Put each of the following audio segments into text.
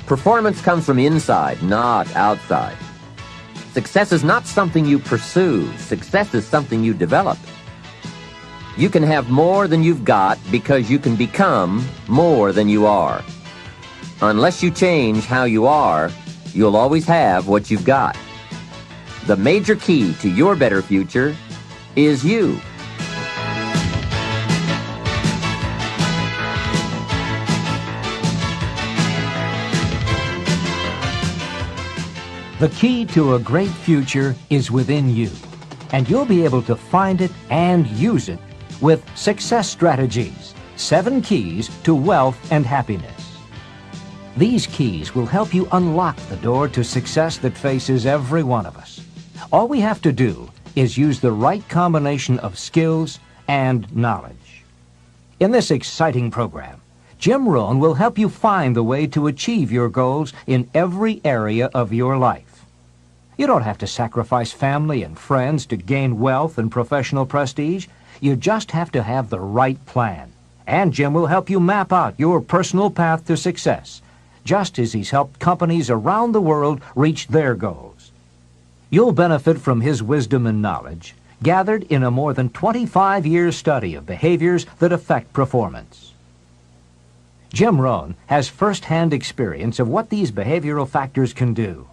Performance comes from inside, not outside. Success is not something you pursue. Success is something you develop. You can have more than you've got because you can become more than you are. Unless you change how you are, you'll always have what you've got. The major key to your better future is you. The key to a great future is within you, and you'll be able to find it and use it with Success Strategies, 7 Keys to Wealth and Happiness. These keys will help you unlock the door to success that faces every one of us. All we have to do is use the right combination of skills and knowledge. In this exciting program, Jim Rohn will help you find the way to achieve your goals in every area of your life. You don't have to sacrifice family and friends to gain wealth and professional prestige. You just have to have the right plan. And Jim will help you map out your personal path to success, just as he's helped companies around the world reach their goals. You'll benefit from his wisdom and knowledge, gathered in a more than 25-year study of behaviors that affect performance. Jim Rohn has first-hand experience of what these behavioral factors can do.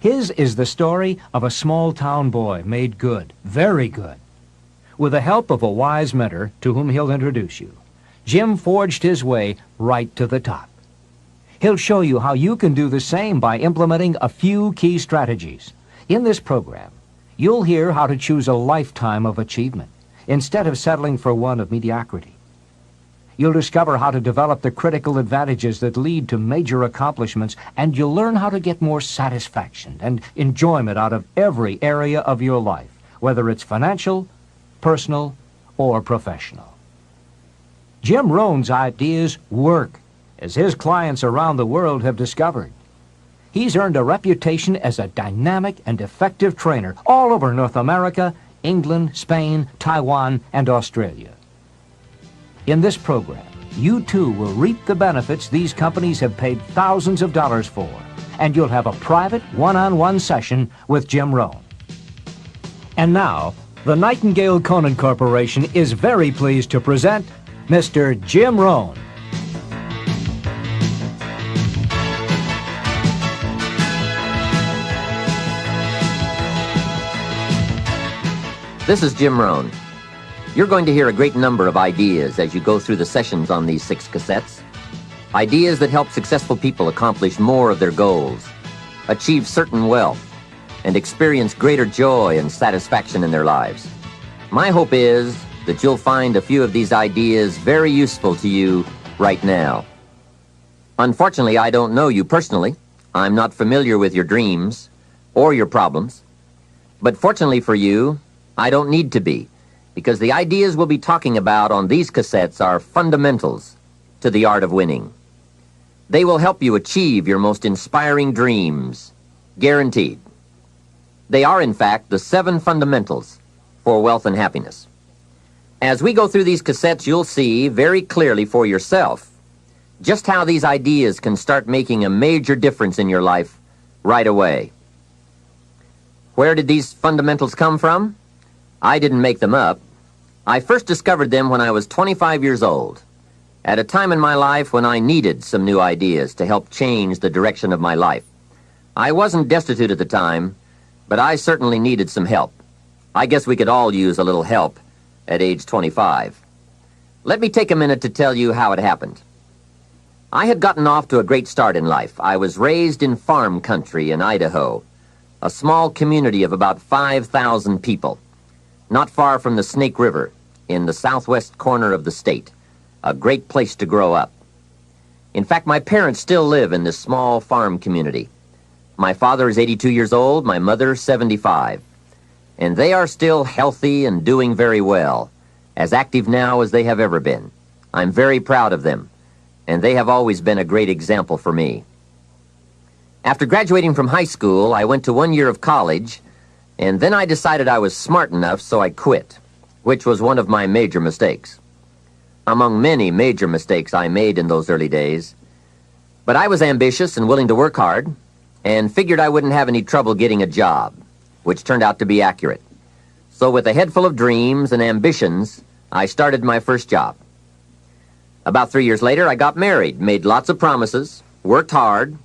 His is the story of a small-town boy made good, very good. With the help of a wise mentor to whom he'll introduce you, Jim forged his way right to the top. He'll show you how you can do the same by implementing a few key strategies. In this program, you'll hear how to choose a lifetime of achievement instead of settling for one of mediocrity. You'll discover how to develop the critical advantages that lead to major accomplishments, and you'll learn how to get more satisfaction and enjoyment out of every area of your life, whether it's financial, personal, or professional. Jim Rohn's ideas work, as his clients around the world have discovered. He's earned a reputation as a dynamic and effective trainer all over North America, England, Spain, Taiwan, and Australia. In this program, you too will reap the benefits these companies have paid thousands of dollars for, and you'll have a private one-on-one session with Jim Rohn. And now, the Nightingale Conant Corporation is very pleased to present Mr. Jim Rohn. This is Jim Rohn. You're going to hear a great number of ideas as you go through the sessions on these 6 cassettes. Ideas that help successful people accomplish more of their goals, achieve certain wealth, and experience greater joy and satisfaction in their lives. My hope is that you'll find a few of these ideas very useful to you right now. Unfortunately, I don't know you personally. I'm not familiar with your dreams or your problems. But fortunately for you, I don't need to be, because the ideas we'll be talking about on these cassettes are fundamentals to the art of winning. They will help you achieve your most inspiring dreams, guaranteed. They are, in fact, the 7 fundamentals for wealth and happiness. As we go through these cassettes, you'll see very clearly for yourself just how these ideas can start making a major difference in your life right away. Where did these fundamentals come from? I didn't make them up. I first discovered them when I was 25 years old, at a time in my life when I needed some new ideas to help change the direction of my life. I wasn't destitute at the time, but I certainly needed some help. I guess we could all use a little help at age 25. Let me take a minute to tell you how it happened. I had gotten off to a great start in life. I was raised in farm country in Idaho, a small community of about 5,000 people, not far from the Snake River, in the southwest corner of the state, a great place to grow up. In fact, my parents still live in this small farm community. My father is 82 years old, my mother 75, and they are still healthy and doing very well, as active now as they have ever been. I'm very proud of them, and they have always been a great example for me. After graduating from high school, I went to 1 year of college, and then I decided I was smart enough, so I quit, which was one of my major mistakes. Among many major mistakes I made in those early days, But I was ambitious and willing to work hard, and figured I wouldn't have any trouble getting a job, which turned out to be accurate. So with a head full of dreams and ambitions, I started my first job. About 3 years later, I got married, made lots of promises, worked hard,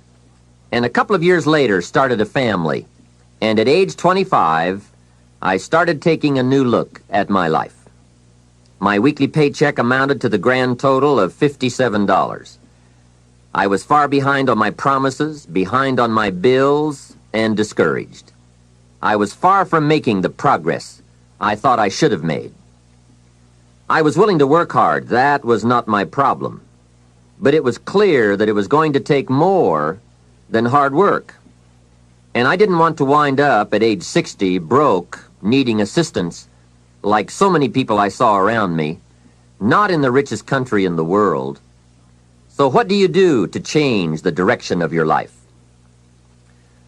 and a couple of years later started a family. And at age 25, I started taking a new look at my life. My weekly paycheck amounted to the grand total of $57. I was far behind on my promises, behind on my bills, and discouraged. I was far from making the progress I thought I should have made. I was willing to work hard. That was not my problem. But it was clear that it was going to take more than hard work. And I didn't want to wind up at age 60 broke, needing assistance, like so many people I saw around me, not in the richest country in the world. So what do you do to change the direction of your life?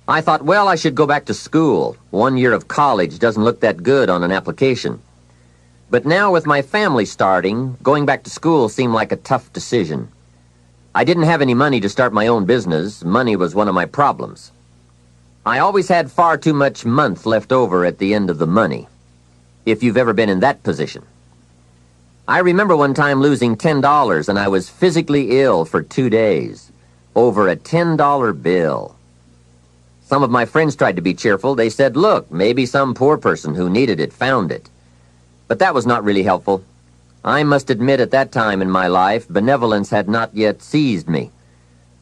I thought, well, I should go back to school. 1 year of college doesn't look that good on an application. But now with my family starting, going back to school seemed like a tough decision. I didn't have any money to start my own business. Money was one of my problems. I always had far too much month left over at the end of the money, if you've ever been in that position. I remember one time losing $10, and I was physically ill for 2 days over a $10 bill. Some of my friends tried to be cheerful. They said, look, maybe some poor person who needed it found it. But that was not really helpful. I must admit at that time in my life, benevolence had not yet seized me.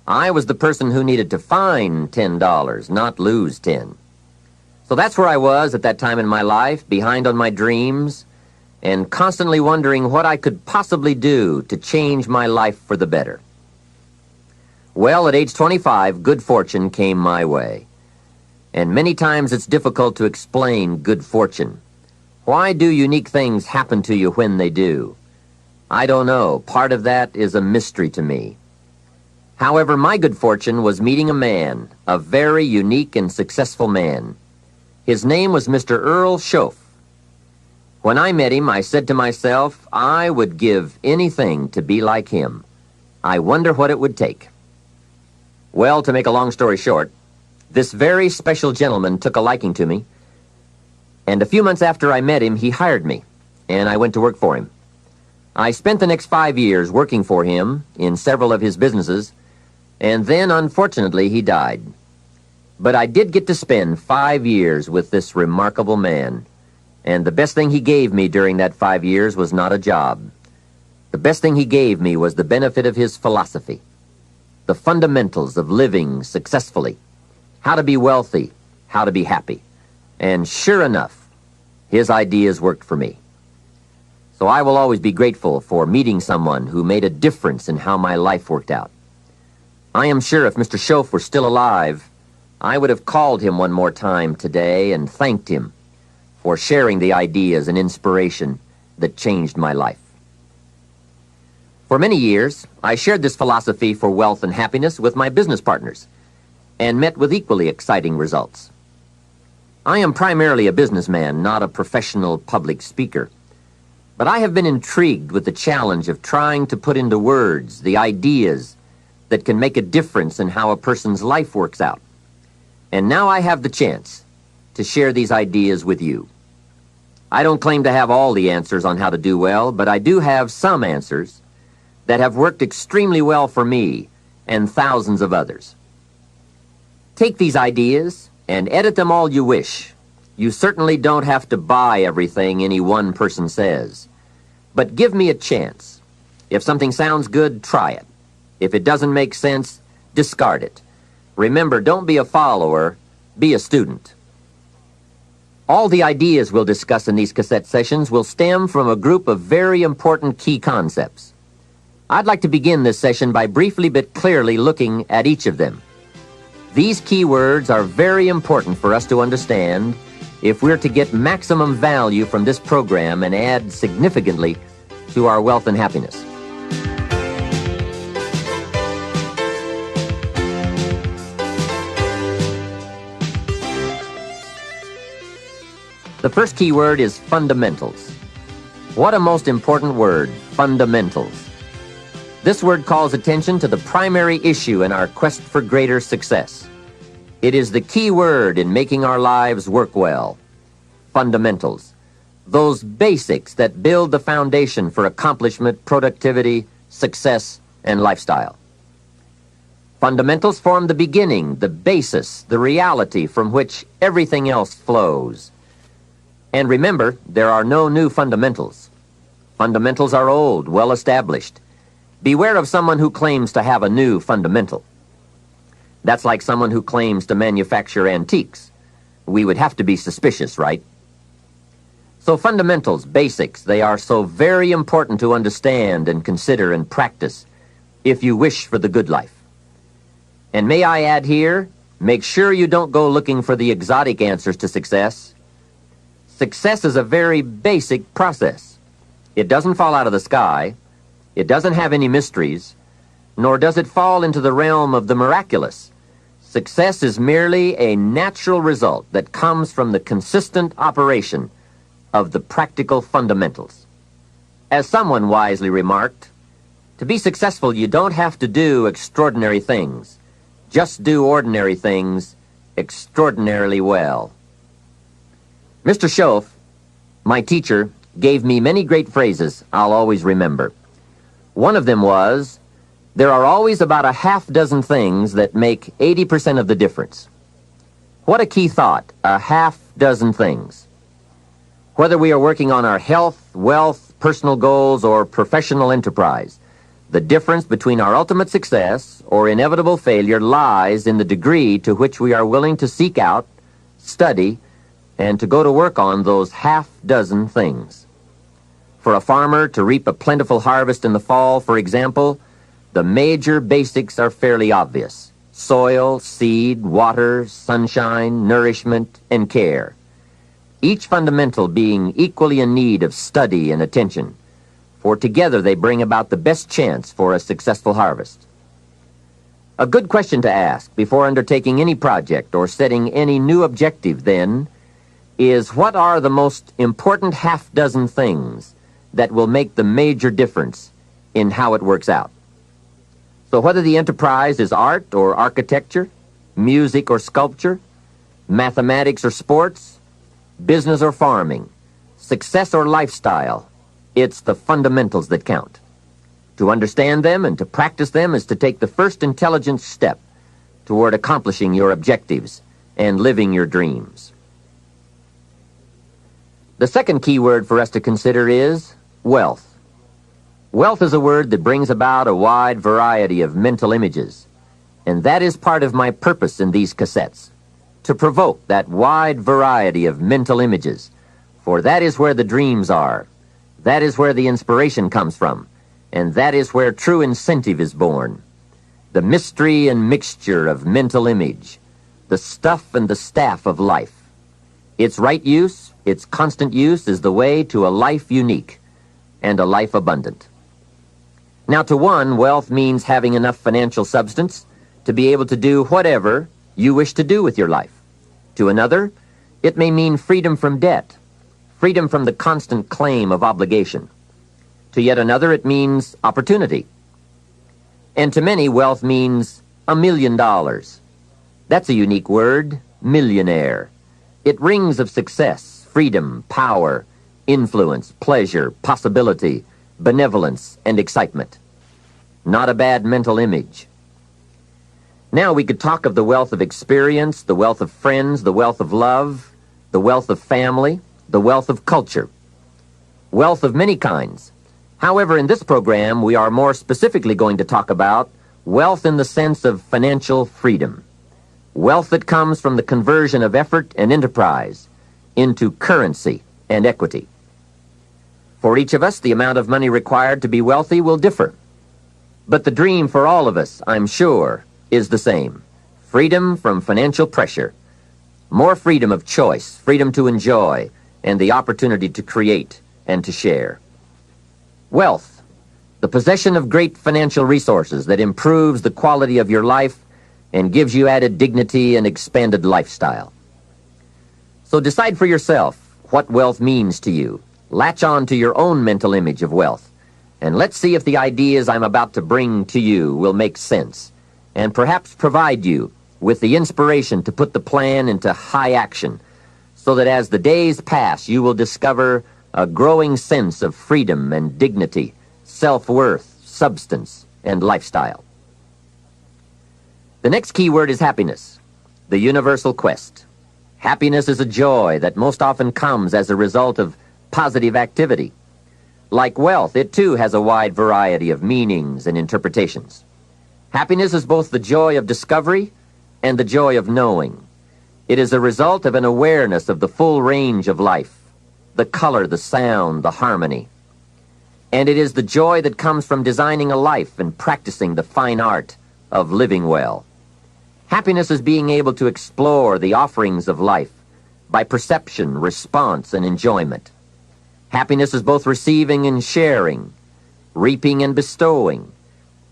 I was the person who needed to find $10, not lose 10. So that's where I was at that time in my life, behind on my dreams, and constantly wondering what I could possibly do to change my life for the better. Well, at age 25, good fortune came my way. And many times it's difficult to explain good fortune. Why do unique things happen to you when they do? I don't know. Part of that is a mystery to me. However, my good fortune was meeting a man, a very unique and successful man. His name was Mr. Earl Schoaf. When I met him, I said to myself, I would give anything to be like him. I wonder what it would take. Well, to make a long story short, this very special gentleman took a liking to me, and a few months after I met him, he hired me, and I went to work for him. I spent the next 5 years working for him in several of his businesses, and then, unfortunately, he died. But I did get to spend 5 years with this remarkable man, and the best thing he gave me during that 5 years was not a job. The best thing he gave me was the benefit of his philosophy, the fundamentals of living successfully, how to be wealthy, how to be happy. And sure enough, his ideas worked for me. So I will always be grateful for meeting someone who made a difference in how my life worked out. I am sure if Mr. Schoaf were still alive, I would have called him one more time today and thanked him for sharing the ideas and inspiration that changed my life. For many years, I shared this philosophy for wealth and happiness with my business partners and met with equally exciting results. I am primarily a businessman, not a professional public speaker. But I have been intrigued with the challenge of trying to put into words the ideas that can make a difference in how a person's life works out. And now I have the chance to share these ideas with you. I don't claim to have all the answers on how to do well, but I do have some answers that have worked extremely well for me and thousands of others. Take these ideas and edit them all you wish. You certainly don't have to buy everything any one person says. But give me a chance. If something sounds good, try it. If it doesn't make sense, discard it. Remember, don't be a follower, be a student. All the ideas we'll discuss in these cassette sessions will stem from a group of very important key concepts. I'd like to begin this session by briefly but clearly looking at each of them. These key words are very important for us to understand if we're to get maximum value from this program and add significantly to our wealth and happiness. The first key word is fundamentals. What a most important word, fundamentals. This word calls attention to the primary issue in our quest for greater success. It is the key word in making our lives work well. Fundamentals. Those basics that build the foundation for accomplishment, productivity, success, and lifestyle. Fundamentals form the beginning, the basis, the reality from which everything else flows. And remember, there are no new fundamentals. Fundamentals are old, well established. Beware of someone who claims to have a new fundamental. That's like someone who claims to manufacture antiques. We would have to be suspicious, right? So fundamentals, basics, they are so very important to understand and consider and practice if you wish for the good life. And may I add here, make sure you don't go looking for the exotic answers to success. Success is a very basic process. It doesn't fall out of the sky. It doesn't have any mysteries, nor does it fall into the realm of the miraculous. Success is merely a natural result that comes from the consistent operation of the practical fundamentals. As someone wisely remarked, to be successful, you don't have to do extraordinary things. Just do ordinary things extraordinarily well. Mr. Schoaf, my teacher, gave me many great phrases I'll always remember. One of them was, there are always about a half dozen things that make 80% of the difference. What a key thought, a half dozen things. Whether we are working on our health, wealth, personal goals, or professional enterprise, the difference between our ultimate success or inevitable failure lies in the degree to which we are willing to seek out, study, and to go to work on those half dozen things. For a farmer to reap a plentiful harvest in the fall, for example, the major basics are fairly obvious. Soil, seed, water, sunshine, nourishment, and care. Each fundamental being equally in need of study and attention, for together they bring about the best chance for a successful harvest. A good question to ask before undertaking any project or setting any new objective, then, is what are the most important half dozen things that will make the major difference in how it works out? So whether the enterprise is art or architecture, music or sculpture, mathematics or sports, business or farming, success or lifestyle, it's the fundamentals that count. To understand them and to practice them is to take the first intelligent step toward accomplishing your objectives and living your dreams. The second key word for us to consider is wealth. Wealth is a word that brings about a wide variety of mental images, and that is part of my purpose in these cassettes, to provoke that wide variety of mental images, for that is where the dreams are, that is where the inspiration comes from, and that is where true incentive is born. The mystery and mixture of mental image, the stuff and the staff of life. Its right use, its constant use is the way to a life unique and a life abundant. Now, to one, wealth means having enough financial substance to be able to do whatever you wish to do with your life. To another, it may mean freedom from debt, freedom from the constant claim of obligation. To yet another, it means opportunity. And to many, wealth means $1 million. That's a unique word, millionaire. It rings of success, freedom, power, influence, pleasure, possibility, benevolence, and excitement. Not a bad mental image. Now we could talk of the wealth of experience, the wealth of friends, the wealth of love, the wealth of family, the wealth of culture. Wealth of many kinds. However, in this program, we are more specifically going to talk about wealth in the sense of financial freedom. Wealth that comes from the conversion of effort and enterprise into currency and equity. For each of us, the amount of money required to be wealthy will differ. But the dream for all of us, I'm sure, is the same. Freedom from financial pressure. More freedom of choice, freedom to enjoy, and the opportunity to create and to share. Wealth, the possession of great financial resources that improves the quality of your life and gives you added dignity and expanded lifestyle. So decide for yourself what wealth means to you. Latch on to your own mental image of wealth And let's see if the ideas I'm about to bring to you will make sense and perhaps provide you with the inspiration to put the plan into high action so that as the days pass, you will discover a growing sense of freedom and dignity, self-worth, substance, and lifestyle. The next key word is happiness, the universal quest. Happiness is a joy that most often comes as a result of positive activity. Like wealth, it too has a wide variety of meanings and interpretations. Happiness is both the joy of discovery and the joy of knowing. It is a result of an awareness of the full range of life, the color, the sound, the harmony. And it is the joy that comes from designing a life and practicing the fine art of living well. Happiness is being able to explore the offerings of life by perception, response, and enjoyment. Happiness is both receiving and sharing, reaping and bestowing.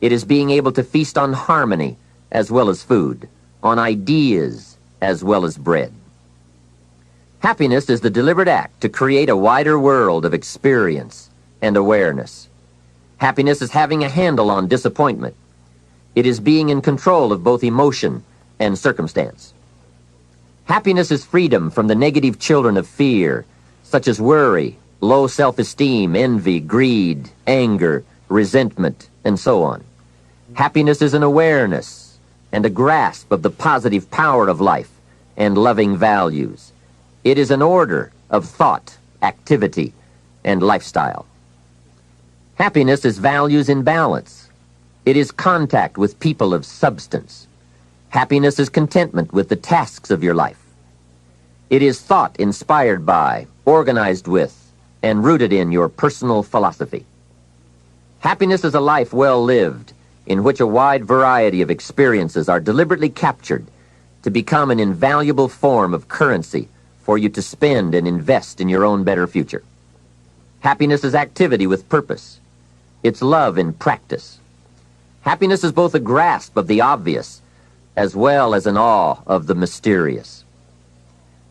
It is being able to feast on harmony as well as food, on ideas as well as bread. Happiness is the deliberate act to create a wider world of experience and awareness. Happiness is having a handle on disappointment. It is being in control of both emotion and circumstance. Happiness is freedom from the negative children of fear, such as worry, low self-esteem, envy, greed, anger, resentment, and so on. Happiness is an awareness and a grasp of the positive power of life and loving values. It is an order of thought, activity, and lifestyle. Happiness is values in balance. It is contact with people of substance. Happiness is contentment with the tasks of your life. It is thought inspired by, organized with, and rooted in your personal philosophy. Happiness is a life well lived, in which a wide variety of experiences are deliberately captured to become an invaluable form of currency for you to spend and invest in your own better future. Happiness is activity with purpose. It's love in practice. Happiness is both a grasp of the obvious as well as an awe of the mysterious.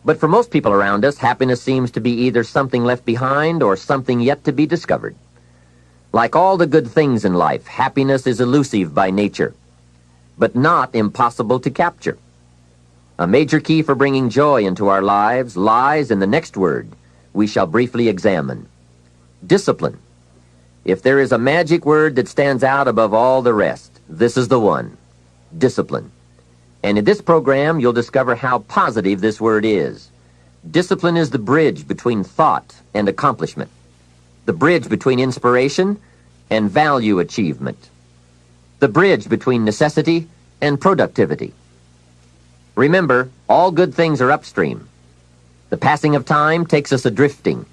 But for most people around us, happiness seems to be either something left behind or something yet to be discovered. Like all the good things in life, happiness is elusive by nature, but not impossible to capture. A major key for bringing joy into our lives lies in the next word we shall briefly examine: discipline. If there is a magic word that stands out above all the rest, this is the one: discipline. And in this program, you'll discover how positive this word is. Discipline is the bridge between thought and accomplishment, the bridge between inspiration and value achievement, the bridge between necessity and productivity. Remember, all good things are upstream. The passing of time takes us a-drifting,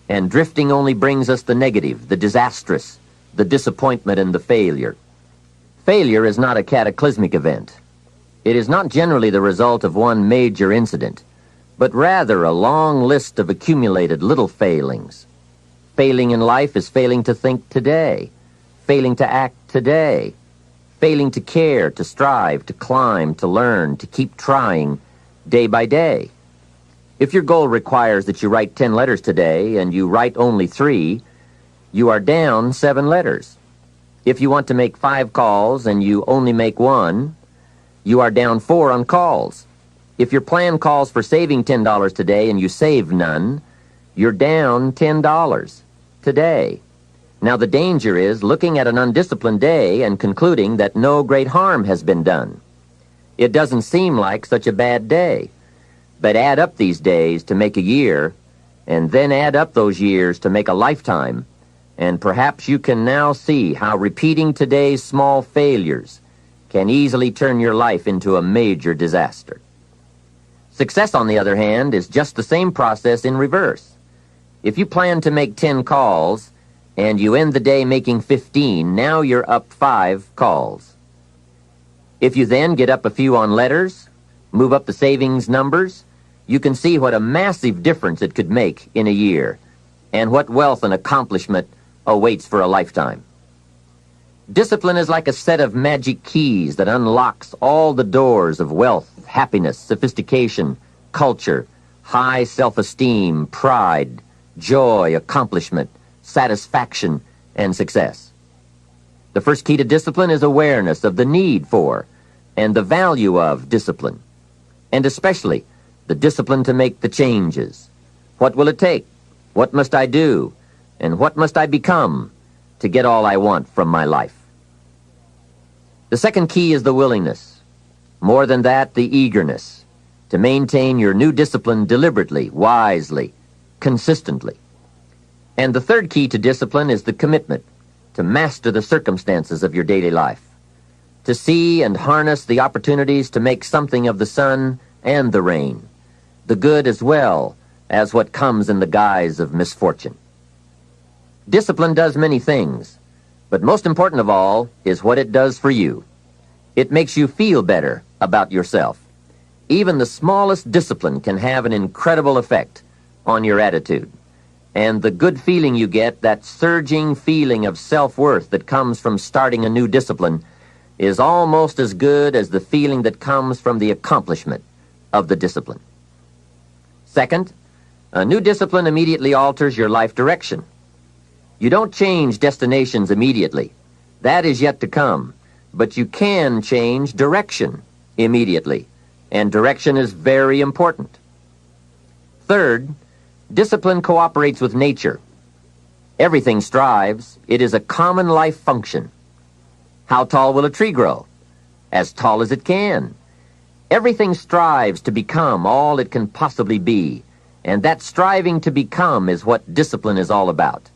and drifting only brings us the negative, the disastrous, the disappointment, and the failure. Failure is not a cataclysmic event. It is not generally the result of one major incident, but rather a long list of accumulated little failings. Failing in life is failing to think today, failing to act today, failing to care, to strive, to climb, to learn, to keep trying day by day. If your goal requires that you write 10 letters today and you write only 3, you are down 7 letters. If you want to make 5 calls and you only make 1, you are down 4 on calls. If your plan calls for saving $10 today and you save none, you're down $10 today. Now the danger is looking at an undisciplined day and concluding that no great harm has been done. It doesn't seem like such a bad day. But add up these days to make a year, and then add up those years to make a lifetime, and perhaps you can now see how repeating today's small failures can easily turn your life into a major disaster. Success, on the other hand, is just the same process in reverse. If you plan to make 10 calls, and you end the day making 15, now you're up 5 calls. If you then get up a few on letters, move up the savings numbers, you can see what a massive difference it could make in a year, and what wealth and accomplishment awaits for a lifetime. Discipline is like a set of magic keys that unlocks all the doors of wealth, happiness, sophistication, culture, high self-esteem, pride, joy, accomplishment, satisfaction, and success. The first key to discipline is awareness of the need for and the value of discipline, and especially the discipline to make the changes. What will it take? What must I do? And what must I become to get all I want from my life? The second key is the willingness. More than that, the eagerness to maintain your new discipline deliberately, wisely, consistently. And the third key to discipline is the commitment to master the circumstances of your daily life, to see and harness the opportunities to make something of the sun and the rain, the good as well as what comes in the guise of misfortune. Discipline does many things, but most important of all is what it does for you. It makes you feel better about yourself. Even the smallest discipline can have an incredible effect on your attitude. And the good feeling you get, that surging feeling of self-worth that comes from starting a new discipline, is almost as good as the feeling that comes from the accomplishment of the discipline. Second, a new discipline immediately alters your life direction. You don't change destinations immediately. That is yet to come. But you can change direction immediately, and direction is very important. Third, discipline cooperates with nature. Everything strives. It is a common life function. How tall will a tree grow? As tall as it can. Everything strives to become all it can possibly be, and that striving to become is what discipline is all about.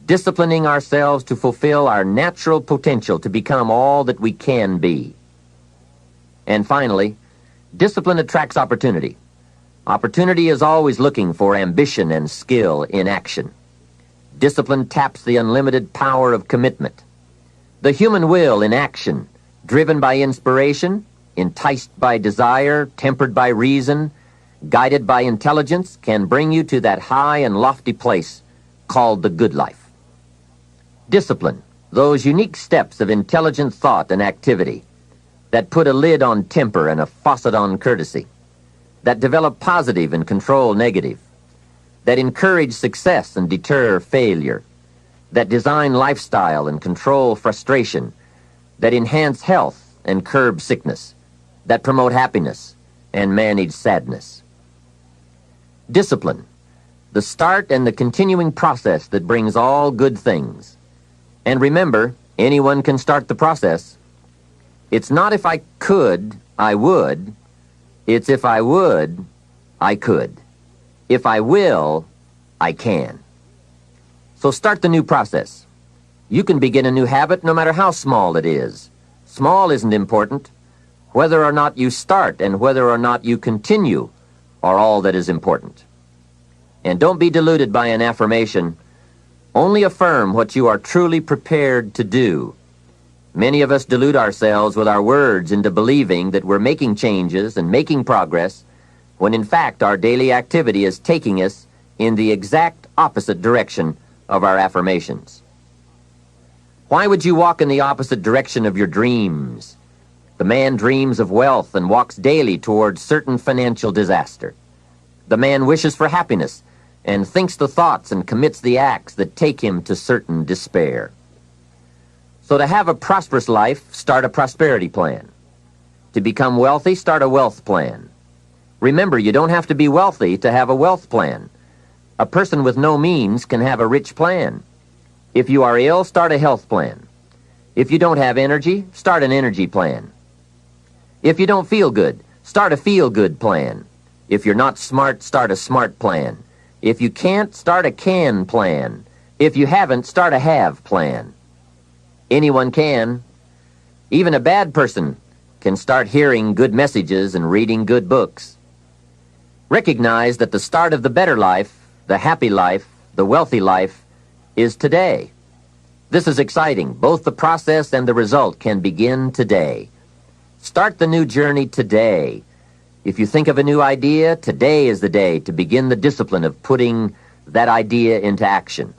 Disciplining ourselves to fulfill our natural potential to become all that we can be. And finally, discipline attracts opportunity. Opportunity is always looking for ambition and skill in action. Discipline taps the unlimited power of commitment. The human will in action, driven by inspiration, enticed by desire, tempered by reason, guided by intelligence, can bring you to that high and lofty place called the good life. Discipline, those unique steps of intelligent thought and activity that put a lid on temper and a faucet on courtesy, that develop positive and control negative, that encourage success and deter failure, that design lifestyle and control frustration, that enhance health and curb sickness, that promote happiness and manage sadness. Discipline, the start and the continuing process that brings all good things. And remember, anyone can start the process. It's not if I could, I would. It's if I would, I could. If I will, I can. So start the new process. You can begin a new habit no matter how small it is. Small isn't important. Whether or not you start and whether or not you continue are all that is important. And don't be deluded by an affirmation. Only affirm what you are truly prepared to do. Many of us delude ourselves with our words into believing that we're making changes and making progress, when in fact our daily activity is taking us in the exact opposite direction of our affirmations. Why would you walk in the opposite direction of your dreams? The man dreams of wealth and walks daily towards certain financial disaster. The man wishes for happiness and thinks the thoughts and commits the acts that take him to certain despair. So to have a prosperous life, start a prosperity plan. To become wealthy, start a wealth plan. Remember, you don't have to be wealthy to have a wealth plan. A person with no means can have a rich plan. If you are ill, start a health plan. If you don't have energy, start an energy plan. If you don't feel good, start a feel-good plan. If you're not smart, start a smart plan. If you can't, start a can plan. If you haven't, start a have plan. Anyone can. Even a bad person can start hearing good messages and reading good books. Recognize that the start of the better life, the happy life, the wealthy life, is today. This is exciting. Both the process and the result can begin today. Start the new journey today. If you think of a new idea, today is the day to begin the discipline of putting that idea into action.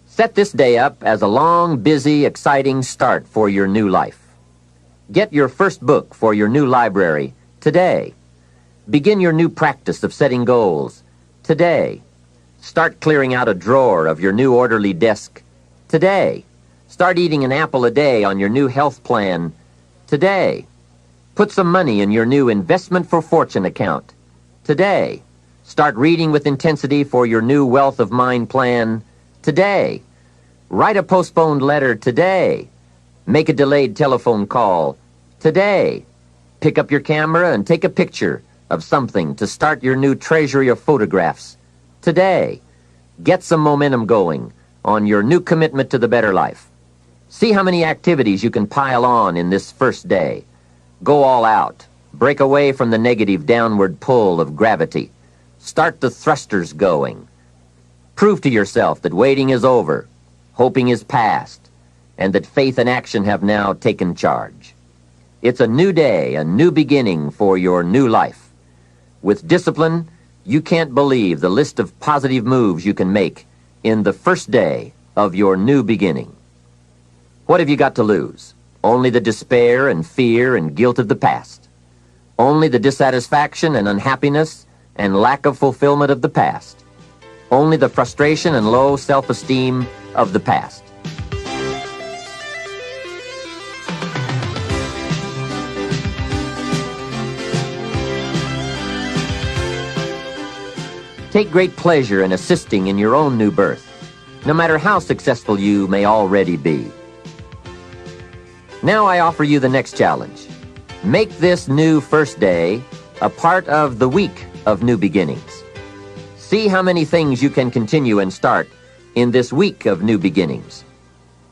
Set this day up as a long, busy, exciting start for your new life. Get your first book for your new library today. Begin your new practice of setting goals today. Start clearing out a drawer of your new orderly desk Today. Start eating an apple a day on your new health plan. Today. Put some money in your new investment for fortune account. Today. Start reading with intensity for your new wealth of mind plan. Today. Write a postponed letter today. Make a delayed telephone call today. Pick up your camera and take a picture of something to start your new treasury of photographs today. Get some momentum going on your new commitment to the better life. See how many activities you can pile on in this first day. Go all out. Break away from the negative downward pull of gravity. Start the thrusters going. Prove to yourself that waiting is over, hoping is past, and that faith and action have now taken charge. It's a new day, a new beginning for your new life. With discipline, you can't believe the list of positive moves you can make in the first day of your new beginning. What have you got to lose? Only the despair and fear and guilt of the past. Only the dissatisfaction and unhappiness and lack of fulfillment of the past. Only the frustration and low self-esteem of the past. Take great pleasure in assisting in your own new birth, no matter how successful you may already be. Now I offer you the next challenge. Make this new first day a part of the week of new beginnings. See how many things you can continue and start in this week of new beginnings.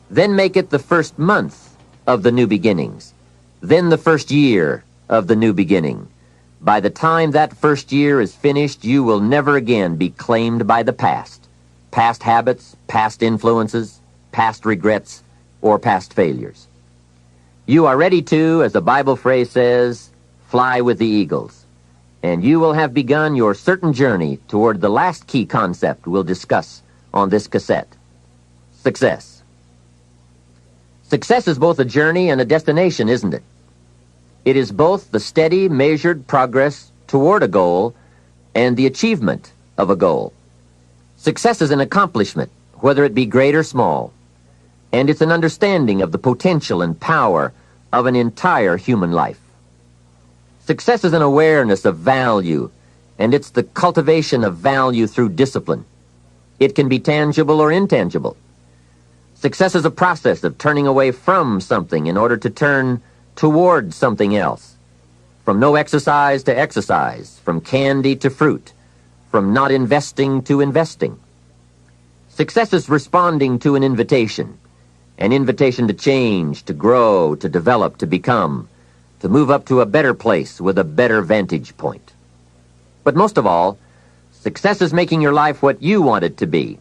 Then make it the first month of the new beginnings. Then the first year of the new beginning. By the time that first year is finished, you will never again be claimed by the past. Past habits, past influences, past regrets, or past failures. You are ready to, as the Bible phrase says, fly with the eagles. And you will have begun your certain journey toward the last key concept we'll discuss on this cassette. Success. Success is both a journey and a destination, isn't it? It is both the steady, measured progress toward a goal and the achievement of a goal. Success is an accomplishment, whether it be great or small, and it's an understanding of the potential and power of an entire human life. Success is an awareness of value, and it's the cultivation of value through discipline. It can be tangible or intangible. Success is a process of turning away from something in order to turn toward something else. From no exercise to exercise, from candy to fruit, from not investing to investing. Success is responding to an invitation to change, to grow, to develop, to become, to move up to a better place with a better vantage point. But most of all, success is making your life what you want it to be,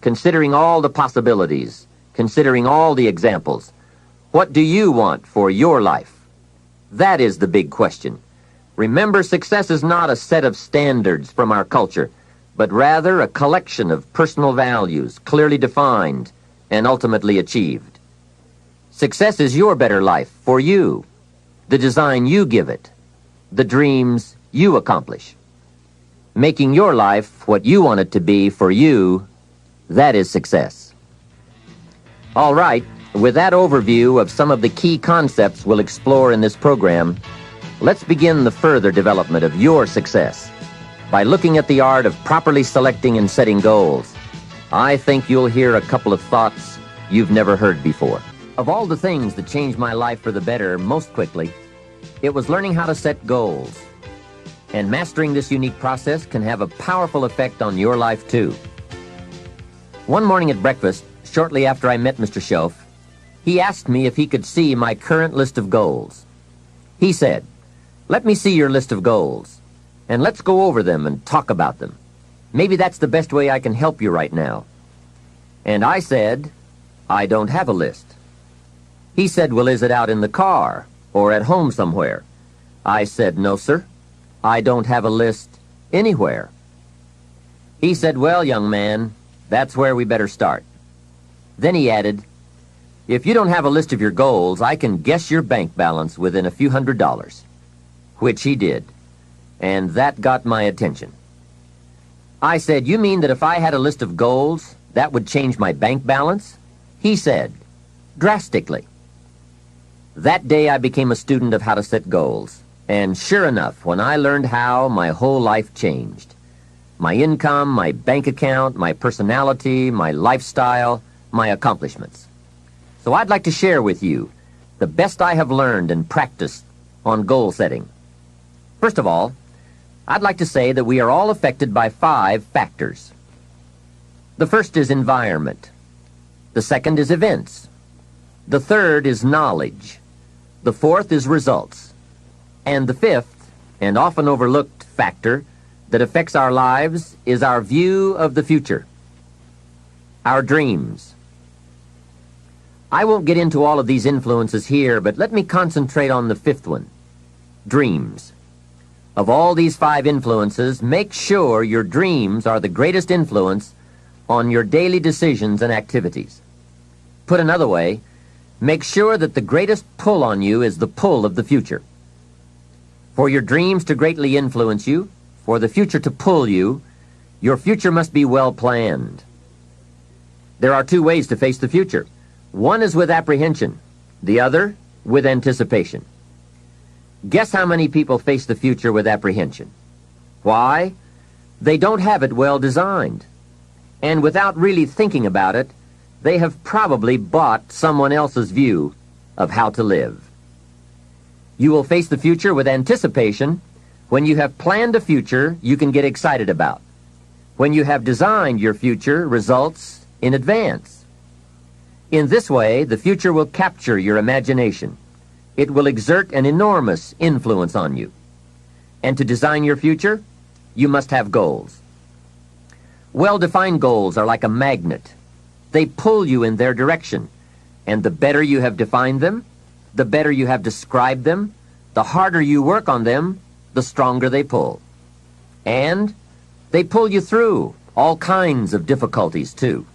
considering all the possibilities, considering all the examples. What do you want for your life? That is the big question. Remember, success is not a set of standards from our culture, but rather a collection of personal values, clearly defined and ultimately achieved. Success is your better life for you, the design you give it, the dreams you accomplish. Making your life what you want it to be for you, that is success. All right. With that overview of some of the key concepts we'll explore in this program, let's begin the further development of your success by looking at the art of properly selecting and setting goals. I think you'll hear a couple of thoughts you've never heard before. Of all the things that changed my life for the better most quickly, it was learning how to set goals. And mastering this unique process can have a powerful effect on your life too. One morning at breakfast, shortly after I met Mr. Schoaf, he asked me if he could see my current list of goals. He said, "Let me see your list of goals, and let's go over them and talk about them. Maybe that's the best way I can help you right now." And I said, "I don't have a list." He said, "Well, is it out in the car or at home somewhere?" I said, "No, sir. I don't have a list anywhere." He said, "Well, young man, that's where we better start." Then he added, "If you don't have a list of your goals, I can guess your bank balance within a few $100s. Which he did, and that got my attention. I said, "You mean that if I had a list of goals, that would change my bank balance?" He said, drastically. That day I became a student of how to set goals, and sure enough, when I learned how, my whole life changed. My income, my bank account, my personality, my lifestyle, my accomplishments. So I'd like to share with you the best I have learned and practiced on goal setting. First of all, I'd like to say that we are all affected by 5 factors. The first is environment. The second is events. The third is knowledge. The fourth is results. And the fifth, and often overlooked factor that affects our lives is our view of the future. Our dreams. I won't get into all of these influences here, but let me concentrate on the fifth one. Dreams. Of all these 5 influences, make sure your dreams are the greatest influence on your daily decisions and activities. Put another way, make sure that the greatest pull on you is the pull of the future. For your dreams to greatly influence you, for the future to pull you, your future must be well planned. There are 2 ways to face the future. One is with apprehension, the other with anticipation. Guess how many people face the future with apprehension? Why? They don't have it well designed. And without really thinking about it, they have probably bought someone else's view of how to live. You will face the future with anticipation when you have planned a future you can get excited about, when you have designed your future results in advance. In this way, the future will capture your imagination. It will exert an enormous influence on you. And to design your future, you must have goals. Well-defined goals are like a magnet. They pull you in their direction, and the better you have defined them, the better you have described them, the harder you work on them, the stronger they pull. And they pull you through all kinds of difficulties, too.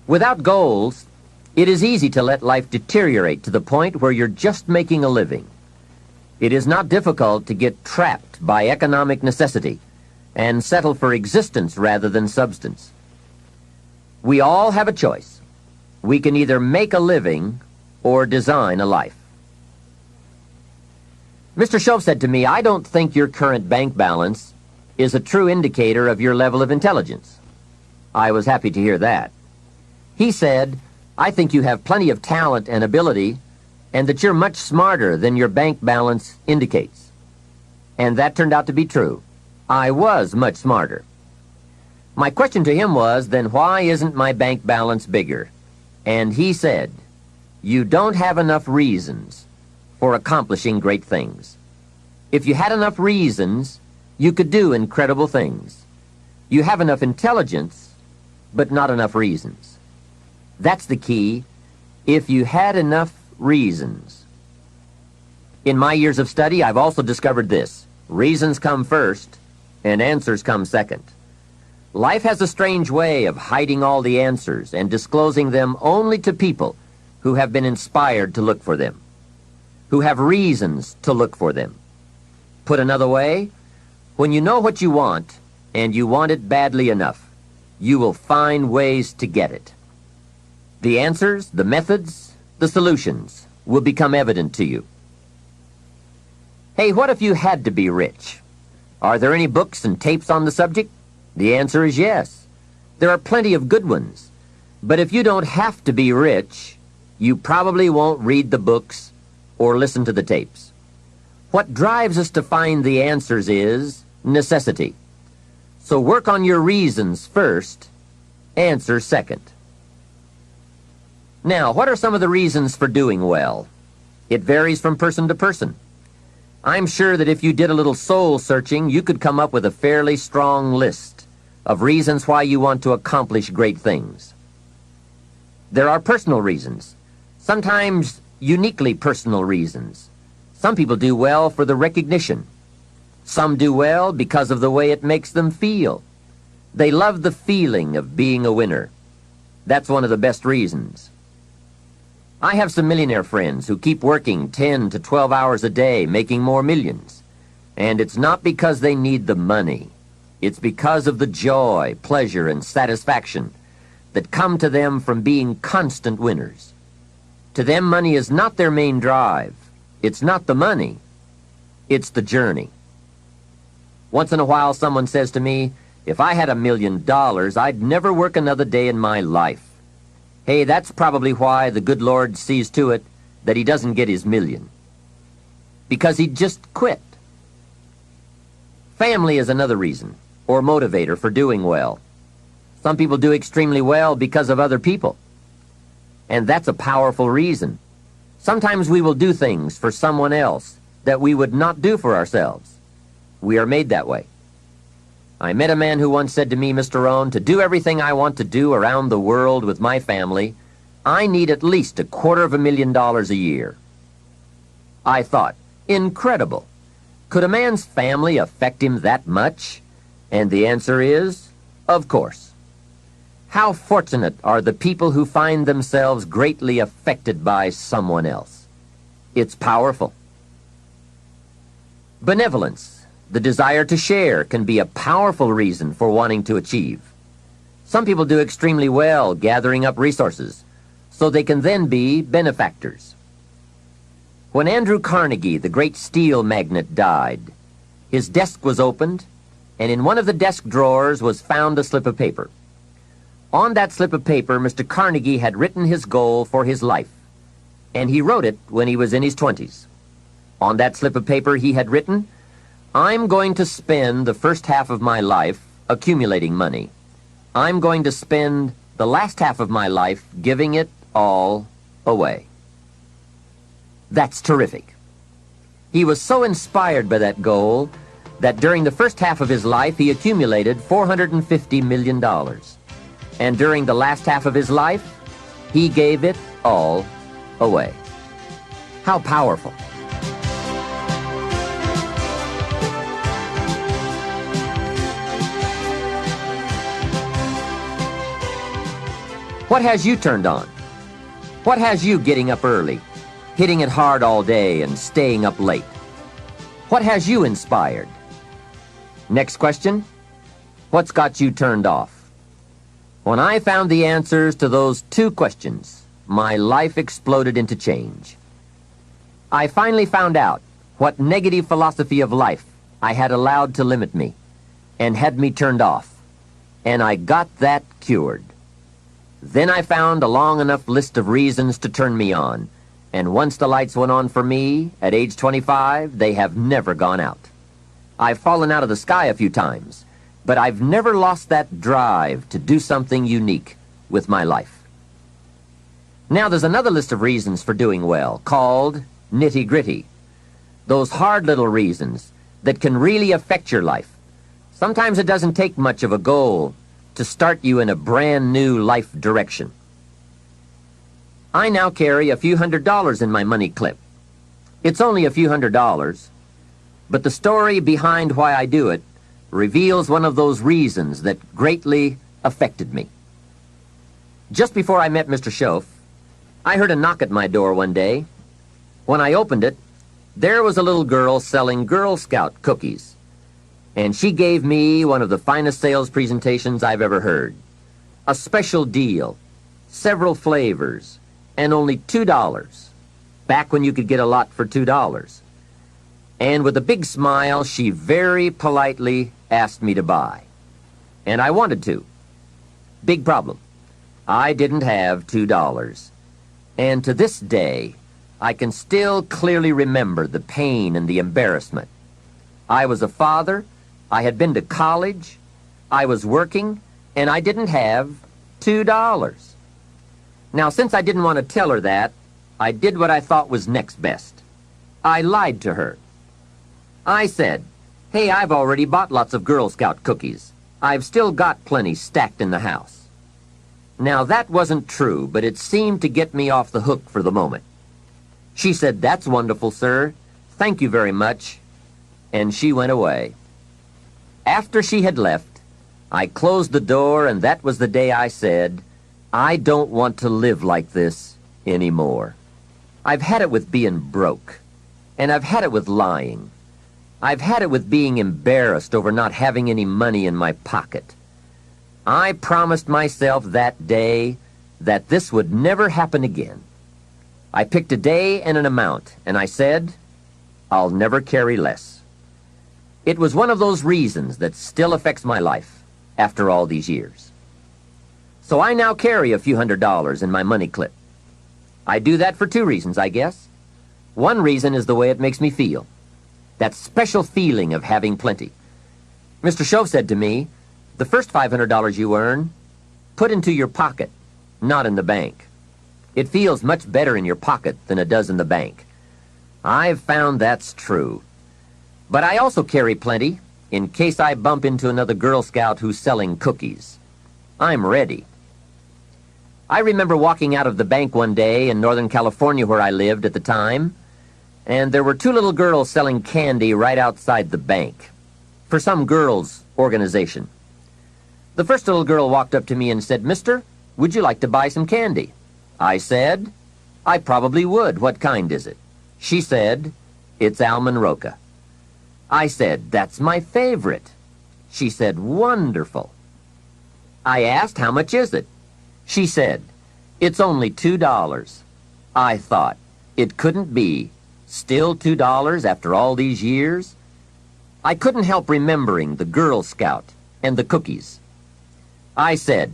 Without goals, it is easy to let life deteriorate to the point where you're just making a living. It is not difficult to get trapped by economic necessity and settle for existence rather than substance. We all have a choice. We can either make a living or design a life. Mr. Shove said to me, "I don't think your current bank balance is a true indicator of your level of intelligence." I was happy to hear that. He said, "I think you have plenty of talent and ability, and that you're much smarter than your bank balance indicates." And that turned out to be true. I was much smarter. My question to him was, then why isn't my bank balance bigger? And he said, "You don't have enough reasons for accomplishing great things. If you had enough reasons, you could do incredible things. You have enough intelligence, but not enough reasons." That's the key. If you had enough reasons. In my years of study, I've also discovered this. Reasons come first, and answers come second. Life has a strange way of hiding all the answers and disclosing them only to people who have been inspired to look for them, who have reasons to look for them. Put another way, when you know what you want, and you want it badly enough, you will find ways to get it. The answers, the methods, the solutions will become evident to you. Hey, what if you had to be rich? Are there any books and tapes on the subject? The answer is yes. There are plenty of good ones. But if you don't have to be rich, you probably won't read the books or listen to the tapes. What drives us to find the answers is necessity. So work on your reasons first, answer second. Now, what are some of the reasons for doing well? It varies from person to person. I'm sure that if you did a little soul searching, you could come up with a fairly strong list of reasons why you want to accomplish great things. There are personal reasons, sometimes uniquely personal reasons. Some people do well for the recognition. Some do well because of the way it makes them feel. They love the feeling of being a winner. That's one of the best reasons. I have some millionaire friends who keep working 10 to 12 hours a day, making more millions. And it's not because they need the money. It's because of the joy, pleasure, and satisfaction that come to them from being constant winners. To them, money is not their main drive. It's not the money. It's the journey. Once in a while, someone says to me, if I had $1 million, I'd never work another day in my life. Hey, that's probably why the good Lord sees to it that he doesn't get his million. Because he'd just quit. Family is another reason, or motivator for doing well. Some people do extremely well because of other people. And that's a powerful reason. Sometimes we will do things for someone else that we would not do for ourselves. We are made that way. I met a man who once said to me, Mr. Rohn, to do everything I want to do around the world with my family, I need at least $250,000 a year. I thought, incredible. Could a man's family affect him that much? And the answer is, of course. How fortunate are the people who find themselves greatly affected by someone else. It's powerful. Benevolence, the desire to share, can be a powerful reason for wanting to achieve. Some people do extremely well gathering up resources, so they can then be benefactors. When Andrew Carnegie, the great steel magnate, died, his desk was opened, and in one of the desk drawers was found a slip of paper. On that slip of paper, Mr. Carnegie had written his goal for his life, and he wrote it when he was in his 20s. On that slip of paper he had written, I'm going to spend the first half of my life accumulating money. I'm going to spend the last half of my life giving it all away. That's terrific. He was so inspired by that goal that during the first half of his life he accumulated $450 million. And during the last half of his life, he gave it all away. How powerful. What has you turned on? What has you getting up early, hitting it hard all day and staying up late? What has you inspired? Next question, what's got you turned off? When I found the answers to those two questions, my life exploded into change. I finally found out what negative philosophy of life I had allowed to limit me and had me turned off, and I got that cured. Then I found a long enough list of reasons to turn me on, and once the lights went on for me, at age 25, they have never gone out. I've fallen out of the sky a few times, but I've never lost that drive to do something unique with my life. Now there's another list of reasons for doing well, called nitty-gritty. Those hard little reasons that can really affect your life. Sometimes it doesn't take much of a goal to start you in a brand new life direction. I now carry a few $100s in my money clip. It's only a few $100s, but the story behind why I do it reveals one of those reasons that greatly affected me. Just before I met Mr. Schoaf, I heard a knock at my door one day. When I opened it, there was a little girl selling Girl Scout cookies, and she gave me one of the finest sales presentations I've ever heard. A special deal, several flavors, and only $2, back when you could get a lot for $2. And with a big smile, she very politely asked me to buy. And I wanted to. Big problem. I didn't have $2. And to this day, I can still clearly remember the pain and the embarrassment. I was a father, I had been to college, I was working, and I didn't have $2. Now, since I didn't want to tell her that, I did what I thought was next best. I lied to her. I said, hey, I've already bought lots of Girl Scout cookies. I've still got plenty stacked in the house. Now, that wasn't true, but it seemed to get me off the hook for the moment. She said, that's wonderful, sir. Thank you very much. And she went away. After she had left, I closed the door, and that was the day I said, I don't want to live like this anymore. I've had it with being broke, and I've had it with lying. I've had it with being embarrassed over not having any money in my pocket. I promised myself that day that this would never happen again. I picked a day and an amount, and I said, I'll never carry less. It was one of those reasons that still affects my life after all these years. So I now carry a few $100s in my money clip. I do that for two reasons, I guess. One reason is the way it makes me feel. That special feeling of having plenty. Mr. Shove said to me, the first $500 you earn, put into your pocket, not in the bank. It feels much better in your pocket than it does in the bank. I've found that's true. But I also carry plenty in case I bump into another Girl Scout who's selling cookies. I'm ready. I remember walking out of the bank one day in Northern California where I lived at the time, and there were two little girls selling candy right outside the bank for some girls' organization. The first little girl walked up to me and said, "Mister, would you like to buy some candy?" I said, "I probably would. What kind is it?" She said, "It's almond roca." I said, "That's my favorite." She said, "Wonderful." I asked, "How much is it?" She said, "It's only $2. I thought, it couldn't be. Still $2 after all these years? I couldn't help remembering the Girl Scout and the cookies. I said,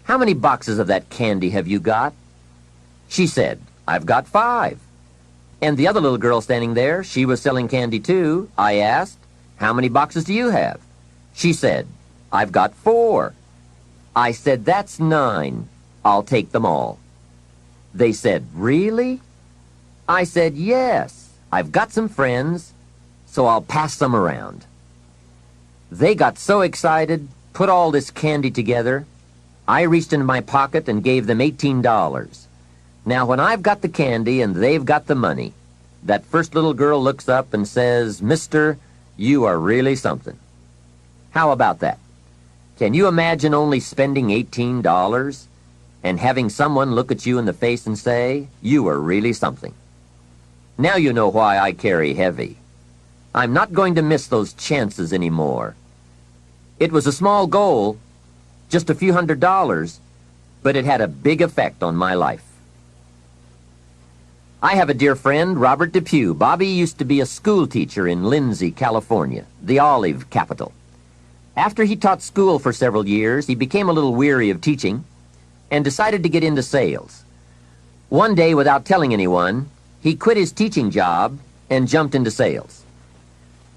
"How many boxes of that candy have you got?" She said, "I've got 5. And the other little girl standing there, she was selling candy too. I asked, "How many boxes do you have?" She said, "I've got 4. I said, "That's 9. I'll take them all." They said, "Really?" I said, "Yes. I've got some friends, so I'll pass some around." They got so excited, put all this candy together. I reached into my pocket and gave them $18. Now, when I've got the candy and they've got the money, that first little girl looks up and says, "Mister, you are really something." How about that? Can you imagine only spending $18 and having someone look at you in the face and say, "You are really something"? Now you know why I carry heavy. I'm not going to miss those chances anymore. It was a small goal, just a few $100s, but it had a big effect on my life. I have a dear friend, Robert Depew. Bobby used to be a school teacher in Lindsay, California, the olive capital. After he taught school for several years, he became a little weary of teaching and decided to get into sales. One day, without telling anyone, he quit his teaching job and jumped into sales.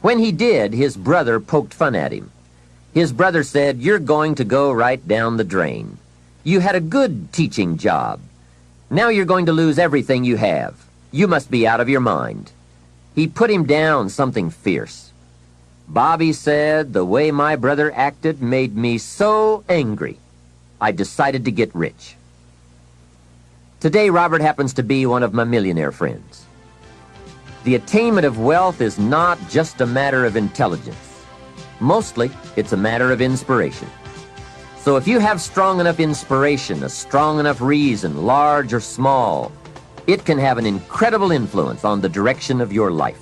When he did, his brother poked fun at him. His brother said, "You're going to go right down the drain. You had a good teaching job. Now you're going to lose everything you have. You must be out of your mind." He put him down something fierce. Bobby said, "The way my brother acted made me so angry, I decided to get rich." Today, Robert happens to be one of my millionaire friends. The attainment of wealth is not just a matter of intelligence. Mostly, it's a matter of inspiration. So if you have strong enough inspiration, a strong enough reason, large or small, it can have an incredible influence on the direction of your life.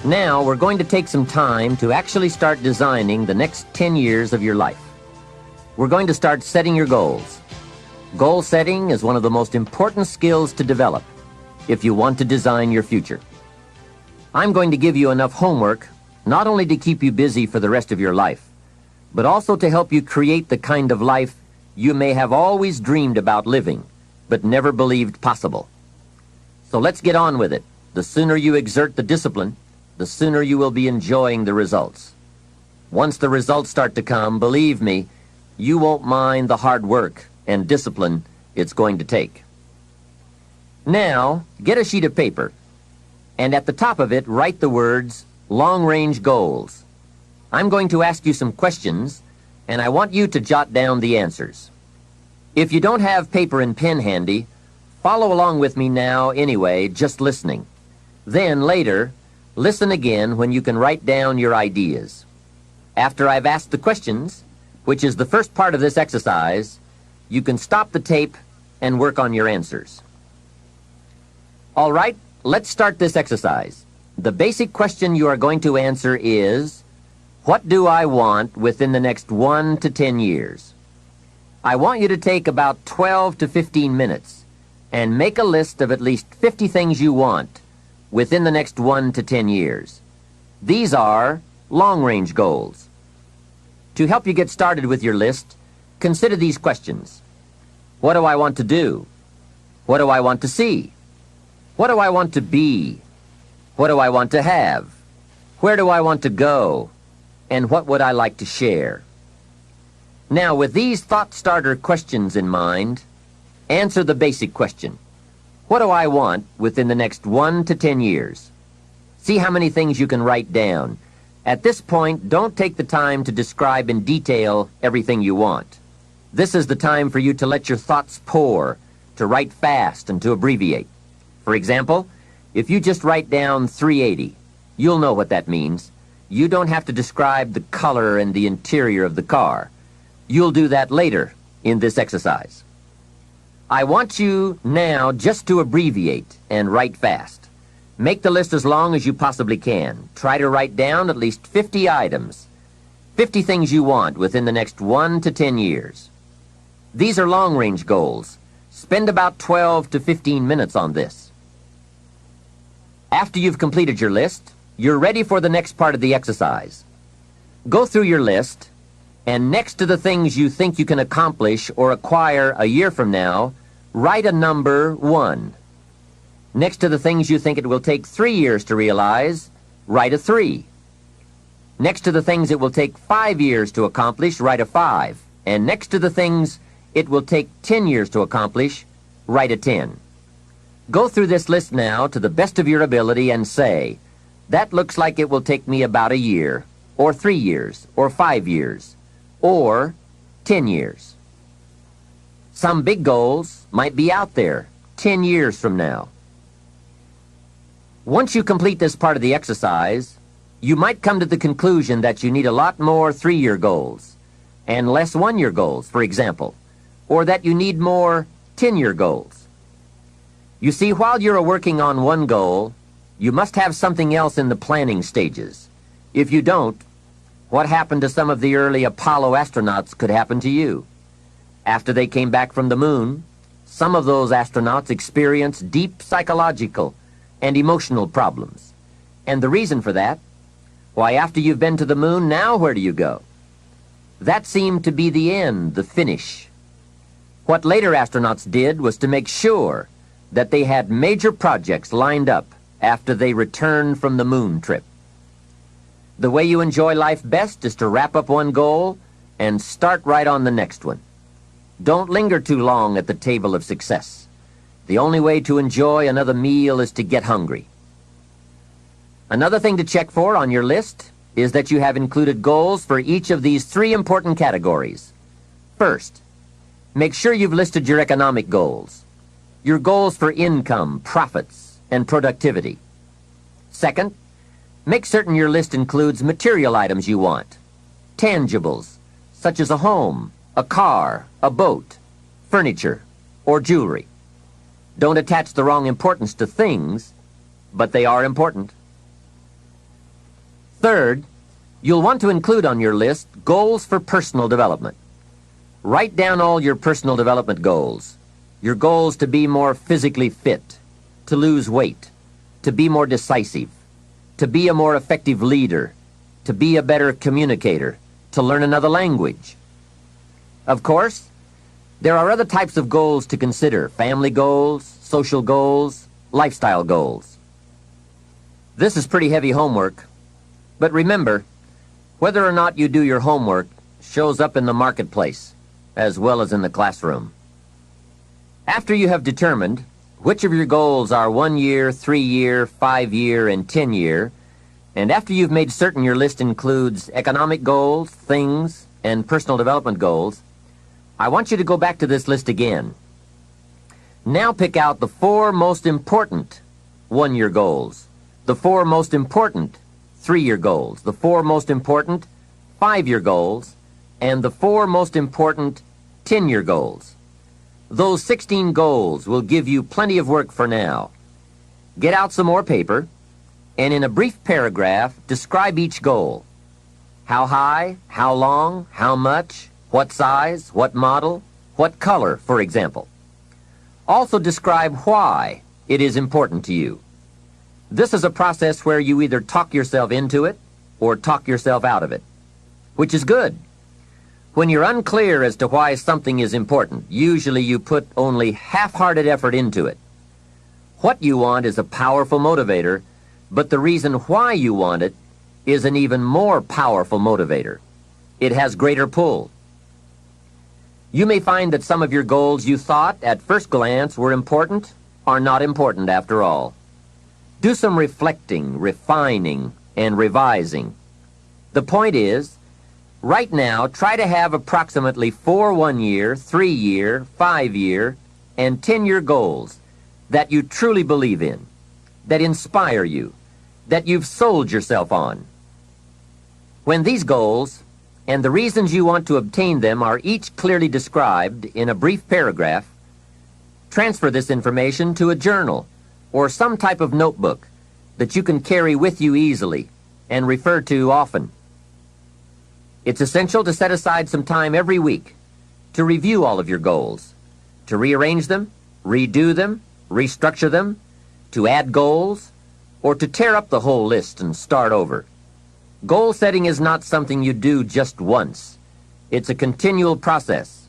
Now, we're going to take some time to actually start designing the next 10 years of your life. We're going to start setting your goals. Goal setting is one of the most important skills to develop if you want to design your future. I'm going to give you enough homework not only to keep you busy for the rest of your life, but also to help you create the kind of life you may have always dreamed about living, but never believed possible. So let's get on with it. The sooner you exert the discipline, the sooner you will be enjoying the results. Once the results start to come, believe me, you won't mind the hard work and discipline it's going to take. Now, get a sheet of paper, and at the top of it, write the words, long-range goals. I'm going to ask you some questions, and I want you to jot down the answers. If you don't have paper and pen handy, follow along with me now anyway, just listening. Then, later, listen again when you can write down your ideas. After I've asked the questions, which is the first part of this exercise, you can stop the tape and work on your answers. All right, let's start this exercise. The basic question you are going to answer is, what do I want within the next 1 to 10 years? I want you to take about 12 to 15 minutes and make a list of at least 50 things you want within the next 1 to 10 years. These are long-range goals. To help you get started with your list, consider these questions. What do I want to do? What do I want to see? What do I want to be? What do I want to have? Where do I want to go? And what would I like to share? Now, with these thought-starter questions in mind, answer the basic question. What do I want within the next 1 to 10 years? See how many things you can write down. At this point, don't take the time to describe in detail everything you want. This is the time for you to let your thoughts pour, to write fast and to abbreviate. For example, if you just write down 380, you'll know what that means. You don't have to describe the color and the interior of the car. You'll do that later in this exercise. I want you now just to abbreviate and write fast. Make the list as long as you possibly can. Try to write down at least 50 items, 50 things you want within the next 1 to 10 years. These are long-range goals. Spend about 12 to 15 minutes on this. After you've completed your list, you're ready for the next part of the exercise. Go through your list, and next to the things you think you can accomplish or acquire a year from now, write a number 1. Next to the things you think it will take 3 years to realize, write a 3. Next to the things it will take 5 years to accomplish, write a 5. And next to the things it will take 10 years to accomplish, write a 10. Go through this list now to the best of your ability and say, that looks like it will take me about a year, or 3 years, or 5 years, or 10 years. Some big goals might be out there 10 years from now. Once you complete this part of the exercise, you might come to the conclusion that you need a lot more 3-year goals and less 1-year goals, for example, or that you need more 10-year goals. You see, while you're working on one goal, you must have something else in the planning stages. If you don't, what happened to some of the early Apollo astronauts could happen to you. After they came back from the moon, some of those astronauts experienced deep psychological and emotional problems. And the reason for that? Why, after you've been to the moon, now where do you go? That seemed to be the end, the finish. What later astronauts did was to make sure that they had major projects lined up after they returned from the moon trip. The way you enjoy life best is to wrap up one goal and start right on the next one. Don't linger too long at the table of success. The only way to enjoy another meal is to get hungry. Another thing to check for on your list is that you have included goals for each of these 3 important categories. First, make sure you've listed your economic goals. Your goals for income, profits, and productivity. Second, make certain your list includes material items you want. Tangibles, such as a home, a car, a boat, furniture, or jewelry. Don't attach the wrong importance to things, but they are important. Third, you'll want to include on your list goals for personal development. Write down all your personal development goals. Your goals to be more physically fit, to lose weight, to be more decisive, to be a more effective leader, to be a better communicator, to learn another language. Of course, there are other types of goals to consider: family goals, social goals, lifestyle goals. This is pretty heavy homework, but remember, whether or not you do your homework shows up in the marketplace as well as in the classroom. After you have determined which of your goals are 1 year, 3 year, 5 year, and 10 year, and after you've made certain your list includes economic goals, things, and personal development goals, I want you to go back to this list again. Now pick out the 4 most important 1-year goals, the 4 most important 3-year goals, the 4 most important 5-year goals, and the 4 most important 10-year goals. Those 16 goals will give you plenty of work for now. Get out some more paper, and in a brief paragraph, describe each goal. How high, how long, how much, what size, what model, what color, for example. Also describe why it is important to you. This is a process where you either talk yourself into it or talk yourself out of it, which is good. When you're unclear as to why something is important, usually you put only half-hearted effort into it. What you want is a powerful motivator, but the reason why you want it is an even more powerful motivator. It has greater pull. You may find that some of your goals you thought at first glance were important are not important after all. Do some reflecting, refining, and revising. The point is, right now, try to have approximately 4 one-year, 3-year, 5-year, and 10-year goals that you truly believe in, that inspire you, that you've sold yourself on. When these goals and the reasons you want to obtain them are each clearly described in a brief paragraph, transfer this information to a journal or some type of notebook that you can carry with you easily and refer to often. It's essential to set aside some time every week to review all of your goals, to rearrange them, redo them, restructure them, to add goals, or to tear up the whole list and start over. Goal setting is not something you do just once. It's a continual process.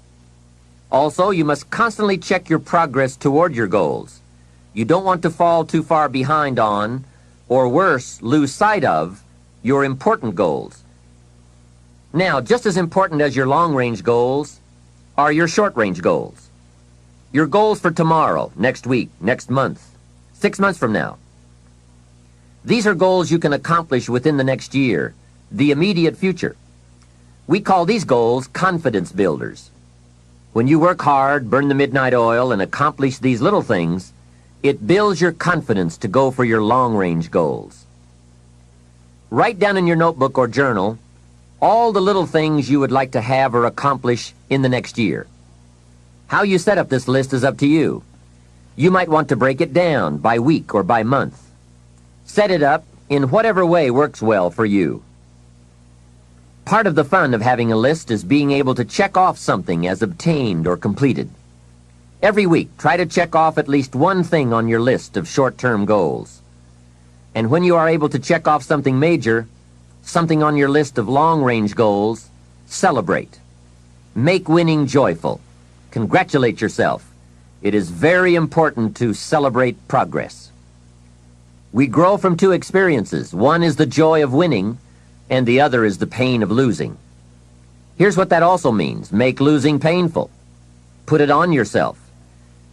Also, you must constantly check your progress toward your goals. You don't want to fall too far behind on, or worse, lose sight of, your important goals. Now, just as important as your long-range goals are your short-range goals. Your goals for tomorrow, next week, next month, 6 months from now. These are goals you can accomplish within the next year, the immediate future. We call these goals confidence builders. When you work hard, burn the midnight oil, and accomplish these little things, it builds your confidence to go for your long-range goals. Write down in your notebook or journal all the little things you would like to have or accomplish in the next year. How you set up this list is up to you. You might want to break it down by week or by month. Set it up in whatever way works well for you. Part of the fun of having a list is being able to check off something as obtained or completed. Every week, try to check off at least one thing on your list of short-term goals. And when you are able to check off something major, something on your list of long-range goals, celebrate. Make winning joyful. Congratulate yourself. It is very important to celebrate progress. We grow from two experiences. One is the joy of winning, and the other is the pain of losing. Here's what that also means. Make losing painful. Put it on yourself.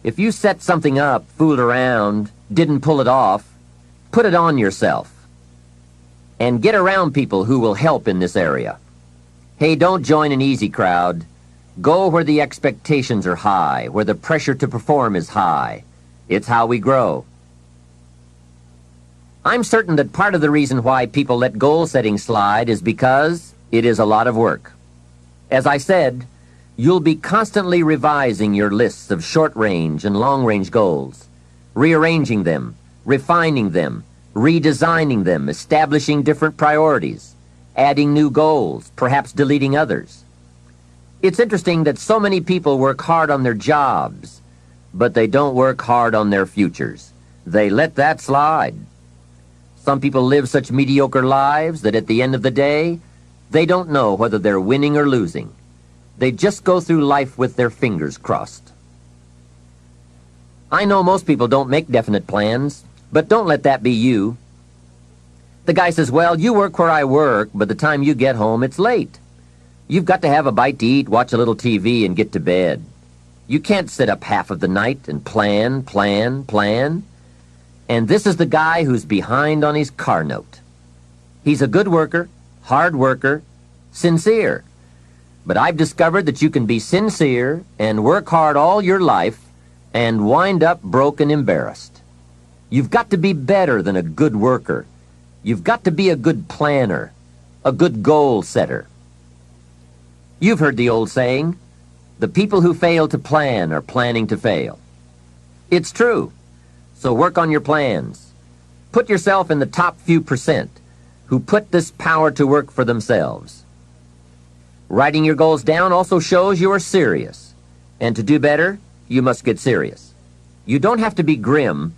If you set something up, fooled around, didn't pull it off, put it on yourself. And get around people who will help in this area. Hey, don't join an easy crowd. Go where the expectations are high, where the pressure to perform is high. It's how we grow. I'm certain that part of the reason why people let goal setting slide is because it is a lot of work. As I said, you'll be constantly revising your lists of short-range and long-range goals, rearranging them, refining them, redesigning them, establishing different priorities, adding new goals, perhaps deleting others. It's interesting that so many people work hard on their jobs, but they don't work hard on their futures. They let that slide. Some people live such mediocre lives that at the end of the day, they don't know whether they're winning or losing. They just go through life with their fingers crossed. I know most people don't make definite plans, but don't let that be you. The guy says, well, you work where I work, but the time you get home, it's late. You've got to have a bite to eat, watch a little TV, and get to bed. You can't sit up half of the night and plan. And this is the guy who's behind on his car note. He's a good worker, hard worker, sincere. But I've discovered that you can be sincere and work hard all your life and wind up broke and embarrassed. You've got to be better than a good worker. You've got to be a good planner, a good goal setter. You've heard the old saying, the people who fail to plan are planning to fail. It's true. So work on your plans. Put yourself in the top few percent who put this power to work for themselves. Writing your goals down also shows you are serious. And to do better, you must get serious. You don't have to be grim,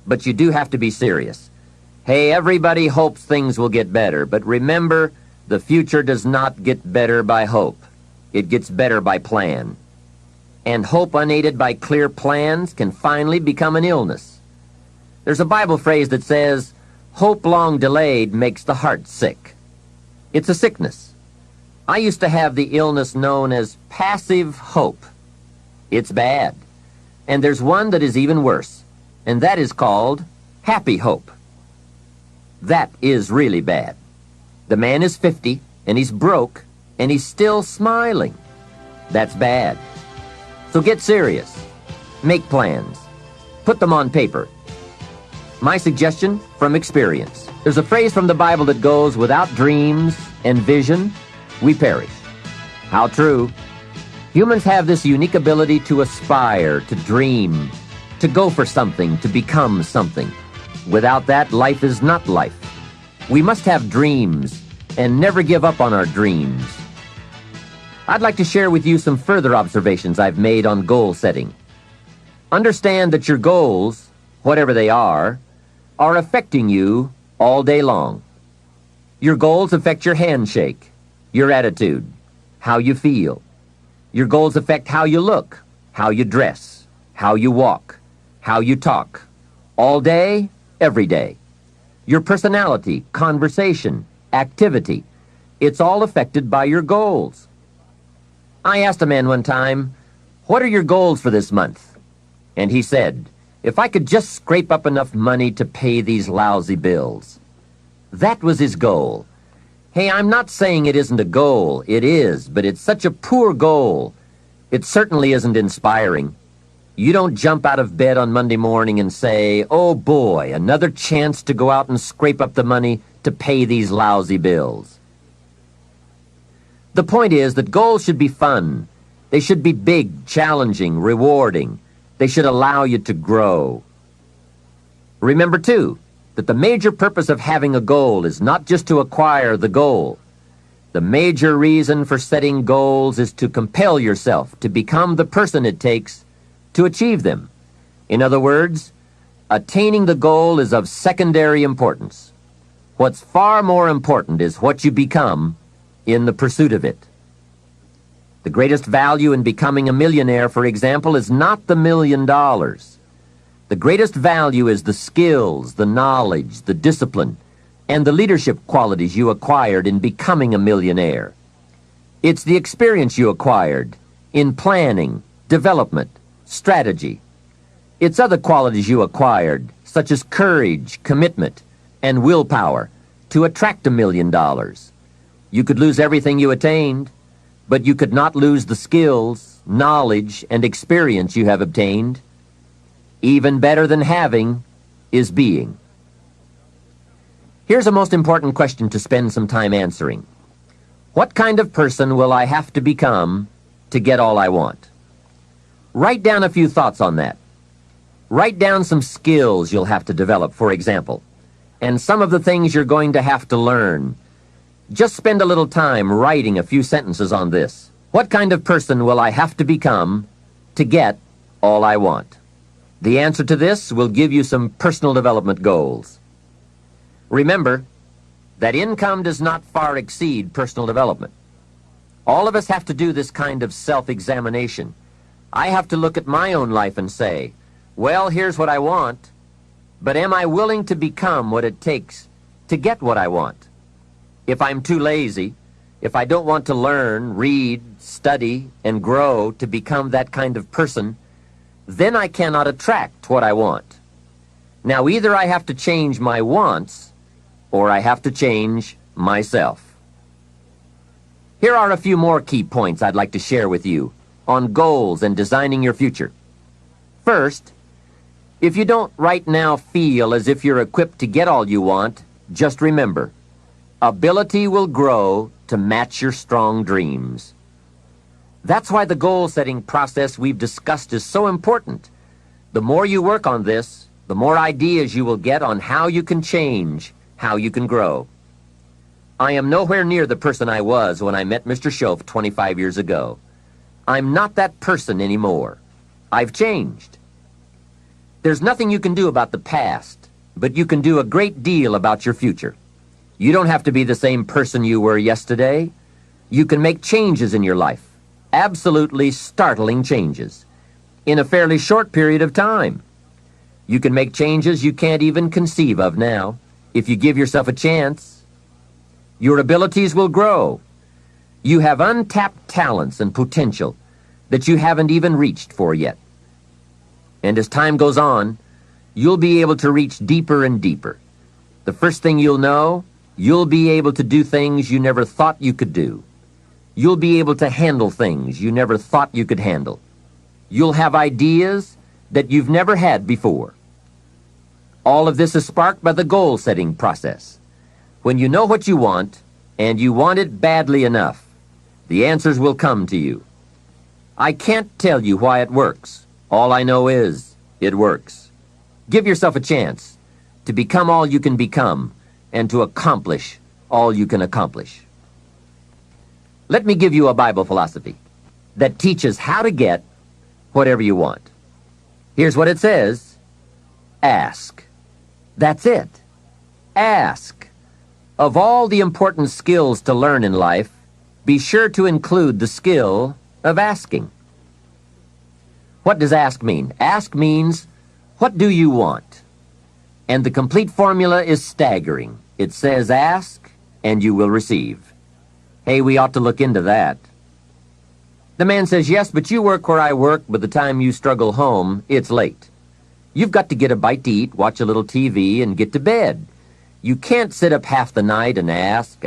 but you do have to be serious. Hey, everybody hopes things will get better, but remember, the future does not get better by hope. It gets better by plan. And hope unaided by clear plans can finally become an illness. There's a Bible phrase that says, hope long delayed makes the heart sick. It's a sickness. I used to have the illness known as passive hope. It's bad. And there's one that is even worse, and that is called happy hope. That is really bad. The man is 50, and he's broke, and he's still smiling. That's bad. So get serious. Make plans. Put them on paper. My suggestion from experience. There's a phrase from the Bible that goes, without dreams and vision, we perish. How true. Humans have this unique ability to aspire, to dream, to go for something, to become something. Without that, life is not life. We must have dreams and never give up on our dreams. I'd like to share with you some further observations I've made on goal setting. Understand that your goals, whatever they are affecting you all day long. Your goals affect your handshake, your attitude, how you feel. Your goals affect how you look, how you dress, how you walk, how you talk, all day, every day. Your personality, conversation, activity, it's all affected by your goals. I asked a man one time, what are your goals for this month? And he said, if I could just scrape up enough money to pay these lousy bills. That was his goal. Hey, I'm not saying it isn't a goal. It is, but it's such a poor goal. It certainly isn't inspiring. You don't jump out of bed on Monday morning and say, oh boy, another chance to go out and scrape up the money to pay these lousy bills. The point is that goals should be fun. They should be big, challenging, rewarding. They should allow you to grow. Remember, too, that the major purpose of having a goal is not just to acquire the goal. The major reason for setting goals is to compel yourself to become the person it takes to achieve them. In other words, attaining the goal is of secondary importance. What's far more important is what you become in the pursuit of it. The greatest value in becoming a millionaire, for example, is not the $1 million. The greatest value is the skills, the knowledge, the discipline, and the leadership qualities you acquired in becoming a millionaire. It's the experience you acquired in planning, development, strategy. It's other qualities you acquired, such as courage, commitment, and willpower, to attract $1 million. You could lose everything you attained, but you could not lose the skills, knowledge, and experience you have obtained. Even better than having is being. Here's a most important question to spend some time answering. What kind of person will I have to become to get all I want? Write down a few thoughts on that. Write down some skills you'll have to develop, for example, and some of the things you're going to have to learn. Just spend a little time writing a few sentences on this. What kind of person will I have to become to get all I want? The answer to this will give you some personal development goals. Remember that income does not far exceed personal development. All of us have to do this kind of self-examination. I have to look at my own life and say, well, here's what I want, but am I willing to become what it takes to get what I want? If I'm too lazy, if I don't want to learn, read, study, and grow to become that kind of person, then I cannot attract what I want. Now, either I have to change my wants, or I have to change myself. Here are a few more key points I'd like to share with you on goals and designing your future. First, if you don't right now feel as if you're equipped to get all you want, just remember, ability will grow to match your strong dreams. That's why the goal-setting process we've discussed is so important. The more you work on this, the more ideas you will get on how you can change, how you can grow. I am nowhere near the person I was when I met Mr. Schoaf 25 years ago. I'm not that person anymore. I've changed. There's nothing you can do about the past, but you can do a great deal about your future. You don't have to be the same person you were yesterday. You can make changes in your life, absolutely startling changes, in a fairly short period of time. You can make changes you can't even conceive of now, if you give yourself a chance. Your abilities will grow. You have untapped talents and potential that you haven't even reached for yet. And as time goes on, you'll be able to reach deeper and deeper. The first thing you'll know, you'll be able to do things you never thought you could do. You'll be able to handle things you never thought you could handle. You'll have ideas that you've never had before. All of this is sparked by the goal-setting process. When you know what you want, and you want it badly enough, the answers will come to you. I can't tell you why it works. All I know is, it works. Give yourself a chance to become all you can become and to accomplish all you can accomplish. Let me give you a Bible philosophy that teaches how to get whatever you want. Here's what it says. Ask. That's it. Ask. Of all the important skills to learn in life, be sure to include the skill of asking. What does ask mean? Ask means, what do you want? And the complete formula is staggering. It says ask, and you will receive. Hey, we ought to look into that. The man says, yes, but you work where I work. By the time you struggle home, it's late. You've got to get a bite to eat, watch a little TV, and get to bed. You can't sit up half the night and ask.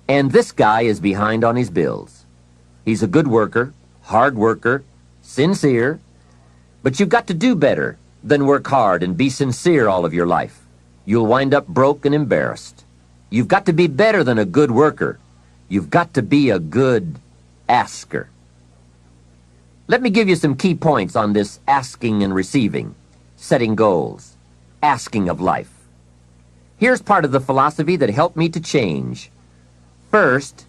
And this guy is behind on his bills. He's a good worker, hard worker, sincere, but you've got to do better than work hard and be sincere all of your life. You'll wind up broke and embarrassed. You've got to be better than a good worker. You've got to be a good asker. Let me give you some key points on this asking and receiving, setting goals, asking of life. Here's part of the philosophy that helped me to change. First,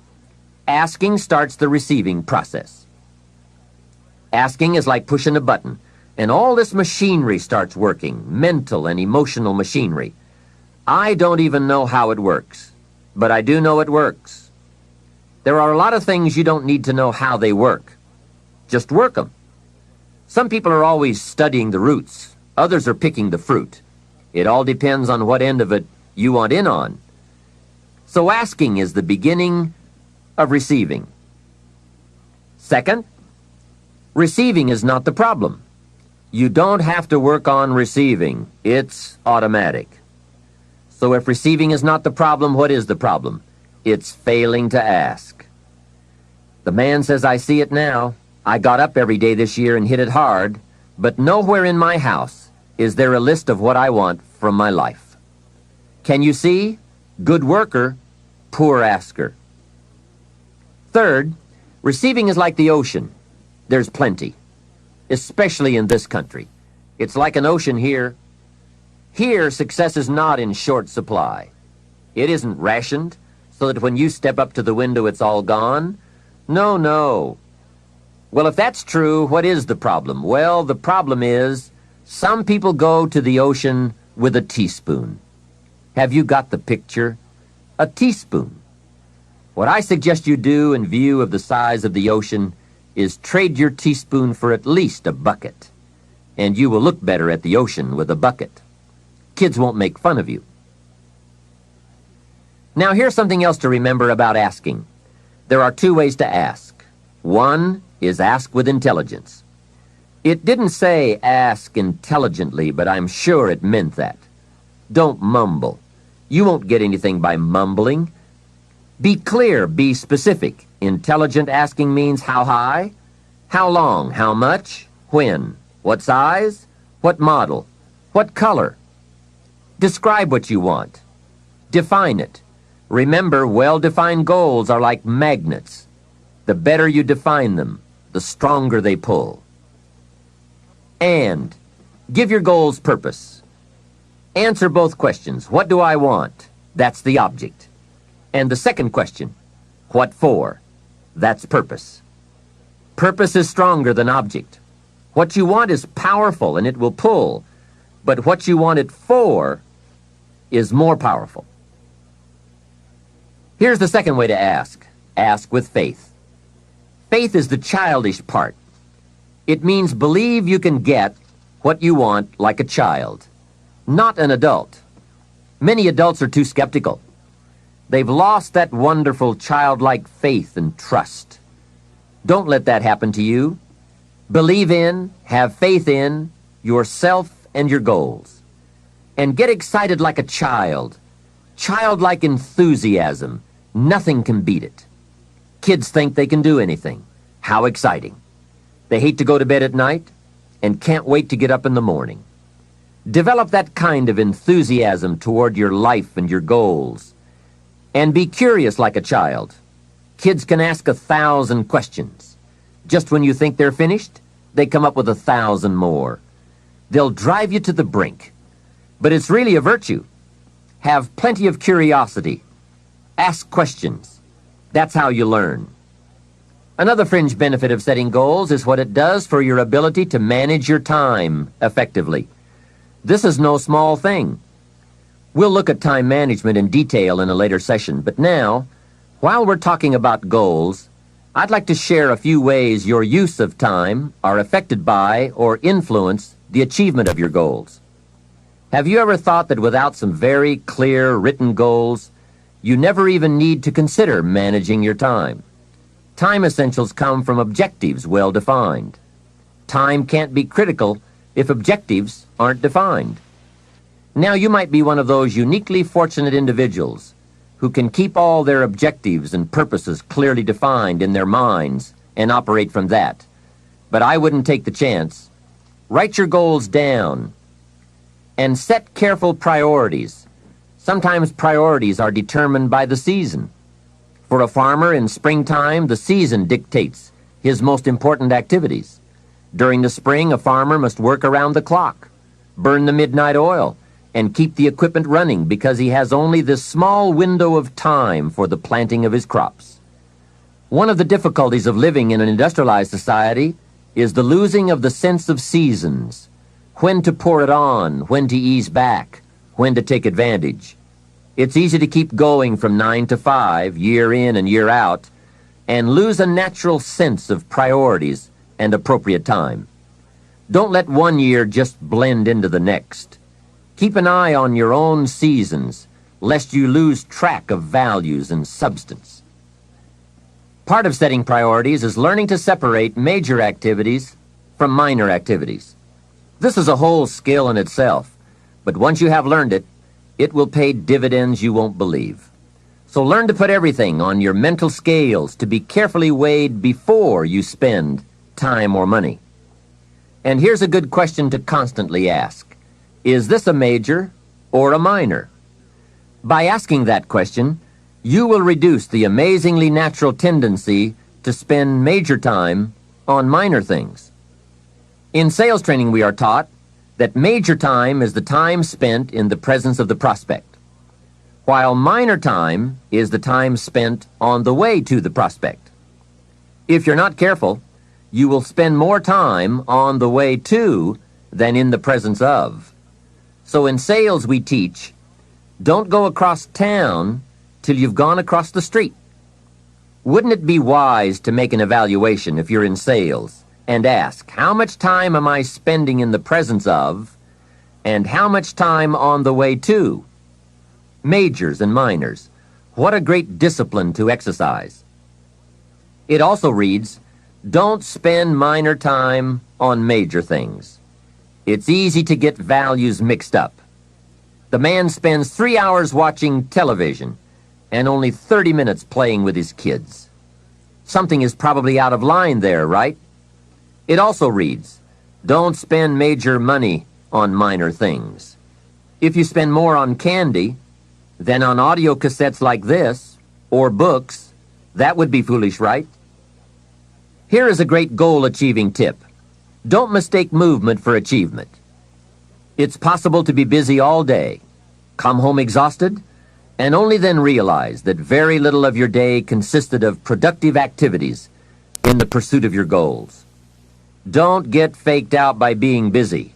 asking starts the receiving process. Asking is like pushing a button, and all this machinery starts working, mental and emotional machinery. I don't even know how it works, but I do know it works. There are a lot of things you don't need to know how they work. Just work them. Some people are always studying the roots. Others are picking the fruit. It all depends on what end of it you want in on. So asking is the beginning of receiving. Second, receiving is not the problem. You don't have to work on receiving. It's automatic. So if receiving is not the problem, what is the problem? It's failing to ask. The man says, I see it now. I got up every day this year and hit it hard, but nowhere in my house is there a list of what I want from my life. Can you see? Good worker, poor asker. Third, receiving is like the ocean. There's plenty, especially in this country. It's like an ocean here. Here, success is not in short supply. It isn't rationed so that when you step up to the window, it's all gone. No. Well, if that's true, what is the problem? Well, the problem is some people go to the ocean with a teaspoon. Have you got the picture? A teaspoon. What I suggest you do in view of the size of the ocean is trade your teaspoon for at least a bucket, and you will look better at the ocean with a bucket. Kids won't make fun of you. Now, here's something else to remember about asking. There are two ways to ask. One is ask with intelligence. It didn't say ask intelligently, but I'm sure it meant that. Don't mumble. You won't get anything by mumbling. Be clear, be specific. Intelligent asking means how high, how long, how much, when, what size, what model, what color. Describe what you want. Define it. Remember, well-defined goals are like magnets. The better you define them, the stronger they pull. And Give your goals purpose. Answer both questions. What do I want? That's the object. And the second question, what for? That's purpose. Purpose is stronger than object. What you want is powerful and it will pull, but what you want it for is more powerful. Here's the second way to ask. Ask with faith. Faith is the childish part. It means believe you can get what you want like a child, not an adult. Many adults are too skeptical. They've lost that wonderful childlike faith and trust. Don't let that happen to you. Believe in, have faith in yourself and your goals. And get excited like a child. Childlike enthusiasm. Nothing can beat it. Kids think they can do anything. How exciting. They hate to go to bed at night and can't wait to get up in the morning. Develop that kind of enthusiasm toward your life and your goals. And be curious like a child. Kids can ask 1,000 questions. Just when you think they're finished, they come up with 1,000 more. They'll drive you to the brink. But it's really a virtue. Have plenty of curiosity. Ask questions. That's how you learn. Another fringe benefit of setting goals is what it does for your ability to manage your time effectively. This is no small thing. We'll look at time management in detail in a later session, but now, while we're talking about goals, I'd like to share a few ways your use of time are affected by or influence the achievement of your goals. Have you ever thought that without some very clear written goals, you never even need to consider managing your time? Time essentials come from objectives well defined. Time can't be critical if objectives aren't defined. Now you might be one of those uniquely fortunate individuals who can keep all their objectives and purposes clearly defined in their minds and operate from that. But I wouldn't take the chance. Write your goals down and set careful priorities. Sometimes priorities are determined by the season. For a farmer in springtime, the season dictates his most important activities. During the spring, a farmer must work around the clock, burn the midnight oil, and keep the equipment running because he has only this small window of time for the planting of his crops. One of the difficulties of living in an industrialized society is the losing of the sense of seasons. When to pour it on, when to ease back, when to take advantage. It's easy to keep going from 9 to 5, year in and year out, and lose a natural sense of priorities and appropriate time. Don't let one year just blend into the next. Keep an eye on your own seasons, lest you lose track of values and substance. Part of setting priorities is learning to separate major activities from minor activities. This is a whole skill in itself, but once you have learned it, it will pay dividends you won't believe. So learn to put everything on your mental scales to be carefully weighed before you spend time or money. And here's a good question to constantly ask. Is this a major or a minor? By asking that question, you will reduce the amazingly natural tendency to spend major time on minor things. In sales training, we are taught that major time is the time spent in the presence of the prospect, while minor time is the time spent on the way to the prospect. If you're not careful, you will spend more time on the way to than in the presence of. So in sales we teach, don't go across town till you've gone across the street. Wouldn't it be wise to make an evaluation if you're in sales and ask, how much time am I spending in the presence of, and how much time on the way to? Majors and minors. What a great discipline to exercise. It also reads, don't spend minor time on major things. It's easy to get values mixed up. The man spends 3 hours watching television and only 30 minutes playing with his kids. Something is probably out of line there, right? It also reads, don't spend major money on minor things. If you spend more on candy than on audio cassettes like this, or books, that would be foolish, right? Here is a great goal-achieving tip. Don't mistake movement for achievement. It's possible to be busy all day, come home exhausted, and only then realize that very little of your day consisted of productive activities in the pursuit of your goals. Don't get faked out by being busy.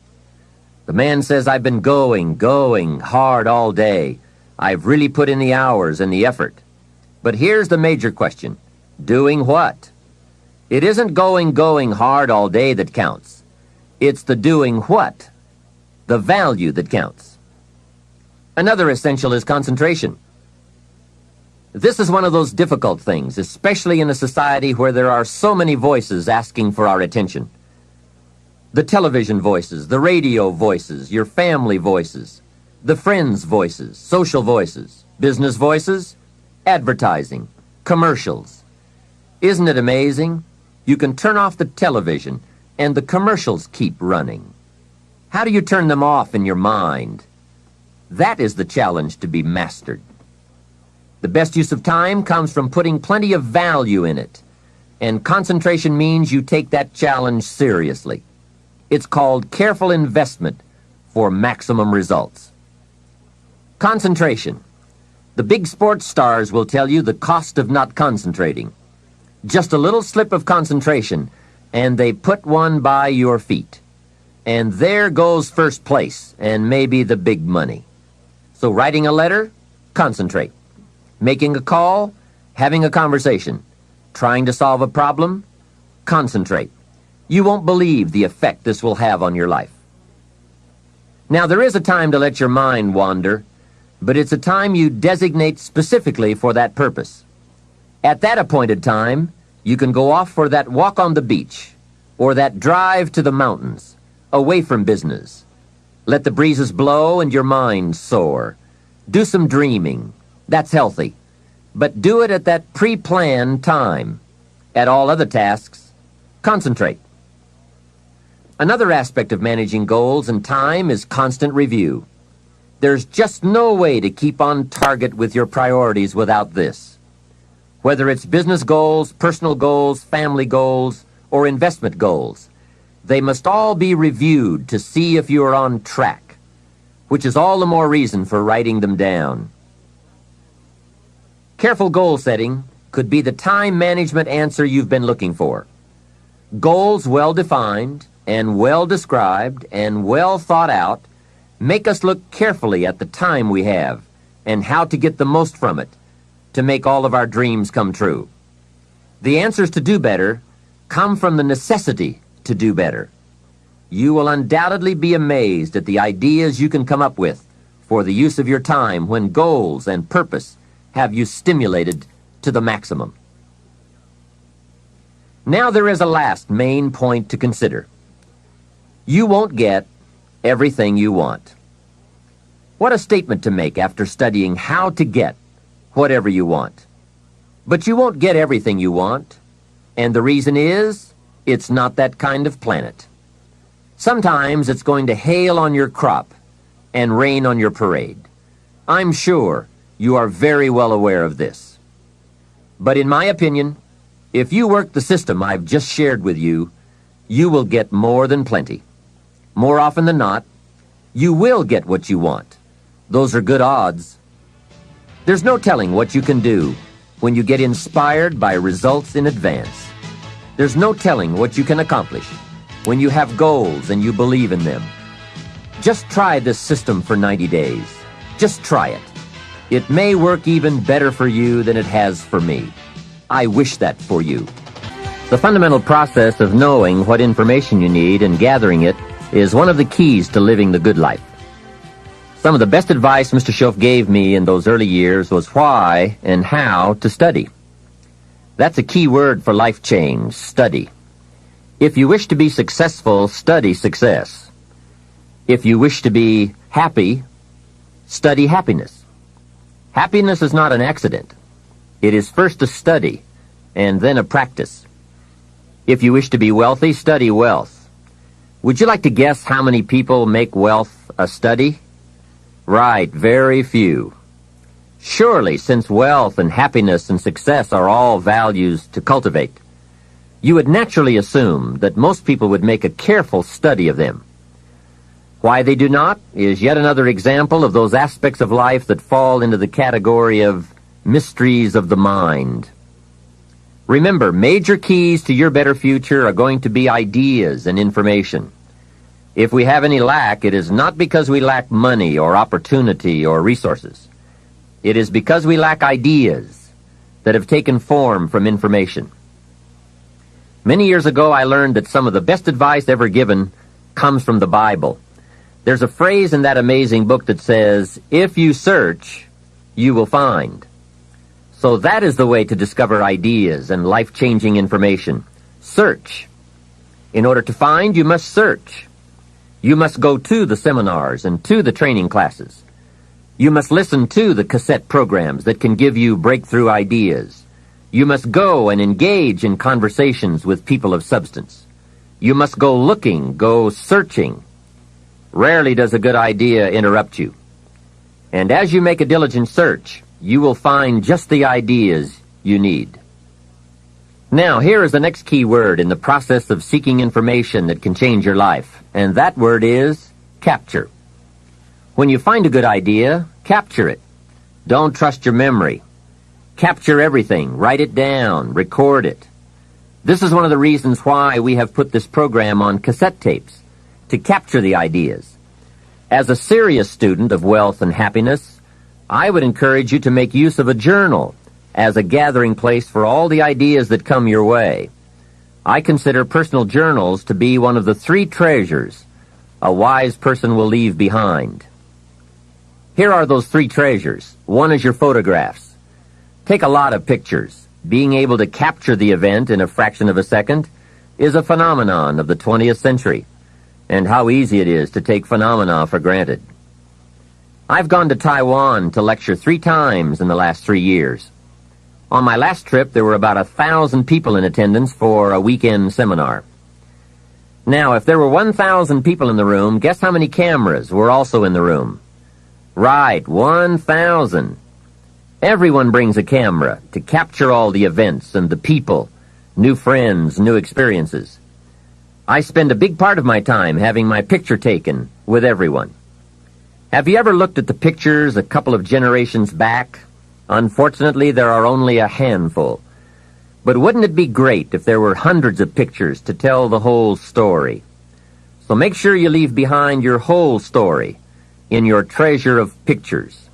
The man says, "I've been going hard all day. I've really put in the hours and the effort." But here's the major question. Doing what? It isn't going hard all day that counts. It's the doing what, the value that counts. Another essential is concentration. This is one of those difficult things, especially in a society where there are so many voices asking for our attention. The television voices, the radio voices, your family voices, the friends' voices, social voices, business voices, advertising, commercials. Isn't it amazing? You can turn off the television and the commercials keep running. How do you turn them off in your mind? That is the challenge to be mastered. The best use of time comes from putting plenty of value in it, and concentration means you take that challenge seriously. It's called careful investment for maximum results. Concentration. The big sports stars will tell you the cost of not concentrating. Just a little slip of concentration, and they put one by your feet. And there goes first place, and maybe the big money. So writing a letter, concentrate. Making a call, having a conversation. Trying to solve a problem, concentrate. You won't believe the effect this will have on your life. Now, there is a time to let your mind wander, but it's a time you designate specifically for that purpose. At that appointed time, you can go off for that walk on the beach, or that drive to the mountains, away from business. Let the breezes blow and your mind soar. Do some dreaming. That's healthy. But do it at that pre-planned time. At all other tasks, concentrate. Another aspect of managing goals and time is constant review. There's just no way to keep on target with your priorities without this. Whether it's business goals, personal goals, family goals, or investment goals, they must all be reviewed to see if you are on track, which is all the more reason for writing them down. Careful goal setting could be the time management answer you've been looking for. Goals well defined and well described and well thought out make us look carefully at the time we have and how to get the most from it to make all of our dreams come true. The answers to do better come from the necessity to do better. You will undoubtedly be amazed at the ideas you can come up with for the use of your time when goals and purpose have you stimulated to the maximum. Now there is a last main point to consider. You won't get everything you want. What a statement to make after studying how to get whatever you want. But you won't get everything you want, and the reason is, it's not that kind of planet. Sometimes it's going to hail on your crop and rain on your parade. I'm sure you are very well aware of this. But in my opinion, if you work the system I've just shared with you, you will get more than plenty. More often than not, you will get what you want. Those are good odds. There's no telling what you can do when you get inspired by results in advance. There's no telling what you can accomplish when you have goals and you believe in them. Just try this system for 90 days. Just try it. It may work even better for you than it has for me. I wish that for you. The fundamental process of knowing what information you need and gathering it is one of the keys to living the good life. Some of the best advice Mr. Schoaf gave me in those early years was why and how to study. That's a key word for life change, study. If you wish to be successful, study success. If you wish to be happy, study happiness. Happiness is not an accident. It is first a study and then a practice. If you wish to be wealthy, study wealth. Would you like to guess how many people make wealth a study? Right, very few. Surely, since wealth and happiness and success are all values to cultivate, you would naturally assume that most people would make a careful study of them. Why they do not is yet another example of those aspects of life that fall into the category of mysteries of the mind. Remember, major keys to your better future are going to be ideas and information. If we have any lack, it is not because we lack money or opportunity or resources. It is because we lack ideas that have taken form from information. Many years ago, I learned that some of the best advice ever given comes from the Bible. There's a phrase in that amazing book that says, "If you search, you will find." So that is the way to discover ideas and life-changing information. Search. In order to find, you must search. You must go to the seminars and to the training classes. You must listen to the cassette programs that can give you breakthrough ideas. You must go and engage in conversations with people of substance. You must go looking, go searching. Rarely does a good idea interrupt you. And as you make a diligent search, you will find just the ideas you need. Now, here is the next key word in the process of seeking information that can change your life, and that word is capture. When you find a good idea, capture it. Don't trust your memory. Capture everything. Write it down. Record it. This is one of the reasons why we have put this program on cassette tapes, to capture the ideas. As a serious student of wealth and happiness, I would encourage you to make use of a journal as a gathering place for all the ideas that come your way. I consider personal journals to be one of the 3 treasures a wise person will leave behind. Here are those 3 treasures. One is your photographs. Take a lot of pictures. Being able to capture the event in a fraction of a second is a phenomenon of the 20th century, and how easy it is to take phenomena for granted. I've gone to Taiwan to lecture 3 times in the last 3 years. On my last trip, there were about 1,000 people in attendance for a weekend seminar. Now, if there were 1,000 people in the room, guess how many cameras were also in the room? Right, 1,000. Everyone brings a camera to capture all the events and the people, new friends, new experiences. I spend a big part of my time having my picture taken with everyone. Have you ever looked at the pictures a couple of generations back? Unfortunately, there are only a handful. But wouldn't it be great if there were hundreds of pictures to tell the whole story? So make sure you leave behind your whole story in your treasure of pictures.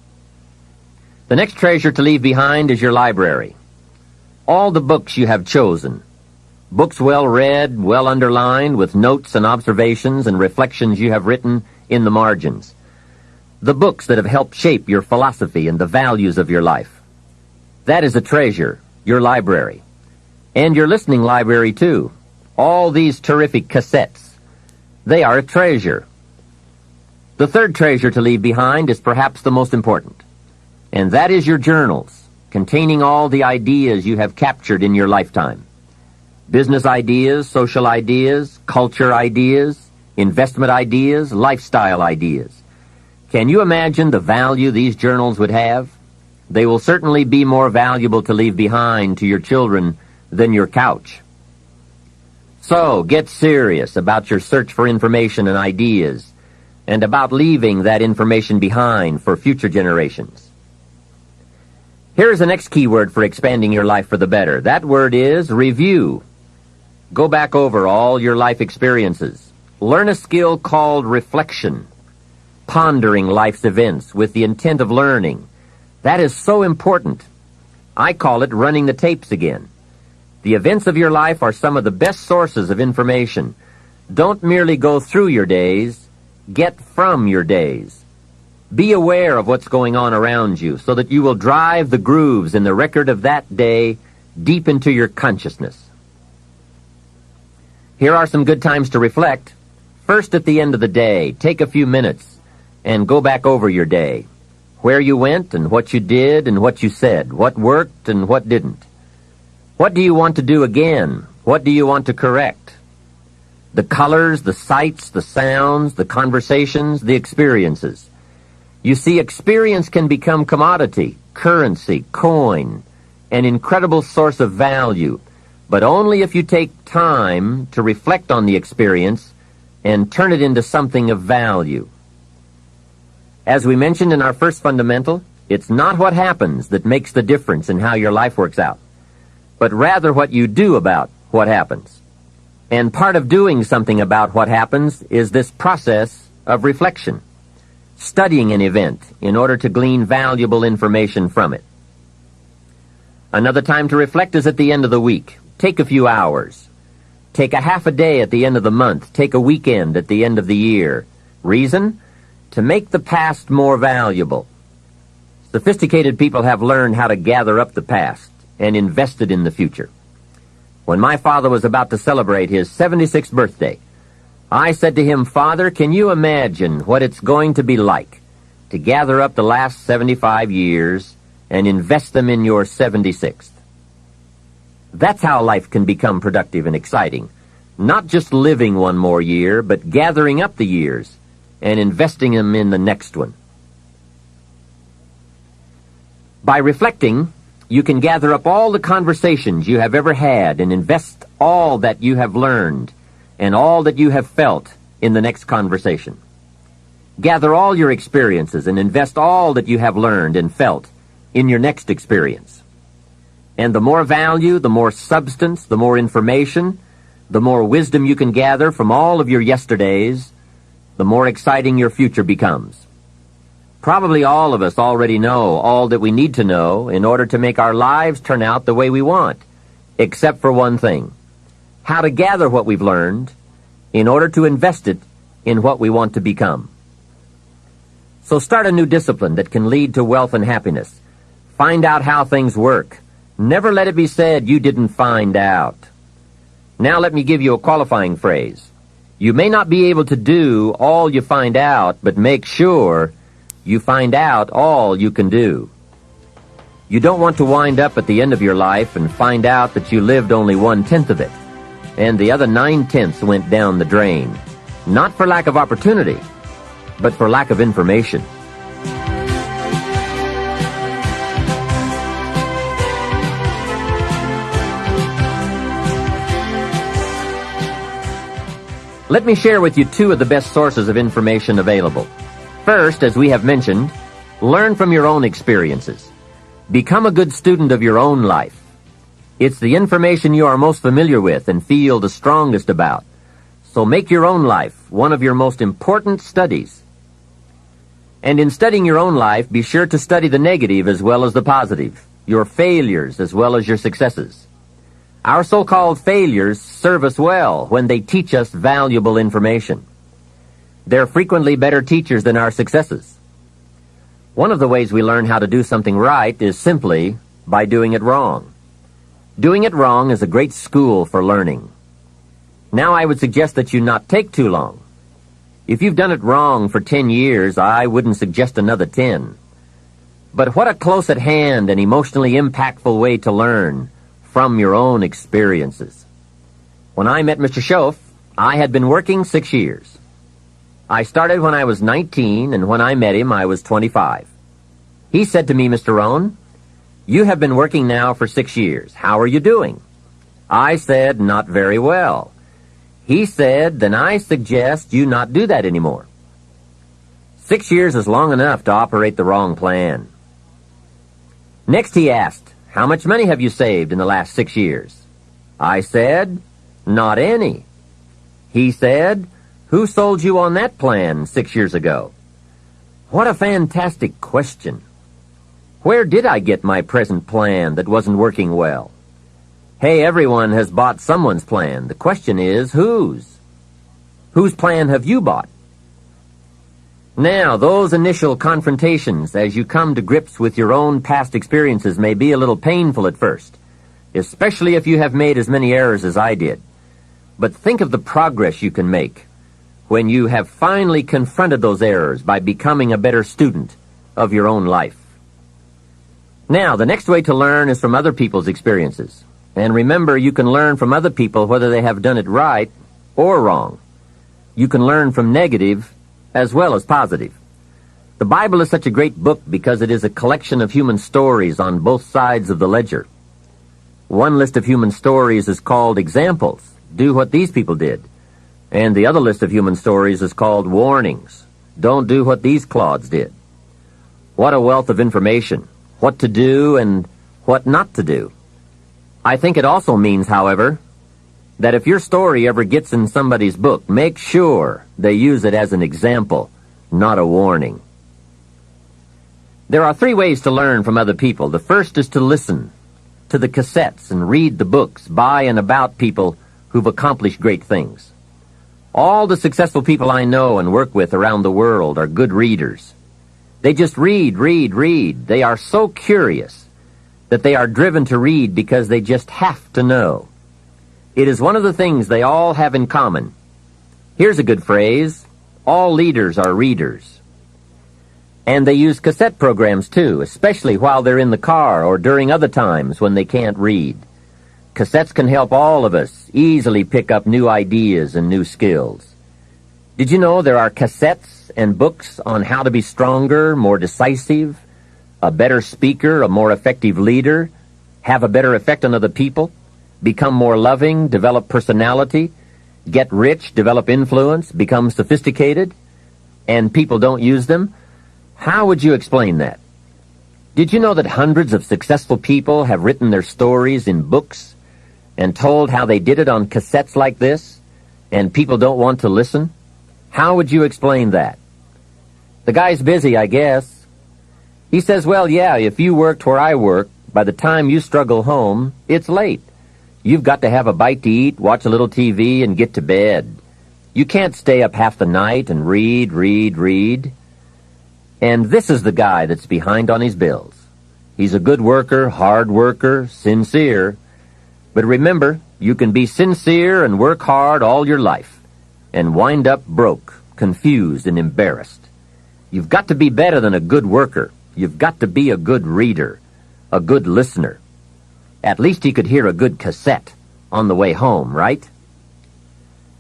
The next treasure to leave behind is your library. All the books you have chosen. Books well read, well underlined, with notes and observations and reflections you have written in the margins. The books that have helped shape your philosophy and the values of your life. That is a treasure, your library. And your listening library, too. All these terrific cassettes. They are a treasure. The third treasure to leave behind is perhaps the most important. And that is your journals, containing all the ideas you have captured in your lifetime. Business ideas, social ideas, culture ideas, investment ideas, lifestyle ideas. Can you imagine the value these journals would have? They will certainly be more valuable to leave behind to your children than your couch. So, get serious about your search for information and ideas, and about leaving that information behind for future generations. Here is the next key word for expanding your life for the better. That word is review. Go back over all your life experiences. Learn a skill called reflection. Pondering life's events with the intent of learning. That is so important. I call it running the tapes again. The events of your life are some of the best sources of information. Don't merely go through your days, get from your days. Be aware of what's going on around you so that you will drive the grooves in the record of that day deep into your consciousness. Here are some good times to reflect. First, at the end of the day, take a few minutes and go back over your day. Where you went and what you did and what you said, what worked and what didn't. What do you want to do again? What do you want to correct? The colors, the sights, the sounds, the conversations, the experiences. You see, experience can become commodity, currency, coin, an incredible source of value, but only if you take time to reflect on the experience and turn it into something of value. As we mentioned in our first fundamental, it's not what happens that makes the difference in how your life works out, but rather what you do about what happens. And part of doing something about what happens is this process of reflection, studying an event in order to glean valuable information from it. Another time to reflect is at the end of the week. Take a few hours. Take a half a day at the end of the month. Take a weekend at the end of the year. Reason? To make the past more valuable. Sophisticated people have learned how to gather up the past and invest it in the future. When my father was about to celebrate his 76th birthday, I said to him, "Father, can you imagine what it's going to be like to gather up the last 75 years and invest them in your 76th? That's how life can become productive and exciting. Not just living one more year, but gathering up the years and investing them in the next one." By reflecting, you can gather up all the conversations you have ever had and invest all that you have learned and all that you have felt in the next conversation. Gather all your experiences and invest all that you have learned and felt in your next experience. And the more value, the more substance, the more information, the more wisdom you can gather from all of your yesterdays, the more exciting your future becomes. Probably all of us already know all that we need to know in order to make our lives turn out the way we want, except for one thing: how to gather what we've learned in order to invest it in what we want to become. So start a new discipline that can lead to wealth and happiness. Find out how things work. Never let it be said you didn't find out. Now let me give you a qualifying phrase. You may not be able to do all you find out, but make sure you find out all you can do. You don't want to wind up at the end of your life and find out that you lived only 1/10 of it, and the other 9/10 went down the drain. Not for lack of opportunity, but for lack of information. Let me share with you two of the best sources of information available. First, as we have mentioned, learn from your own experiences. Become a good student of your own life. It's the information you are most familiar with and feel the strongest about. So make your own life one of your most important studies. And in studying your own life, be sure to study the negative as well as the positive, your failures as well as your successes. Our so-called failures serve us well when they teach us valuable information. They're frequently better teachers than our successes. One of the ways we learn how to do something right is simply by doing it wrong. Doing it wrong is a great school for learning. Now I would suggest that you not take too long. If you've done it wrong for 10 years, I wouldn't suggest another 10. But what a close at hand and emotionally impactful way to learn from your own experiences. When I met Mr. Schoaf, I had been working 6 years. I started when I was 19, and when I met him, I was 25. He said to me, "Mr. Rohn, you have been working now for 6 years. How are you doing?" I said, "Not very well." He said, "Then I suggest you not do that anymore." 6 years is long enough to operate the wrong plan. Next he asked, "How much money have you saved in the last 6 years?" I said, "Not any." He said, "Who sold you on that plan 6 years ago?" What a fantastic question. Where did I get my present plan that wasn't working well? Hey, everyone has bought someone's plan. The question is, whose? Whose plan have you bought? Now, those initial confrontations as you come to grips with your own past experiences may be a little painful at first, especially if you have made as many errors as I did. But think of the progress you can make when you have finally confronted those errors by becoming a better student of your own life. Now, the next way to learn is from other people's experiences. And remember, you can learn from other people whether they have done it right or wrong. You can learn from negative as well as positive. The Bible is such a great book because it is a collection of human stories on both sides of the ledger. One list of human stories is called examples. Do what these people did. And the other list of human stories is called warnings. Don't do what these clods did. What a wealth of information. What to do and what not to do. I think it also means, however, that if your story ever gets in somebody's book, make sure they use it as an example, not a warning. There are 3 ways to learn from other people. The first is to listen to the cassettes and read the books by and about people who've accomplished great things. All the successful people I know and work with around the world are good readers. They just read. They are so curious that they are driven to read because they just have to know. It is one of the things they all have in common. Here's a good phrase: all leaders are readers. And they use cassette programs too, especially while they're in the car or during other times when they can't read. Cassettes can help all of us easily pick up new ideas and new skills. Did you know there are cassettes and books on how to be stronger, more decisive, a better speaker, a more effective leader, have a better effect on other people, become more loving, develop personality, get rich, develop influence, become sophisticated, and people don't use them? How would you explain that? Did you know that hundreds of successful people have written their stories in books and told how they did it on cassettes like this, and people don't want to listen? How would you explain that? The guy's busy, I guess. He says, well, yeah, if you worked where I work, by the time you struggle home, it's late. You've got to have a bite to eat, watch a little TV, and get to bed. You can't stay up half the night and read. And this is the guy that's behind on his bills. He's a good worker, hard worker, sincere. But remember, you can be sincere and work hard all your life and wind up broke, confused, and embarrassed. You've got to be better than a good worker. You've got to be a good reader, a good listener. At least he could hear a good cassette on the way home, right?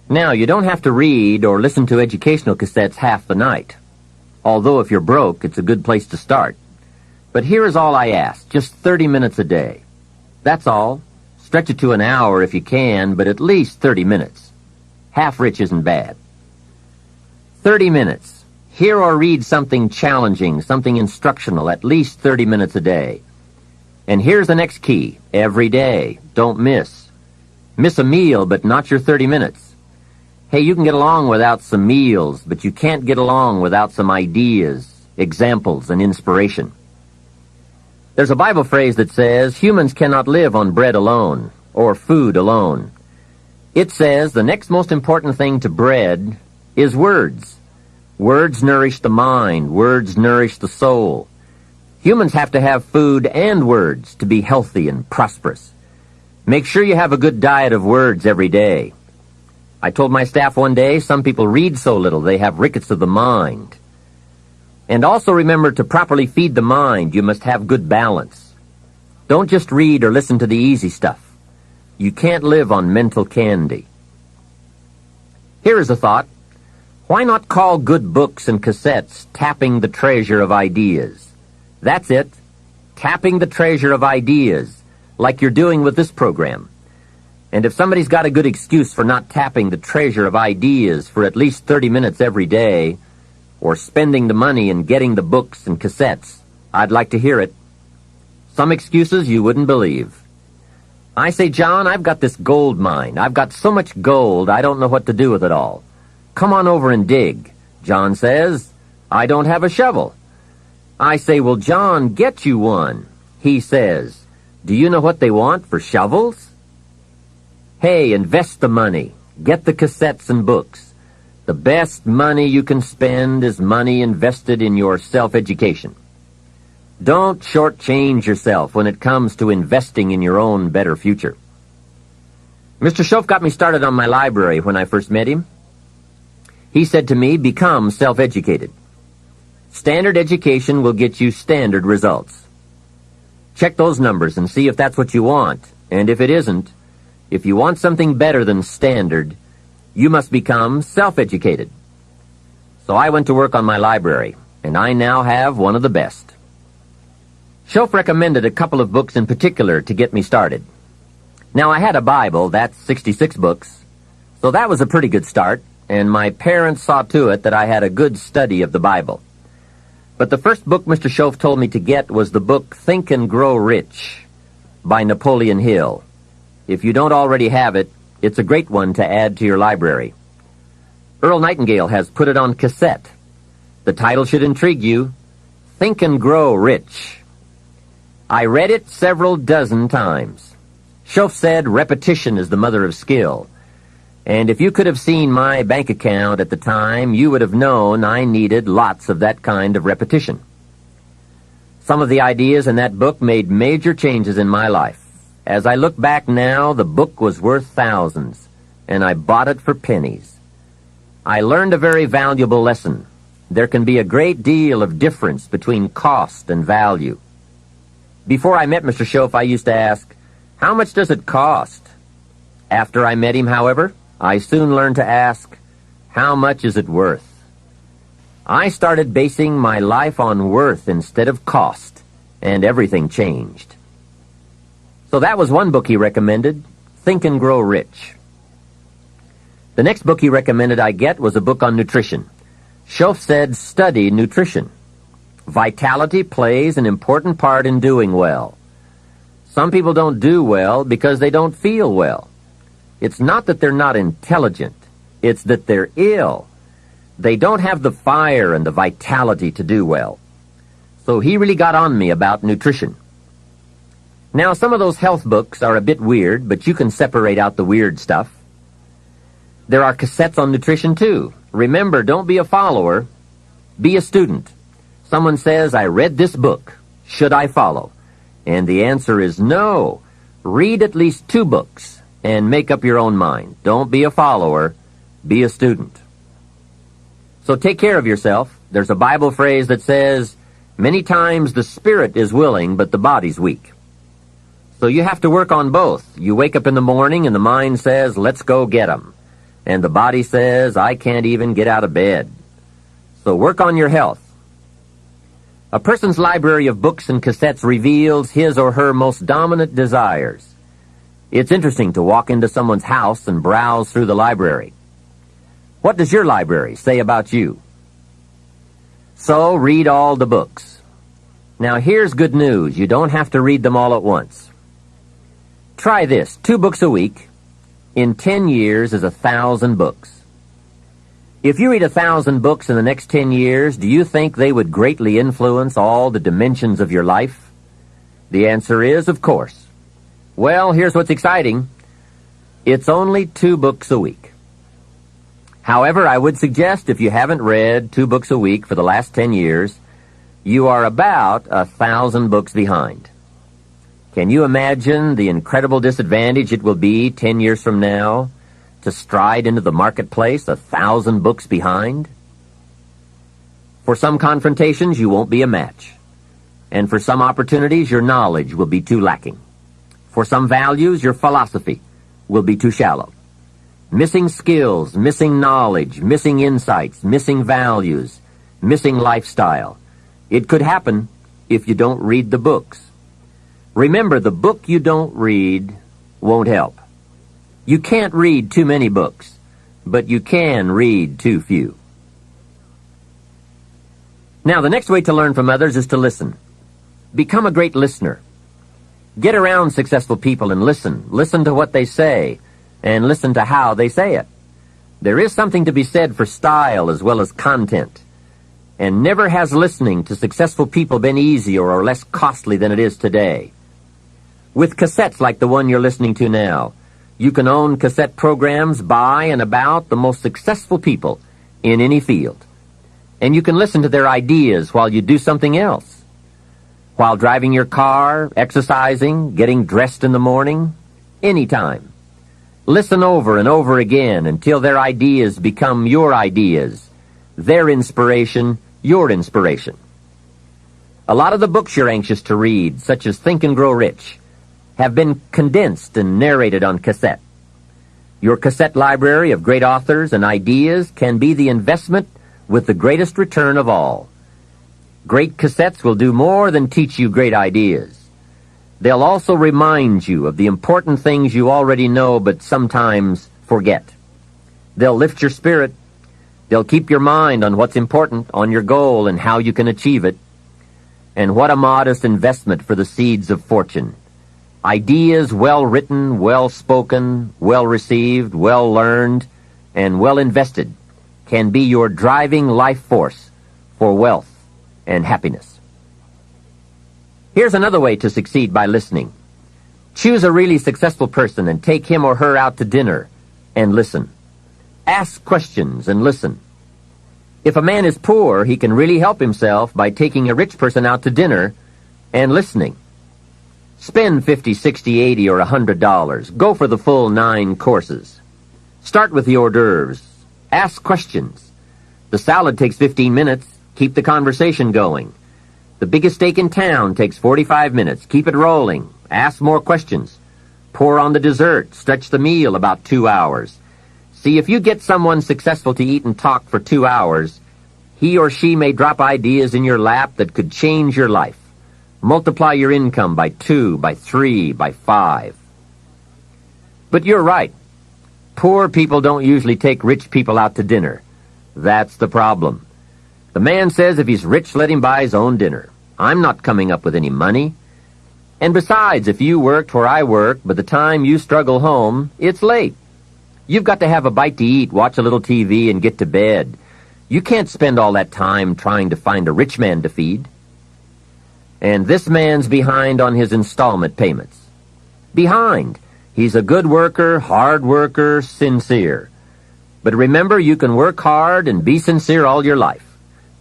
Now, you don't have to read or listen to educational cassettes half the night. Although if you're broke, it's a good place to start. But here is all I ask, just 30 minutes a day. That's all. Stretch it to an hour if you can, but at least 30 minutes. Half rich isn't bad. 30 minutes. Hear or read something challenging, something instructional, at least 30 minutes a day. And here's the next key. Every day. Don't miss. Miss a meal, but not your 30 minutes. Hey, you can get along without some meals, but you can't get along without some ideas, examples, and inspiration. There's a Bible phrase that says, humans cannot live on bread alone, or food alone. It says the next most important thing to bread is words. Words nourish the mind. Words nourish the soul. Humans have to have food and words to be healthy and prosperous. Make sure you have a good diet of words every day. I told my staff one day, some people read so little they have rickets of the mind. And also remember to properly feed the mind, you must have good balance. Don't just read or listen to the easy stuff. You can't live on mental candy. Here is a thought. Why not call good books and cassettes tapping the treasure of ideas? That's it. Tapping the treasure of ideas, like you're doing with this program. And if somebody's got a good excuse for not tapping the treasure of ideas for at least 30 minutes every day, or spending the money and getting the books and cassettes, I'd like to hear it. Some excuses you wouldn't believe. I say, John, I've got this gold mine. I've got so much gold, I don't know what to do with it all. Come on over and dig. John says, I don't have a shovel. I say, well, John, get you one. He says, do you know what they want for shovels? Hey, invest the money. Get the cassettes and books. The best money you can spend is money invested in your self-education. Don't shortchange yourself when it comes to investing in your own better future. Mr. Schoaf got me started on my library when I first met him. He said to me, become self-educated. Standard education will get you standard results. Check those numbers and see if that's what you want. And if it isn't, if you want something better than standard, you must become self-educated. So I went to work on my library, and I now have one of the best. Schoaf recommended a couple of books in particular to get me started. Now, I had a Bible, that's 66 books, So that was a pretty good start, and my parents saw to it that I had a good study of the Bible. But the first book Mr. Schoaf told me to get was the book Think and Grow Rich by Napoleon Hill. If you don't already have it, it's a great one to add to your library. Earl Nightingale has put it on cassette. The title should intrigue you, Think and Grow Rich. I read it several dozen times. Schoaf said repetition is the mother of skill. And if you could have seen my bank account at the time, you would have known I needed lots of that kind of repetition. Some of the ideas in that book made major changes in my life. As I look back now, the book was worth thousands, and I bought it for pennies. I learned a very valuable lesson. There can be a great deal of difference between cost and value. Before I met Mr. Schoaf, I used to ask, how much does it cost? After I met him, however, I soon learned to ask, how much is it worth? I started basing my life on worth instead of cost, and everything changed. So that was one book he recommended, Think and Grow Rich. The next book he recommended I get was a book on nutrition. Schoaf said, study nutrition. Vitality plays an important part in doing well. Some people don't do well because they don't feel well. It's not that they're not intelligent. It's that they're ill. They don't have the fire and the vitality to do well. So he really got on me about nutrition. Now, some of those health books are a bit weird, but you can separate out the weird stuff. There are cassettes on nutrition, too. Remember, don't be a follower. Be a student. Someone says, I read this book. Should I follow? And the answer is no. Read at least 2 books and make up your own mind. Don't be a follower. Be a student. So take care of yourself. There's a Bible phrase that says, many times the spirit is willing, but the body's weak. So you have to work on both. You wake up in the morning and the mind says, let's go get 'em. And the body says, I can't even get out of bed. So work on your health. A person's library of books and cassettes reveals his or her most dominant desires. It's interesting to walk into someone's house and browse through the library. What does your library say about you? So read all the books. Now here's good news. You don't have to read them all at once. Try this. 2 books a week. In 10 years is 1,000 books. If you read 1,000 books in the next 10 years, do you think they would greatly influence all the dimensions of your life? The answer is, of course. Well, here's what's exciting. It's only 2 books a week. However, I would suggest if you haven't read 2 books a week for the last 10 years, you are about 1,000 books behind. Can you imagine the incredible disadvantage it will be 10 years from now to stride into the marketplace 1,000 books behind? For some confrontations, you won't be a match. And for some opportunities, your knowledge will be too lacking. For some values, your philosophy will be too shallow. Missing skills, missing knowledge, missing insights, missing values, missing lifestyle. It could happen if you don't read the books. Remember, the book you don't read won't help. You can't read too many books, but you can read too few. Now, the next way to learn from others is to listen. Become a great listener. Get around successful people and listen. Listen to what they say, and listen to how they say it. There is something to be said for style as well as content. And never has listening to successful people been easier or less costly than it is today. With cassettes like the one you're listening to now, you can own cassette programs by and about the most successful people in any field. And you can listen to their ideas while you do something else. While driving your car, exercising, getting dressed in the morning, anytime. Listen over and over again until their ideas become your ideas, their inspiration, your inspiration. A lot of the books you're anxious to read, such as Think and Grow Rich, have been condensed and narrated on cassette. Your cassette library of great authors and ideas can be the investment with the greatest return of all. Great cassettes will do more than teach you great ideas. They'll also remind you of the important things you already know but sometimes forget. They'll lift your spirit. They'll keep your mind on what's important, on your goal and how you can achieve it. And what a modest investment for the seeds of fortune. Ideas well written, well spoken, well received, well learned, and well invested can be your driving life force for wealth and happiness. Here's another way to succeed by listening. Choose a really successful person and take him or her out to dinner and listen. Ask questions and listen. If a man is poor, he can really help himself by taking a rich person out to dinner and listening. Spend $50, $60, $80, or $100. Go for the full 9 courses. Start with the hors d'oeuvres. Ask questions. The salad takes 15 minutes. Keep the conversation going. The biggest steak in town takes 45 minutes. Keep it rolling. Ask more questions. Pour on the dessert. Stretch the meal about 2 hours. See, if you get someone successful to eat and talk for 2 hours, he or she may drop ideas in your lap that could change your life. Multiply your income by 2, by 3, by 5. But you're right. Poor people don't usually take rich people out to dinner. That's the problem. The man says if he's rich, let him buy his own dinner. I'm not coming up with any money. And besides, if you worked where I work, by the time you struggle home, it's late. You've got to have a bite to eat, watch a little TV, and get to bed. You can't spend all that time trying to find a rich man to feed. And this man's behind on his installment payments. Behind. He's a good worker, hard worker, sincere. But remember, you can work hard and be sincere all your life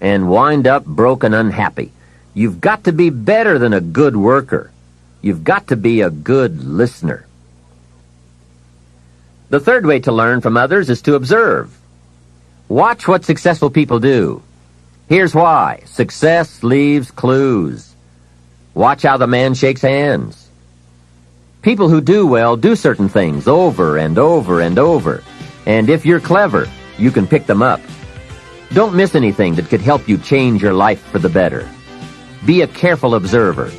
and wind up broke and unhappy. You've got to be better than a good worker. You've got to be a good listener. The third way to learn from others is to observe. Watch what successful people do. Here's why. Success leaves clues. Watch how the man shakes hands. People who do well do certain things over and over and over. And if you're clever, you can pick them up. Don't miss anything that could help you change your life for the better. Be a careful observer.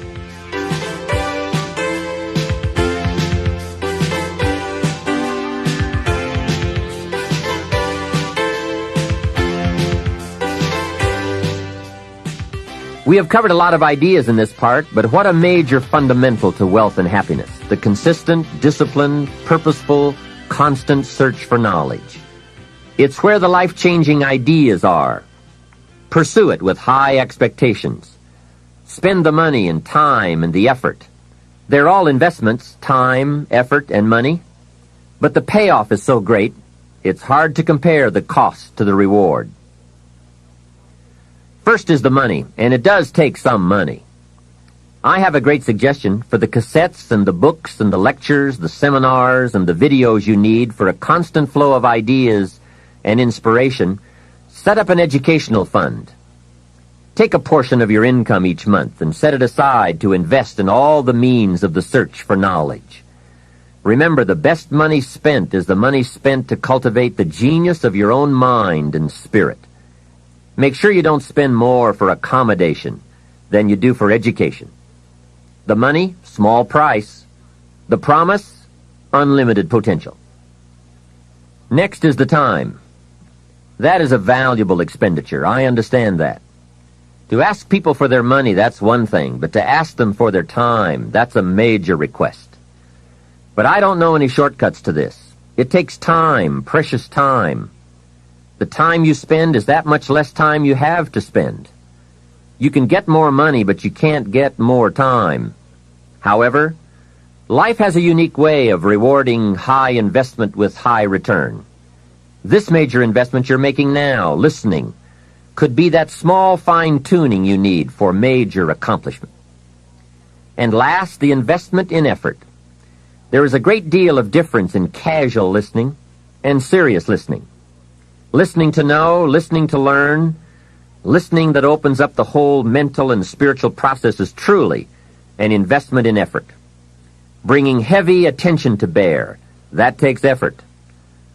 We have covered a lot of ideas in this part, but what a major fundamental to wealth and happiness. The consistent, disciplined, purposeful, constant search for knowledge. It's where the life-changing ideas are. Pursue it with high expectations. Spend the money and time and the effort. They're all investments, time, effort, and money. But the payoff is so great, it's hard to compare the cost to the reward. First is the money, and it does take some money. I have a great suggestion for the cassettes and the books and the lectures, the seminars and the videos you need for a constant flow of ideas and inspiration. Set up an educational fund. Take a portion of your income each month and set it aside to invest in all the means of the search for knowledge. Remember, the best money spent is the money spent to cultivate the genius of your own mind and spirit. Make sure you don't spend more for accommodation than you do for education. The money, small price. The promise, unlimited potential. Next is the time. That is a valuable expenditure. I understand that. To ask people for their money, that's one thing, but to ask them for their time, that's a major request. But I don't know any shortcuts to this. It takes time, precious time. The time you spend is that much less time you have to spend. You can get more money, but you can't get more time. However, life has a unique way of rewarding high investment with high return. This major investment you're making now, listening, could be that small fine-tuning you need for major accomplishment. And last, the investment in effort. There is a great deal of difference in casual listening and serious listening. Listening to know, listening to learn, listening that opens up the whole mental and spiritual process is truly an investment in effort. Bringing heavy attention to bear, that takes effort.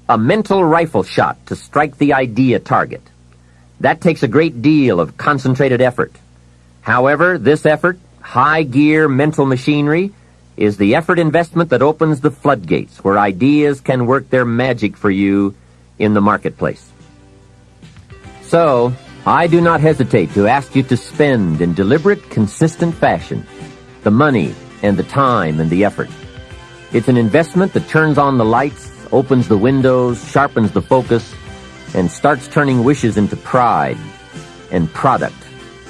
A mental rifle shot to strike the idea target, that takes a great deal of concentrated effort. However, this effort, high-gear mental machinery, is the effort investment that opens the floodgates where ideas can work their magic for you in the marketplace. So, I do not hesitate to ask you to spend in deliberate, consistent fashion the money and the time and the effort. It's an investment that turns on the lights, opens the windows, sharpens the focus, and starts turning wishes into pride and product,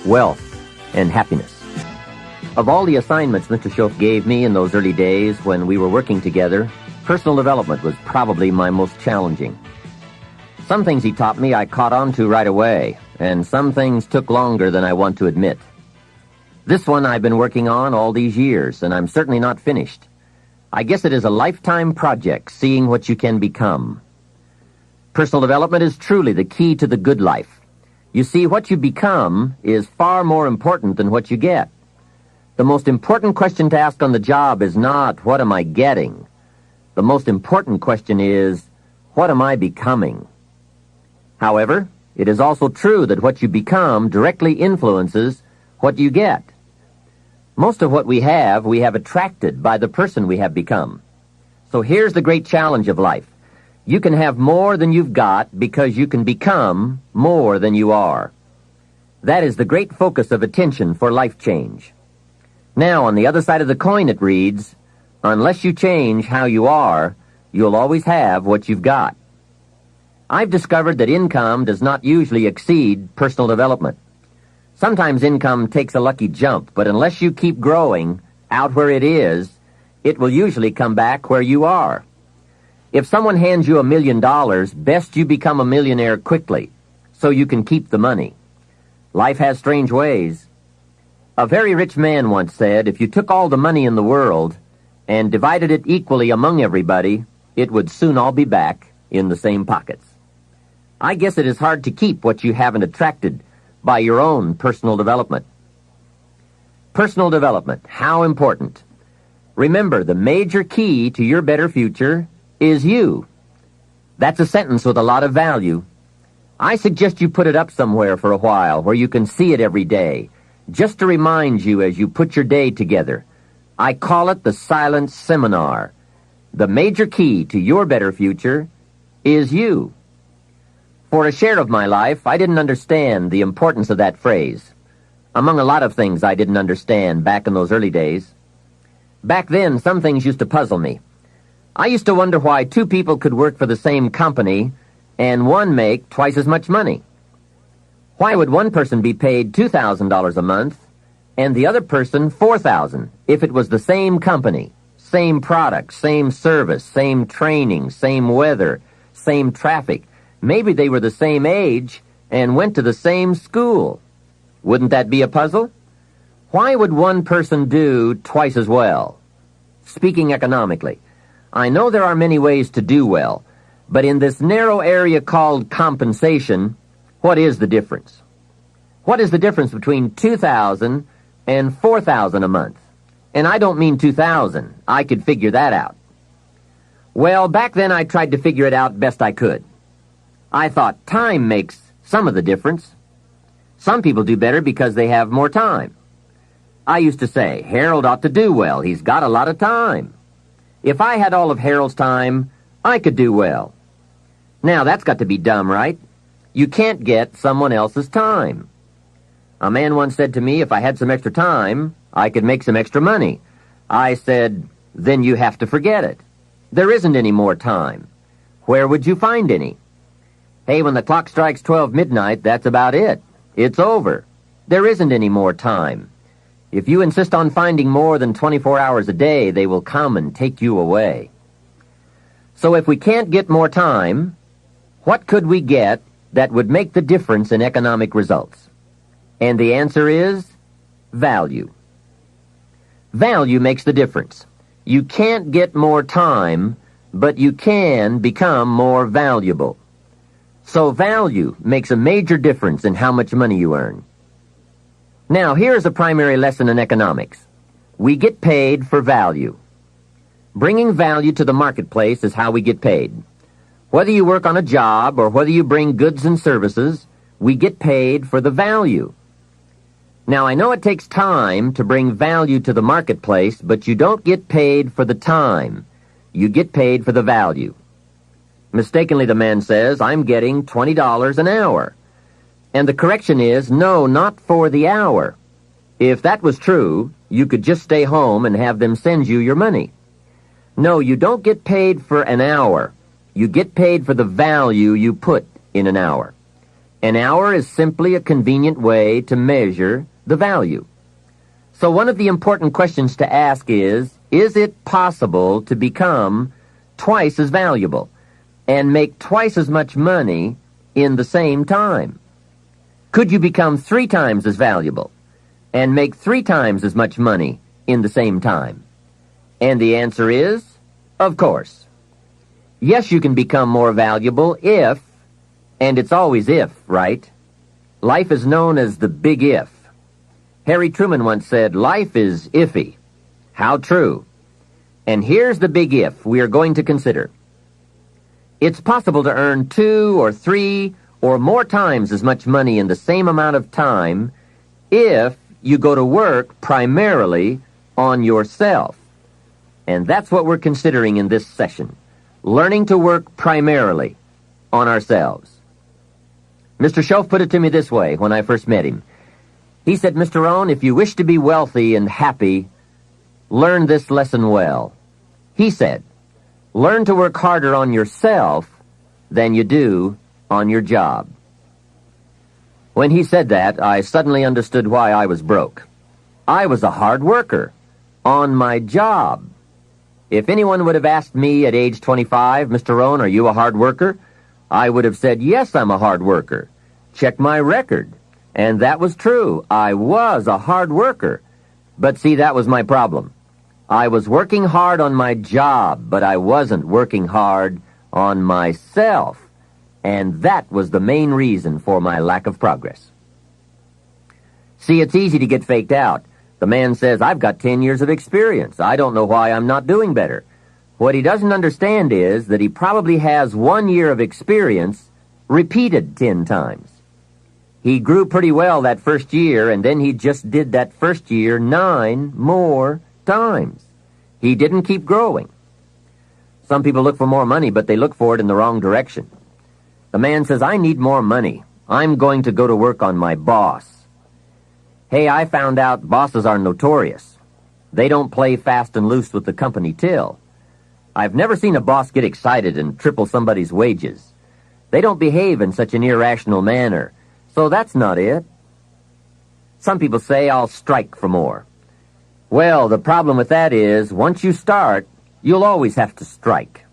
wealth, and happiness. Of all the assignments Mr. Schoaf gave me in those early days when we were working together, personal development was probably my most challenging. Some things he taught me I caught on to right away, and some things took longer than I want to admit. This one I've been working on all these years, and I'm certainly not finished. I guess it is a lifetime project, seeing what you can become. Personal development is truly the key to the good life. You see, what you become is far more important than what you get. The most important question to ask on the job is not, what am I getting? The most important question is, what am I becoming? However, it is also true that what you become directly influences what you get. Most of what we have attracted by the person we have become. So here's the great challenge of life. You can have more than you've got because you can become more than you are. That is the great focus of attention for life change. Now, on the other side of the coin it reads, unless you change how you are, you'll always have what you've got. I've discovered that income does not usually exceed personal development. Sometimes income takes a lucky jump, but unless you keep growing out where it is, it will usually come back where you are. If someone hands you $1 million, best you become a millionaire quickly, so you can keep the money. Life has strange ways. A very rich man once said, if you took all the money in the world and divided it equally among everybody, it would soon all be back in the same pockets. I guess it is hard to keep what you haven't attracted by your own personal development. Personal development, how important. Remember, the major key to your better future is you. That's a sentence with a lot of value. I suggest you put it up somewhere for a while where you can see it every day, just to remind you as you put your day together. I call it the silent seminar. The major key to your better future is you. For a share of my life, I didn't understand the importance of that phrase. Among a lot of things I didn't understand back in those early days. Back then, some things used to puzzle me. I used to wonder why two people could work for the same company and one make twice as much money. Why would one person be paid $2,000 a month and the other person $4,000 if it was the same company, same product, same service, same training, same weather, same traffic? Maybe they were the same age and went to the same school. Wouldn't that be a puzzle? Why would one person do twice as well? Speaking economically, I know there are many ways to do well, but in this narrow area called compensation, what is the difference? What is the difference between $2,000 and $4,000 a month? And I don't mean $2,000. I could figure that out. Well, back then I tried to figure it out best I could. I thought time makes some of the difference. Some people do better because they have more time. I used to say, Harold ought to do well. He's got a lot of time. If I had all of Harold's time, I could do well. Now, that's got to be dumb, right? You can't get someone else's time. A man once said to me, if I had some extra time, I could make some extra money. I said, then you have to forget it. There isn't any more time. Where would you find any? Hey, when the clock strikes 12 midnight, that's about it. It's over. There isn't any more time. If you insist on finding more than 24 hours a day, they will come and take you away. So if we can't get more time, what could we get that would make the difference in economic results? And the answer is value. Value makes the difference. You can't get more time, but you can become more valuable. So value makes a major difference in how much money you earn. Now, here's a primary lesson in economics. We get paid for value. Bringing value to the marketplace is how we get paid. Whether you work on a job or whether you bring goods and services, we get paid for the value. Now, I know it takes time to bring value to the marketplace, but you don't get paid for the time. You get paid for the value. Mistakenly, the man says, I'm getting $20 an hour. And the correction is, no, not for the hour. If that was true, you could just stay home and have them send you your money. No, you don't get paid for an hour. You get paid for the value you put in an hour. An hour is simply a convenient way to measure the value. So one of the important questions to ask is it possible to become twice as valuable and make twice as much money in the same time? Could you become 3 times as valuable and make 3 times as much money in the same time? And the answer is, of course. Yes, you can become more valuable if, and it's always if, right? Life is known as the big if. Harry Truman once said, life is iffy. How true. And here's the big if we are going to consider. It's possible to earn 2 or 3 or more times as much money in the same amount of time if you go to work primarily on yourself. And that's what we're considering in this session, learning to work primarily on ourselves. Mr. Schoaf put it to me this way when I first met him. He said, Mr. Rohn, if you wish to be wealthy and happy, learn this lesson well. He said, learn to work harder on yourself than you do on your job. When he said that, I suddenly understood why I was broke. I was a hard worker on my job. If anyone would have asked me at age 25, Mr. Rohn, are you a hard worker? I would have said, yes, I'm a hard worker. Check my record. And that was true. I was a hard worker. But see, that was my problem. I was working hard on my job, but I wasn't working hard on myself. And that was the main reason for my lack of progress. See, it's easy to get faked out. The man says, I've got 10 years of experience. I don't know why I'm not doing better. What he doesn't understand is that he probably has 1 year of experience repeated 10 times. He grew pretty well that first year, and then he just did that first year 9 more times. He didn't keep growing. Some people look for more money, but they look for it in the wrong direction. The man says, I need more money. I'm going to go to work on my boss. Hey, I found out bosses are notorious. They don't play fast and loose with the company till. I've never seen a boss get excited and triple somebody's wages. They don't behave in such an irrational manner. So that's not it. Some people say, I'll strike for more. Well, the problem with that is, once you start, you'll always have to strike.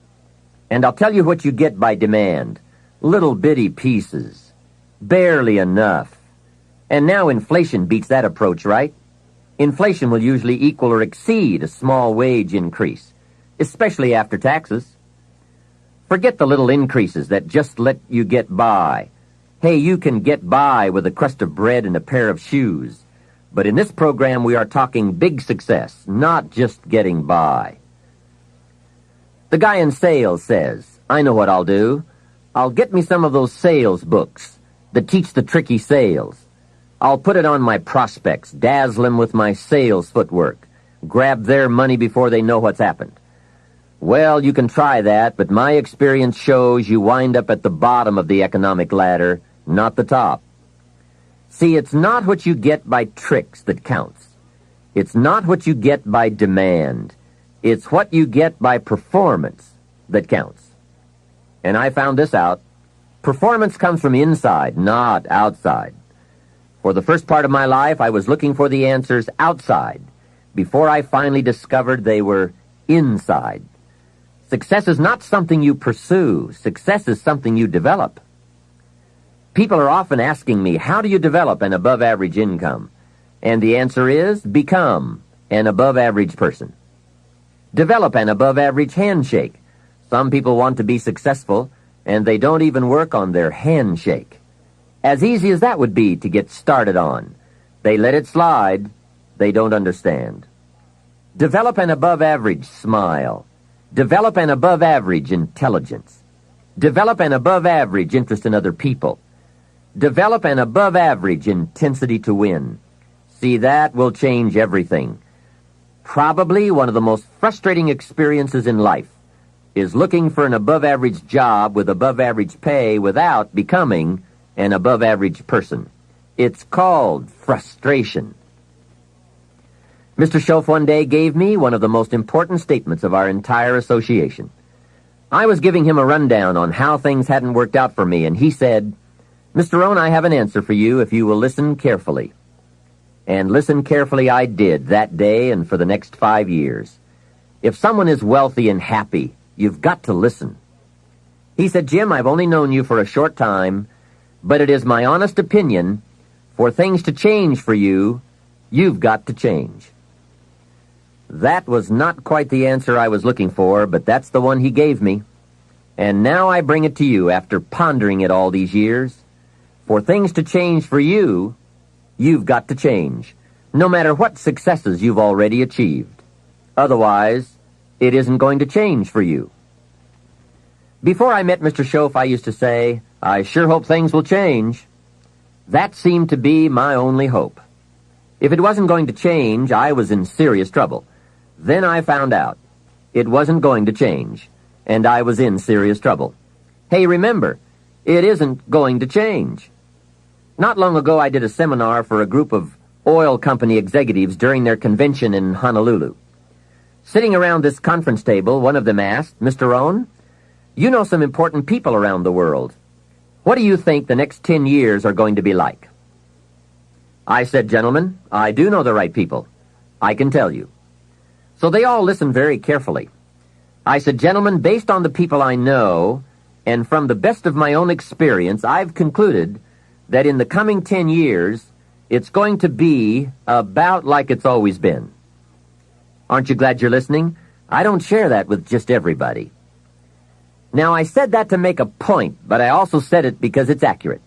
And I'll tell you what you get by demand. Little bitty pieces. Barely enough. And now inflation beats that approach, right? Inflation will usually equal or exceed a small wage increase, especially after taxes. Forget the little increases that just let you get by. Hey, you can get by with a crust of bread and a pair of shoes. But in this program, we are talking big success, not just getting by. The guy in sales says, I know what I'll do. I'll get me some of those sales books that teach the tricky sales. I'll put it on my prospects, dazzle them with my sales footwork, grab their money before they know what's happened. Well, you can try that, but my experience shows you wind up at the bottom of the economic ladder, not the top. See, it's not what you get by tricks that counts. It's not what you get by demand. It's what you get by performance that counts. And I found this out. Performance comes from inside, not outside. For the first part of my life, I was looking for the answers outside, before I finally discovered they were inside. Success is not something you pursue. Success is something you develop. People are often asking me, how do you develop an above-average income? And the answer is, become an above-average person. Develop an above-average handshake. Some people want to be successful, and they don't even work on their handshake. As easy as that would be to get started on. They let it slide. They don't understand. Develop an above-average smile. Develop an above-average intelligence. Develop an above-average interest in other people. Develop an above-average intensity to win. See, that will change everything. Probably one of the most frustrating experiences in life is looking for an above-average job with above-average pay without becoming an above-average person. It's called frustration. Mr. Schoaf one day gave me one of the most important statements of our entire association. I was giving him a rundown on how things hadn't worked out for me, and he said, "Mr. Rohn, I have an answer for you if you will listen carefully." And listen carefully I did that day and for the next 5 years. If someone is wealthy and happy, you've got to listen. He said, "Jim, I've only known you for a short time, but it is my honest opinion, for things to change for you, you've got to change." That was not quite the answer I was looking for, but that's the one he gave me. And now I bring it to you after pondering it all these years. For things to change for you, you've got to change, no matter what successes you've already achieved. Otherwise, it isn't going to change for you. Before I met Mr. Schoaf, I used to say, "I sure hope things will change." That seemed to be my only hope. If it wasn't going to change, I was in serious trouble. Then I found out it wasn't going to change, and I was in serious trouble. Hey, remember, it isn't going to change. Not long ago, I did a seminar for a group of oil company executives during their convention in Honolulu. Sitting around this conference table, one of them asked, "Mr. Rohn, you know some important people around the world. What do you think the next 10 years are going to be like?" I said, "Gentlemen, I do know the right people. I can tell you." So they all listened very carefully. I said, "Gentlemen, based on the people I know, and from the best of my own experience, I've concluded that in the coming 10 years, it's going to be about like it's always been." Aren't you glad you're listening? I don't share that with just everybody. Now, I said that to make a point, but I also said it because it's accurate.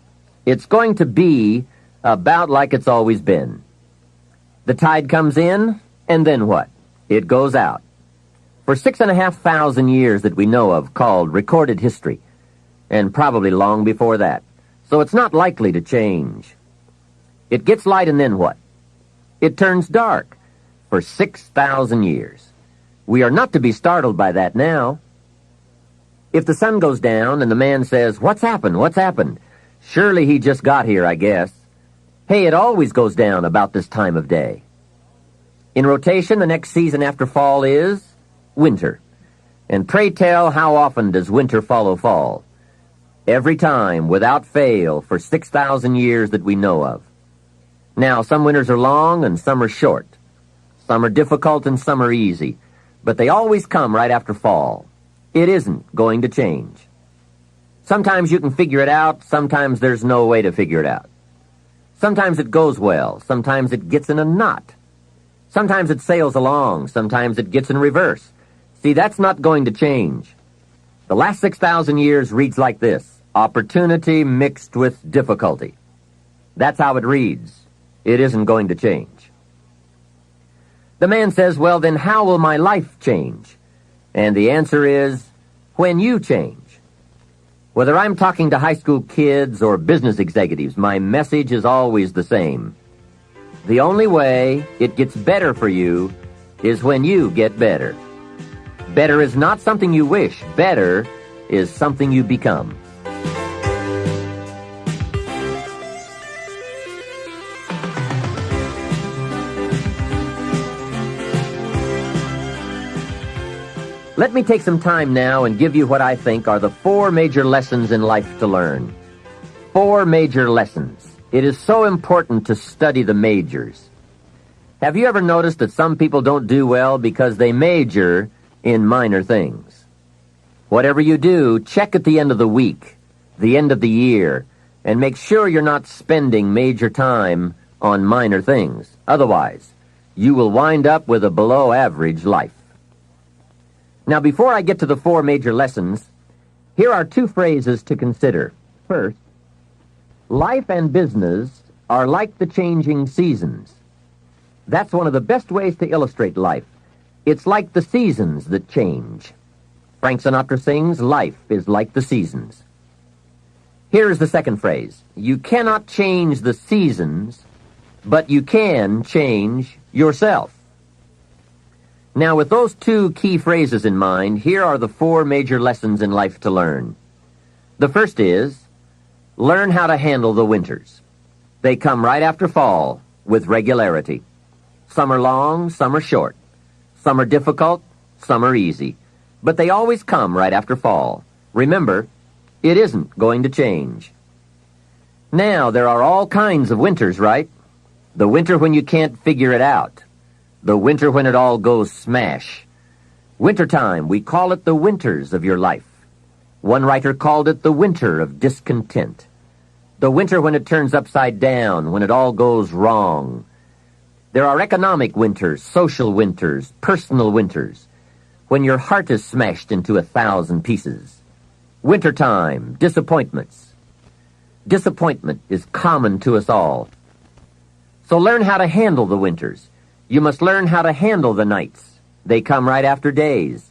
It's going to be about like it's always been. The tide comes in, and then what? It goes out. For 6,500 years that we know of, called recorded history, and probably long before that. So it's not likely to change. It gets light, and then what? It turns dark for 6,000 years. We are not to be startled by that now. If the sun goes down and the man says, "What's happened? What's happened?" Surely he just got here, I guess. Hey, it always goes down about this time of day. In rotation, the next season after fall is winter. And pray tell, how often does winter follow fall? Every time, without fail, for 6,000 years that we know of. Now, some winters are long and some are short. Some are difficult and some are easy. But they always come right after fall. It isn't going to change. Sometimes you can figure it out, sometimes there's no way to figure it out. Sometimes it goes well, sometimes it gets in a knot. Sometimes it sails along, sometimes it gets in reverse. See, that's not going to change. The last 6,000 years reads like this: opportunity mixed with difficulty. That's how it reads. It isn't going to change. The man says, "Well, then how will my life change?" And the answer is, when you change. Whether I'm talking to high school kids or business executives, my message is always the same. The only way it gets better for you is when you get better. Better is not something you wish. Better is something you become. Let me take some time now and give you what I think are the 4 major lessons in life to learn. 4 major lessons. It is so important to study the majors. Have you ever noticed that some people don't do well because they major in minor things? Whatever you do, check at the end of the week, the end of the year, and make sure you're not spending major time on minor things. Otherwise, you will wind up with a below-average life. Now, before I get to the 4 major lessons, here are 2 phrases to consider. First, life and business are like the changing seasons. That's one of the best ways to illustrate life. It's like the seasons that change. Frank Sinatra sings, "Life is like the seasons." Here is the second phrase. You cannot change the seasons, but you can change yourself. Now, with those two key phrases in mind, here are the four major lessons in life to learn. The first is, learn how to handle the winters. They come right after fall, with regularity. Some are long, some are short. Some are difficult, some are easy. But they always come right after fall. Remember, it isn't going to change. Now, there are all kinds of winters, right? The winter when you can't figure it out. The winter when it all goes smash. Wintertime, we call it the winters of your life. One writer called it the winter of discontent. The winter when it turns upside down, when it all goes wrong. There are economic winters, social winters, personal winters, when your heart is smashed into 1,000 pieces. Wintertime, disappointments. Disappointment is common to us all. So learn how to handle the winters. You must learn how to handle the nights. They come right after days.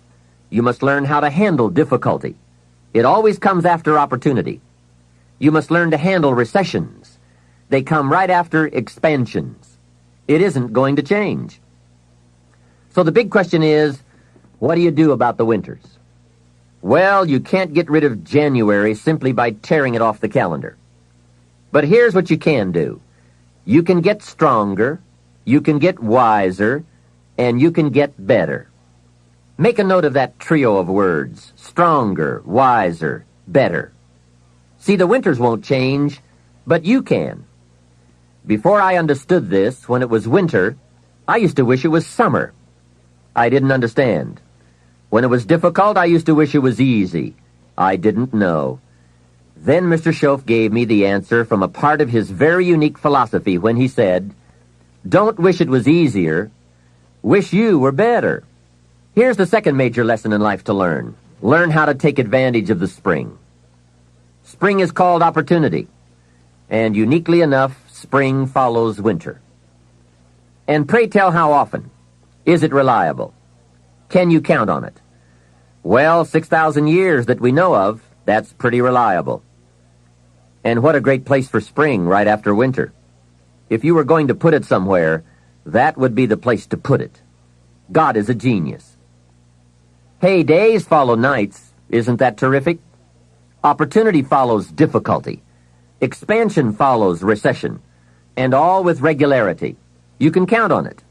You must learn how to handle difficulty. It always comes after opportunity. You must learn to handle recessions. They come right after expansions. It isn't going to change. So the big question is, what do you do about the winters? Well, you can't get rid of January simply by tearing it off the calendar. But here's what you can do. You can get stronger, you can get wiser, and you can get better. Make a note of that trio of words: stronger, wiser, better. See, the winters won't change, but you can. Before I understood this, when it was winter, I used to wish it was summer. I didn't understand. When it was difficult, I used to wish it was easy. I didn't know. Then Mr. Schoaf gave me the answer from a part of his very unique philosophy when he said, "Don't wish it was easier. Wish you were better." Here's the second major lesson in life to learn. Learn how to take advantage of the spring. Spring is called opportunity, and uniquely enough, spring follows winter. And pray tell how often? Is it reliable? Can you count on it? Well, 6,000 years that we know of, that's pretty reliable. And what a great place for spring right after winter. If you were going to put it somewhere, that would be the place to put it. God is a genius. Hey, days follow nights. Isn't that terrific? Opportunity follows difficulty. Expansion follows recession. And all with regularity. You can count on it.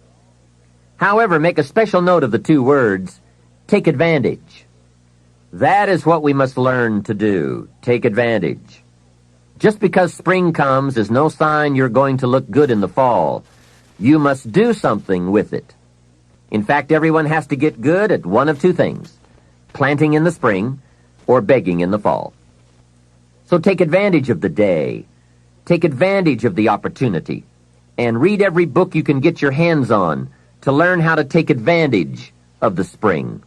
However, make a special note of the two words, take advantage. That is what we must learn to do, take advantage. Just because spring comes is no sign you're going to look good in the fall. You must do something with it. In fact, everyone has to get good at one of two things: planting in the spring or begging in the fall. So take advantage of the day. Take advantage of the opportunity. And read every book you can get your hands on to learn how to take advantage of the spring.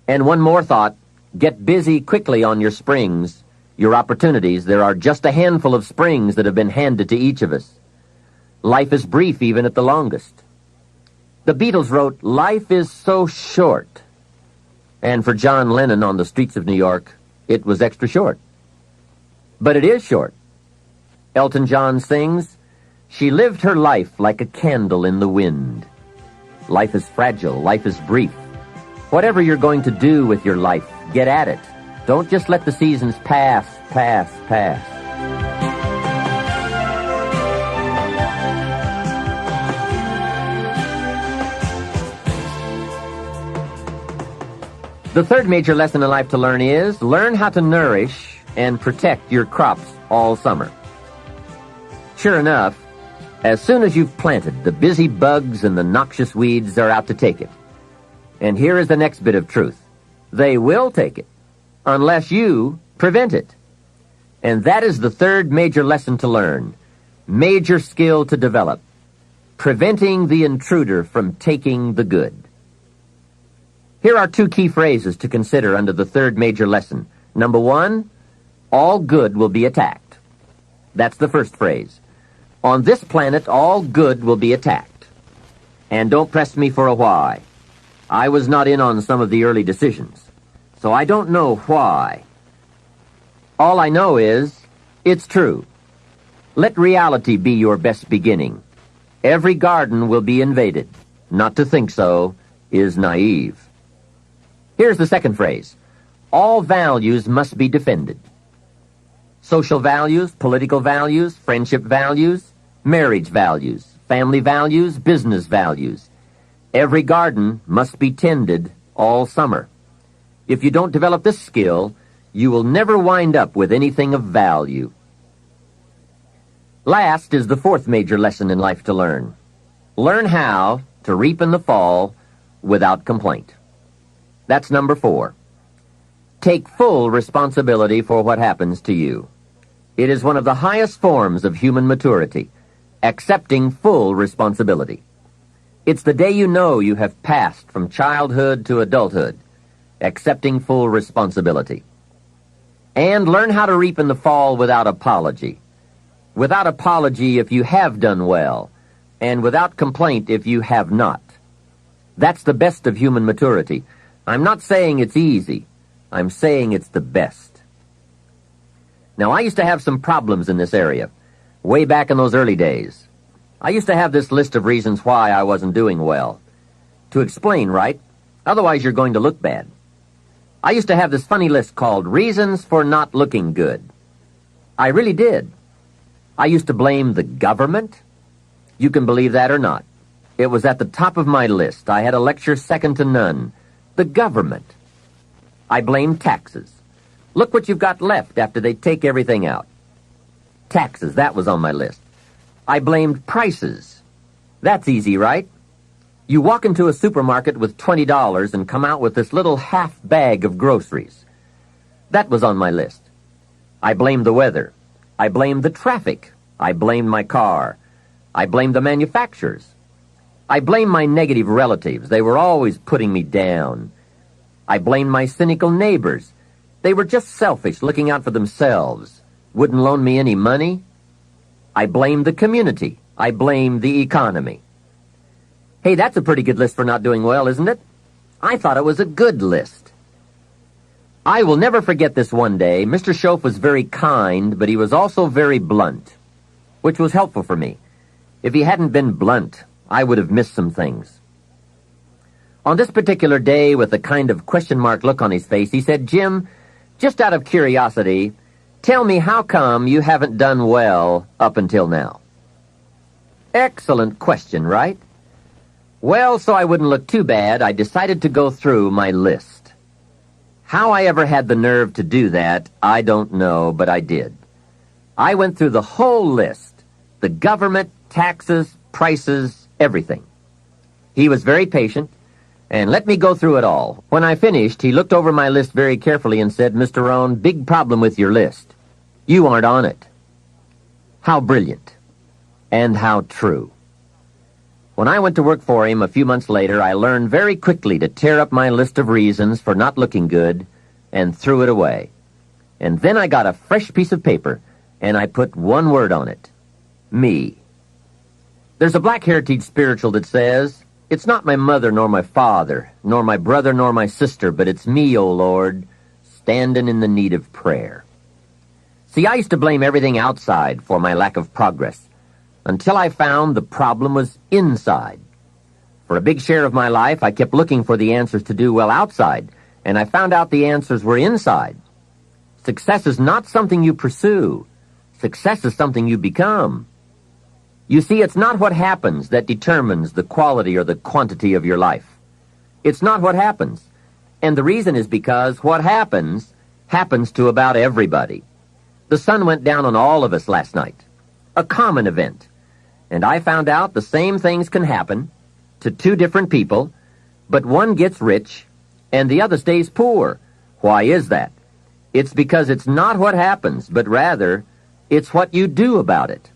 And one more thought, get busy quickly on your springs, your opportunities. There are just a handful of springs that have been handed to each of us. Life is brief even at the longest. The Beatles wrote, "Life is so short." And for John Lennon on the streets of New York, it was extra short. But it is short. Elton John sings, "She lived her life like a candle in the wind." Life is fragile. Life is brief. Whatever you're going to do with your life, get at it. Don't just let the seasons pass. The third major lesson in life to learn is, learn how to nourish and protect your crops all summer. Sure enough, as soon as you've planted, the busy bugs and the noxious weeds are out to take it. And here is the next bit of truth. They will take it, unless you prevent it. And that is the third major lesson to learn, major skill to develop, preventing the intruder from taking the good. Here are two key phrases to consider under the third major lesson. Number one, all good will be attacked. That's the first phrase. On this planet, all good will be attacked. And don't press me for a why. I was not in on some of the early decisions, so I don't know why. All I know is, it's true. Let reality be your best beginning. Every garden will be invaded. Not to think so is naive. Here's the second phrase. All values must be defended. Social values, political values, friendship values, marriage values, family values, business values. Every garden must be tended all summer. If you don't develop this skill, you will never wind up with anything of value. Last is the fourth major lesson in life to learn. Learn how to reap in the fall without complaint. That's number 4. Take full responsibility for what happens to you. It is one of the highest forms of human maturity, accepting full responsibility. It's the day you know you have passed from childhood to adulthood, accepting full responsibility. And learn how to reap in the fall without apology. Without apology if you have done well, and without complaint if you have not. That's the best of human maturity. I'm not saying it's easy. I'm saying it's the best. Now, I used to have some problems in this area, way back in those early days. I used to have this list of reasons why I wasn't doing well. To explain, right? Otherwise, you're going to look bad. I used to have this funny list called Reasons for Not Looking Good. I really did. I used to blame the government. You can believe that or not. It was at the top of my list. I had a lecture second to none. The government. I blamed taxes. Look what you've got left after they take everything out. Taxes, that was on my list. I blamed prices. That's easy, right? You walk into a supermarket with $20 and come out with this little half bag of groceries. That was on my list. I blamed the weather. I blamed the traffic. I blamed my car. I blamed the manufacturers. I blamed my negative relatives. They were always putting me down. I blamed my cynical neighbors. They were just selfish, looking out for themselves. Wouldn't loan me any money. I blamed the community. I blamed the economy. Hey, that's a pretty good list for not doing well, isn't it? I thought it was a good list. I will never forget this one day. Mr. Schoaf was very kind, but he was also very blunt, which was helpful for me. If he hadn't been blunt, I would have missed some things. On this particular day, with a kind of question mark look on his face, he said, "Jim, just out of curiosity, tell me how come you haven't done well up until now?" Excellent question, right? Well, so I wouldn't look too bad, I decided to go through my list. How I ever had the nerve to do that, I don't know, but I did. I went through the whole list. The government, taxes, prices, everything. He was very patient, and let me go through it all. When I finished, he looked over my list very carefully and said, "Mr. Rohn, big problem with your list. You aren't on it." How brilliant, and how true. When I went to work for him a few months later, I learned very quickly to tear up my list of reasons for not looking good and threw it away. And then I got a fresh piece of paper, and I put one word on it: me. There's a Black Heritage spiritual that says, "It's not my mother nor my father, nor my brother nor my sister, but it's me, O Lord, standing in the need of prayer." See, I used to blame everything outside for my lack of progress, until I found the problem was inside. For a big share of my life, I kept looking for the answers to do well outside, and I found out the answers were inside. Success is not something you pursue. Success is something you become. You see, it's not what happens that determines the quality or the quantity of your life. It's not what happens. And the reason is because what happens to about everybody. The sun went down on all of us last night. A common event. And I found out the same things can happen to two different people, but one gets rich and the other stays poor. Why is that? It's because it's not what happens, but rather it's what you do about it.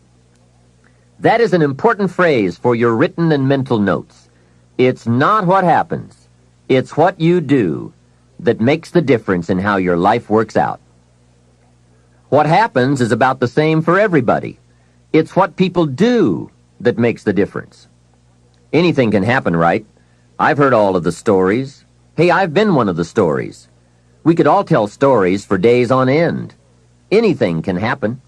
That is an important phrase for your written and mental notes. It's not what happens. It's what you do that makes the difference in how your life works out. What happens is about the same for everybody. It's what people do that makes the difference. Anything can happen, right? I've heard all of the stories. Hey, I've been one of the stories. We could all tell stories for days on end. Anything can happen.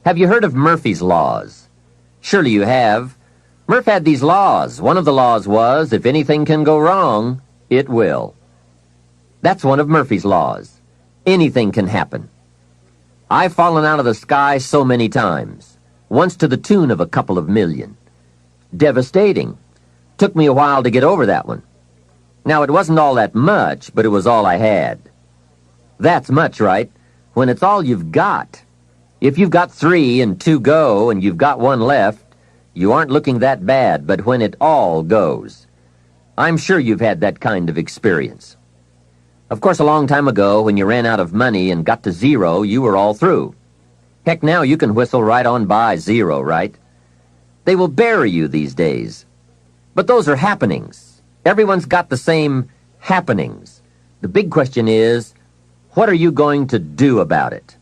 Have you heard of Murphy's Laws? Surely you have. Murph had these laws. One of the laws was, if anything can go wrong, it will. That's one of Murphy's laws. Anything can happen. I've fallen out of the sky so many times, once to the tune of a couple of million. Devastating. Took me a while to get over that one. Now, it wasn't all that much, but it was all I had. That's much, right? When it's all you've got. If you've got 3 and 2 go and you've got 1 left, you aren't looking that bad, but when it all goes. I'm sure you've had that kind of experience. Of course, a long time ago, when you ran out of money and got to 0, you were all through. Heck, now you can whistle right on by 0, right? They will bury you these days. But those are happenings. Everyone's got the same happenings. The big question is, what are you going to do about it?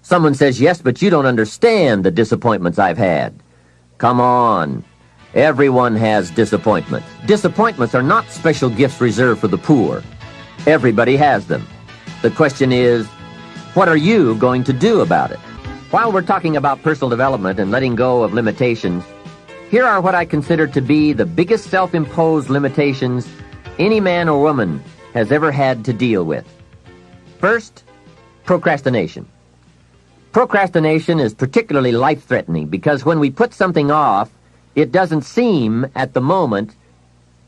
Someone says, yes, but you don't understand the disappointments I've had. Come on. Everyone has disappointments. Disappointments are not special gifts reserved for the poor. Everybody has them. The question is, what are you going to do about it? While we're talking about personal development and letting go of limitations, here are what I consider to be the biggest self-imposed limitations any man or woman has ever had to deal with. First, procrastination. Procrastination is particularly life-threatening because when we put something off, it doesn't seem at the moment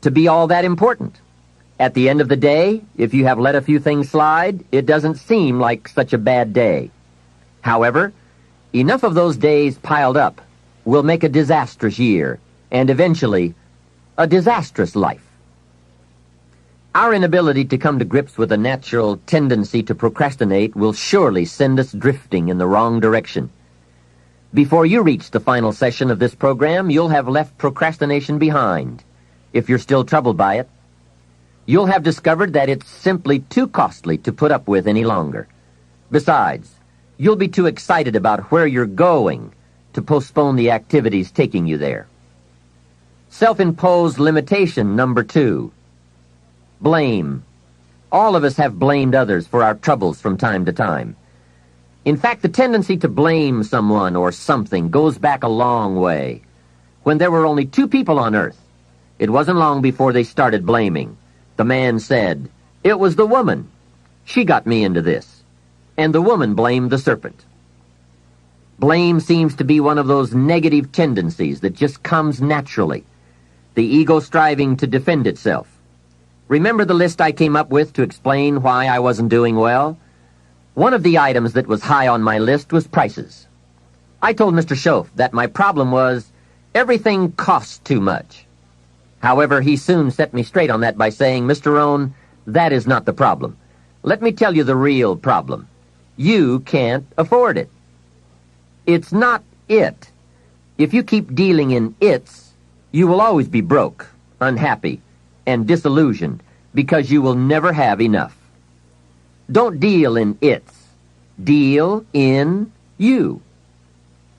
to be all that important. At the end of the day, if you have let a few things slide, it doesn't seem like such a bad day. However, enough of those days piled up will make a disastrous year, and eventually, a disastrous life. Our inability to come to grips with a natural tendency to procrastinate will surely send us drifting in the wrong direction. Before you reach the final session of this program, you'll have left procrastination behind, if you're still troubled by it. You'll have discovered that it's simply too costly to put up with any longer. Besides, you'll be too excited about where you're going to postpone the activities taking you there. Self-imposed limitation number 2. Blame. All of us have blamed others for our troubles from time to time. In fact, the tendency to blame someone or something goes back a long way. When there were only 2 people on earth, it wasn't long before they started blaming. The man said, "It was the woman. She got me into this." And the woman blamed the serpent. Blame seems to be one of those negative tendencies that just comes naturally. The ego striving to defend itself. Remember the list I came up with to explain why I wasn't doing well? One of the items that was high on my list was prices. I told Mr. Schoaf that my problem was everything costs too much. However, he soon set me straight on that by saying, "Mr. Rohn, that is not the problem. Let me tell you the real problem. You can't afford it. It's not it. If you keep dealing in it's, you will always be broke, unhappy, and disillusioned because you will never have enough. Don't deal in it's. Deal in you."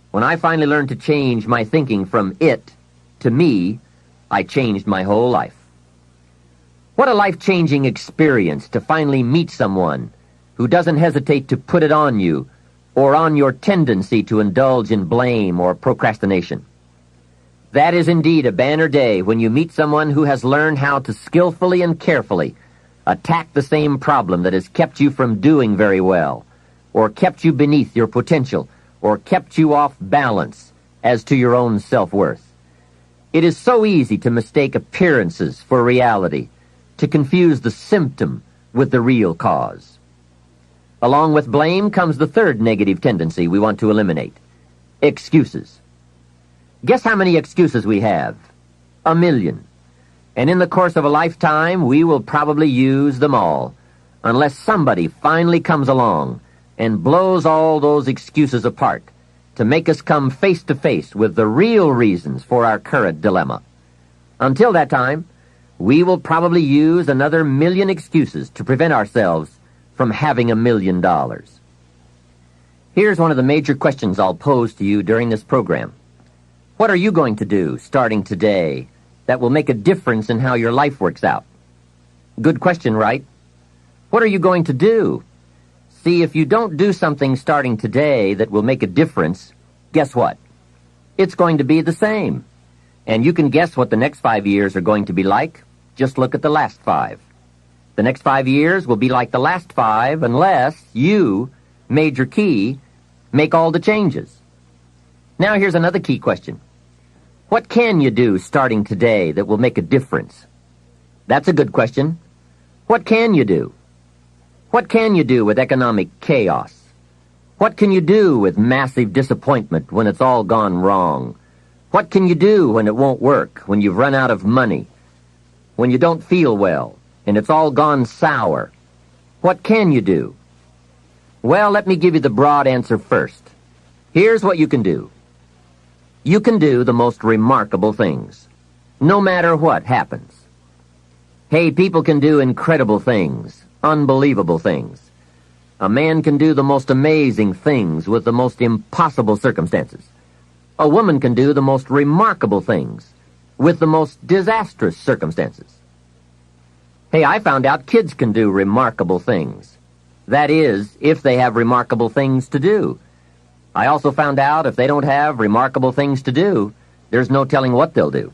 When I finally learned to change my thinking from it to me, I changed my whole life. What a life-changing experience to finally meet someone who doesn't hesitate to put it on you or on your tendency to indulge in blame or procrastination. That is indeed a banner day when you meet someone who has learned how to skillfully and carefully attack the same problem that has kept you from doing very well, or kept you beneath your potential, or kept you off balance as to your own self-worth. It is so easy to mistake appearances for reality, to confuse the symptom with the real cause. Along with blame comes the third negative tendency we want to eliminate: excuses. Guess how many excuses we have? 1 million. And in the course of a lifetime, we will probably use them all, unless somebody finally comes along and blows all those excuses apart to make us come face to face with the real reasons for our current dilemma. Until that time, we will probably use another 1 million excuses to prevent ourselves from having $1 million. Here's one of the major questions I'll pose to you during this program. What are you going to do starting today that will make a difference in how your life works out? Good question, right? What are you going to do? See, if you don't do something starting today that will make a difference, guess what? it's going to be the same. And you can guess what the next 5 years are going to be like. Just look at the last 5. The next 5 years will be like the last 5 unless you, major key, make all the changes. Now here's another key question. What can you do starting today that will make a difference? That's a good question. What can you do? What can you do with economic chaos? What can you do with massive disappointment when it's all gone wrong? What can you do when it won't work, when you've run out of money, when you don't feel well, and it's all gone sour? What can you do? Well, let me give you the broad answer first. Here's what you can do. You can do the most remarkable things, no matter what happens. Hey, people can do incredible things, unbelievable things. A man can do the most amazing things with the most impossible circumstances. A woman can do the most remarkable things with the most disastrous circumstances. Hey, I found out kids can do remarkable things. That is, if they have remarkable things to do. I also found out if they don't have remarkable things to do, there's no telling what they'll do.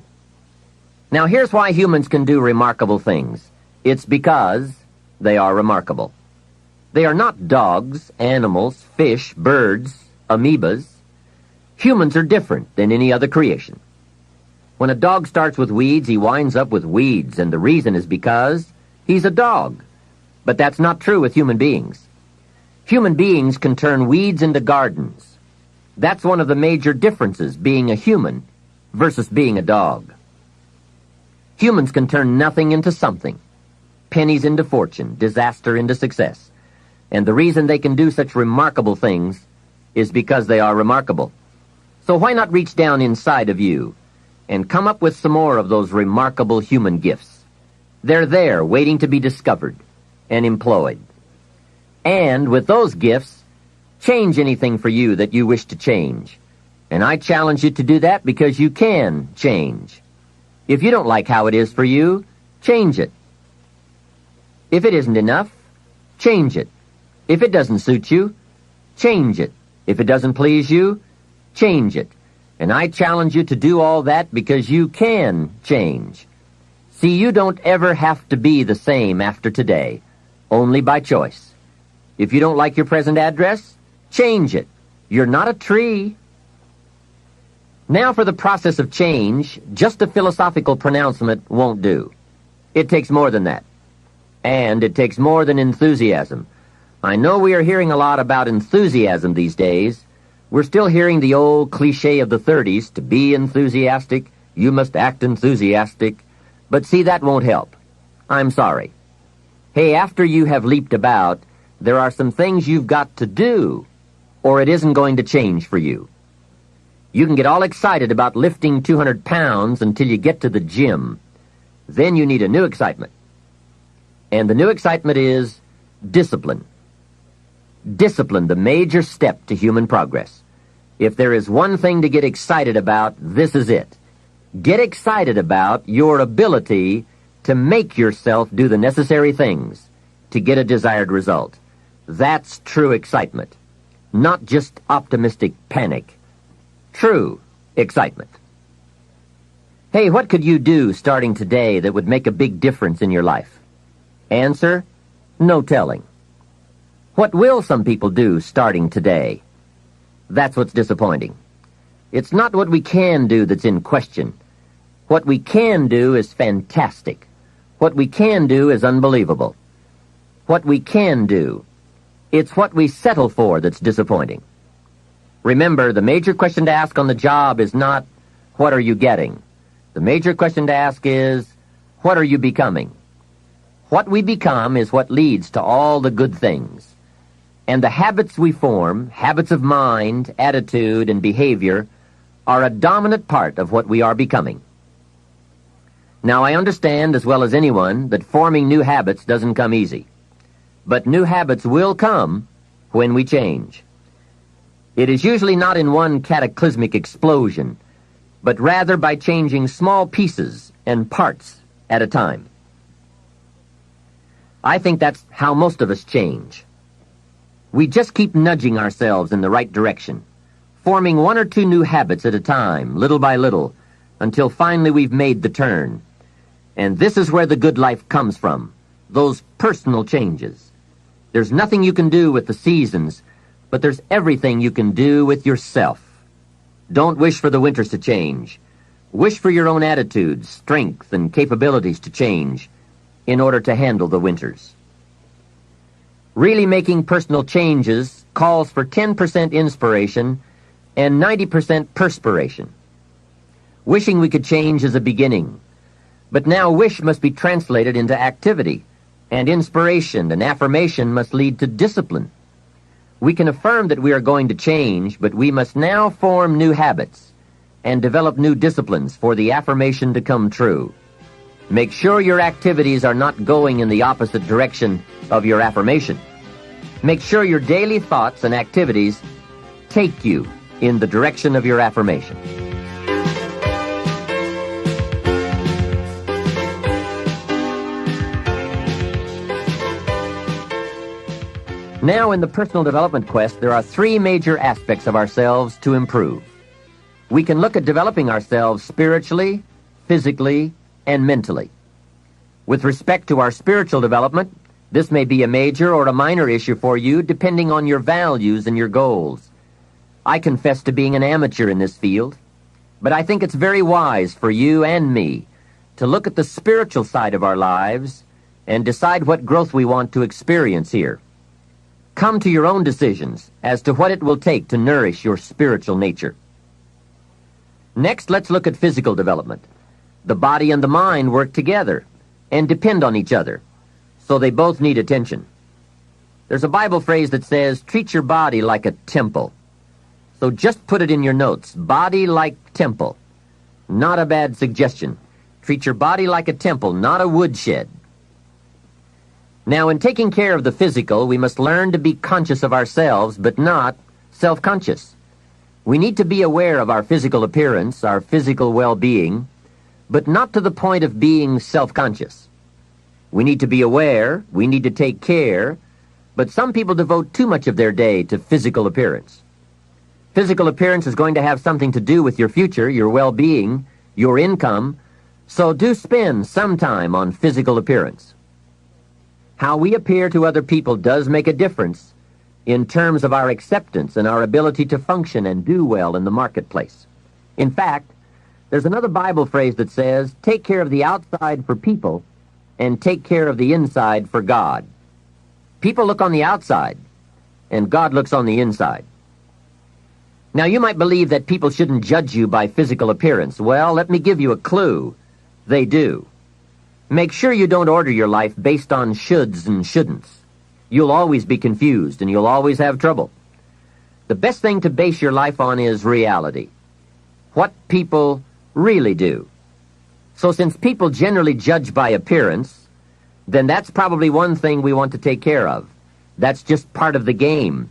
Now, here's why humans can do remarkable things. It's because they are remarkable. They are not dogs, animals, fish, birds, amoebas. Humans are different than any other creation. When a dog starts with weeds, he winds up with weeds, and the reason is because he's a dog. But that's not true with human beings. Human beings can turn weeds into gardens. That's one of the major differences, being a human versus being a dog. Humans can turn nothing into something, pennies into fortune, disaster into success. And the reason they can do such remarkable things is because they are remarkable. So why not reach down inside of you and come up with some more of those remarkable human gifts? They're there, waiting to be discovered and employed. And with those gifts, change anything for you that you wish to change. And I challenge you to do that because you can change. If you don't like how it is for you, change it. If it isn't enough, change it. If it doesn't suit you, change it. If it doesn't please you, change it. And I challenge you to do all that because you can change. See, you don't ever have to be the same after today, only by choice. If you don't like your present address, change it. You're not a tree. Now for the process of change, just a philosophical pronouncement won't do. It takes more than that. And it takes more than enthusiasm. I know we are hearing a lot about enthusiasm these days. We're still hearing the old cliche of the 30s, to be enthusiastic, you must act enthusiastic. But see, that won't help. I'm sorry. Hey, after you have leaped about, there are some things you've got to do, or it isn't going to change for you. You can get all excited about lifting 200 pounds until you get to the gym. Then you need a new excitement. And the new excitement is discipline. Discipline, the major step to human progress. If there is one thing to get excited about, this is it. Get excited about your ability to make yourself do the necessary things to get a desired result. That's true excitement, not just optimistic panic. True excitement. Hey, what could you do starting today that would make a big difference in your life? Answer, no telling. What will some people do starting today? That's what's disappointing. It's not what we can do that's in question. What we can do is fantastic. What we can do is unbelievable. What we can do, it's what we settle for that's disappointing. Remember, the major question to ask on the job is not, what are you getting? The major question to ask is, what are you becoming? What we become is what leads to all the good things. And the habits we form, habits of mind, attitude, and behavior, are a dominant part of what we are becoming. Now, I understand as well as anyone that forming new habits doesn't come easy. But new habits will come when we change. It is usually not in one cataclysmic explosion, but rather by changing small pieces and parts at a time. I think that's how most of us change. We just keep nudging ourselves in the right direction, forming 1 or 2 new habits at a time, little by little, until finally we've made the turn. And this is where the good life comes from, those personal changes. There's nothing you can do with the seasons, but there's everything you can do with yourself. Don't wish for the winters to change. Wish for your own attitudes, strength, and capabilities to change in order to handle the winters. Really making personal changes calls for 10% inspiration and 90% perspiration. Wishing we could change is a beginning, but now wish must be translated into activity, and inspiration and affirmation must lead to discipline. We can affirm that we are going to change, but we must now form new habits and develop new disciplines for the affirmation to come true. Make sure your activities are not going in the opposite direction of your affirmation. Make sure your daily thoughts and activities take you in the direction of your affirmation. Now, in the personal development quest, there are 3 major aspects of ourselves to improve. We can look at developing ourselves spiritually, physically, and mentally. With respect to our spiritual development, this may be a major or a minor issue for you depending on your values and your goals. I confess to being an amateur in this field, but I think it's very wise for you and me to look at the spiritual side of our lives and decide what growth we want to experience here. Come to your own decisions as to what it will take to nourish your spiritual nature. Next, let's look at physical development. The body and the mind work together and depend on each other, so they both need attention. There's a Bible phrase that says, treat your body like a temple. So just put it in your notes, body like temple. Not a bad suggestion. Treat your body like a temple, not a woodshed. Now, in taking care of the physical, we must learn to be conscious of ourselves, but not self-conscious. We need to be aware of our physical appearance, our physical well-being, but not to the point of being self-conscious. We need to be aware, we need to take care, but some people devote too much of their day to physical appearance. Physical appearance is going to have something to do with your future, your well-being, your income, so do spend some time on physical appearance. How we appear to other people does make a difference in terms of our acceptance and our ability to function and do well in the marketplace. In fact, there's another Bible phrase that says, take care of the outside for people and take care of the inside for God. People look on the outside, and God looks on the inside. Now, you might believe that people shouldn't judge you by physical appearance. Well, let me give you a clue. They do. Make sure you don't order your life based on shoulds and shouldn'ts. You'll always be confused, and you'll always have trouble. The best thing to base your life on is reality. What people really do. So since people generally judge by appearance, then that's probably one thing we want to take care of. That's just part of the game.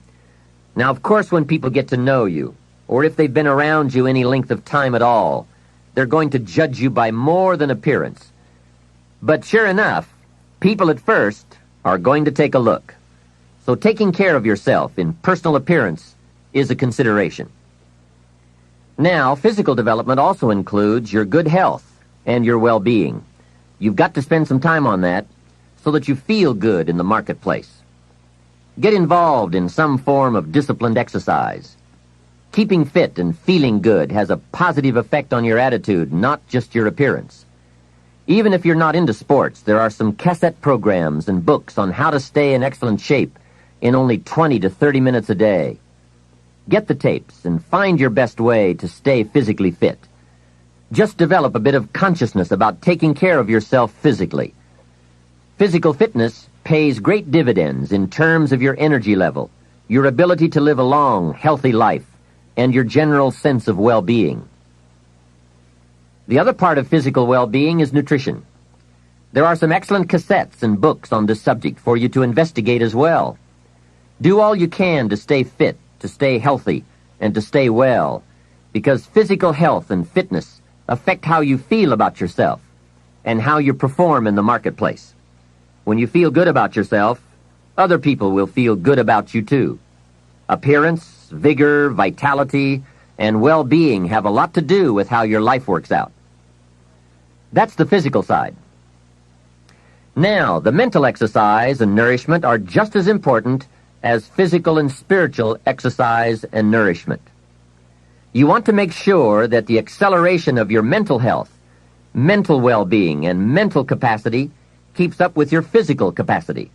Now, of course, when people get to know you, or if they've been around you any length of time at all, they're going to judge you by more than appearance. But sure enough, people at first are going to take a look. So taking care of yourself in personal appearance is a consideration. Now, physical development also includes your good health and your well-being. You've got to spend some time on that so that you feel good in the marketplace. Get involved in some form of disciplined exercise. Keeping fit and feeling good has a positive effect on your attitude, not just your appearance. Even if you're not into sports, there are some cassette programs and books on how to stay in excellent shape in only 20 to 30 minutes a day. Get the tapes and find your best way to stay physically fit. Just develop a bit of consciousness about taking care of yourself physically. Physical fitness pays great dividends in terms of your energy level, your ability to live a long, healthy life, and your general sense of well-being. The other part of physical well-being is nutrition. There are some excellent cassettes and books on this subject for you to investigate as well. Do all you can to stay fit, to stay healthy, and to stay well, because physical health and fitness affect how you feel about yourself and how you perform in the marketplace. When you feel good about yourself, other people will feel good about you too. Appearance vigor, vitality, and well-being have a lot to do with how your life works out. That's the physical side. Now, the mental exercise and nourishment are just as important as physical and spiritual exercise and nourishment. You want to make sure that the acceleration of your mental health, mental well-being, and mental capacity keeps up with your physical capacity.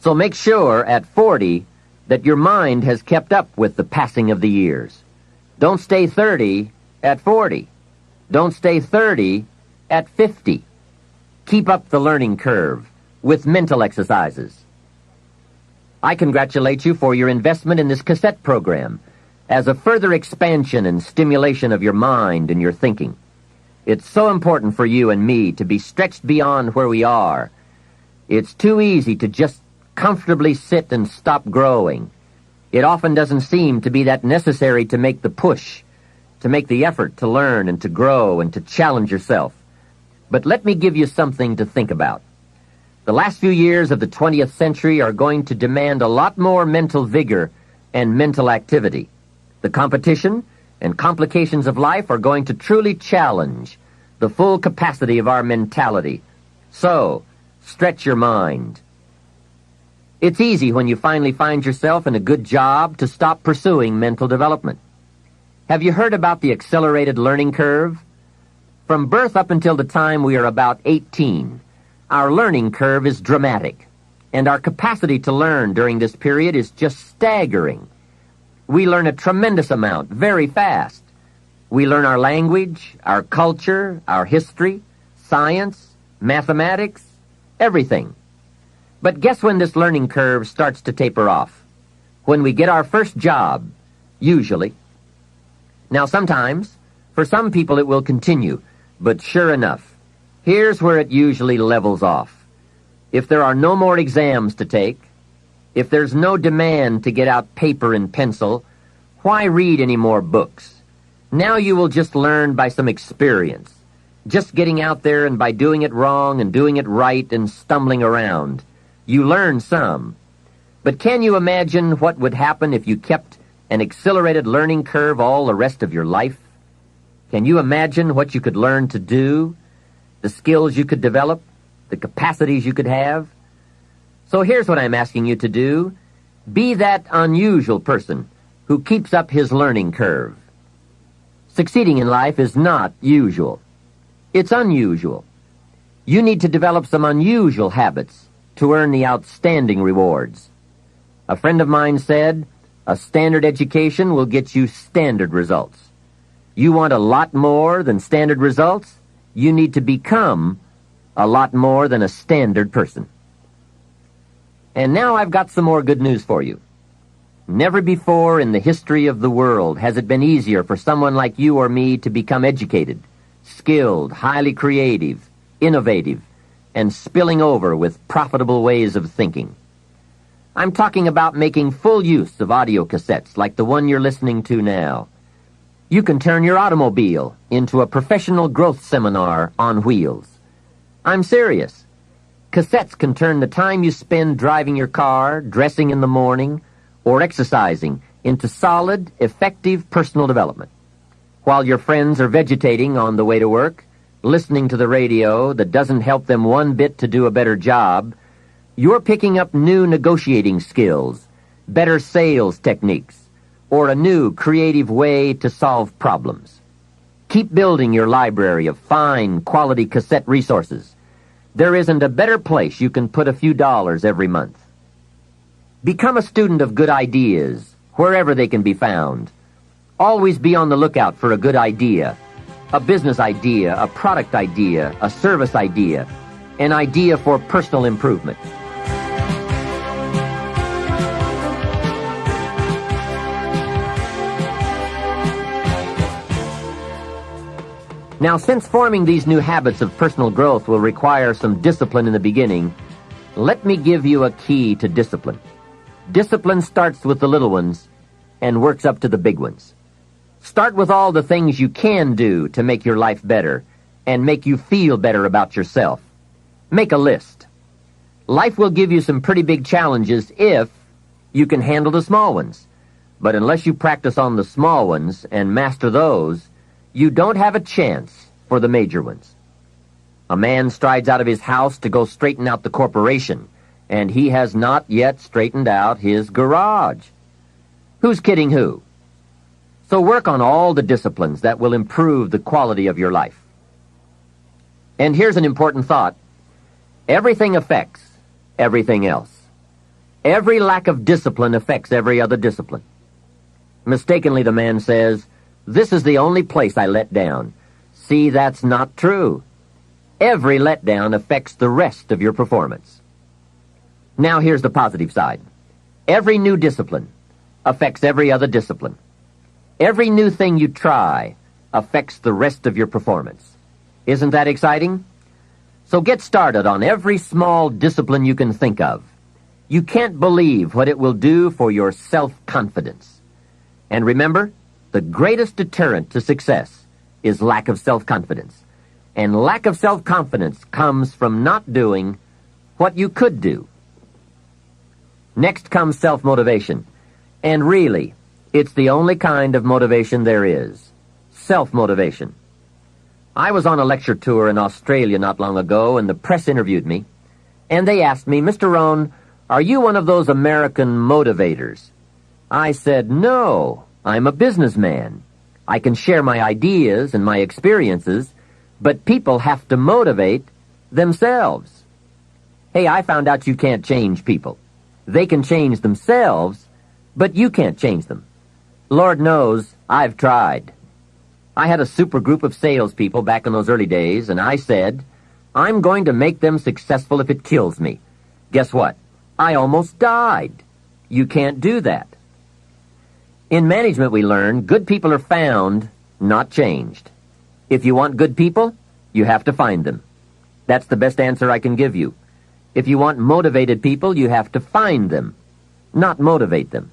So make sure at 40 that your mind has kept up with the passing of the years. Don't stay 30 at 40. Don't stay 30 at 50. Keep up the learning curve with mental exercises. I congratulate you for your investment in this cassette program as a further expansion and stimulation of your mind and your thinking. It's so important for you and me to be stretched beyond where we are. It's too easy to just comfortably sit and stop growing. It often doesn't seem to be that necessary to make the push, to make the effort to learn and to grow and to challenge yourself. But let me give you something to think about. The last few years of the 20th century are going to demand a lot more mental vigor and mental activity. The competition and complications of life are going to truly challenge the full capacity of our mentality. So, stretch your mind. It's easy when you finally find yourself in a good job to stop pursuing mental development. Have you heard about the accelerated learning curve? From birth up until the time we are about 18, our learning curve is dramatic, and our capacity to learn during this period is just staggering. We learn a tremendous amount very fast. We learn our language, our culture, our history, science, mathematics, everything. But guess when this learning curve starts to taper off? When we get our first job, usually. Now sometimes, for some people it will continue, but sure enough, here's where it usually levels off. If there are no more exams to take, if there's no demand to get out paper and pencil, why read any more books? Now you will just learn by some experience, just getting out there and by doing it wrong and doing it right and stumbling around. You learn some. But can you imagine what would happen if you kept an accelerated learning curve all the rest of your life? Can you imagine what you could learn to do, the skills you could develop, the capacities you could have? So here's what I'm asking you to do. Be that unusual person who keeps up his learning curve. Succeeding in life is not usual. It's unusual. You need to develop some unusual habits to earn the outstanding rewards. A friend of mine said, a standard education will get you standard results. You want a lot more than standard results? You need to become a lot more than a standard person. And now I've got some more good news for you. Never before in the history of the world has it been easier for someone like you or me to become educated, skilled, highly creative, innovative, and spilling over with profitable ways of thinking. I'm talking about making full use of audio cassettes like the one you're listening to now. You can turn your automobile into a professional growth seminar on wheels. I'm serious. Cassettes can turn the time you spend driving your car, dressing in the morning, or exercising into solid, effective personal development. While your friends are vegetating on the way to work, listening to the radio that doesn't help them one bit to do a better job, you're picking up new negotiating skills, better sales techniques, or a new creative way to solve problems. Keep building your library of fine, quality cassette resources. There isn't a better place you can put a few dollars every month. Become a student of good ideas, wherever they can be found. Always be on the lookout for a good idea, a business idea, a product idea, a service idea, an idea for personal improvement. Now, since forming these new habits of personal growth will require some discipline in the beginning, let me give you a key to discipline. Discipline starts with the little ones and works up to the big ones. Start with all the things you can do to make your life better and make you feel better about yourself. Make a list. Life will give you some pretty big challenges if you can handle the small ones. But unless you practice on the small ones and master those, you don't have a chance for the major ones. A man strides out of his house to go straighten out the corporation, and he has not yet straightened out his garage. Who's kidding who? So work on all the disciplines that will improve the quality of your life. And here's an important thought. Everything affects everything else. Every lack of discipline affects every other discipline. Mistakenly, the man says, "This is the only place I let down." See, that's not true. Every letdown affects the rest of your performance. Now here's the positive side. Every new discipline affects every other discipline. Every new thing you try affects the rest of your performance. Isn't that exciting? So get started on every small discipline you can think of. You can't believe what it will do for your self-confidence. And remember, the greatest deterrent to success is lack of self-confidence. And lack of self-confidence comes from not doing what you could do. Next comes self-motivation. And really, it's the only kind of motivation there is. Self-motivation. I was on a lecture tour in Australia not long ago, and the press interviewed me. And they asked me, "Mr. Rohn, are you one of those American motivators?" I said, "No, I'm a businessman. I can share my ideas and my experiences, but people have to motivate themselves." Hey, I found out you can't change people. They can change themselves, but you can't change them. Lord knows, I've tried. I had a super group of salespeople back in those early days, and I said, "I'm going to make them successful if it kills me." Guess what? I almost died. You can't do that. In management, we learn good people are found, not changed. If you want good people, you have to find them. That's the best answer I can give you. If you want motivated people, you have to find them, not motivate them.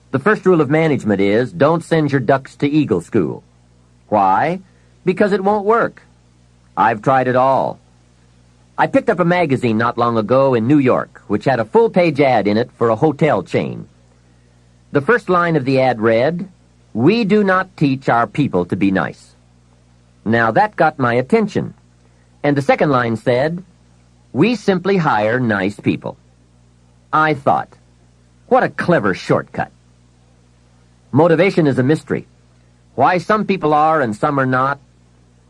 The first rule of management is don't send your ducks to Eagle School. Why? Because it won't work. I've tried it all. I picked up a magazine not long ago in New York, which had a full-page ad in it for a hotel chain. The first line of the ad read, "We do not teach our people to be nice." Now that got my attention. And the second line said, "We simply hire nice people." I thought, what a clever shortcut. Motivation is a mystery. Why some people are and some are not.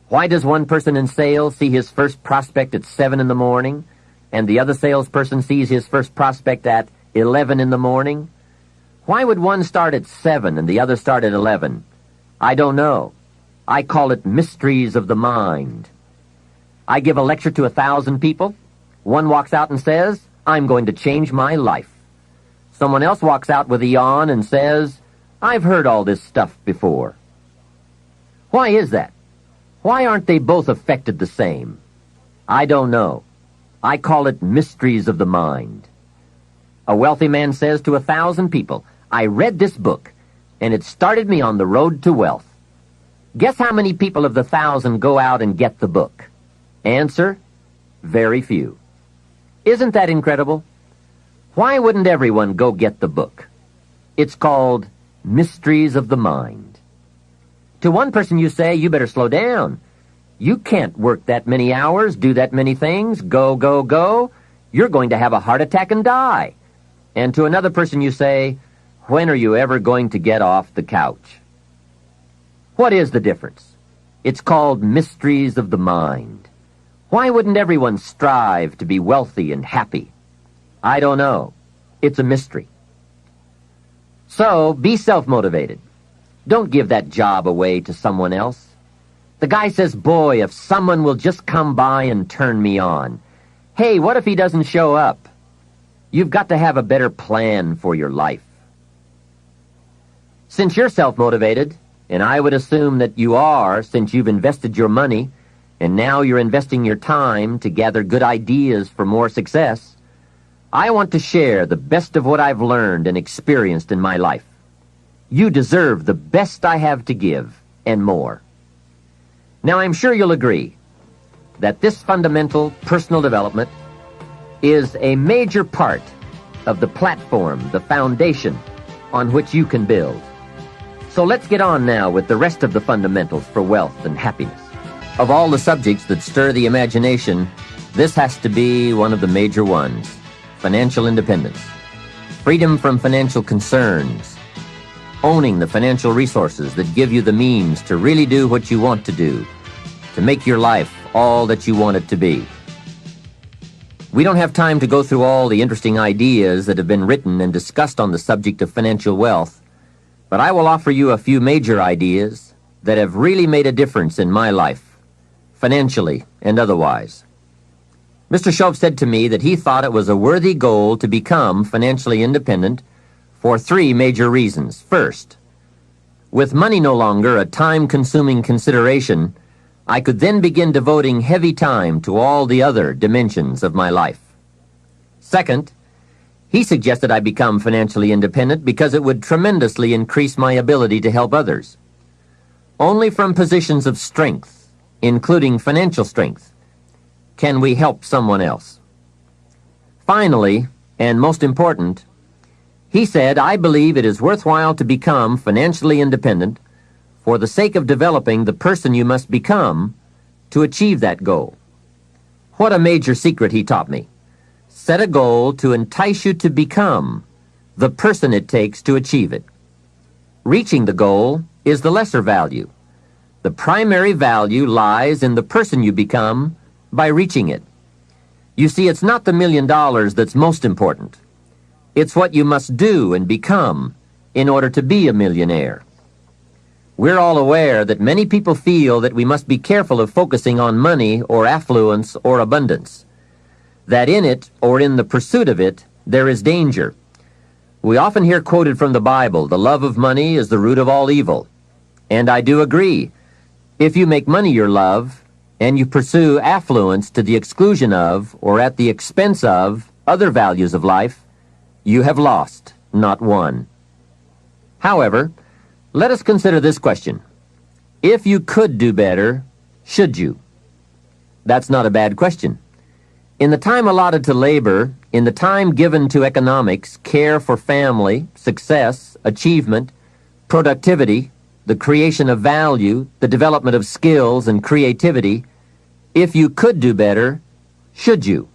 Why does one person in sales see his first prospect at 7 in the morning, and the other salesperson sees his first prospect at 11 in the morning? Why would one start at 7 and the other start at 11? I don't know. I call it mysteries of the mind. I give a lecture to 1,000 people. One walks out and says, "I'm going to change my life." Someone else walks out with a yawn and says, "I've heard all this stuff before." Why is that? Why aren't they both affected the same? I don't know. I call it mysteries of the mind. A wealthy man says to 1,000 people, "I read this book, and it started me on the road to wealth." Guess how many people of the 1,000 go out and get the book? Answer, very few. Isn't that incredible? Why wouldn't everyone go get the book? It's called Mysteries of the Mind. To one person you say, "You better slow down. You can't work that many hours, do that many things, go, go, go. You're going to have a heart attack and die." And to another person you say, "When are you ever going to get off the couch?" What is the difference? It's called mysteries of the mind. Why wouldn't everyone strive to be wealthy and happy? I don't know. It's a mystery. So, be self-motivated. Don't give that job away to someone else. The guy says, "Boy, if someone will just come by and turn me on." Hey, what if he doesn't show up? You've got to have a better plan for your life. Since you're self-motivated, and I would assume that you are since you've invested your money, and now you're investing your time to gather good ideas for more success, I want to share the best of what I've learned and experienced in my life. You deserve the best I have to give, and more. Now, I'm sure you'll agree that this fundamental personal development is a major part of the platform, the foundation, on which you can build. So let's get on now with the rest of the fundamentals for wealth and happiness. Of all the subjects that stir the imagination, this has to be one of the major ones: financial independence. Freedom from financial concerns. Owning the financial resources that give you the means to really do what you want to do, to make your life all that you want it to be. We don't have time to go through all the interesting ideas that have been written and discussed on the subject of financial wealth, but I will offer you a few major ideas that have really made a difference in my life, financially and otherwise. Mr. Shope said to me that he thought it was a worthy goal to become financially independent for three major reasons. First, with money no longer a time-consuming consideration, I could then begin devoting heavy time to all the other dimensions of my life. Second, he suggested I become financially independent because it would tremendously increase my ability to help others. Only from positions of strength, including financial strength, can we help someone else. Finally, and most important, he said, I believe it is worthwhile to become financially independent for the sake of developing the person you must become to achieve that goal. What a major secret he taught me. Set a goal to entice you to become the person it takes to achieve it. Reaching the goal is the lesser value. The primary value lies in the person you become by reaching it. You see, it's not the $1 million that's most important. It's what you must do and become in order to be a millionaire. We're all aware that many people feel that we must be careful of focusing on money or affluence or abundance, that in it or in the pursuit of it there is danger. We often hear quoted from the Bible, the love of money is the root of all evil. And I do agree. If you make money your love, and you pursue affluence to the exclusion of or at the expense of other values of life, you have lost, not won. However, let us consider this question. If you could do better, should you? That's not a bad question. In the time allotted to labor, in the time given to economics, care for family, success, achievement, productivity, the creation of value, the development of skills and creativity, if you could do better, should you?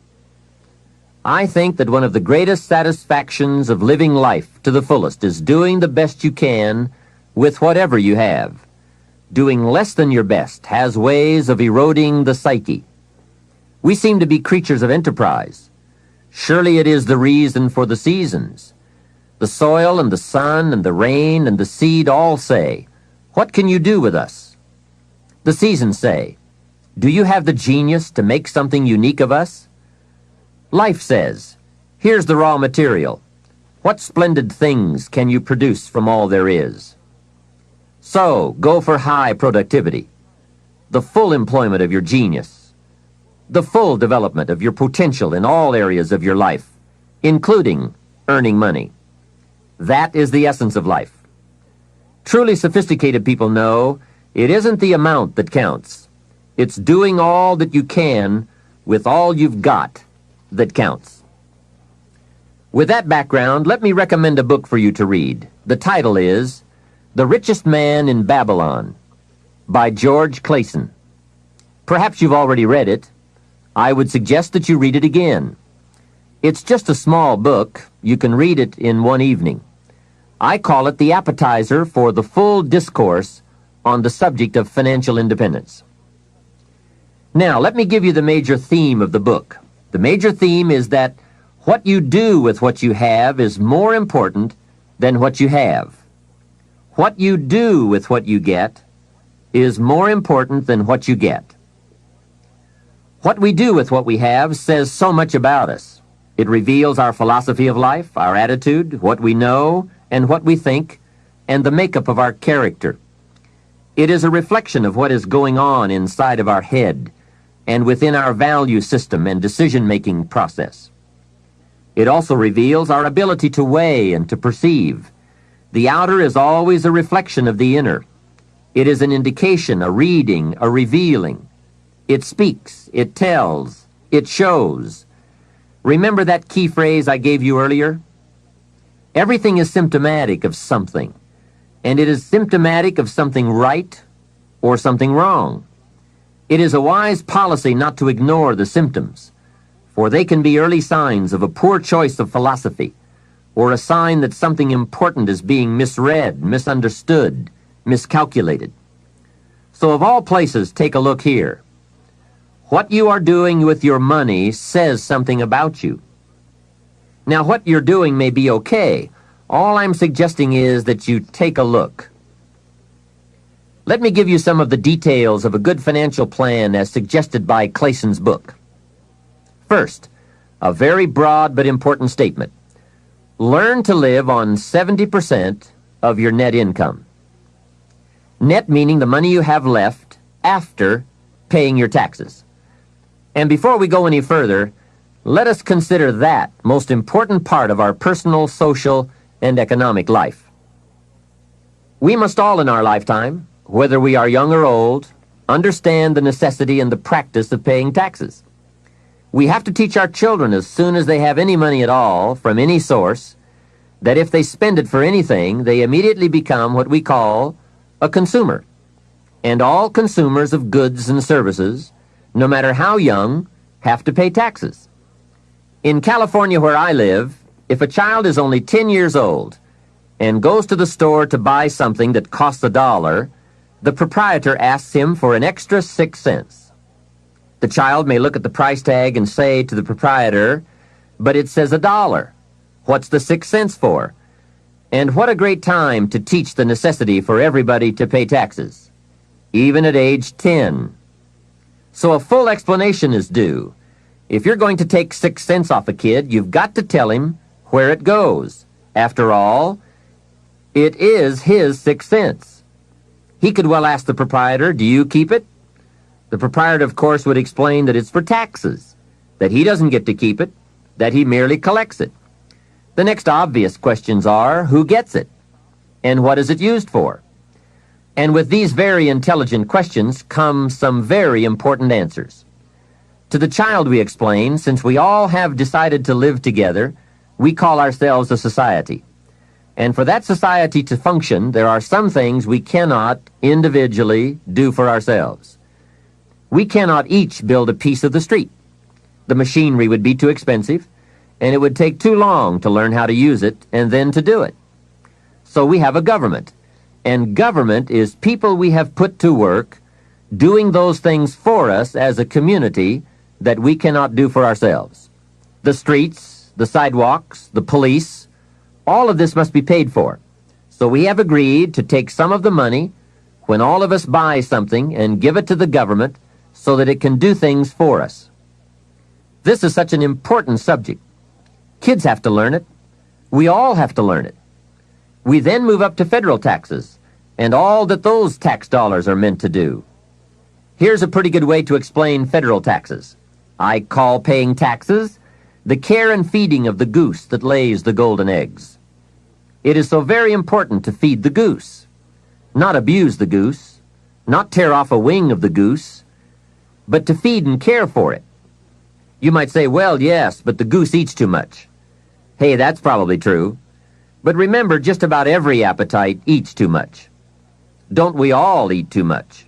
I think that one of the greatest satisfactions of living life to the fullest is doing the best you can with whatever you have. Doing less than your best has ways of eroding the psyche. We seem to be creatures of enterprise. Surely it is the reason for the seasons. The soil and the sun and the rain and the seed all say, "What can you do with us?" The seasons say, "Do you have the genius to make something unique of us?" Life says, "Here's the raw material. What splendid things can you produce from all there is?" So, go for high productivity, the full employment of your genius, the full development of your potential in all areas of your life, including earning money. That is the essence of life. Truly sophisticated people know it isn't the amount that counts. It's doing all that you can with all you've got that counts. With that background, let me recommend a book for you to read. The title is The Richest Man in Babylon by George Clason. Perhaps you've already read it. I would suggest that you read it again. It's just a small book. You can read it in one evening. I call it the appetizer for the full discourse on the subject of financial independence. Now, let me give you the major theme of the book. The major theme is that what you do with what you have is more important than what you have. What you do with what you get is more important than what you get. What we do with what we have says so much about us. It reveals our philosophy of life, our attitude, what we know, and what we think, and the makeup of our character. It is a reflection of what is going on inside of our head and within our value system and decision-making process. It also reveals our ability to weigh and to perceive. The outer is always a reflection of the inner. It is an indication, a reading, a revealing. It speaks, it tells, it shows. Remember that key phrase I gave you earlier? Everything is symptomatic of something, and it is symptomatic of something right or something wrong. It is a wise policy not to ignore the symptoms, for they can be early signs of a poor choice of philosophy, or a sign that something important is being misread, misunderstood, miscalculated. So of all places, take a look here. What you are doing with your money says something about you. Now, what you're doing may be okay. All I'm suggesting is that you take a look. Let me give you some of the details of a good financial plan as suggested by Clayson's book. First, a very broad but important statement. Learn to live on 70% of your net income. Net meaning the money you have left after paying your taxes. And before we go any further, let us consider that most important part of our personal, social, and economic life. We must all in our lifetime, whether we are young or old, understand the necessity and the practice of paying taxes. We have to teach our children as soon as they have any money at all from any source that if they spend it for anything, they immediately become what we call a consumer. And all consumers of goods and services, no matter how young, have to pay taxes. In California, where I live, if a child is only 10 years old and goes to the store to buy something that costs $1, the proprietor asks him for an extra 6 cents. The child may look at the price tag and say to the proprietor, "But it says $1. What's the 6 cents for?" And what a great time to teach the necessity for everybody to pay taxes, even at age 10. So a full explanation is due. If you're going to take 6 cents off a kid, you've got to tell him where it goes. After all, it is his 6 cents. He could well ask the proprietor, "Do you keep it?" The proprietor, of course, would explain that it's for taxes, that he doesn't get to keep it, that he merely collects it. The next obvious questions are, who gets it? And what is it used for? And with these very intelligent questions come some very important answers. To the child we explain, since we all have decided to live together, we call ourselves a society. And for that society to function, there are some things we cannot individually do for ourselves. We cannot each build a piece of the street. The machinery would be too expensive, and it would take too long to learn how to use it and then to do it. So we have a government, and government is people we have put to work doing those things for us as a community that we cannot do for ourselves. The streets, the sidewalks, the police, all of this must be paid for. So we have agreed to take some of the money when all of us buy something and give it to the government so that it can do things for us. This is such an important subject. Kids have to learn it. We all have to learn it. We then move up to federal taxes and all that those tax dollars are meant to do. Here's a pretty good way to explain federal taxes. I call paying taxes the care and feeding of the goose that lays the golden eggs. It is so very important to feed the goose, not abuse the goose, not tear off a wing of the goose, but to feed and care for it. You might say, "Well, yes, but the goose eats too much." Hey, that's probably true. But remember, just about every appetite eats too much. Don't we all eat too much?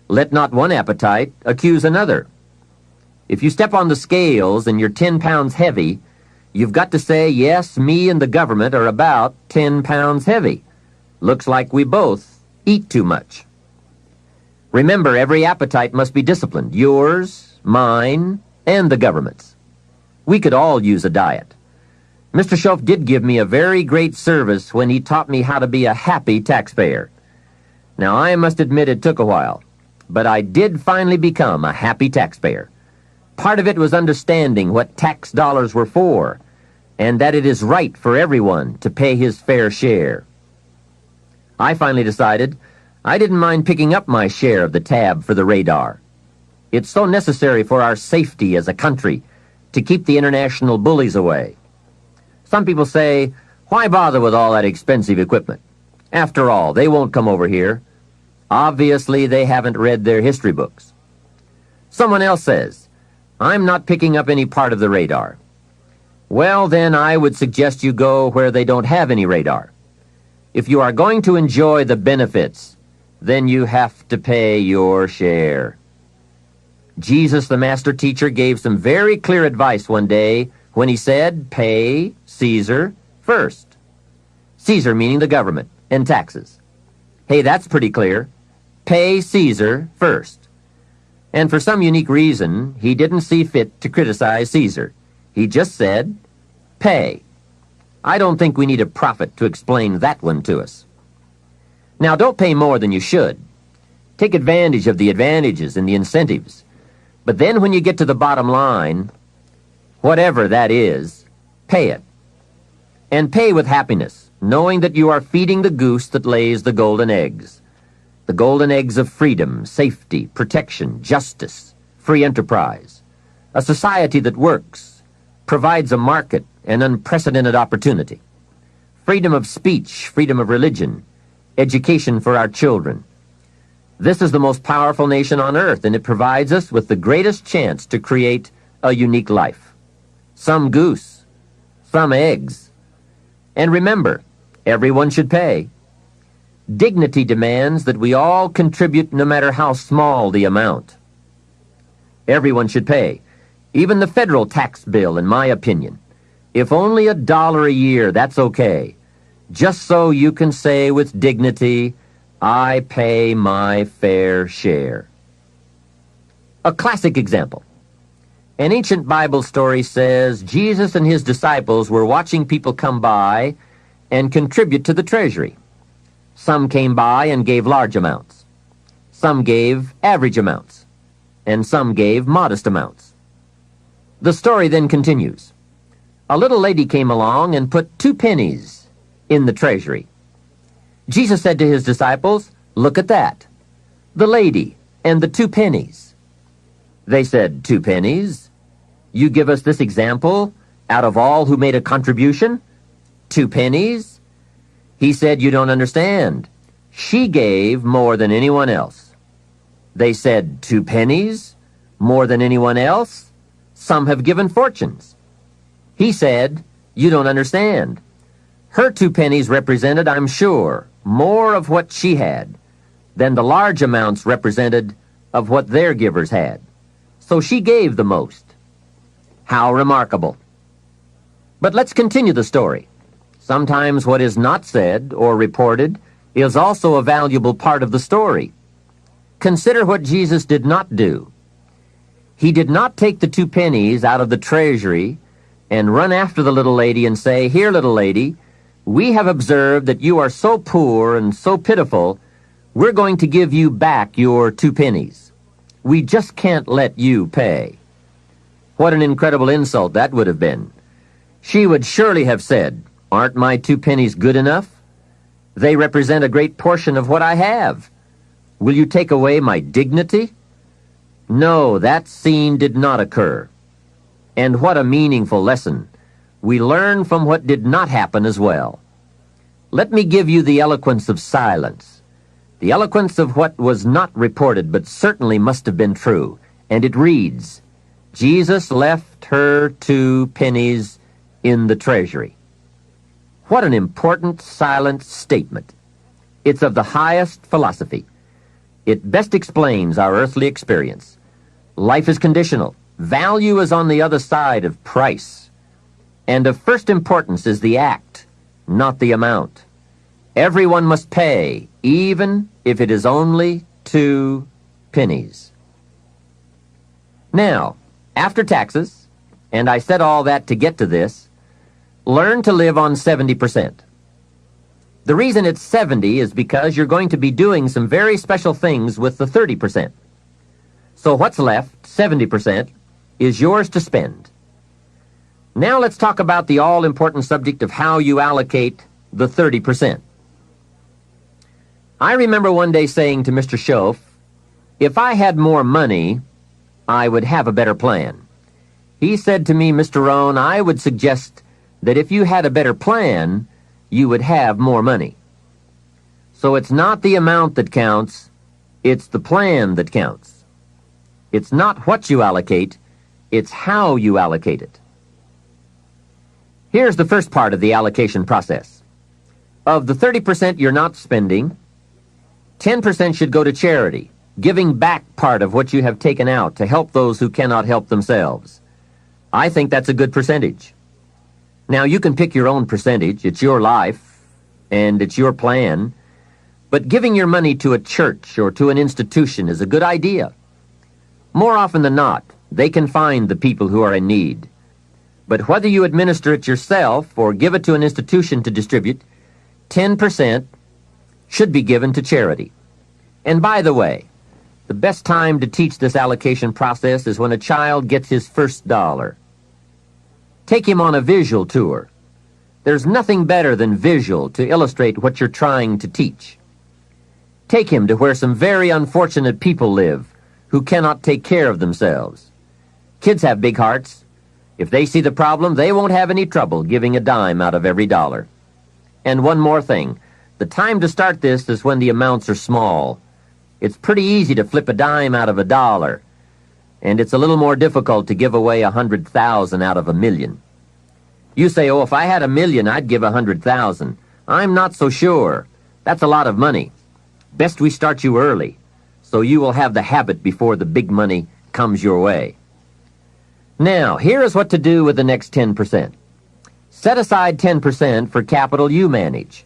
Let not one appetite accuse another. If you step on the scales and you're 10 pounds heavy, you've got to say, "Yes, me and the government are about 10 pounds heavy. Looks like we both eat too much." Remember, every appetite must be disciplined, yours, mine, and the government's. We could all use a diet. Mr. Schoaf did give me a very great service when he taught me how to be a happy taxpayer. Now, I must admit it took a while, but I did finally become a happy taxpayer. Part of it was understanding what tax dollars were for, and that it is right for everyone to pay his fair share. I finally decided I didn't mind picking up my share of the tab for the radar. It's so necessary for our safety as a country to keep the international bullies away. Some people say, "Why bother with all that expensive equipment? After all, they won't come over here." Obviously, they haven't read their history books. Someone else says, "I'm not picking up any part of the radar." Well, then I would suggest you go where they don't have any radar. If you are going to enjoy the benefits, then you have to pay your share. Jesus, the master teacher, gave some very clear advice one day when he said, pay Caesar first. Caesar meaning the government and taxes. Hey, that's pretty clear. Pay Caesar first. And for some unique reason, he didn't see fit to criticize Caesar. He just said, pay. I don't think we need a prophet to explain that one to us. Now, don't pay more than you should. Take advantage of the advantages and the incentives. But then when you get to the bottom line, whatever that is, pay it. And pay with happiness, knowing that you are feeding the goose that lays the golden eggs. The golden eggs of freedom, safety, protection, justice, free enterprise. A society that works, provides a market and unprecedented opportunity. Freedom of speech, freedom of religion, education for our children. This is the most powerful nation on earth, and it provides us with the greatest chance to create a unique life. Some goose, some eggs. And remember, everyone should pay. Dignity demands that we all contribute no matter how small the amount. Everyone should pay. Even the federal tax bill, in my opinion. If only $1 a year, that's okay. Just so you can say with dignity, I pay my fair share. A classic example. An ancient Bible story says Jesus and his disciples were watching people come by and contribute to the treasury. Some came by and gave large amounts. Some gave average amounts. And some gave modest amounts. The story then continues. A little lady came along and put 2 pennies in the treasury. Jesus said to his disciples, look at that. The lady and the 2 pennies. They said, 2 pennies? You give us this example out of all who made a contribution? 2 pennies? He said, you don't understand. She gave more than anyone else. They said, 2 pennies? More than anyone else? Some have given fortunes. He said, you don't understand. Her 2 pennies represented, I'm sure, more of what she had than the large amounts represented of what their givers had. So she gave the most. How remarkable. But let's continue the story. Sometimes what is not said or reported is also a valuable part of the story. Consider what Jesus did not do. He did not take the 2 pennies out of the treasury and run after the little lady and say, here, little lady, we have observed that you are so poor and so pitiful, we're going to give you back your 2 pennies. We just can't let you pay. What an incredible insult that would have been. She would surely have said, aren't my 2 pennies good enough? They represent a great portion of what I have. Will you take away my dignity? No, that scene did not occur. And what a meaningful lesson. We learn from what did not happen as well. Let me give you the eloquence of silence, the eloquence of what was not reported but certainly must have been true. And it reads, Jesus left her 2 pennies in the treasury. What an important silent statement. It's of the highest philosophy. It best explains our earthly experience. Life is conditional. Value is on the other side of price. And of first importance is the act, not the amount. Everyone must pay, even if it is only 2 pennies. Now, after taxes, and I said all that to get to this, learn to live on 70%. The reason it's 70 is because you're going to be doing some very special things with the 30%. So what's left, 70%, is yours to spend. Now let's talk about the all-important subject of how you allocate the 30%. I remember one day saying to Mr. Schoaf, if I had more money, I would have a better plan. He said to me, Mr. Rohn, I would suggest that if you had a better plan, you would have more money. So it's not the amount that counts, it's the plan that counts. It's not what you allocate, it's how you allocate it. Here's the first part of the allocation process. Of the 30% you're not spending, 10% should go to charity, giving back part of what you have taken out to help those who cannot help themselves. I think that's a good percentage. Now, you can pick your own percentage. It's your life, and it's your plan. But giving your money to a church or to an institution is a good idea. More often than not, they can find the people who are in need. But whether you administer it yourself or give it to an institution to distribute, 10% should be given to charity. And by the way, the best time to teach this allocation process is when a child gets his first dollar. Take him on a visual tour. There's nothing better than visual to illustrate what you're trying to teach. Take him to where some very unfortunate people live who cannot take care of themselves. Kids have big hearts. If they see the problem, they won't have any trouble giving a dime out of every dollar. And one more thing. The time to start this is when the amounts are small. It's pretty easy to flip a dime out of a dollar, and it's a little more difficult to give away 100,000 out of a million. You say, oh, if I had 1,000,000, I'd give 100,000. I'm not so sure. That's a lot of money. Best we start you early, so you will have the habit before the big money comes your way. Now, here is what to do with the next 10%. Set aside 10% for capital you manage.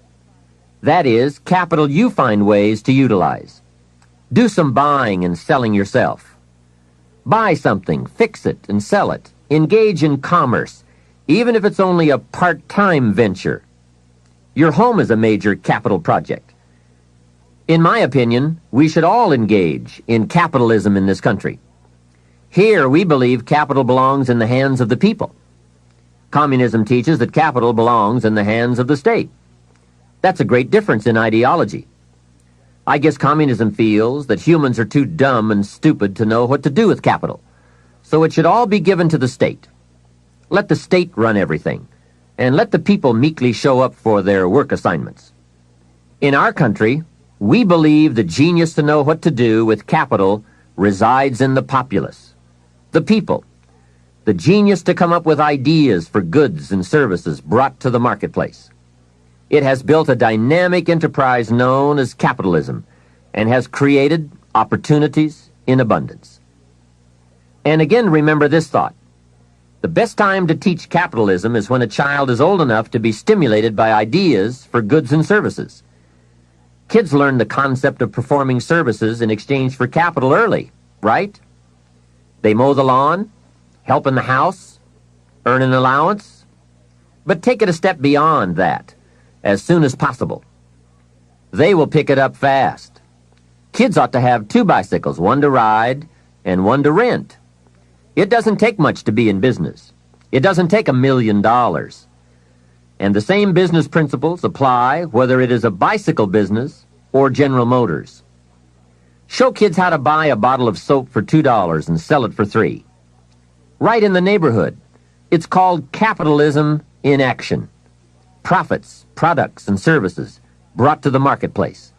That is, capital you find ways to utilize. Do some buying and selling yourself. Buy something, fix it, and sell it. Engage in commerce, even if it's only a part-time venture. Your home is a major capital project. In my opinion, we should all engage in capitalism in this country. Here, we believe capital belongs in the hands of the people. Communism teaches that capital belongs in the hands of the state. That's a great difference in ideology. I guess communism feels that humans are too dumb and stupid to know what to do with capital, so it should all be given to the state. Let the state run everything, and let the people meekly show up for their work assignments. In our country, we believe the genius to know what to do with capital resides in the populace, the people, the genius to come up with ideas for goods and services brought to the marketplace. It has built a dynamic enterprise known as capitalism and has created opportunities in abundance. And again, remember this thought. The best time to teach capitalism is when a child is old enough to be stimulated by ideas for goods and services. Kids learn the concept of performing services in exchange for capital early, right? They mow the lawn, help in the house, earn an allowance. But take it a step beyond that, as soon as possible. They will pick it up fast. Kids ought to have 2 bicycles, one to ride and one to rent. It doesn't take much to be in business. It doesn't take $1 million. And the same business principles apply whether it is a bicycle business or General Motors. Show kids how to buy a bottle of soap for $2 and sell it for $3. Right in the neighborhood. It's called capitalism in action. Profits, products, and services brought to the marketplace.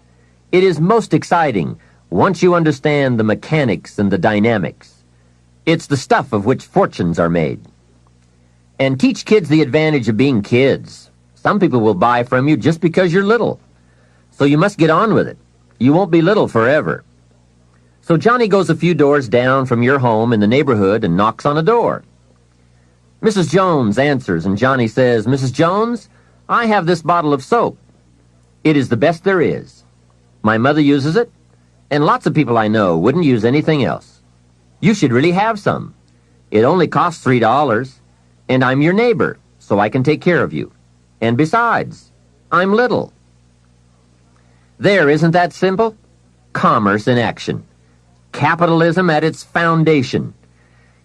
It is most exciting once you understand the mechanics and the dynamics. It's the stuff of which fortunes are made. And teach kids the advantage of being kids. Some people will buy from you just because you're little. So you must get on with it. You won't be little forever. So Johnny goes a few doors down from your home in the neighborhood and knocks on a door. Mrs. Jones answers, and Johnny says, Mrs. Jones, I have this bottle of soap. It is the best there is. My mother uses it, and lots of people I know wouldn't use anything else. You should really have some. It only costs $3, and I'm your neighbor, so I can take care of you. And besides, I'm little. There, isn't that simple? Commerce in action. Capitalism at its foundation.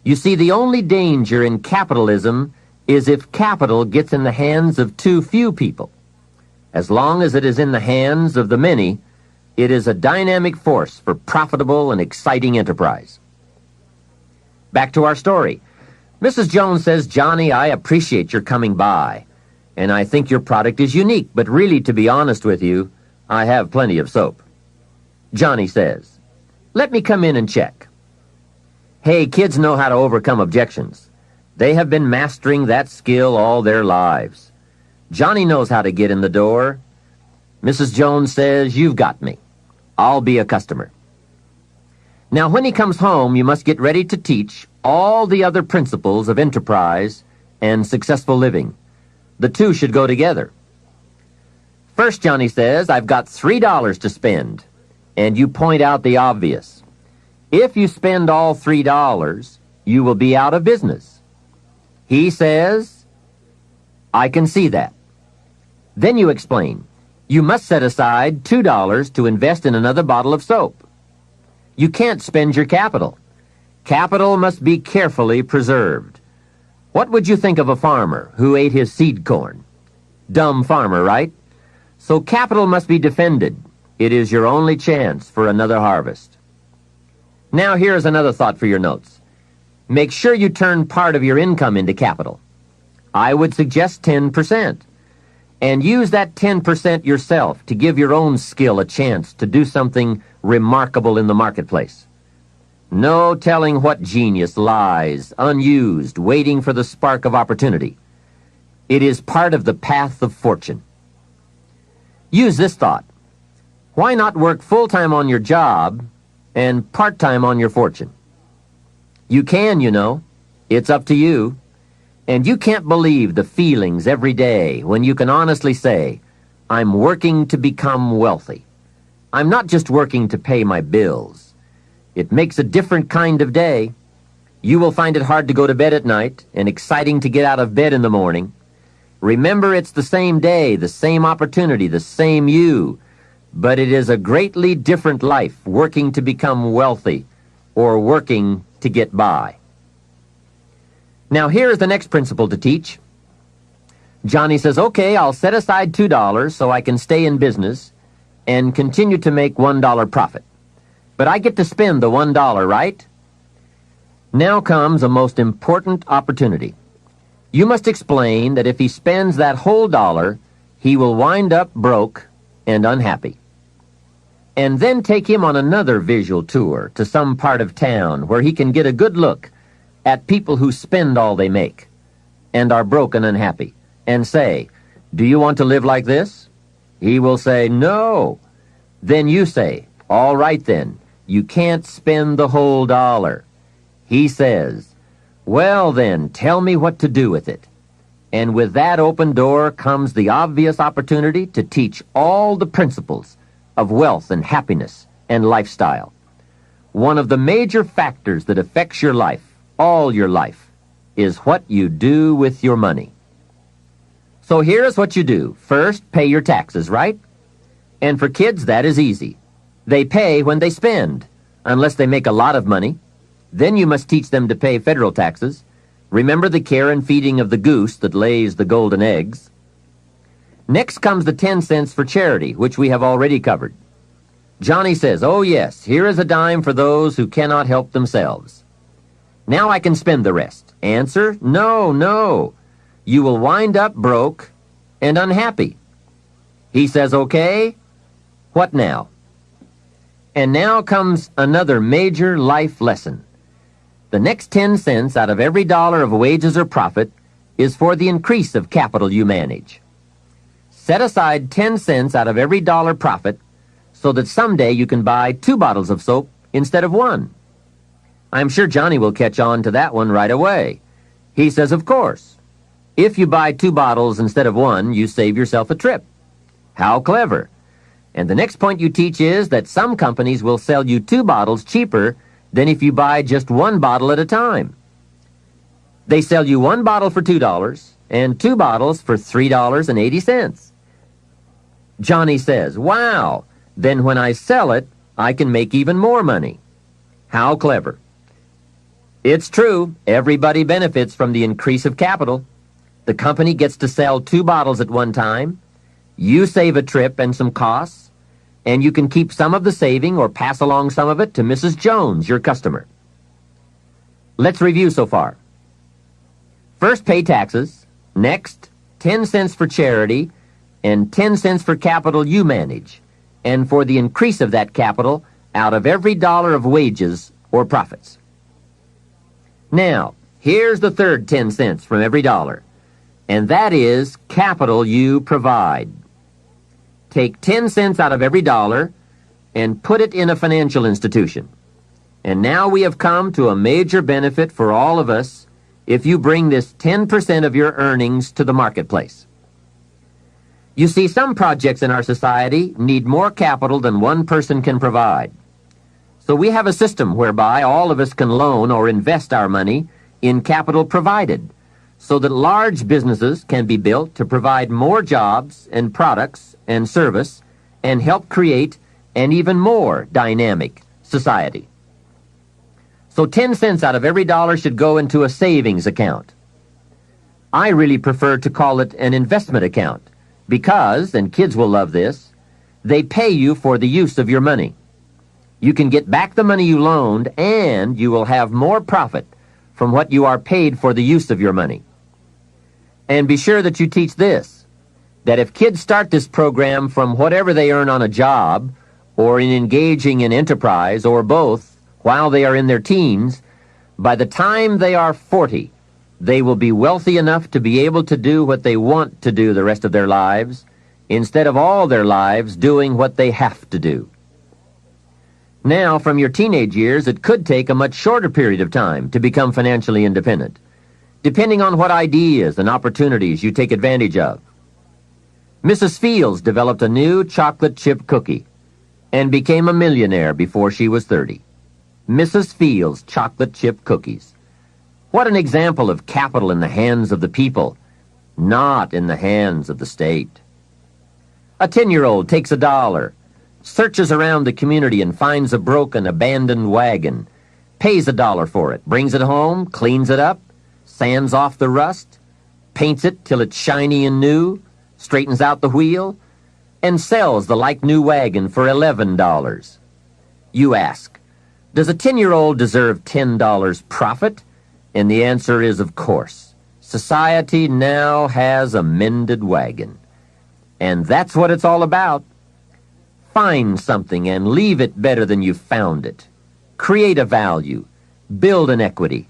You see, the only danger in capitalism is if capital gets in the hands of too few people. As long as it is in the hands of the many, it is a dynamic force for profitable and exciting enterprise. Back to our story. Mrs. Jones says, Johnny, I appreciate your coming by, and I think your product is unique, but really, to be honest with you, I have plenty of soap. Johnny says, let me come in and check. Hey, kids know how to overcome objections. They have been mastering that skill all their lives. Johnny knows how to get in the door. Mrs. Jones says, "You've got me. I'll be a customer." Now, when he comes home, you must get ready to teach all the other principles of enterprise and successful living. The two should go together. First, Johnny says, "I've got $3 to spend," and you point out the obvious. If you spend all $3, you will be out of business. He says, "I can see that." Then you explain, you must set aside $2 to invest in another bottle of soap. You can't spend your capital. Capital must be carefully preserved. What would you think of a farmer who ate his seed corn? Dumb farmer, right? So capital must be defended. It is your only chance for another harvest. Now here's another thought for your notes. Make sure you turn part of your income into capital. I would suggest 10%. And use that 10% yourself to give your own skill a chance to do something remarkable in the marketplace. No telling what genius lies, unused, waiting for the spark of opportunity. It is part of the path of fortune. Use this thought. Why not work full-time on your job and part-time on your fortune? You can, you know. It's up to you. And you can't believe the feelings every day when you can honestly say, "I'm working to become wealthy. I'm not just working to pay my bills." It makes a different kind of day. You will find it hard to go to bed at night and exciting to get out of bed in the morning. Remember, it's the same day, the same opportunity, the same you, but it is a greatly different life working to become wealthy or working to get by. Now here is the next principle to teach. Johnny says, "Okay, I'll set aside $2 so I can stay in business and continue to make $1 profit. But I get to spend the $1, right?" Now comes a most important opportunity. You must explain that if he spends that whole dollar, he will wind up broke and unhappy. And then take him on another visual tour to some part of town where he can get a good look at people who spend all they make and are broke and unhappy, and say, "Do you want to live like this?" He will say, "No." Then you say, "All right then, you can't spend the whole dollar." He says, "Well then, tell me what to do with it." And with that open door comes the obvious opportunity to teach all the principles of wealth and happiness and lifestyle. One of the major factors that affects your life, all your life, is what you do with your money. So here's what you do. First, pay your taxes, right? And for kids, that is easy. They pay when they spend, unless they make a lot of money. Then you must teach them to pay federal taxes. Remember the care and feeding of the goose that lays the golden eggs. Next comes the 10 cents for charity, which we have already covered. Johnny says, "Oh yes, here is a dime for those who cannot help themselves. Now I can spend the rest." Answer, no. You will wind up broke and unhappy. He says, "Okay, what now?" And now comes another major life lesson. The next 10 cents out of every dollar of wages or profit is for the increase of capital you manage. Set aside 10 cents out of every dollar profit so that someday you can buy 2 bottles of soap instead of 1. I'm sure Johnny will catch on to that one right away. He says, "Of course. If you buy 2 bottles instead of 1, you save yourself a trip." How clever. And the next point you teach is that some companies will sell you 2 bottles cheaper than if you buy just 1 bottle at a time. They sell you 1 bottle for $2 and 2 bottles for $3.80. Johnny says, "Wow, then when I sell it, I can make even more money." How clever. It's true, everybody benefits from the increase of capital. The company gets to sell 2 bottles at one time. You save a trip and some costs, and you can keep some of the saving or pass along some of it to Mrs. Jones, your customer. Let's review so far. First, pay taxes. Next, 10 cents for charity, and 10 cents for capital you manage, and for the increase of that capital out of every dollar of wages or profits. Now, Here's the third 10 cents from every dollar, and that is capital you provide. Take 10 cents out of every dollar and put it in a financial institution. And now we have come to a major benefit for all of us if you bring this 10% of your earnings to the marketplace. You see, some projects in our society need more capital than one person can provide. So we have a system whereby all of us can loan or invest our money in capital provided, so that large businesses can be built to provide more jobs and products and service and help create an even more dynamic society. So 10 cents out of every dollar should go into a savings account. I really prefer to call it an investment account because, and kids will love this, they pay you for the use of your money. You can get back the money you loaned, and you will have more profit from what you are paid for the use of your money. And be sure that you teach this, that if kids start this program from whatever they earn on a job or in engaging in enterprise or both while they are in their teens, by the time they are 40, they will be wealthy enough to be able to do what they want to do the rest of their lives, instead of all their lives doing what they have to do. Now, from your teenage years, it could take a much shorter period of time to become financially independent, depending on what ideas and opportunities you take advantage of. Mrs. Fields developed a new chocolate chip cookie and became a millionaire before she was 30. Mrs. Fields chocolate chip cookies. What an example of capital in the hands of the people, not in the hands of the state. A 10-year-old takes $1, searches around the community and finds a broken, abandoned wagon, pays $1 for it, brings it home, cleans it up, sands off the rust, paints it till it's shiny and new, straightens out the wheel, and sells the like-new wagon for $11. You ask, does a 10-year-old deserve $10 profit? And the answer is, of course. Society now has a mended wagon. And that's what it's all about. Find something and leave it better than you found it. Create a value. Build an equity.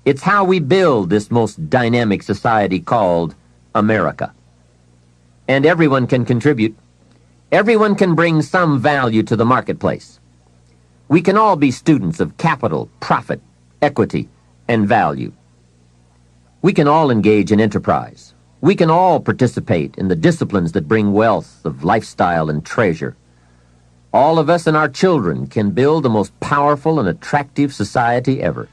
It's how we build this most dynamic society called America. And everyone can contribute. Everyone can bring some value to the marketplace. We can all be students of capital, profit, equity, and value. We can all engage in enterprise. We can all participate in the disciplines that bring wealth of lifestyle and treasure. All of us and our children can build the most powerful and attractive society ever.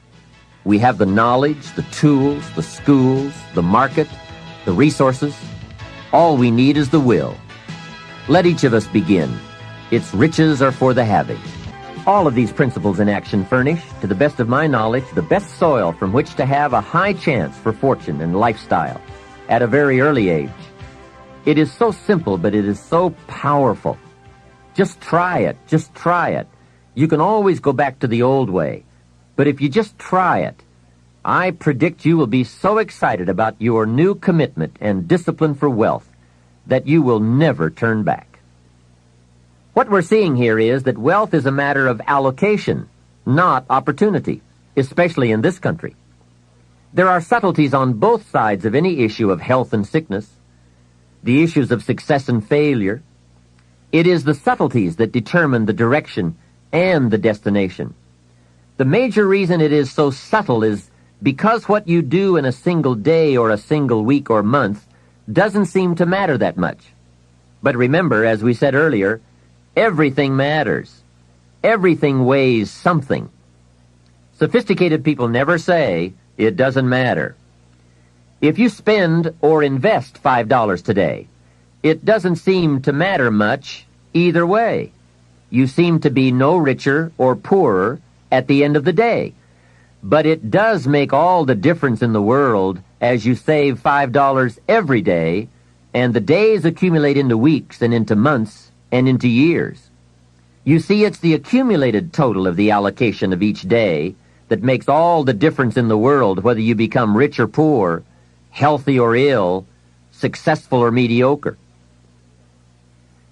We have the knowledge, the tools, the schools, the market, the resources. All we need is the will. Let each of us begin. Its riches are for the having. All of these principles in action furnish, to the best of my knowledge, the best soil from which to have a high chance for fortune and lifestyle at a very early age. It is so simple, but it is so powerful. Just try it. Just try it. You can always go back to the old way. But if you just try it, I predict you will be so excited about your new commitment and discipline for wealth that you will never turn back. What we're seeing here is that wealth is a matter of allocation, not opportunity, especially in this country. There are subtleties on both sides of any issue of health and sickness, the issues of success and failure. It is the subtleties that determine the direction and the destination. The major reason it is so subtle is because what you do in a single day or a single week or month doesn't seem to matter that much. But remember, as we said earlier, everything matters. Everything weighs something. Sophisticated people never say, it doesn't matter. If you spend or invest $5 today, it doesn't seem to matter much either way. You seem to be no richer or poorer at the end of the day. But it does make all the difference in the world as you save $5 every day, and the days accumulate into weeks and into months and into years. You see, it's the accumulated total of the allocation of each day that makes all the difference in the world, whether you become rich or poor, healthy or ill, successful or mediocre.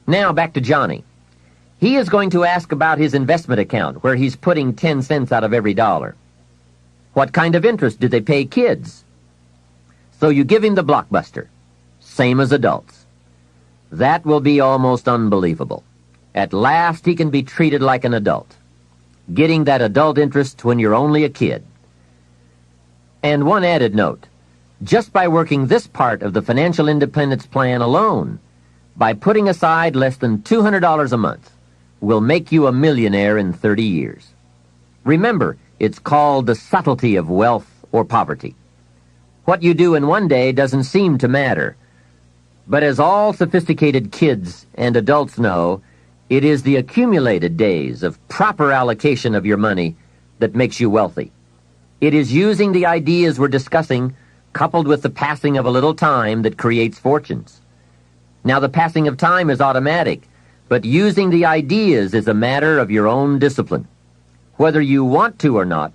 Now back to Johnny. He is going to ask about his investment account, where he's putting 10 cents out of every dollar. What kind of interest do they pay kids? So you give him the blockbuster, same as adults. That will be almost unbelievable. At last he can be treated like an adult, getting that adult interest when you're only a kid. And one added note, just by working this part of the financial independence plan alone, by putting aside less than $200 a month, will make you a millionaire in 30 years. Remember, it's called the subtlety of wealth or poverty. What you do in one day doesn't seem to matter. But as all sophisticated kids and adults know, it is the accumulated days of proper allocation of your money that makes you wealthy. It is using the ideas we're discussing, coupled with the passing of a little time, that creates fortunes. Now, the passing of time is automatic, but using the ideas is a matter of your own discipline. Whether you want to or not,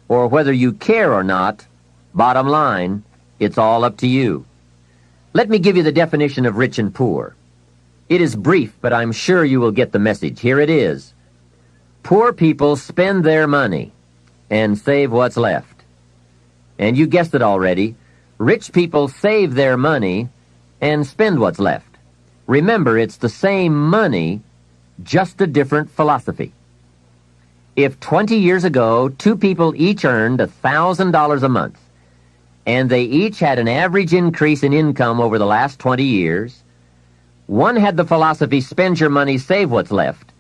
or whether you care or not, bottom line, it's all up to you. Let me give you the definition of rich and poor. It is brief, but I'm sure you will get the message. Here it is. Poor people spend their money and save what's left. And you guessed it already. Rich people save their money and spend what's left. Remember, it's the same money, just a different philosophy. If 20 years ago, two people each earned $1,000 a month, and they each had an average increase in income over the last 20 years, one had the philosophy, spend your money, save what's left,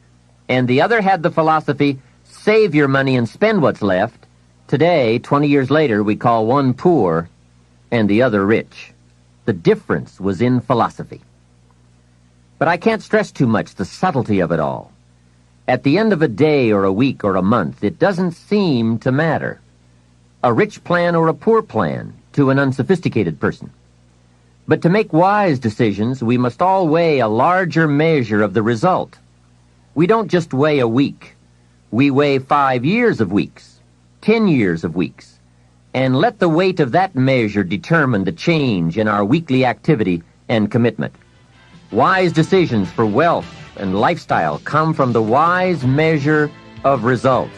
and the other had the philosophy, save your money and spend what's left. Today, 20 years later, we call one poor and the other rich. The difference was in philosophy. But I can't stress too much the subtlety of it all. At the end of a day or a week or a month, it doesn't seem to matter. A rich plan or a poor plan to an unsophisticated person. But to make wise decisions, we must all weigh a larger measure of the result. We don't just weigh a week. We weigh 5 years of weeks, 10 years of weeks, and let the weight of that measure determine the change in our weekly activity and commitment. Wise decisions for wealth and lifestyle come from the wise measure of results.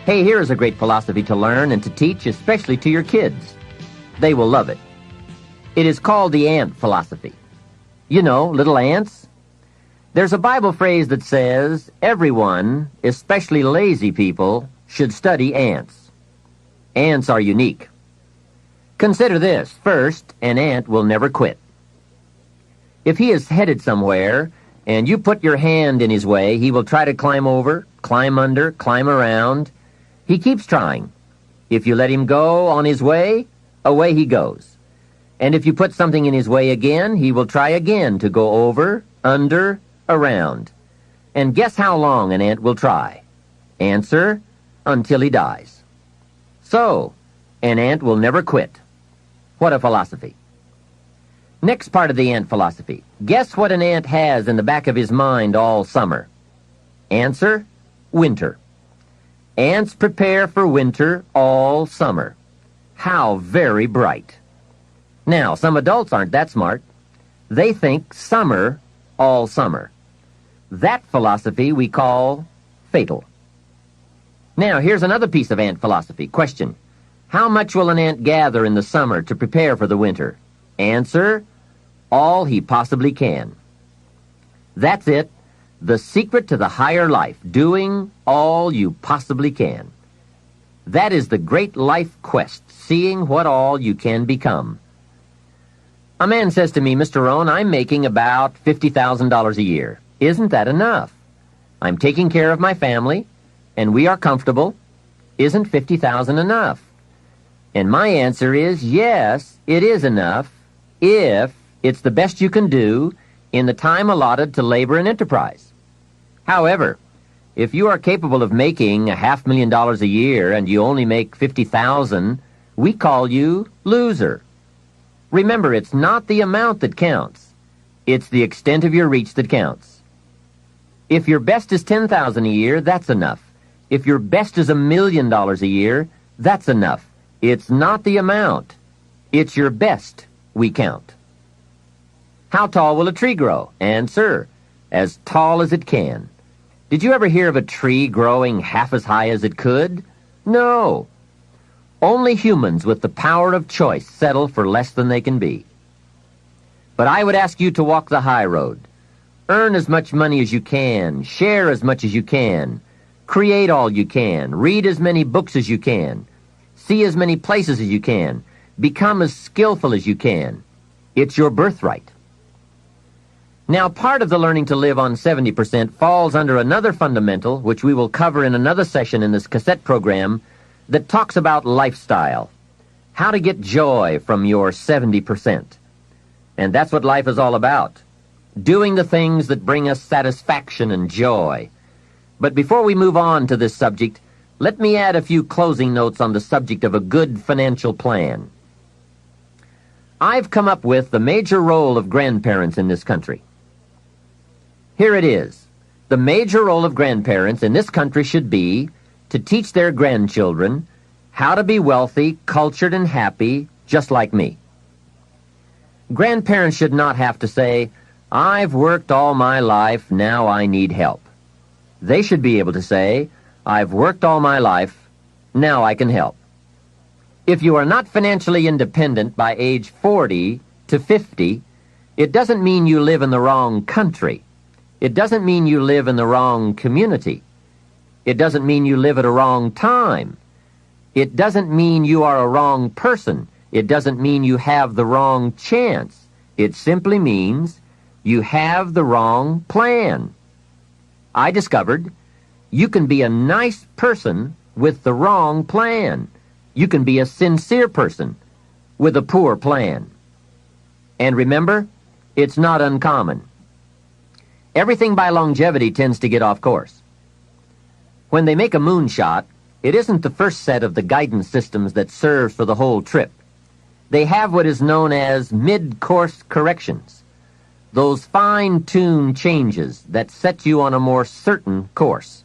Hey, here is a great philosophy to learn and to teach, especially to your kids. They will love it. It is called the ant philosophy. You know, little ants. There's a Bible phrase that says, everyone, especially lazy people, should study ants. Ants are unique. Consider this. First, an ant will never quit. If he is headed somewhere, and you put your hand in his way, he will try to climb over, climb under, climb around. He keeps trying. If you let him go on his way, away he goes. And if you put something in his way again, he will try again to go over, under, around. And guess how long an ant will try? Answer, until he dies. So, an ant will never quit. What a philosophy. Next part of the ant philosophy. Guess what an ant has in the back of his mind all summer? Answer, winter. Ants prepare for winter all summer. How very bright. Now, some adults aren't that smart. They think summer all summer. That philosophy we call fatal. Now, here's another piece of ant philosophy. Question. How much will an ant gather in the summer to prepare for the winter? Answer, all he possibly can. That's it. The secret to the higher life, doing all you possibly can. That is the great life quest, seeing what all you can become. A man says to me, Mr. Rohn, I'm making about $50,000 a year. Isn't that enough? I'm taking care of my family, and we are comfortable. Isn't $50,000 enough? And my answer is, yes, it is enough, if it's the best you can do in the time allotted to labor and enterprise. However, if you are capable of making $500,000 a year and you only make $50,000, we call you loser. Remember, it's not the amount that counts. It's the extent of your reach that counts. If your best is $10,000 a year, that's enough. If your best is $1 million a year, that's enough. It's not the amount. It's your best we count. How tall will a tree grow? Answer, as tall as it can. Did you ever hear of a tree growing half as high as it could? No. Only humans with the power of choice settle for less than they can be. But I would ask you to walk the high road. Earn as much money as you can, share as much as you can, create all you can, read as many books as you can, see as many places as you can, become as skillful as you can. It's your birthright. Now, part of the learning to live on 70% falls under another fundamental, which we will cover in another session in this cassette program, that talks about lifestyle, how to get joy from your 70%. And that's what life is all about, doing the things that bring us satisfaction and joy. But before we move on to this subject, let me add a few closing notes on the subject of a good financial plan. I've come up with the major role of grandparents in this country. Here it is. The major role of grandparents in this country should be to teach their grandchildren how to be wealthy, cultured, and happy, just like me. Grandparents should not have to say, "I've worked all my life, now I need help." They should be able to say, "I've worked all my life, now I can help." If you are not financially independent by age 40 to 50, it doesn't mean you live in the wrong country. It doesn't mean you live in the wrong community. It doesn't mean you live at a wrong time. It doesn't mean you are a wrong person. It doesn't mean you have the wrong chance. It simply means you have the wrong plan. I discovered you can be a nice person with the wrong plan. You can be a sincere person with a poor plan. And remember, it's not uncommon. Everything by longevity tends to get off course. When they make a moonshot, it isn't the first set of the guidance systems that serves for the whole trip. They have what is known as mid-course corrections, those fine-tuned changes that set you on a more certain course.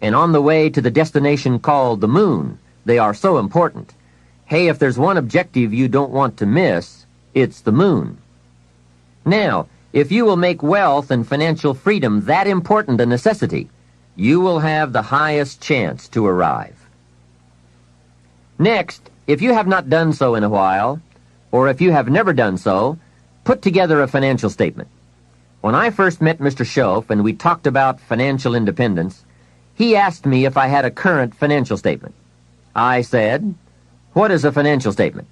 And on the way to the destination called the moon, they are so important. Hey, if there's one objective you don't want to miss, it's the moon. Now, if you will make wealth and financial freedom that important a necessity, you will have the highest chance to arrive. Next, if you have not done so in a while, or if you have never done so, put together a financial statement. When I first met Mr. Schoaf and we talked about financial independence, he asked me if I had a current financial statement. I said, "What is a financial statement?"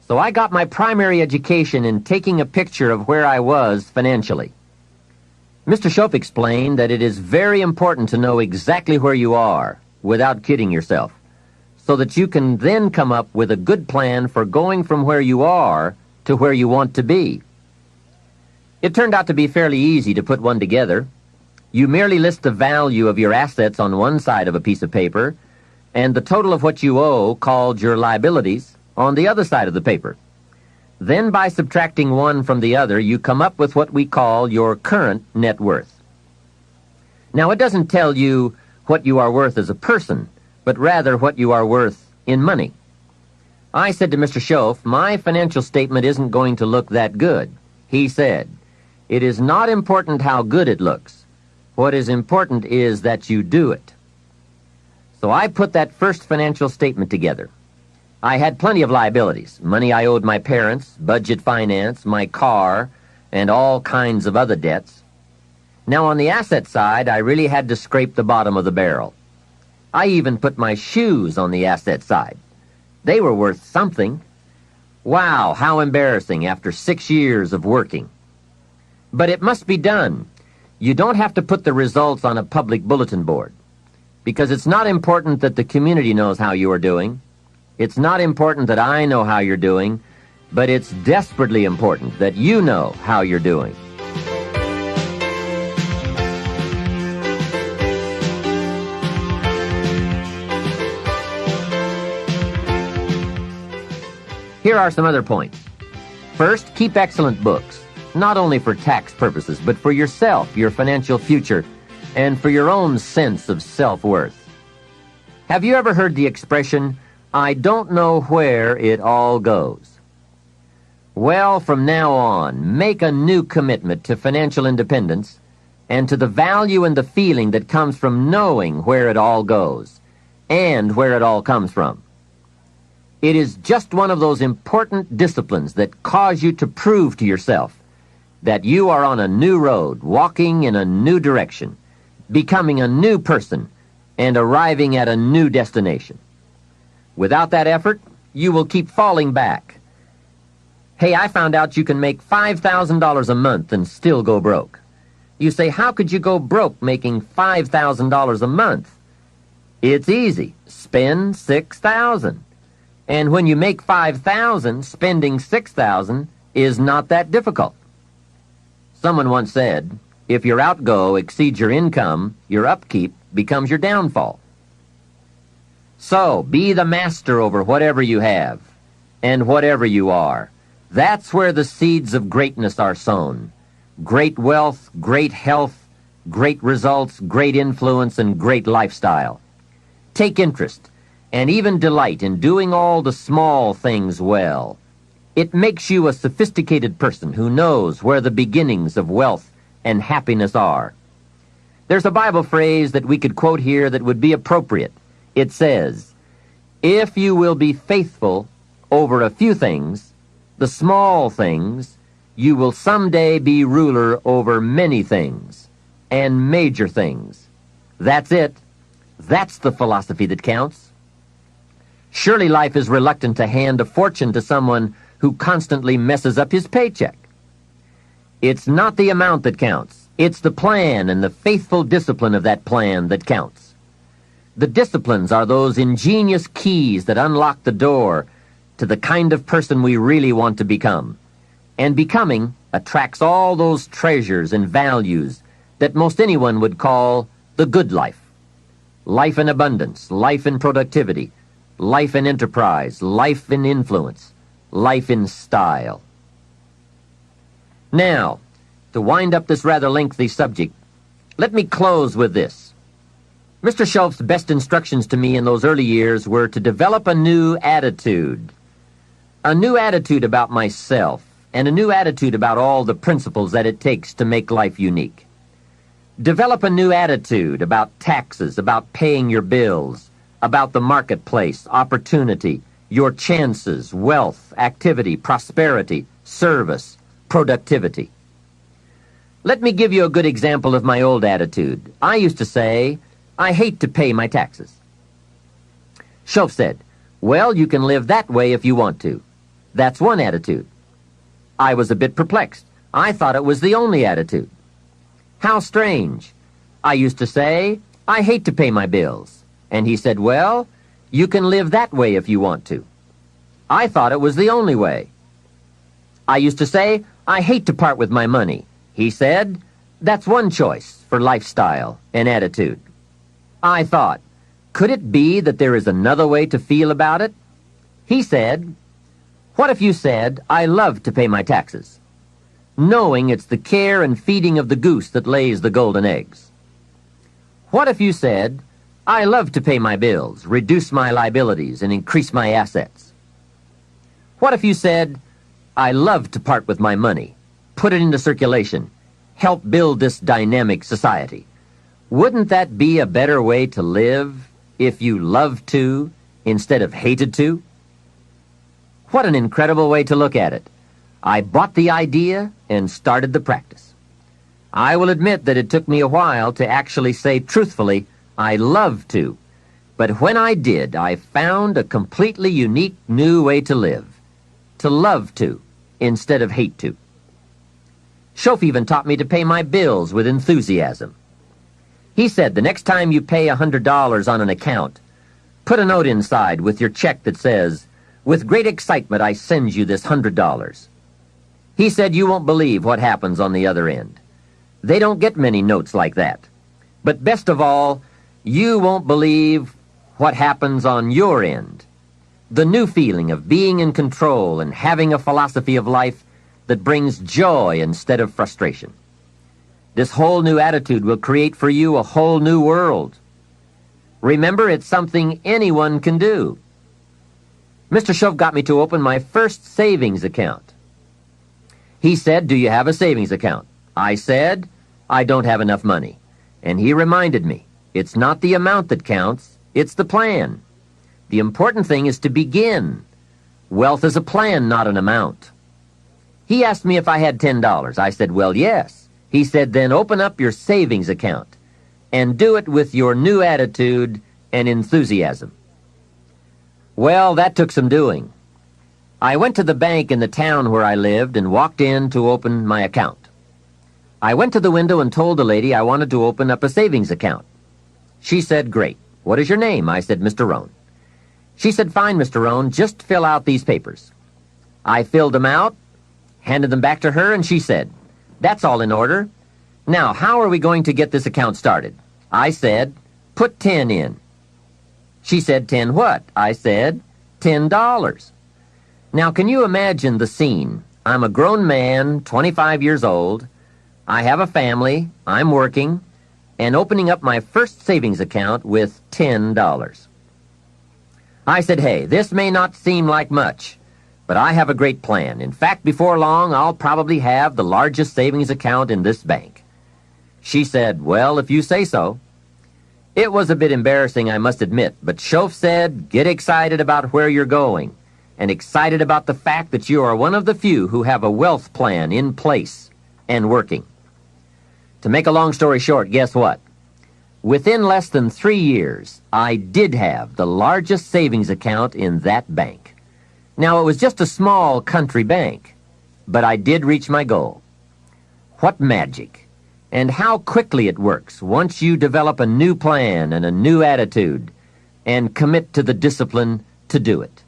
So I got my primary education in taking a picture of where I was financially. Mr. Schoaf explained that it is very important to know exactly where you are without kidding yourself, so that you can then come up with a good plan for going from where you are to where you want to be. It turned out to be fairly easy to put one together. You merely list the value of your assets on one side of a piece of paper, and the total of what you owe, called your liabilities, on the other side of the paper. Then by subtracting one from the other, you come up with what we call your current net worth. Now, it doesn't tell you what you are worth as a person, but rather what you are worth in money. I said to Mr. Schoaf, "My financial statement isn't going to look that good." He said, "It is not important how good it looks. What is important is that you do it." So I put that first financial statement together. I had plenty of liabilities, money I owed my parents, budget finance, my car, and all kinds of other debts. Now on the asset side, I really had to scrape the bottom of the barrel. I even put my shoes on the asset side. They were worth something. Wow, how embarrassing after 6 years of working. But it must be done. You don't have to put the results on a public bulletin board, because it's not important that the community knows how you are doing. It's not important that I know how you're doing, but it's desperately important that you know how you're doing. Here are some other points. First, keep excellent books, not only for tax purposes, but for yourself, your financial future, and for your own sense of self-worth. Have you ever heard the expression, "I don't know where it all goes"? Well, from now on, make a new commitment to financial independence and to the value and the feeling that comes from knowing where it all goes and where it all comes from. It is just one of those important disciplines that cause you to prove to yourself that you are on a new road, walking in a new direction, becoming a new person, and arriving at a new destination. Without that effort, you will keep falling back. Hey, I found out you can make $5,000 a month and still go broke. You say, how could you go broke making $5,000 a month? It's easy. Spend $6,000. And when you make $5,000, spending $6,000 is not that difficult. Someone once said, if your outgo exceeds your income, your upkeep becomes your downfall. So, be the master over whatever you have and whatever you are. That's where the seeds of greatness are sown. Great wealth, great health, great results, great influence, and great lifestyle. Take interest and even delight in doing all the small things well. It makes you a sophisticated person who knows where the beginnings of wealth and happiness are. There's a Bible phrase that we could quote here that would be appropriate. It says, if you will be faithful over a few things, the small things, you will someday be ruler over many things and major things. That's it. That's the philosophy that counts. Surely life is reluctant to hand a fortune to someone who constantly messes up his paycheck. It's not the amount that counts. It's the plan and the faithful discipline of that plan that counts. The disciplines are those ingenious keys that unlock the door to the kind of person we really want to become. And becoming attracts all those treasures and values that most anyone would call the good life. Life in abundance, life in productivity, life in enterprise, life in influence, life in style. Now, to wind up this rather lengthy subject, let me close with this. Mr. Schultz's best instructions to me in those early years were to develop a new attitude about myself, and a new attitude about all the principles that it takes to make life unique. Develop a new attitude about taxes, about paying your bills, about the marketplace, opportunity, your chances, wealth, activity, prosperity, service, productivity. Let me give you a good example of my old attitude. I used to say, I hate to pay my taxes. Schultz said, well, you can live that way if you want to. That's one attitude. I was a bit perplexed. I thought it was the only attitude. How strange. I used to say, I hate to pay my bills. And he said, well, you can live that way if you want to. I thought it was the only way. I used to say, I hate to part with my money. He said, that's one choice for lifestyle and attitude. I thought, could it be that there is another way to feel about it? He said, what if you said, I love to pay my taxes, knowing it's the care and feeding of the goose that lays the golden eggs? What if you said, I love to pay my bills, reduce my liabilities, and increase my assets? What if you said, I love to part with my money, put it into circulation, help build this dynamic society? Wouldn't that be a better way to live if you loved to instead of hated to? What an incredible way to look at it. I bought the idea and started the practice. I will admit that it took me a while to actually say truthfully, I love to. But when I did, I found a completely unique new way to live. To love to instead of hate to. Schof even taught me to pay my bills with enthusiasm. He said the next time you pay $100 on an account, put a note inside with your check that says, with great excitement I send you this $100. He said you won't believe what happens on the other end. They don't get many notes like that. But best of all, you won't believe what happens on your end. The new feeling of being in control and having a philosophy of life that brings joy instead of frustration. This whole new attitude will create for you a whole new world. Remember, it's something anyone can do. Mr. Schof got me to open my first savings account. He said, "Do you have a savings account?" I said, "I don't have enough money." And he reminded me, it's not the amount that counts, it's the plan. The important thing is to begin. Wealth is a plan, not an amount. He asked me if I had $10. I said, "Well, yes." He said, "Then open up your savings account and do it with your new attitude and enthusiasm." Well, that took some doing. I went to the bank in the town where I lived and walked in to open my account. I went to the window and told the lady I wanted to open up a savings account. She said, "Great. What is your name?" I said, "Mr. Rohn." She said, "Fine, Mr. Rohn, just fill out these papers." I filled them out, handed them back to her, and she said, "That's all in order. Now, how are we going to get this account started?" I said, "Put 10 in." She said, "10 what?" I said, $10. Now, can you imagine the scene? I'm a grown man, 25 years old. I have a family, I'm working, and opening up my first savings account with $10. I said, "Hey, this may not seem like much, but I have a great plan. In fact, before long, I'll probably have the largest savings account in this bank." She said, "Well, if you say so." It was a bit embarrassing, I must admit, but Shoaff said, "Get excited about where you're going, and excited about the fact that you are one of the few who have a wealth plan in place and working." To make a long story short, guess what? Within less than 3 years, I did have the largest savings account in that bank. Now, it was just a small country bank, but I did reach my goal. What magic! And how quickly it works once you develop a new plan and a new attitude and commit to the discipline to do it.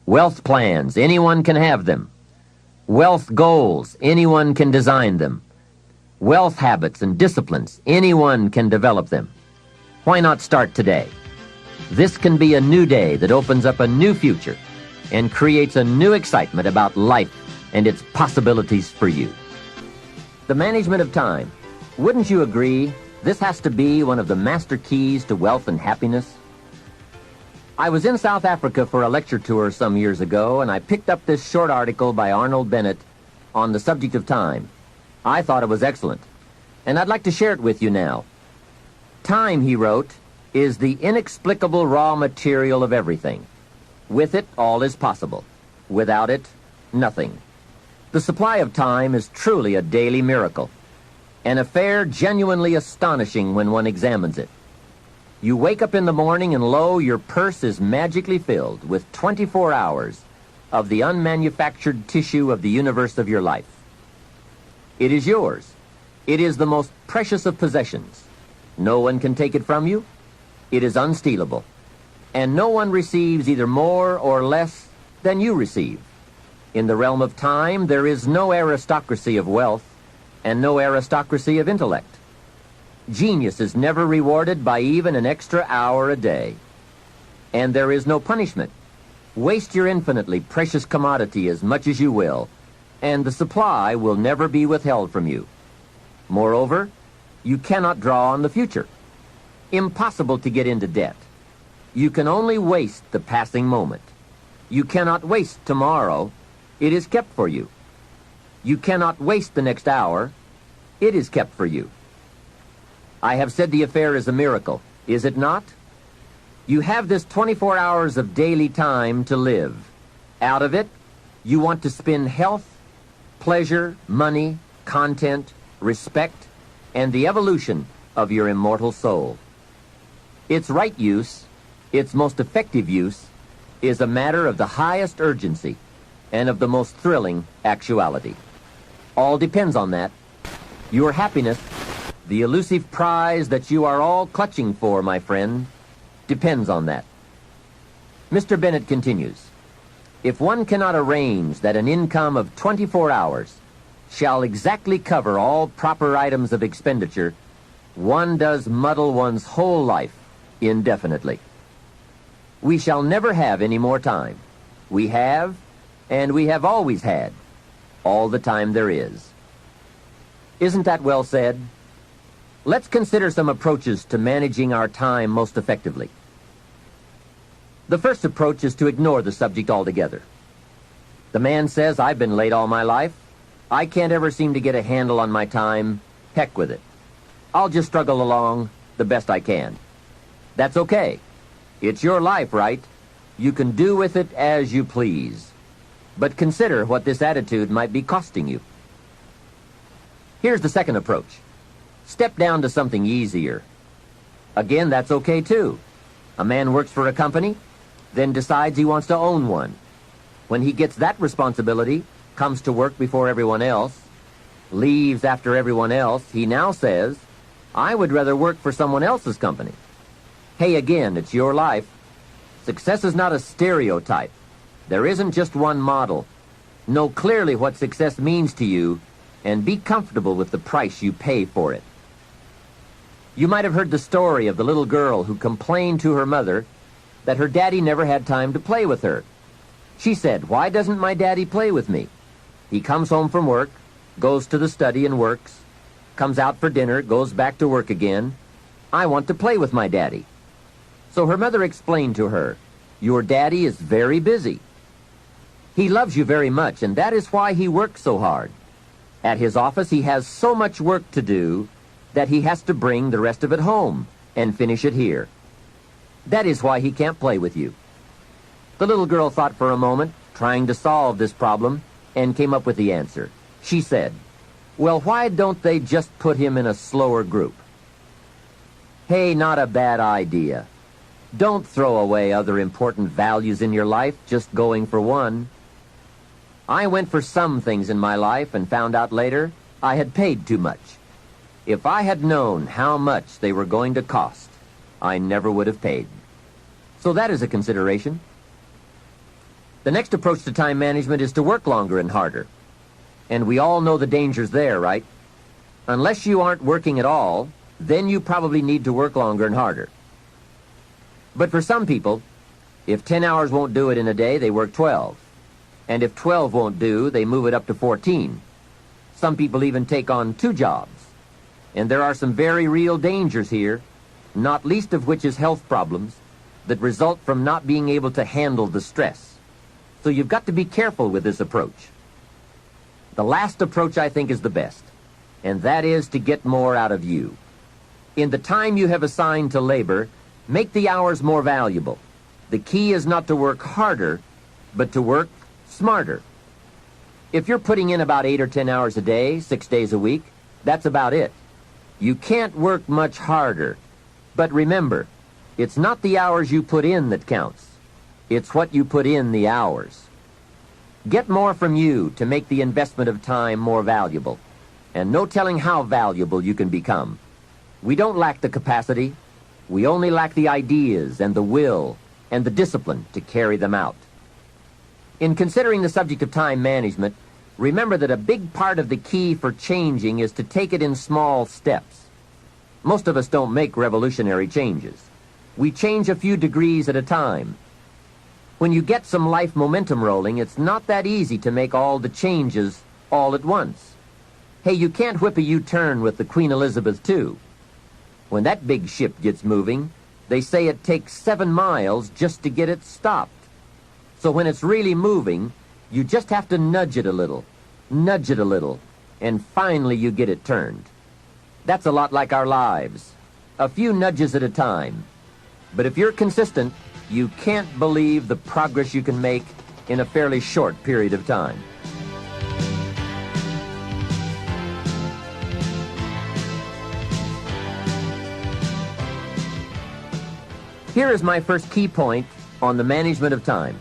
Wealth plans, anyone can have them. Wealth goals, anyone can design them. Wealth habits and disciplines, anyone can develop them. Why not start today? This can be a new day that opens up a new future and creates a new excitement about life and its possibilities for you. The management of time. Wouldn't you agree this has to be one of the master keys to wealth and happiness? I was in South Africa for a lecture tour some years ago, and I picked up this short article by Arnold Bennett on the subject of time. I thought it was excellent, and I'd like to share it with you now. Time, he wrote, is the inexplicable raw material of everything. With it, all is possible. Without it, nothing. The supply of time is truly a daily miracle, an affair genuinely astonishing when one examines it. You wake up in the morning and lo, your purse is magically filled with 24 hours of the unmanufactured tissue of the universe of your life. It is yours. It is the most precious of possessions. No one can take it from you. It is unstealable. And no one receives either more or less than you receive. In the realm of time, there is no aristocracy of wealth and no aristocracy of intellect. Genius is never rewarded by even an extra hour a day. And there is no punishment. Waste your infinitely precious commodity as much as you will, and the supply will never be withheld from you. Moreover, you cannot draw on the future. Impossible to get into debt. You can only waste the passing moment. You cannot waste tomorrow. It is kept for you. You cannot waste the next hour. It is kept for you. I have said the affair is a miracle, is it not? You have this 24 hours of daily time to live. Out of it, you want to spend health, pleasure, money, content, respect, and the evolution of your immortal soul. Its right use, its most effective use, is a matter of the highest urgency and of the most thrilling actuality. All depends on that. Your happiness, the elusive prize that you are all clutching for, my friend, depends on that. Mr. Bennett continues, if one cannot arrange that an income of 24 hours shall exactly cover all proper items of expenditure, one does muddle one's whole life indefinitely. We shall never have any more time. We have, and we have always had, all the time there is. Isn't that well said? Let's consider some approaches to managing our time most effectively. The first approach is to ignore the subject altogether. The man says, I've been late all my life. I can't ever seem to get a handle on my time. Heck with it. I'll just struggle along the best I can. That's okay. It's your life, right? You can do with it as you please. But consider what this attitude might be costing you. Here's the second approach. Step down to something easier. Again, that's okay too. A man works for a company, then decides he wants to own one. When he gets that responsibility, comes to work before everyone else, leaves after everyone else, he now says, I would rather work for someone else's company. Hey, again, it's your life. Success is not a stereotype. There isn't just one model. Know clearly what success means to you and be comfortable with the price you pay for it. You might have heard the story of the little girl who complained to her mother that her daddy never had time to play with her. She said, why doesn't my daddy play with me? He comes home from work, goes to the study and works, comes out for dinner, goes back to work again. I want to play with my daddy. So her mother explained to her, your daddy is very busy. He loves you very much, and that is why he works so hard. At his office, he has so much work to do that he has to bring the rest of it home and finish it here. That is why he can't play with you. The little girl thought for a moment, trying to solve this problem, and came up with the answer. She said, well, why don't they just put him in a slower group? Hey, not a bad idea. Don't throw away other important values in your life just going for one. I went for some things in my life and found out later I had paid too much. If I had known how much they were going to cost, I never would have paid. So that is a consideration. The next approach to time management is to work longer and harder. And we all know the dangers there, right? Unless you aren't working at all, then you probably need to work longer and harder. But for some people, if 10 hours won't do it in a day, they work 12. And if 12 won't do, they move it up to 14. Some people even take on 2 jobs. And there are some very real dangers here, not least of which is health problems that result from not being able to handle the stress. So you've got to be careful with this approach. The last approach, I think, is the best, and that is to get more out of you. In the time you have assigned to labor, make the hours more valuable. The key is not to work harder, but to work smarter. If you're putting in about 8 or 10 hours a day, 6 days a week, that's about it. You can't work much harder. But remember, it's not the hours you put in that counts. It's what you put in the hours. Get more from you to make the investment of time more valuable. And no telling how valuable you can become. We don't lack the capacity. We only lack the ideas and the will and the discipline to carry them out. In considering the subject of time management, remember that a big part of the key for changing is to take it in small steps. Most of us don't make revolutionary changes. We change a few degrees at a time. When you get some life momentum rolling, it's not that easy to make all the changes all at once. Hey, you can't whip a U-turn with the Queen Elizabeth II. When that big ship gets moving, they say it takes 7 miles just to get it stopped. So when it's really moving, you just have to nudge it a little, and finally you get it turned. That's a lot like our lives. A few nudges at a time. But if you're consistent, you can't believe the progress you can make in a fairly short period of time. Here is my first key point on the management of time.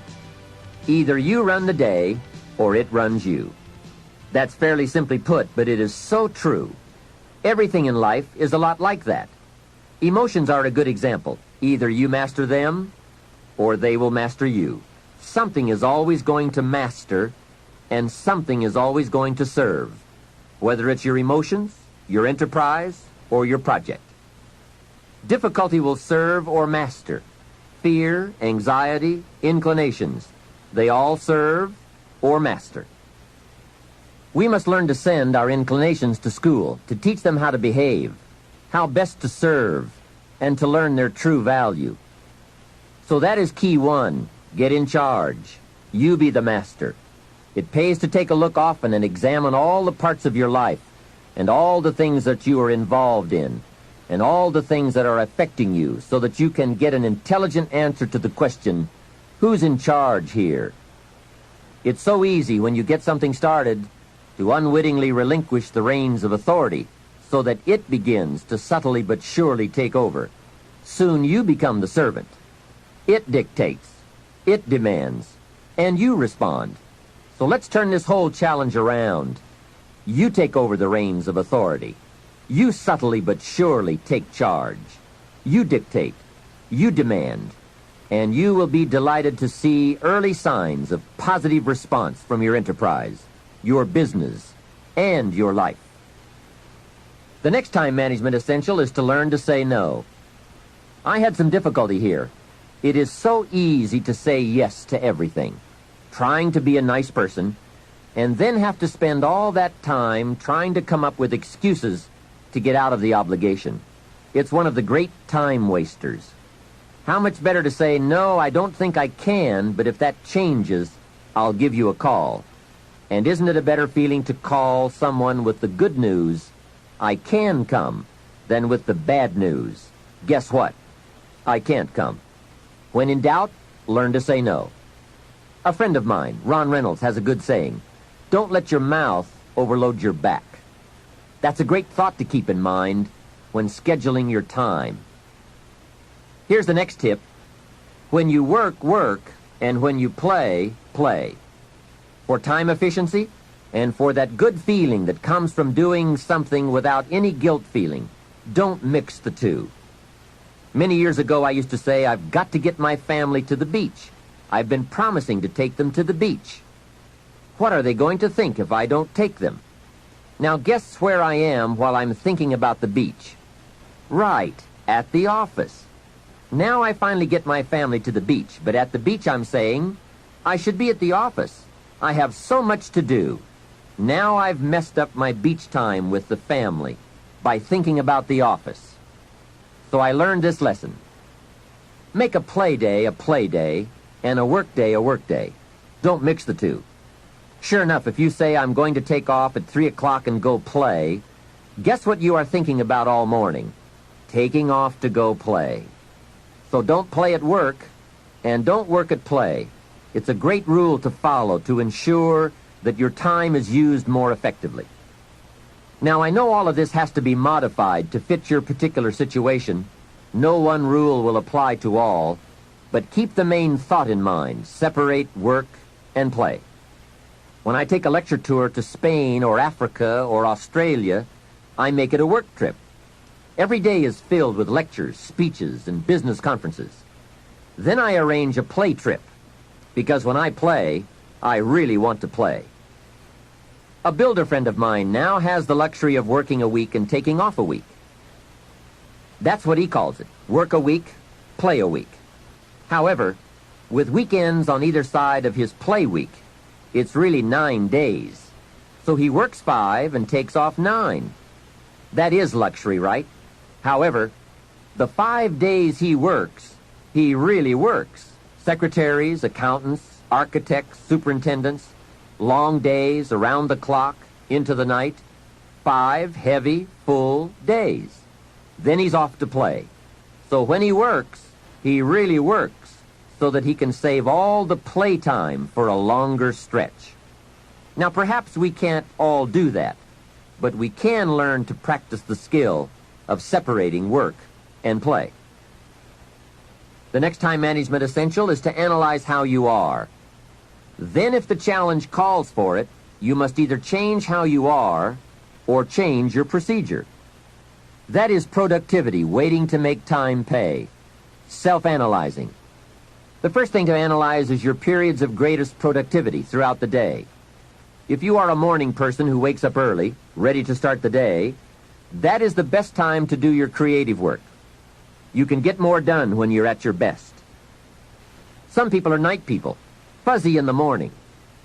Either you run the day, or it runs you. That's fairly simply put, but it is so true. Everything in life is a lot like that. Emotions are a good example. Either you master them, or they will master you. Something is always going to master, and something is always going to serve, whether it's your emotions, your enterprise, or your project. Difficulty will serve or master. Fear, anxiety, inclinations, they all serve or master. We must learn to send our inclinations to school, to teach them how to behave, how best to serve, and to learn their true value. So that is key 1. Get in charge. You be the master. It pays to take a look often and examine all the parts of your life and all the things that you are involved in and all the things that are affecting you so that you can get an intelligent answer to the question, who's in charge here? It's so easy when you get something started to unwittingly relinquish the reins of authority so that it begins to subtly but surely take over. Soon you become the servant. It dictates, it demands, and you respond. So let's turn this whole challenge around. You take over the reins of authority. You subtly but surely take charge. You dictate, you demand, and you will be delighted to see early signs of positive response from your enterprise, your business, and your life. The next time management essential is to learn to say no. I had some difficulty here. It is so easy to say yes to everything, trying to be a nice person, and then have to spend all that time trying to come up with excuses to get out of the obligation. It's one of the great time wasters. How much better to say, no, I don't think I can, but if that changes, I'll give you a call. And isn't it a better feeling to call someone with the good news, I can come, than with the bad news, guess what? I can't come. When in doubt, learn to say no. A friend of mine, Ron Reynolds, has a good saying, don't let your mouth overload your back. That's a great thought to keep in mind when scheduling your time. Here's the next tip. When you work, work, and when you play, play. For time efficiency and for that good feeling that comes from doing something without any guilt feeling, don't mix the two. Many years ago, I used to say, I've got to get my family to the beach. I've been promising to take them to the beach. What are they going to think if I don't take them? Now guess where I am while I'm thinking about the beach. Right, at the office. Now I finally get my family to the beach, but at the beach I'm saying, I should be at the office. I have so much to do. Now I've messed up my beach time with the family by thinking about the office. So I learned this lesson. Make a play day and a work day a work day. Don't mix the two. Sure enough, if you say I'm going to take off at 3 o'clock and go play, guess what you are thinking about all morning? Taking off to go play. So don't play at work and don't work at play. It's a great rule to follow to ensure that your time is used more effectively. Now, I know all of this has to be modified to fit your particular situation. No one rule will apply to all, but keep the main thought in mind. Separate work and play. When I take a lecture tour to Spain or Africa or Australia, I make it a work trip. Every day is filled with lectures, speeches, and business conferences. Then I arrange a play trip, because when I play, I really want to play. A builder friend of mine now has the luxury of working a week and taking off a week. That's what he calls it, work a week, play a week. However, with weekends on either side of his play week, it's really 9 days. So he works 5 and takes off 9. That is luxury, right? However, the 5 days he works, he really works. Secretaries, accountants, architects, superintendents, long days, around the clock, into the night. 5 heavy, full days. Then he's off to play. So when he works, he really works, so that he can save all the playtime for a longer stretch. Now, perhaps we can't all do that, but we can learn to practice the skill of separating work and play. The next time management essential is to analyze how you are. Then, if the challenge calls for it, you must either change how you are or change your procedure. That is productivity waiting to make time pay. Self-analyzing. The first thing to analyze is your periods of greatest productivity throughout the day. If you are a morning person who wakes up early, ready to start the day, that is the best time to do your creative work. You can get more done when you're at your best. Some people are night people, fuzzy in the morning,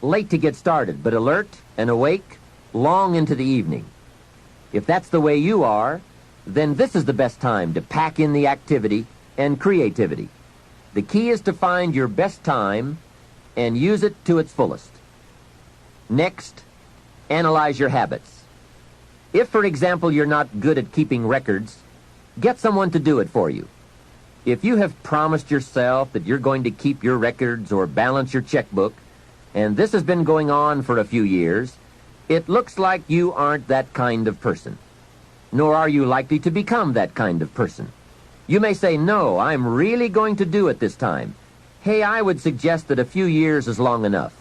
late to get started, but alert and awake long into the evening. If that's the way you are, then this is the best time to pack in the activity and creativity. The key is to find your best time and use it to its fullest. Next, analyze your habits. If, for example, you're not good at keeping records, get someone to do it for you. If you have promised yourself that you're going to keep your records or balance your checkbook, and this has been going on for a few years, it looks like you aren't that kind of person. Nor are you likely to become that kind of person. You may say, no, I'm really going to do it this time. Hey, I would suggest that a few years is long enough.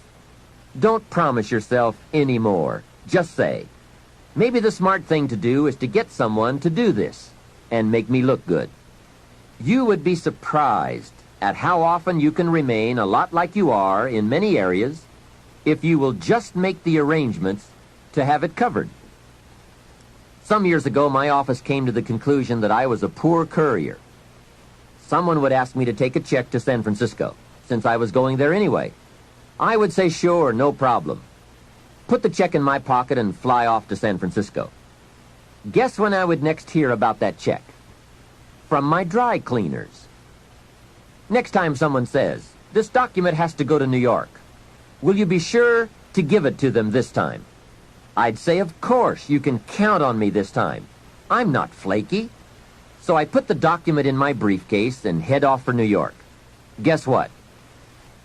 Don't promise yourself any more. Just say, maybe the smart thing to do is to get someone to do this and make me look good. You would be surprised at how often you can remain a lot like you are in many areas if you will just make the arrangements to have it covered. Some years ago, my office came to the conclusion that I was a poor courier. Someone would ask me to take a check to San Francisco, since I was going there anyway. I would say, sure, no problem. Put the check in my pocket and fly off to San Francisco. Guess when I would next hear about that check? From my dry cleaners. Next time someone says, this document has to go to New York, will you be sure to give it to them this time? I'd say, of course, you can count on me this time. I'm not flaky. So I put the document in my briefcase and head off for New York. Guess what?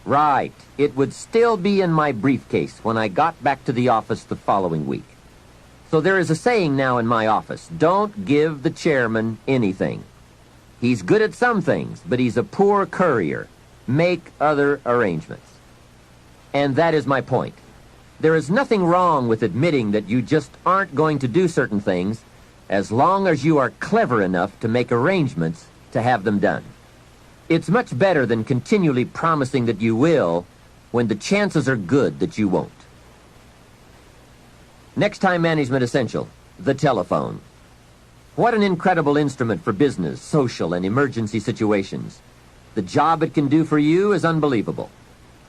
Right, it would still be in my briefcase when I got back to the office the following week. So there is a saying now in my office, don't give the chairman anything. He's good at some things, but he's a poor courier. Make other arrangements. And that is my point. There is nothing wrong with admitting that you just aren't going to do certain things as long as you are clever enough to make arrangements to have them done. It's much better than continually promising that you will when the chances are good that you won't. Next time management essential, the telephone. What an incredible instrument for business, social, and emergency situations. The job it can do for you is unbelievable.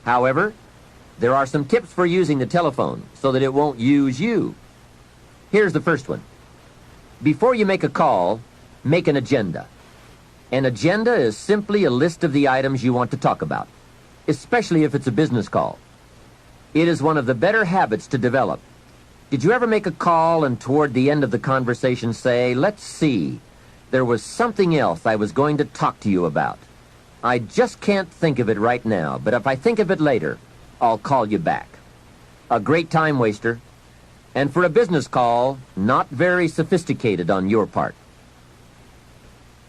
However, there are some tips for using the telephone so that it won't use you. Here's the first one. Before you make a call, make an agenda. An agenda is simply a list of the items you want to talk about, especially if it's a business call. It is one of the better habits to develop. Did you ever make a call and toward the end of the conversation say, let's see, there was something else I was going to talk to you about. I just can't think of it right now, but if I think of it later, I'll call you back. A great time waster, and for a business call, not very sophisticated on your part.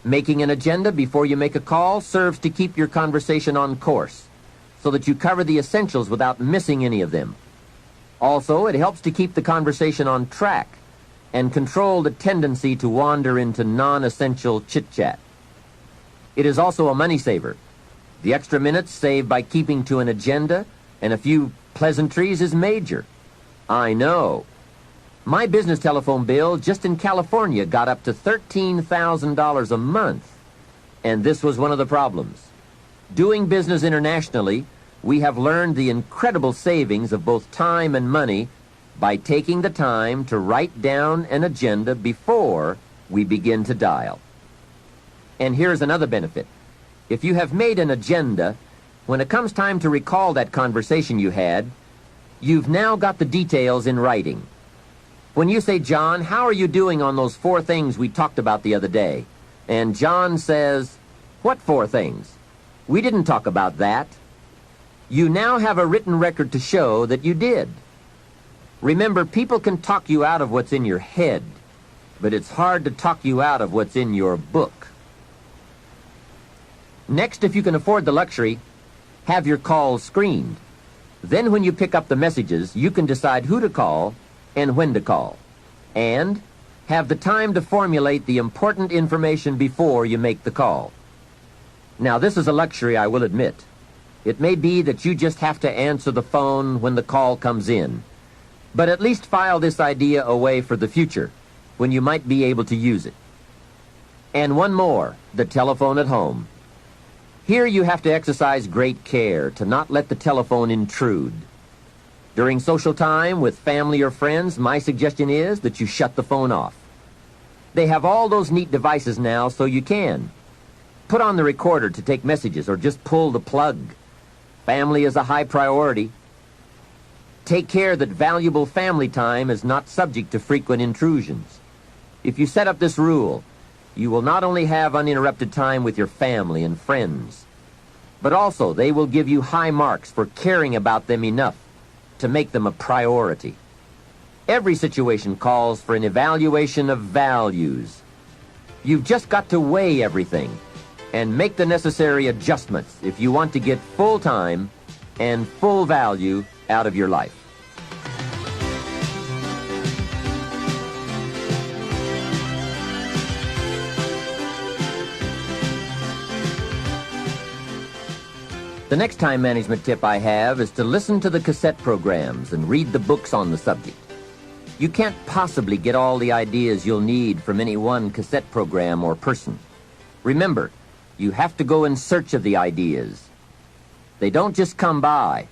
Making an agenda before you make a call serves to keep your conversation on course, so that you cover the essentials without missing any of them. Also, it helps to keep the conversation on track and control the tendency to wander into non-essential chit-chat. It is also a money saver. The extra minutes saved by keeping to an agenda and a few pleasantries is major. I know. My business telephone bill just in California got up to $13,000 a month. And this was one of the problems. Doing business internationally, we have learned the incredible savings of both time and money by taking the time to write down an agenda before we begin to dial. And here's another benefit. If you have made an agenda, when it comes time to recall that conversation you had, you've now got the details in writing. When you say, John, how are you doing on those 4 things we talked about the other day? And John says, what 4 things? We didn't talk about that. You now have a written record to show that you did. Remember, people can talk you out of what's in your head, but it's hard to talk you out of what's in your book. Next, if you can afford the luxury, have your calls screened. Then when you pick up the messages, you can decide who to call and when to call, and have the time to formulate the important information before you make the call. Now, this is a luxury, I will admit. It may be that you just have to answer the phone when the call comes in, but at least file this idea away for the future, when you might be able to use it. And one more, the telephone at home. Here you have to exercise great care to not let the telephone intrude. During social time with family or friends, my suggestion is that you shut the phone off. They have all those neat devices now, so you can. Put on the recorder to take messages or just pull the plug. Family is a high priority. Take care that valuable family time is not subject to frequent intrusions. If you set up this rule, you will not only have uninterrupted time with your family and friends, but also they will give you high marks for caring about them enough to make them a priority. Every situation calls for an evaluation of values. You've just got to weigh everything and make the necessary adjustments if you want to get full time and full value out of your life. The next time management tip I have is to listen to the cassette programs and read the books on the subject. You can't possibly get all the ideas you'll need from any one cassette program or person. Remember, you have to go in search of the ideas. They don't just come by.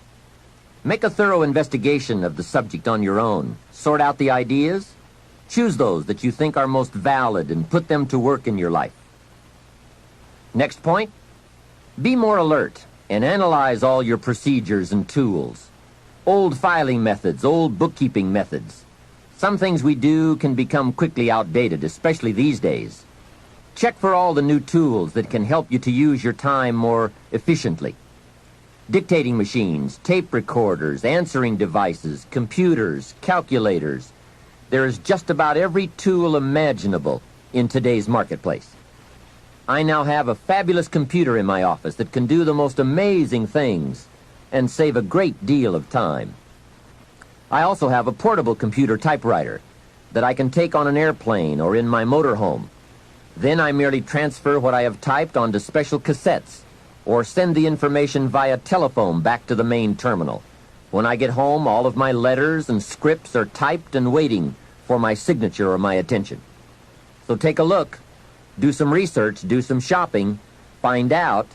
Make a thorough investigation of the subject on your own. Sort out the ideas. Choose those that you think are most valid and put them to work in your life. Next point, be more alert and analyze all your procedures and tools. Old filing methods, old bookkeeping methods. Some things we do can become quickly outdated, especially these days. Check for all the new tools that can help you to use your time more efficiently. Dictating machines, tape recorders, answering devices, computers, calculators. There is just about every tool imaginable in today's marketplace. I now have a fabulous computer in my office that can do the most amazing things and save a great deal of time. I also have a portable computer typewriter that I can take on an airplane or in my motorhome. Then I merely transfer what I have typed onto special cassettes or send the information via telephone back to the main terminal. When I get home, all of my letters and scripts are typed and waiting for my signature or my attention. So take a look. Do some research, do some shopping, find out.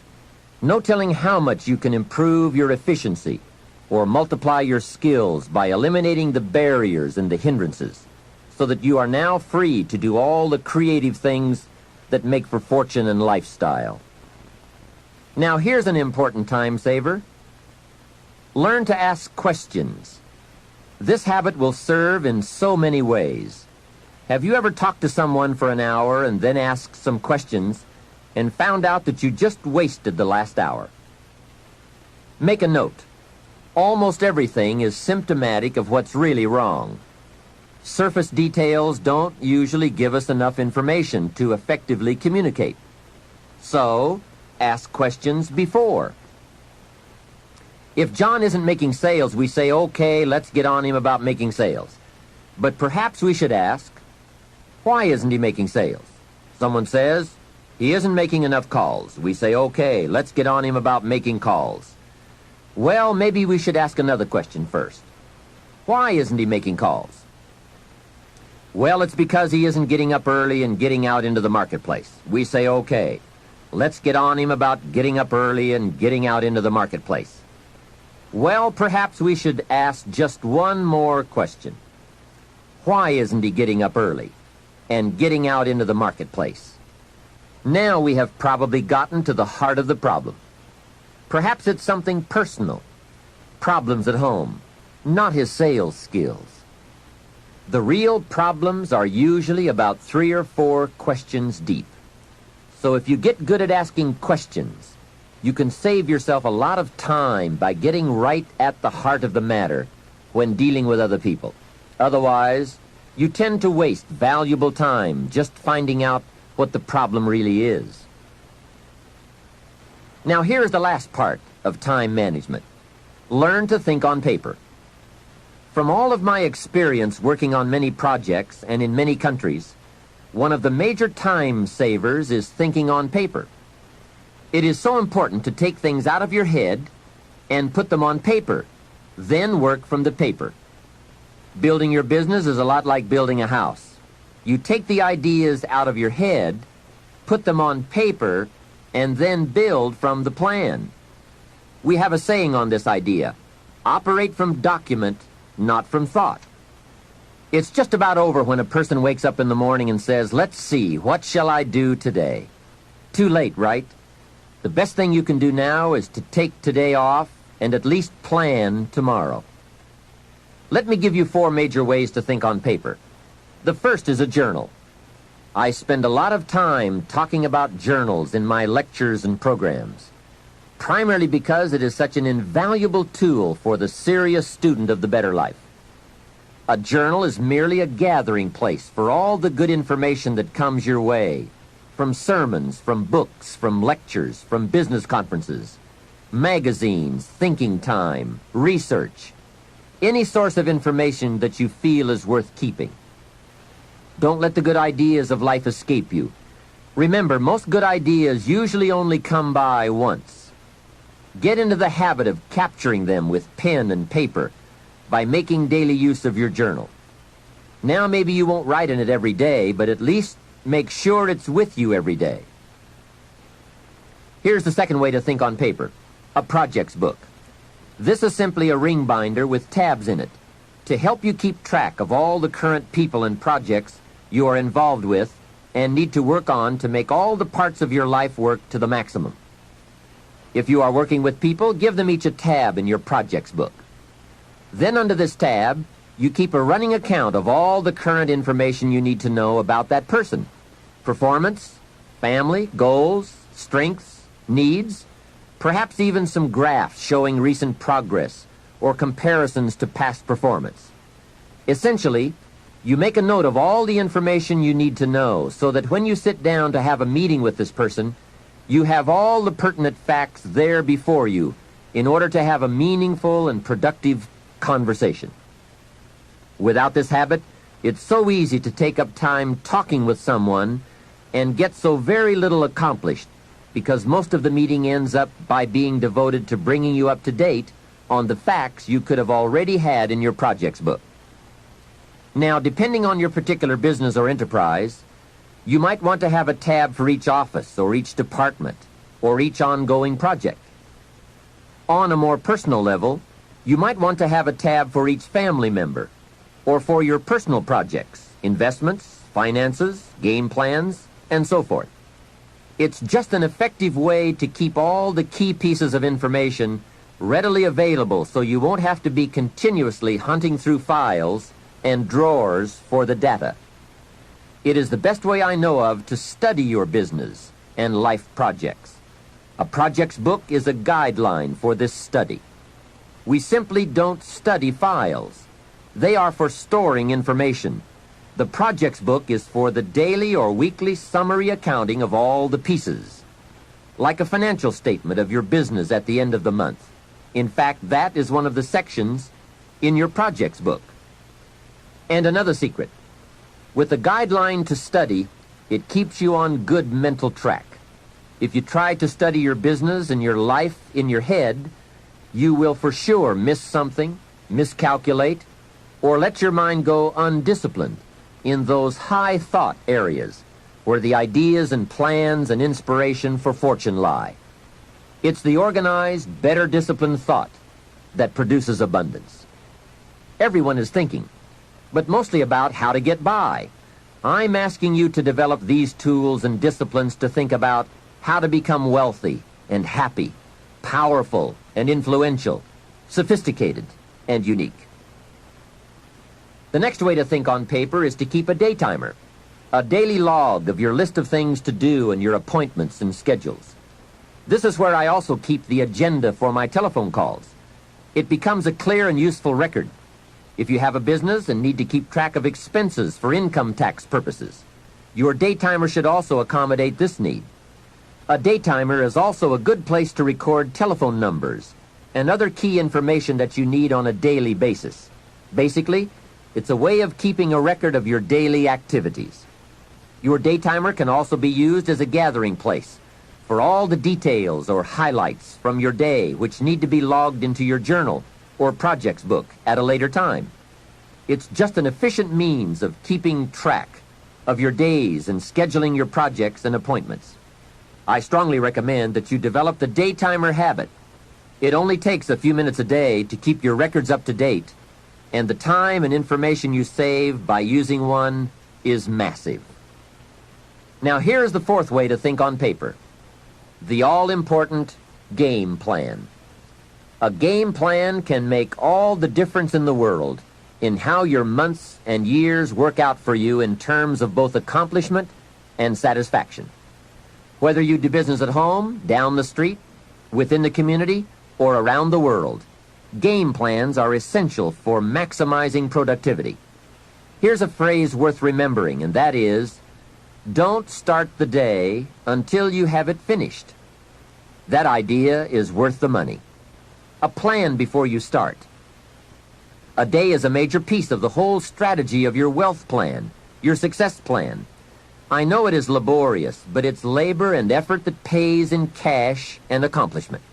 No telling how much you can improve your efficiency or multiply your skills by eliminating the barriers and the hindrances so that you are now free to do all the creative things that make for fortune and lifestyle. Now here's an important time saver. Learn to ask questions. This habit will serve in so many ways. Have you ever talked to someone for an hour and then asked some questions and found out that you just wasted the last hour? Make a note. Almost everything is symptomatic of what's really wrong. Surface details don't usually give us enough information to effectively communicate. So, ask questions before. If John isn't making sales, we say, okay, let's get on him about making sales. But perhaps we should ask, why isn't he making sales? Someone says, he isn't making enough calls. We say, okay, let's get on him about making calls. Well, maybe we should ask another question first. Why isn't he making calls? Well, it's because he isn't getting up early and getting out into the marketplace. We say, okay, let's get on him about getting up early and getting out into the marketplace. Well, perhaps we should ask just one more question. Why isn't he getting up early and getting out into the marketplace? Now we have probably gotten to the heart of the problem. Perhaps it's something personal, problems at home, not his sales skills. The real problems are usually about 3 or 4 questions deep. So if you get good at asking questions, you can save yourself a lot of time by getting right at the heart of the matter when dealing with other people. Otherwise, you tend to waste valuable time just finding out what the problem really is. Now here's the last part of time management. Learn to think on paper. From all of my experience working on many projects and in many countries, one of the major time savers is thinking on paper. It is so important to take things out of your head and put them on paper, then work from the paper. Building your business is a lot like building a house. You take the ideas out of your head, put them on paper, and then build from the plan. We have a saying on this idea: operate from document, not from thought. It's just about over when a person wakes up in the morning and says, let's see, what shall I do today? Too late, right? The best thing you can do now is to take today off and at least plan tomorrow. Let me give you 4 major ways to think on paper. The first is a journal. I spend a lot of time talking about journals in my lectures and programs, primarily because it is such an invaluable tool for the serious student of the better life. A journal is merely a gathering place for all the good information that comes your way, from sermons, from books, from lectures, from business conferences, magazines, thinking time, research, any source of information that you feel is worth keeping. Don't let the good ideas of life escape you. Remember, most good ideas usually only come by once. Get into the habit of capturing them with pen and paper by making daily use of your journal. Now maybe you won't write in it every day, but at least make sure it's with you every day. Here's the second way to think on paper, a projects book. This is simply a ring binder with tabs in it to help you keep track of all the current people and projects you are involved with and need to work on to make all the parts of your life work to the maximum. If you are working with people, give them each a tab in your projects book. Then under this tab, you keep a running account of all the current information you need to know about that person. Performance, family, goals, strengths, needs, perhaps even some graphs showing recent progress or comparisons to past performance. Essentially, you make a note of all the information you need to know so that when you sit down to have a meeting with this person, you have all the pertinent facts there before you in order to have a meaningful and productive conversation. Without this habit, it's so easy to take up time talking with someone and get so very little accomplished because most of the meeting ends up by being devoted to bringing you up to date on the facts you could have already had in your projects book. Now, depending on your particular business or enterprise, you might want to have a tab for each office or each department or each ongoing project. On a more personal level, you might want to have a tab for each family member or for your personal projects, investments, finances, game plans, and so forth. It's just an effective way to keep all the key pieces of information readily available so you won't have to be continuously hunting through files and drawers for the data. It is the best way I know of to study your business and life projects. A projects book is a guideline for this study. We simply don't study files. They are for storing information. The projects book is for the daily or weekly summary accounting of all the pieces, like a financial statement of your business at the end of the month. In fact, that is one of the sections in your projects book. And another secret, with a guideline to study, it keeps you on good mental track. If you try to study your business and your life in your head, you will for sure miss something, miscalculate, or let your mind go undisciplined in those high thought areas where the ideas and plans and inspiration for fortune lie. It's the organized, better disciplined thought that produces abundance. Everyone is thinking, but mostly about how to get by. I'm asking you to develop these tools and disciplines to think about how to become wealthy and happy, powerful and influential, sophisticated and unique. The next way to think on paper is to keep a day timer, a daily log of your list of things to do and your appointments and schedules. This is where I also keep the agenda for my telephone calls. It becomes a clear and useful record. If you have a business and need to keep track of expenses for income tax purposes, your day timer should also accommodate this need. A day timer is also a good place to record telephone numbers and other key information that you need on a daily basis. Basically, it's a way of keeping a record of your daily activities. Your day timer can also be used as a gathering place for all the details or highlights from your day which need to be logged into your journal or projects book at a later time. It's just an efficient means of keeping track of your days and scheduling your projects and appointments. I strongly recommend that you develop the day timer habit. It only takes a few minutes a day to keep your records up to date, and the time and information you save by using one is massive. Now here's the fourth way to think on paper, the all-important game plan. A game plan can make all the difference in the world in how your months and years work out for you in terms of both accomplishment and satisfaction. Whether you do business at home, down the street, within the community, or around the world, game plans are essential for maximizing productivity. Here's a phrase worth remembering, and that is, don't start the day until you have it finished. That idea is worth the money. A plan before you start. A day is a major piece of the whole strategy of your wealth plan, your success plan. I know it is laborious, but it's labor and effort that pays in cash and accomplishment.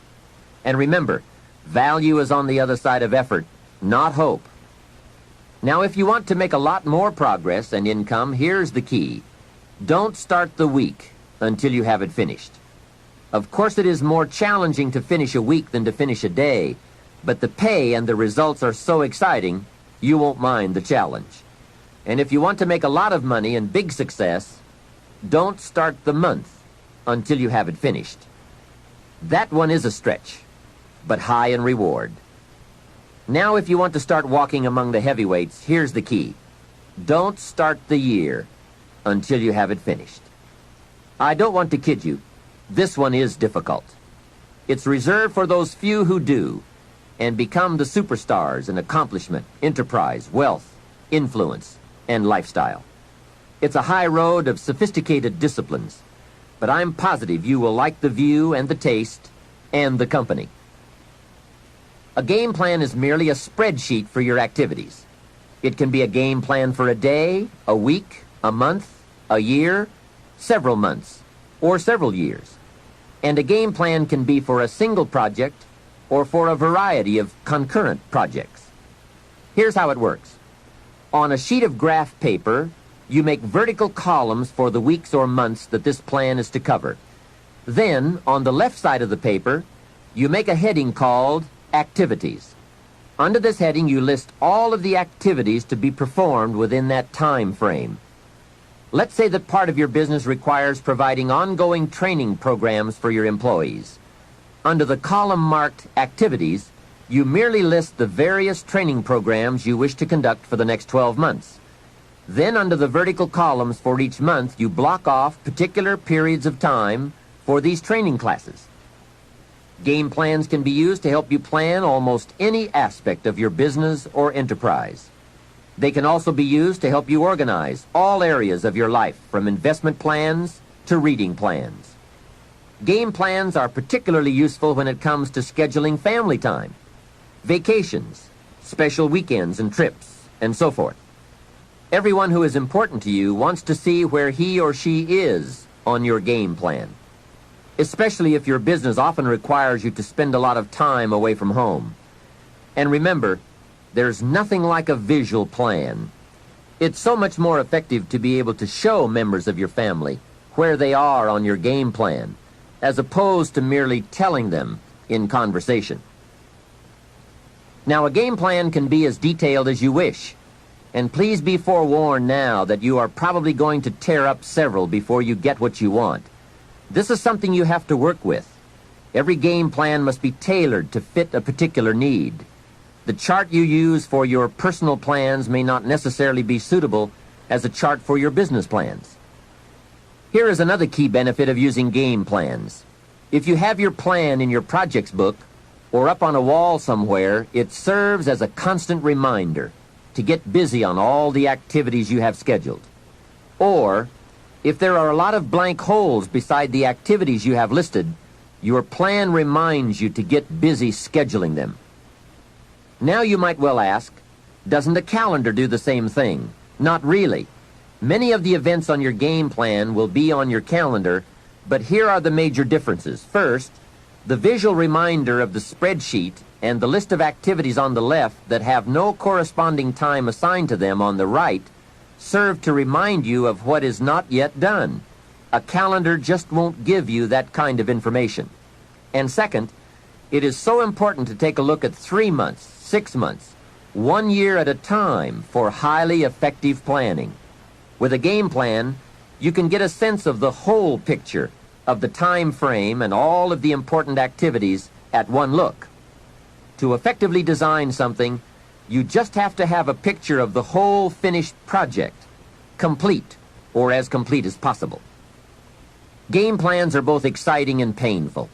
And remember, value is on the other side of effort, not hope. Now, if you want to make a lot more progress and income, here's the key. Don't start the week until you have it finished. Of course, it is more challenging to finish a week than to finish a day, but the pay and the results are so exciting, you won't mind the challenge. And if you want to make a lot of money and big success, don't start the month until you have it finished. That one is a stretch, but high in reward. Now, if you want to start walking among the heavyweights, here's the key. Don't start the year until you have it finished. I don't want to kid you. This one is difficult. It's reserved for those few who do and become the superstars in accomplishment, enterprise, wealth, influence, and lifestyle. It's a high road of sophisticated disciplines, but I'm positive you will like the view and the taste and the company. A game plan is merely a spreadsheet for your activities. It can be a game plan for a day, a week, a month, a year, several months, or several years. And a game plan can be for a single project or for a variety of concurrent projects. Here's how it works. On a sheet of graph paper, you make vertical columns for the weeks or months that this plan is to cover. Then, on the left side of the paper, you make a heading called Activities. Under this heading, you list all of the activities to be performed within that time frame. Let's say that part of your business requires providing ongoing training programs for your employees. Under the column marked Activities, you merely list the various training programs you wish to conduct for the next 12 months. Then under the vertical columns for each month, you block off particular periods of time for these training classes. Game plans can be used to help you plan almost any aspect of your business or enterprise. They can also be used to help you organize all areas of your life, from investment plans to reading plans. Game plans are particularly useful when it comes to scheduling family time, vacations, special weekends and trips, and so forth. Everyone who is important to you wants to see where he or she is on your game plan, especially if your business often requires you to spend a lot of time away from home. And remember, there's nothing like a visual plan. It's so much more effective to be able to show members of your family where they are on your game plan, as opposed to merely telling them in conversation. Now, a game plan can be as detailed as you wish. And please be forewarned now that you are probably going to tear up several before you get what you want. This is something you have to work with. Every game plan must be tailored to fit a particular need. The chart you use for your personal plans may not necessarily be suitable as a chart for your business plans. Here is another key benefit of using game plans. If you have your plan in your projects book or up on a wall somewhere, it serves as a constant reminder to get busy on all the activities you have scheduled. Or, if there are a lot of blank holes beside the activities you have listed, your plan reminds you to get busy scheduling them. Now you might well ask, doesn't a calendar do the same thing? Not really. Many of the events on your game plan will be on your calendar, but here are the major differences. First, the visual reminder of the spreadsheet and the list of activities on the left that have no corresponding time assigned to them on the right serve to remind you of what is not yet done. A calendar just won't give you that kind of information. And second, it is so important to take a look at 3 months, 6 months, 1 year at a time for highly effective planning. With a game plan, you can get a sense of the whole picture of the time frame and all of the important activities at one look. To effectively design something, You just have to have a picture of the whole finished project, complete, or as complete as possible. Game plans are both exciting and painful.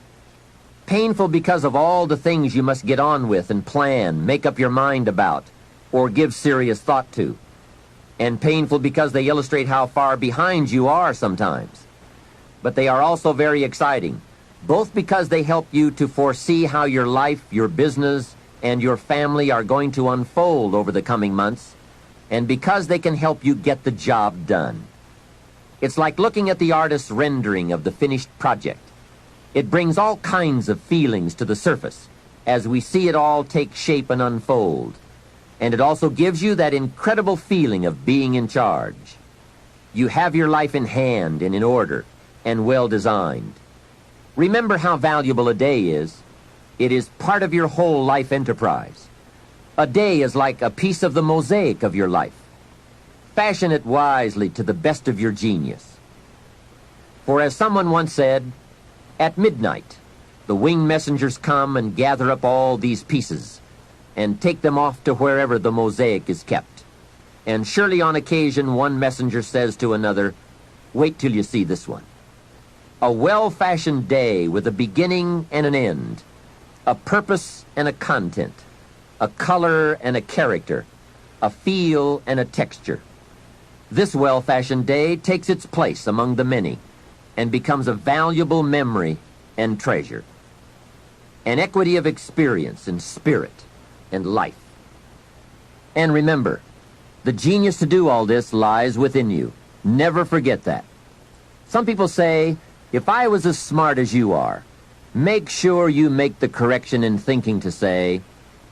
Painful because of all the things you must get on with and plan, make up your mind about, or give serious thought to. And painful because they illustrate how far behind you are sometimes. But they are also very exciting, both because they help you to foresee how your life, your business, and your family are going to unfold over the coming months, and because they can help you get the job done. It's like looking at the artist's rendering of the finished project. It brings all kinds of feelings to the surface as we see it all take shape and unfold. And it also gives you that incredible feeling of being in charge. You have your life in hand and in order and well designed. Remember how valuable a day is. It is part of your whole life enterprise. A day is like a piece of the mosaic of your life. Fashion it wisely to the best of your genius. For as someone once said, at midnight, the winged messengers come and gather up all these pieces and take them off to wherever the mosaic is kept. And surely on occasion one messenger says to another, wait till you see this one. A well-fashioned day with a beginning and an end, a purpose and a content, a color and a character, a feel and a texture. This well-fashioned day takes its place among the many and becomes a valuable memory and treasure. An equity of experience and spirit and life. And remember, the genius to do all this lies within you. Never forget that. Some people say, if I was as smart as you are, make sure you make the correction in thinking to say,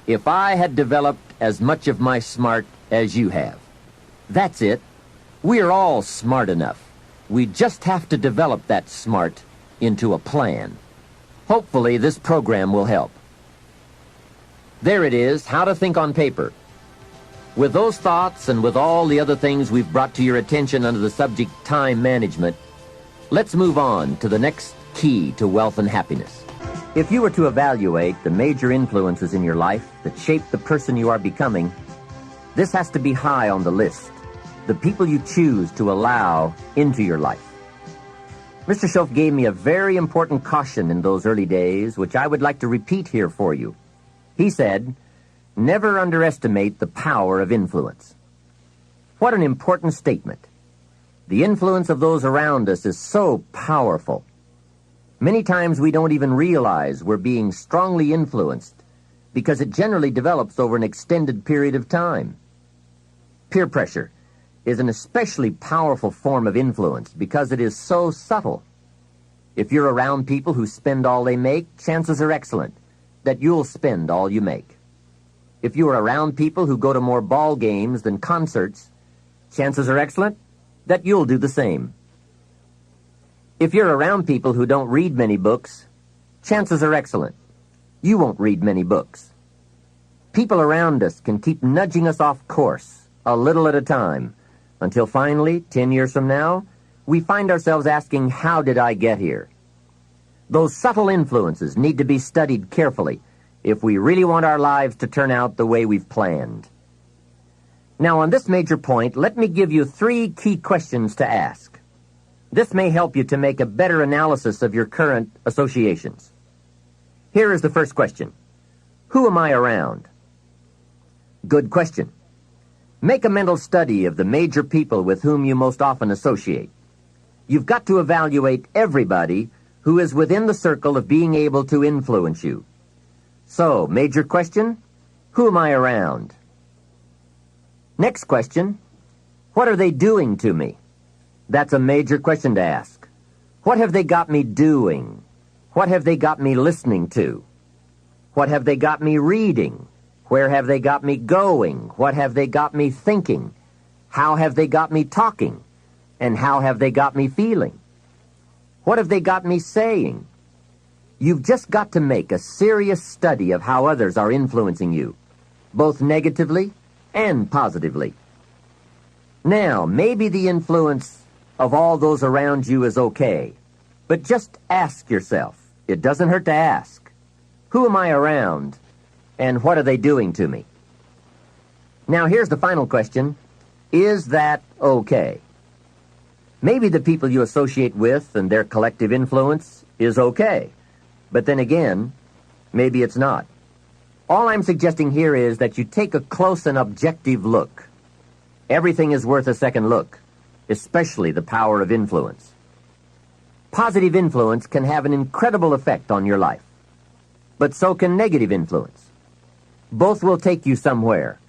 if I had developed as much of my smart as you have. That's it. We're all smart enough. We just have to develop that smart into a plan. Hopefully this program will help. There it is, how to think on paper. With those thoughts and with all the other things we've brought to your attention under the subject time management, let's move on to the next key to wealth and happiness. If you were to evaluate the major influences in your life that shape the person you are becoming, this has to be high on the list. The people you choose to allow into your life. Mr. Schoaf gave me a very important caution in those early days, which I would like to repeat here for you. He said, never underestimate the power of influence. What an important statement. The influence of those around us is so powerful. Many times we don't even realize we're being strongly influenced because it generally develops over an extended period of time. Peer pressure is an especially powerful form of influence because it is so subtle. If you're around people who spend all they make, chances are excellent that you'll spend all you make. If you are around people who go to more ball games than concerts, chances are excellent that you'll do the same. If you're around people who don't read many books, chances are excellent you won't read many books. People around us can keep nudging us off course a little at a time, until finally, 10 years from now, we find ourselves asking, how did I get here? Those subtle influences need to be studied carefully if we really want our lives to turn out the way we've planned. Now, on this major point, let me give you 3 key questions to ask. This may help you to make a better analysis of your current associations. Here is the first question. Who am I around? Good question. Make a mental study of the major people with whom you most often associate. You've got to evaluate everybody who is within the circle of being able to influence you. So, major question, who am I around? Next question, what are they doing to me? That's a major question to ask. What have they got me doing? What have they got me listening to? What have they got me reading? Where have they got me going? What have they got me thinking? How have they got me talking? And how have they got me feeling? What have they got me saying? You've just got to make a serious study of how others are influencing you, both negatively and positively. Now, maybe the influence of all those around you is okay, but just ask yourself. It doesn't hurt to ask. Who am I around? And what are they doing to me? Now here's the final question. Is that okay? Maybe the people you associate with and their collective influence is okay. But then again, maybe it's not. All I'm suggesting here is that you take a close and objective look. Everything is worth a second look, especially the power of influence. Positive influence can have an incredible effect on your life, but so can negative influence. Both will take you somewhere,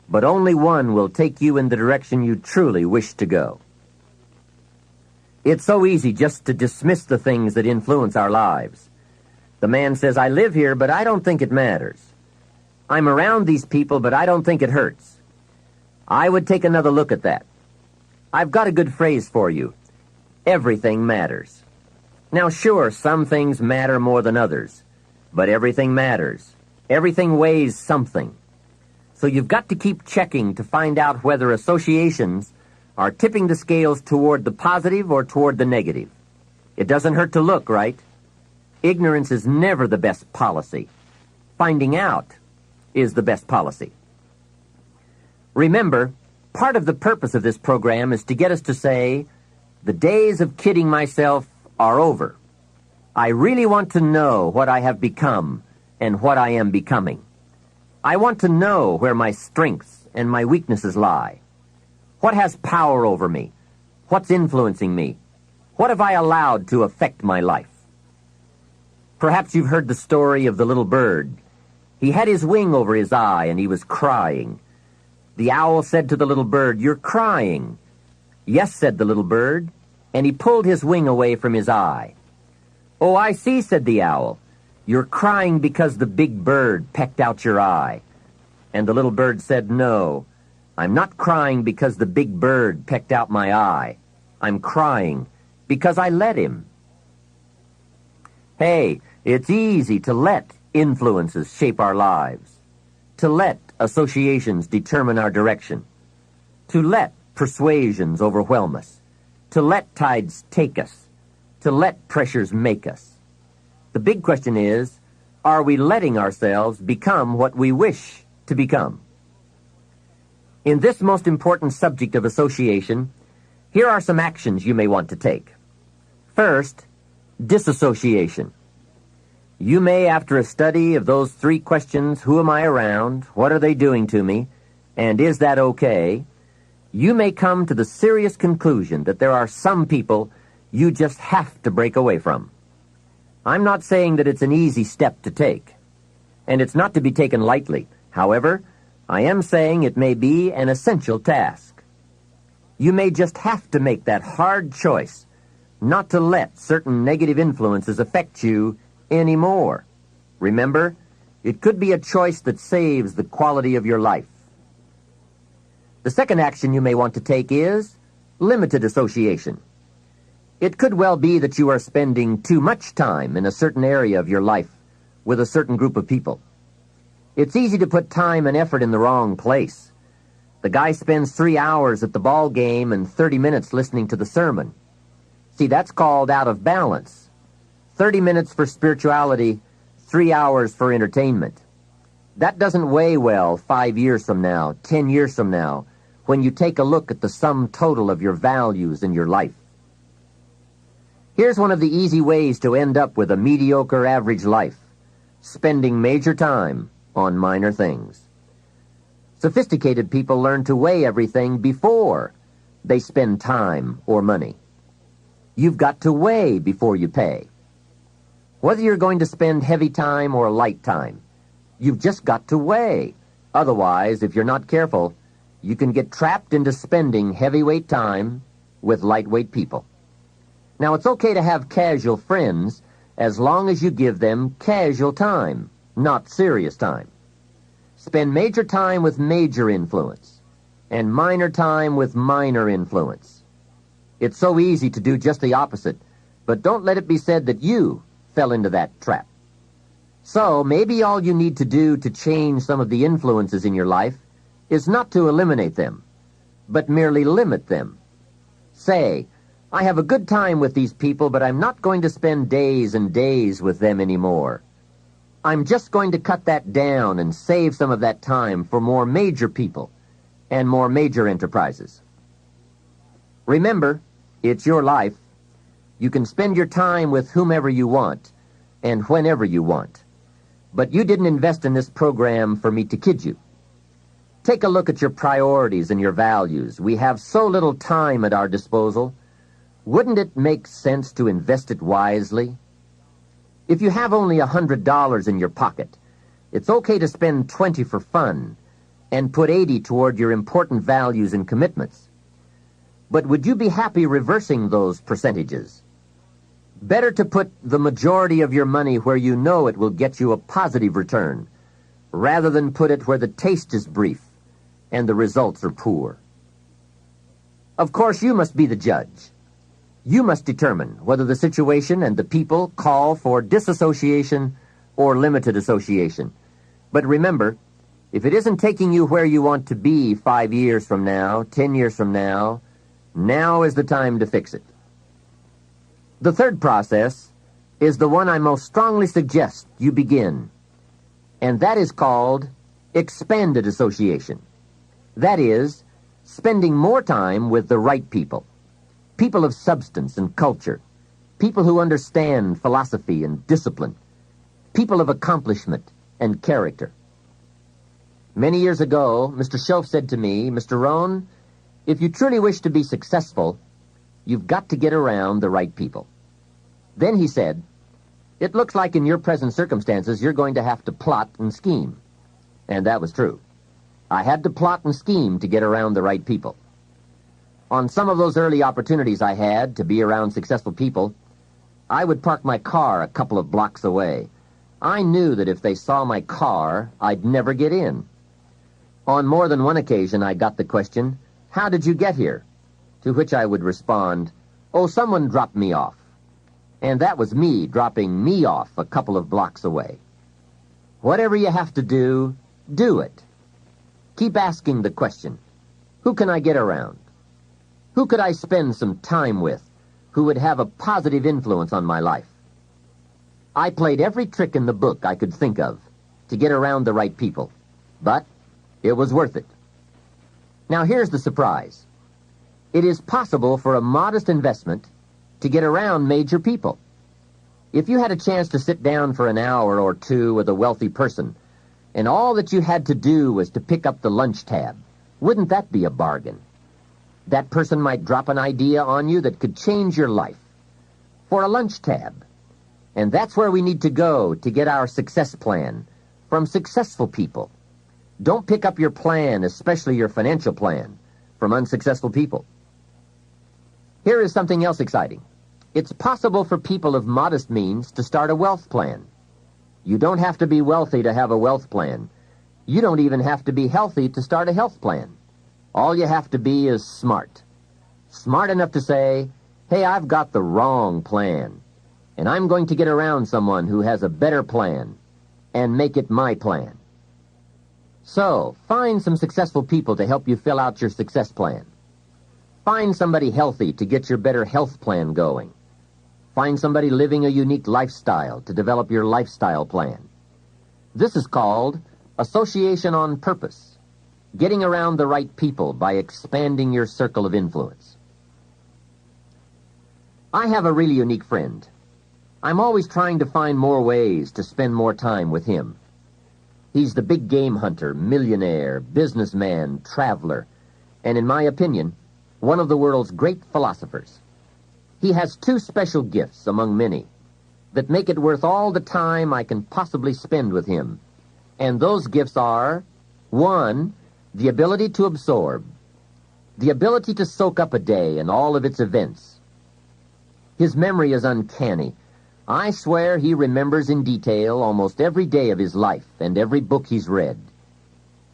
but only one will take you in the direction you truly wish to go. It's so easy just to dismiss the things that influence our lives. The man says, I live here, but I don't think it matters. I'm around these people, but I don't think it hurts. I would take another look at that. I've got a good phrase for you. Everything matters. Now, sure, some things matter more than others, but everything matters. Everything weighs something. So you've got to keep checking to find out whether associations are tipping the scales toward the positive or toward the negative. It doesn't hurt to look, right? Ignorance is never the best policy. Finding out is the best policy. Remember, part of the purpose of this program is to get us to say, the days of kidding myself are over. I really want to know what I have become and what I am becoming. I want to know where my strengths and my weaknesses lie. What has power over me? What's influencing me? What have I allowed to affect my life? Perhaps you've heard the story of the little bird. He had his wing over his eye and he was crying. The owl said to the little bird, "You're crying." "Yes," said the little bird, and he pulled his wing away from his eye. "Oh, I see," said the owl. "You're crying because the big bird pecked out your eye." And the little bird said, "No, I'm not crying because the big bird pecked out my eye. I'm crying because I let him." Hey, it's easy to let influences shape our lives, to let associations determine our direction, to let persuasions overwhelm us, to let tides take us, to let pressures make us. The big question is, are we letting ourselves become what we wish to become? In this most important subject of association, here are some actions you may want to take. First, disassociation. You may, after a study of those 3 questions, who am I around, what are they doing to me, and is that okay, you may come to the serious conclusion that there are some people you just have to break away from. I'm not saying that it's an easy step to take, and it's not to be taken lightly. However, I am saying it may be an essential task. You may just have to make that hard choice not to let certain negative influences affect you anymore. Remember, it could be a choice that saves the quality of your life. The second action you may want to take is limited association. It could well be that you are spending too much time in a certain area of your life with a certain group of people. It's easy to put time and effort in the wrong place. The guy spends 3 hours at the ball game and 30 minutes listening to the sermon. See, that's called out of balance. 30 minutes for spirituality, 3 hours for entertainment. That doesn't weigh well 5 years from now, 10 years from now, when you take a look at the sum total of your values in your life. Here's one of the easy ways to end up with a mediocre average life: spending major time on minor things. Sophisticated people learn to weigh everything before they spend time or money. You've got to weigh before you pay. Whether you're going to spend heavy time or light time, you've just got to weigh. Otherwise, if you're not careful, you can get trapped into spending heavyweight time with lightweight people. Now, it's okay to have casual friends as long as you give them casual time, not serious time. Spend major time with major influence and minor time with minor influence. It's so easy to do just the opposite, but don't let it be said that you fell into that trap. So maybe all you need to do to change some of the influences in your life is not to eliminate them, but merely limit them. Say, I have a good time with these people, but I'm not going to spend days and days with them anymore. I'm just going to cut that down and save some of that time for more major people and more major enterprises. Remember, it's your life. You can spend your time with whomever you want and whenever you want. But you didn't invest in this program for me to kid you. Take a look at your priorities and your values. We have so little time at our disposal. Wouldn't it make sense to invest it wisely? If you have only $100 in your pocket, it's okay to spend $20 for fun and put $80 toward your important values and commitments. But would you be happy reversing those percentages? Better to put the majority of your money where you know it will get you a positive return, rather than put it where the taste is brief and the results are poor. Of course, you must be the judge. You must determine whether the situation and the people call for disassociation or limited association. But remember, if it isn't taking you where you want to be 5 years from now, 10 years from now, now is the time to fix it. The third process is the one I most strongly suggest you begin, and that is called expanded association. That is, spending more time with the right people, people of substance and culture, people who understand philosophy and discipline, people of accomplishment and character. Many years ago, Mr. Schoaf said to me, "Mr. Rohn, if you truly wish to be successful, you've got to get around the right people." Then he said, "It looks like in your present circumstances you're going to have to plot and scheme." And that was true. I had to plot and scheme to get around the right people. On some of those early opportunities I had to be around successful people, I would park my car a couple of blocks away. I knew that if they saw my car, I'd never get in. On more than one occasion, I got the question, "How did you get here?" To which I would respond, "Oh, someone dropped me off." And that was me dropping me off a couple of blocks away. Whatever you have to do it. Keep asking the question, who can I get around? Who could I spend some time with who would have a positive influence on my life? I played every trick in the book I could think of to get around the right people, but it was worth it. Now here's the surprise. It is possible for a modest investment to get around major people. If you had a chance to sit down for an hour or two with a wealthy person, and all that you had to do was to pick up the lunch tab, wouldn't that be a bargain? That person might drop an idea on you that could change your life. For a lunch tab. And that's where we need to go to get our success plan, from successful people. Don't pick up your plan, especially your financial plan, from unsuccessful people. Here is something else exciting. It's possible for people of modest means to start a wealth plan. You don't have to be wealthy to have a wealth plan. You don't even have to be healthy to start a health plan. All you have to be is smart. Smart enough to say, "Hey, I've got the wrong plan, and I'm going to get around someone who has a better plan and make it my plan." So, find some successful people to help you fill out your success plan. Find somebody healthy to get your better health plan going. Find somebody living a unique lifestyle to develop your lifestyle plan. This is called association on purpose, getting around the right people by expanding your circle of influence. I have a really unique friend. I'm always trying to find more ways to spend more time with him. He's the big game hunter, millionaire, businessman, traveler, and in my opinion, one of the world's great philosophers. He has two special gifts among many that make it worth all the time I can possibly spend with him. And those gifts are, 1, the ability to absorb, the ability to soak up a day and all of its events. His memory is uncanny. I swear he remembers in detail almost every day of his life and every book he's read.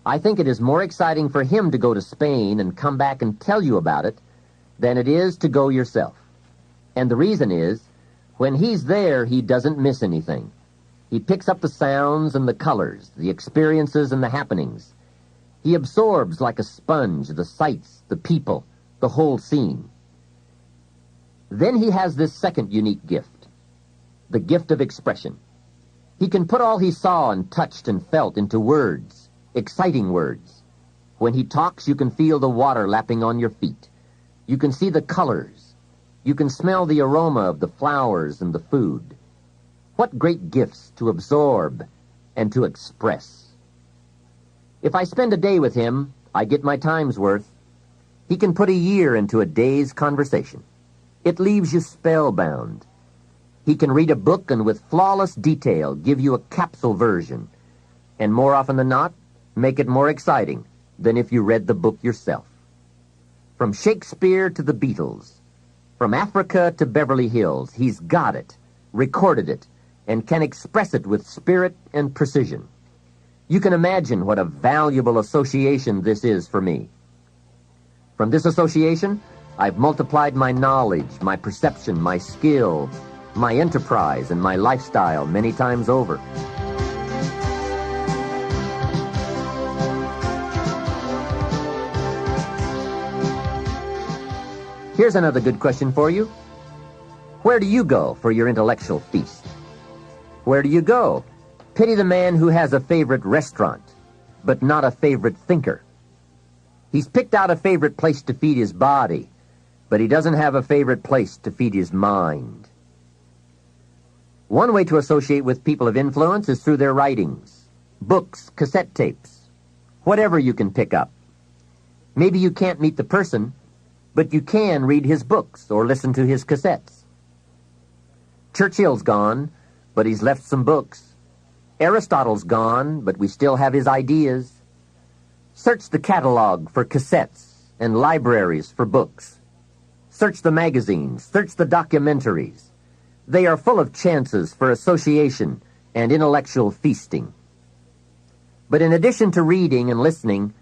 I think it is more exciting for him to go to Spain and come back and tell you about it than it is to go yourself. And the reason is, when he's there, he doesn't miss anything. He picks up the sounds and the colors, the experiences and the happenings. He absorbs like a sponge the sights, the people, the whole scene. Then he has this second unique gift, the gift of expression. He can put all he saw and touched and felt into words, exciting words. When he talks, you can feel the water lapping on your feet. You can see the colors. You can smell the aroma of the flowers and the food. What great gifts to absorb and to express. If I spend a day with him, I get my time's worth. He can put a year into a day's conversation. It leaves you spellbound. He can read a book and with flawless detail give you a capsule version, and more often than not, make it more exciting than if you read the book yourself. From Shakespeare to the Beatles, from Africa to Beverly Hills, he's got it, recorded it, and can express it with spirit and precision. You can imagine what a valuable association this is for me. From this association, I've multiplied my knowledge, my perception, my skill, my enterprise, and my lifestyle many times over. Here's another good question for you. Where do you go for your intellectual feast? Where do you go? Pity the man who has a favorite restaurant, but not a favorite thinker. He's picked out a favorite place to feed his body, but he doesn't have a favorite place to feed his mind. One way to associate with people of influence is through their writings, books, cassette tapes, whatever you can pick up. Maybe you can't meet the person, but you can read his books or listen to his cassettes. Churchill's gone, but he's left some books. Aristotle's gone, but we still have his ideas. Search the catalog for cassettes and libraries for books. Search the magazines, search the documentaries. They are full of chances for association and intellectual feasting. But in addition to reading and listening,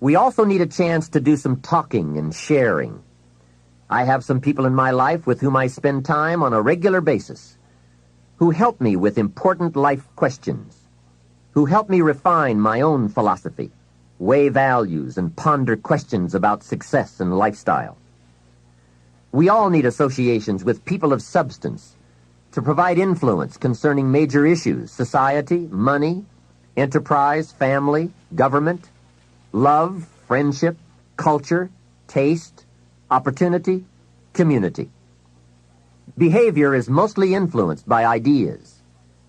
we also need a chance to do some talking and sharing. I have some people in my life with whom I spend time on a regular basis, who help me with important life questions, who help me refine my own philosophy, weigh values, and ponder questions about success and lifestyle. We all need associations with people of substance to provide influence concerning major issues: society, money, enterprise, family, government, love, friendship, culture, taste, opportunity, community. Behavior is mostly influenced by ideas,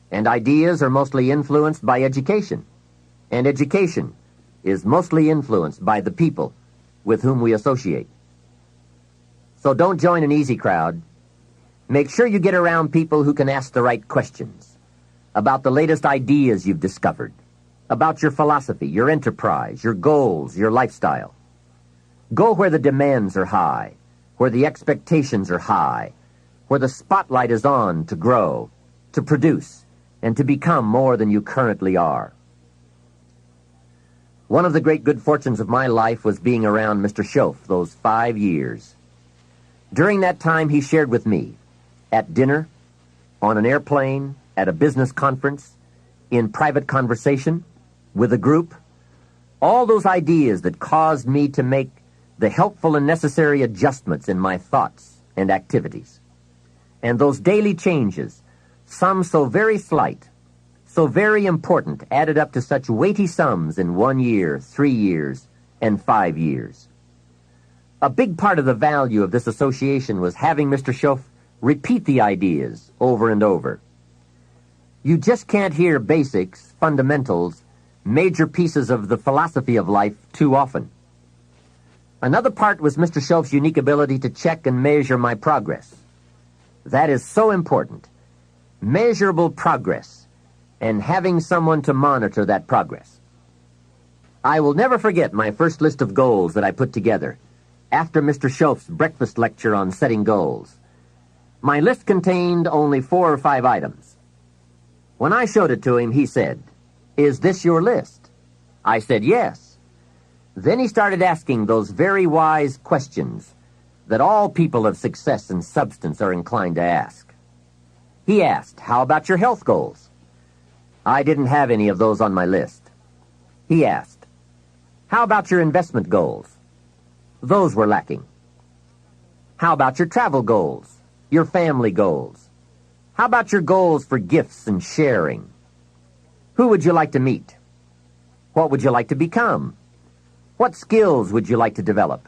and ideas are mostly influenced by education, and education is mostly influenced by the people with whom we associate. So don't join an easy crowd. Make sure you get around people who can ask the right questions about the latest ideas you've discovered, about your philosophy, your enterprise, your goals, your lifestyle. Go where the demands are high, where the expectations are high, where the spotlight is on to grow, to produce, and to become more than you currently are. One of the great good fortunes of my life was being around Mr. Schoaf those 5 years. During that time, he shared with me, at dinner, on an airplane, at a business conference, in private conversation, with a group, all those ideas that caused me to make the helpful and necessary adjustments in my thoughts and activities. And those daily changes, some so very slight, so very important, added up to such weighty sums in 1 year, 3 years, and 5 years. A big part of the value of this association was having Mr. Schoaf repeat the ideas over and over. You just can't hear basics, fundamentals, major pieces of the philosophy of life too often. Another part was Mr. Schoaf's unique ability to check and measure my progress. That is so important. Measurable progress, and having someone to monitor that progress. I will never forget my first list of goals that I put together after Mr. Schoaf's breakfast lecture on setting goals. My list contained only 4 or 5 items. When I showed it to him, he said, "Is this your list?" I said, "Yes." Then he started asking those very wise questions that all people of success and substance are inclined to ask. He asked, "How about your health goals?" I didn't have any of those on my list. He asked, "How about your investment goals?" Those were lacking. "How about your travel goals, your family goals? How about your goals for gifts and sharing? Who would you like to meet? What would you like to become? What skills would you like to develop?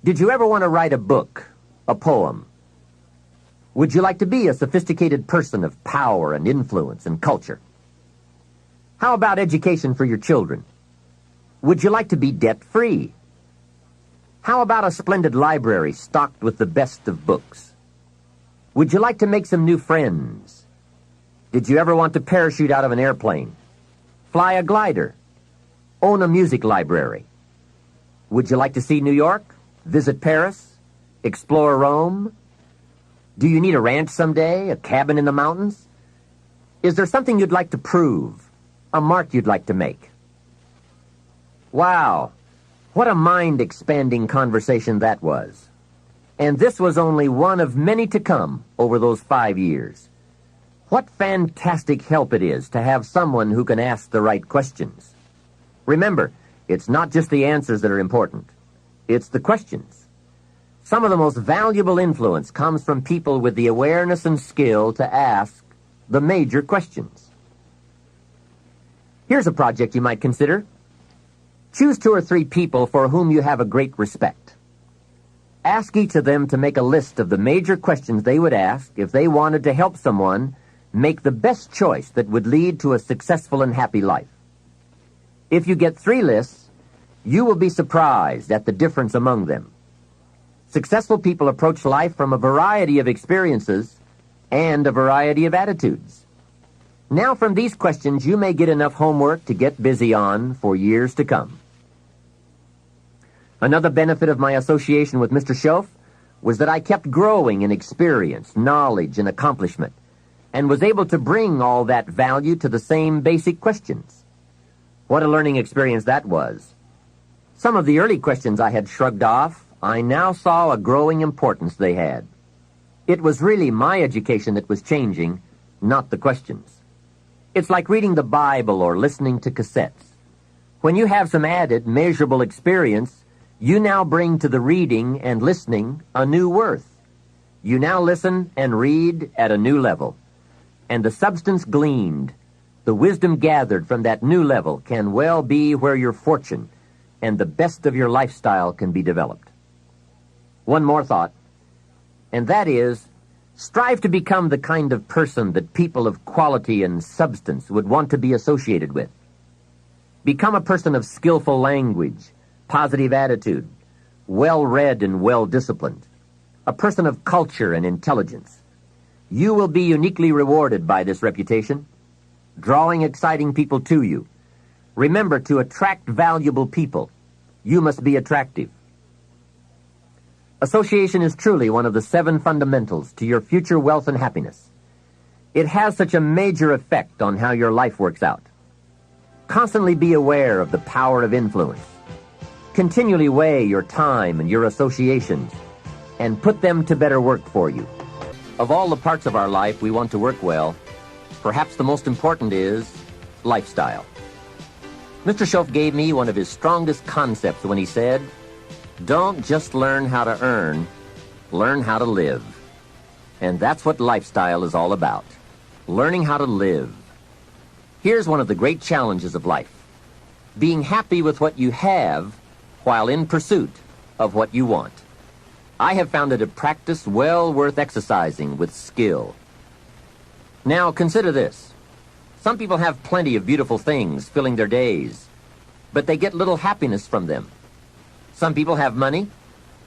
Did you ever want to write a book, a poem? Would you like to be a sophisticated person of power and influence and culture? How about education for your children? Would you like to be debt-free? How about a splendid library stocked with the best of books? Would you like to make some new friends? Did you ever want to parachute out of an airplane? Fly a glider? Own a music library? Would you like to see New York? Visit Paris? Explore Rome? Do you need a ranch someday? A cabin in the mountains? Is there something you'd like to prove? A mark you'd like to make? Wow, what a mind-expanding conversation that was. And this was only one of many to come over those 5 years. What fantastic help it is to have someone who can ask the right questions. Remember, it's not just the answers that are important. It's the questions. Some of the most valuable influence comes from people with the awareness and skill to ask the major questions. Here's a project you might consider. Choose 2 or 3 people for whom you have a great respect. Ask each of them to make a list of the major questions they would ask if they wanted to help someone make the best choice that would lead to a successful and happy life. If you get 3 lists, you will be surprised at the difference among them. Successful people approach life from a variety of experiences and a variety of attitudes. Now, from these questions, you may get enough homework to get busy on for years to come. Another benefit of my association with Mr. Schoaf was that I kept growing in experience, knowledge, and accomplishment, and was able to bring all that value to the same basic questions. What a learning experience that was. Some of the early questions I had shrugged off, I now saw a growing importance they had. It was really my education that was changing, not the questions. It's like reading the Bible or listening to cassettes. When you have some added, measurable experience, you now bring to the reading and listening a new worth. You now listen and read at a new level. And the substance gleaned, the wisdom gathered from that new level can well be where your fortune and the best of your lifestyle can be developed. One more thought, and that is, strive to become the kind of person that people of quality and substance would want to be associated with. Become a person of skillful language, positive attitude, well-read and well-disciplined, a person of culture and intelligence. You will be uniquely rewarded by this reputation, drawing exciting people to you. Remember, to attract valuable people, you must be attractive. Association is truly one of the 7 fundamentals to your future wealth and happiness. It has such a major effect on how your life works out. Constantly be aware of the power of influence. Continually weigh your time and your associations, and put them to better work for you. Of all the parts of our life we want to work well, perhaps the most important is lifestyle. Mr. Schoaf gave me one of his strongest concepts when he said, "Don't just learn how to earn, learn how to live." And that's what lifestyle is all about, learning how to live. Here's one of the great challenges of life: being happy with what you have while in pursuit of what you want. I have found it a practice well worth exercising with skill. Now, consider this. Some people have plenty of beautiful things filling their days, but they get little happiness from them. Some people have money,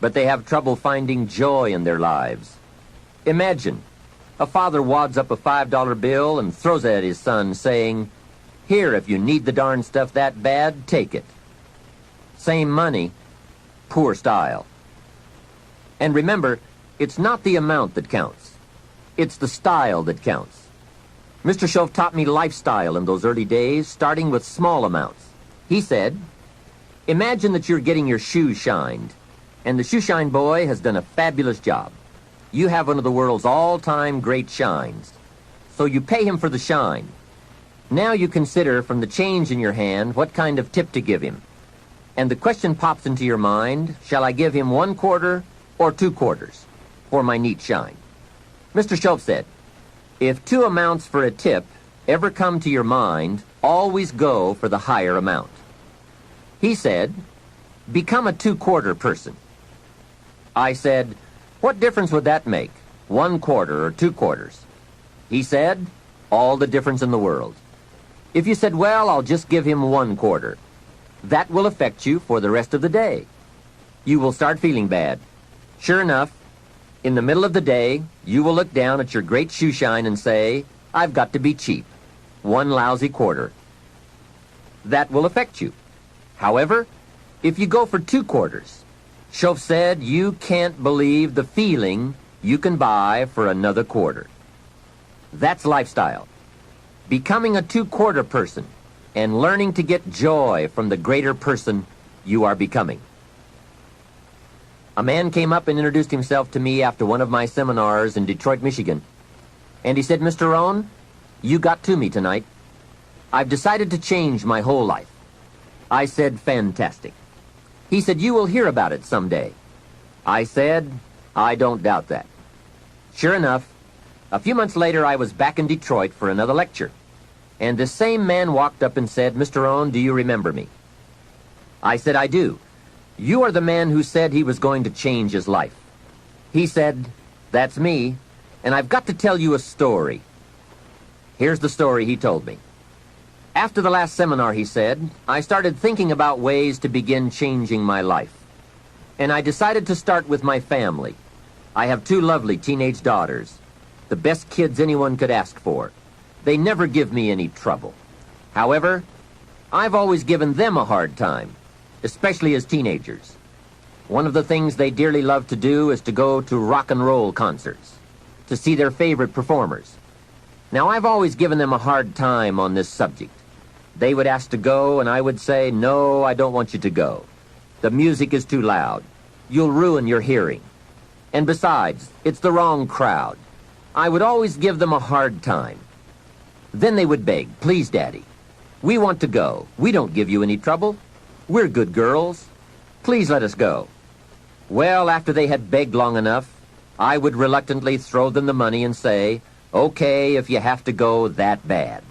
but they have trouble finding joy in their lives. Imagine, a father wads up a $5 bill and throws it at his son, saying, "Here, if you need the darn stuff that bad, take it." Same money, poor style. And remember, it's not the amount that counts. It's the style that counts. Mr. Schoaf taught me lifestyle in those early days, starting with small amounts. He said, imagine that you're getting your shoes shined, and the shoe shine boy has done a fabulous job. You have one of the world's all-time great shines, so you pay him for the shine. Now you consider from the change in your hand what kind of tip to give him. And the question pops into your mind, shall I give him 1 quarter or 2 quarters for my neat shine? Mr. Schoaf said, if 2 amounts for a tip ever come to your mind, always go for the higher amount. He said, "Become a two-quarter person." I said, "What difference would that make, 1/4 or 2/4? He said, "All the difference in the world. If you said, 'Well, I'll just give him 1/4, that will affect you for the rest of the day. You will start feeling bad. Sure enough, in the middle of the day, you will look down at your great shoe shine and say, 'I've got to be cheap. 1 lousy quarter.' That will affect you. However, if you go for 2/4, Schoff said you can't believe the feeling you can buy for another quarter." That's lifestyle. Becoming a two-quarter person and learning to get joy from the greater person you are becoming. A man came up and introduced himself to me after one of my seminars in Detroit, Michigan. And he said, "Mr. Rohn, you got to me tonight. I've decided to change my whole life." I said, "Fantastic." He said, "You will hear about it someday." I said, "I don't doubt that." Sure enough, a few months later I was back in Detroit for another lecture. And this same man walked up and said, "Mr. Rohn, do you remember me?" I said, "I do. You are the man who said he was going to change his life." He said, "That's me, and I've got to tell you a story." Here's the story he told me. After the last seminar, he said, I started thinking about ways to begin changing my life. And I decided to start with my family. I have 2 lovely teenage daughters, the best kids anyone could ask for. They never give me any trouble. However, I've always given them a hard time, especially as teenagers. One of the things they dearly love to do is to go to rock and roll concerts, to see their favorite performers. Now, I've always given them a hard time on this subject. They would ask to go, and I would say, "No, I don't want you to go. The music is too loud. You'll ruin your hearing. And besides, it's the wrong crowd." I would always give them a hard time. Then they would beg, "Please, Daddy, we want to go. We don't give you any trouble. We're good girls. Please let us go." Well, after they had begged long enough, I would reluctantly throw them the money and say, "Okay, if you have to go that bad."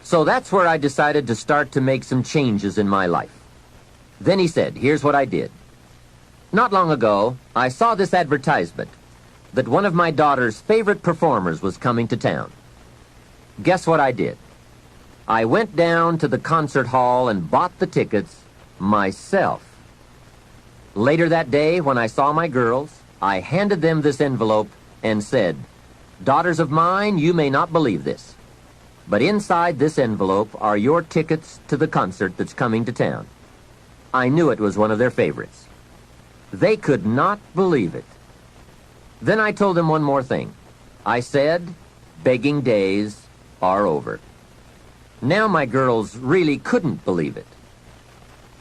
So that's where I decided to start to make some changes in my life. Then he said, "Here's what I did. Not long ago, I saw this advertisement that one of my daughter's favorite performers was coming to town. Guess what I did? I went down to the concert hall and bought the tickets myself. Later that day, when I saw my girls, I handed them this envelope and said, 'Daughters of mine, you may not believe this, but inside this envelope are your tickets to the concert that's coming to town.' I knew it was one of their favorites. They could not believe it. Then I told them one more thing. I said, begging days are over. Now my girls really couldn't believe it.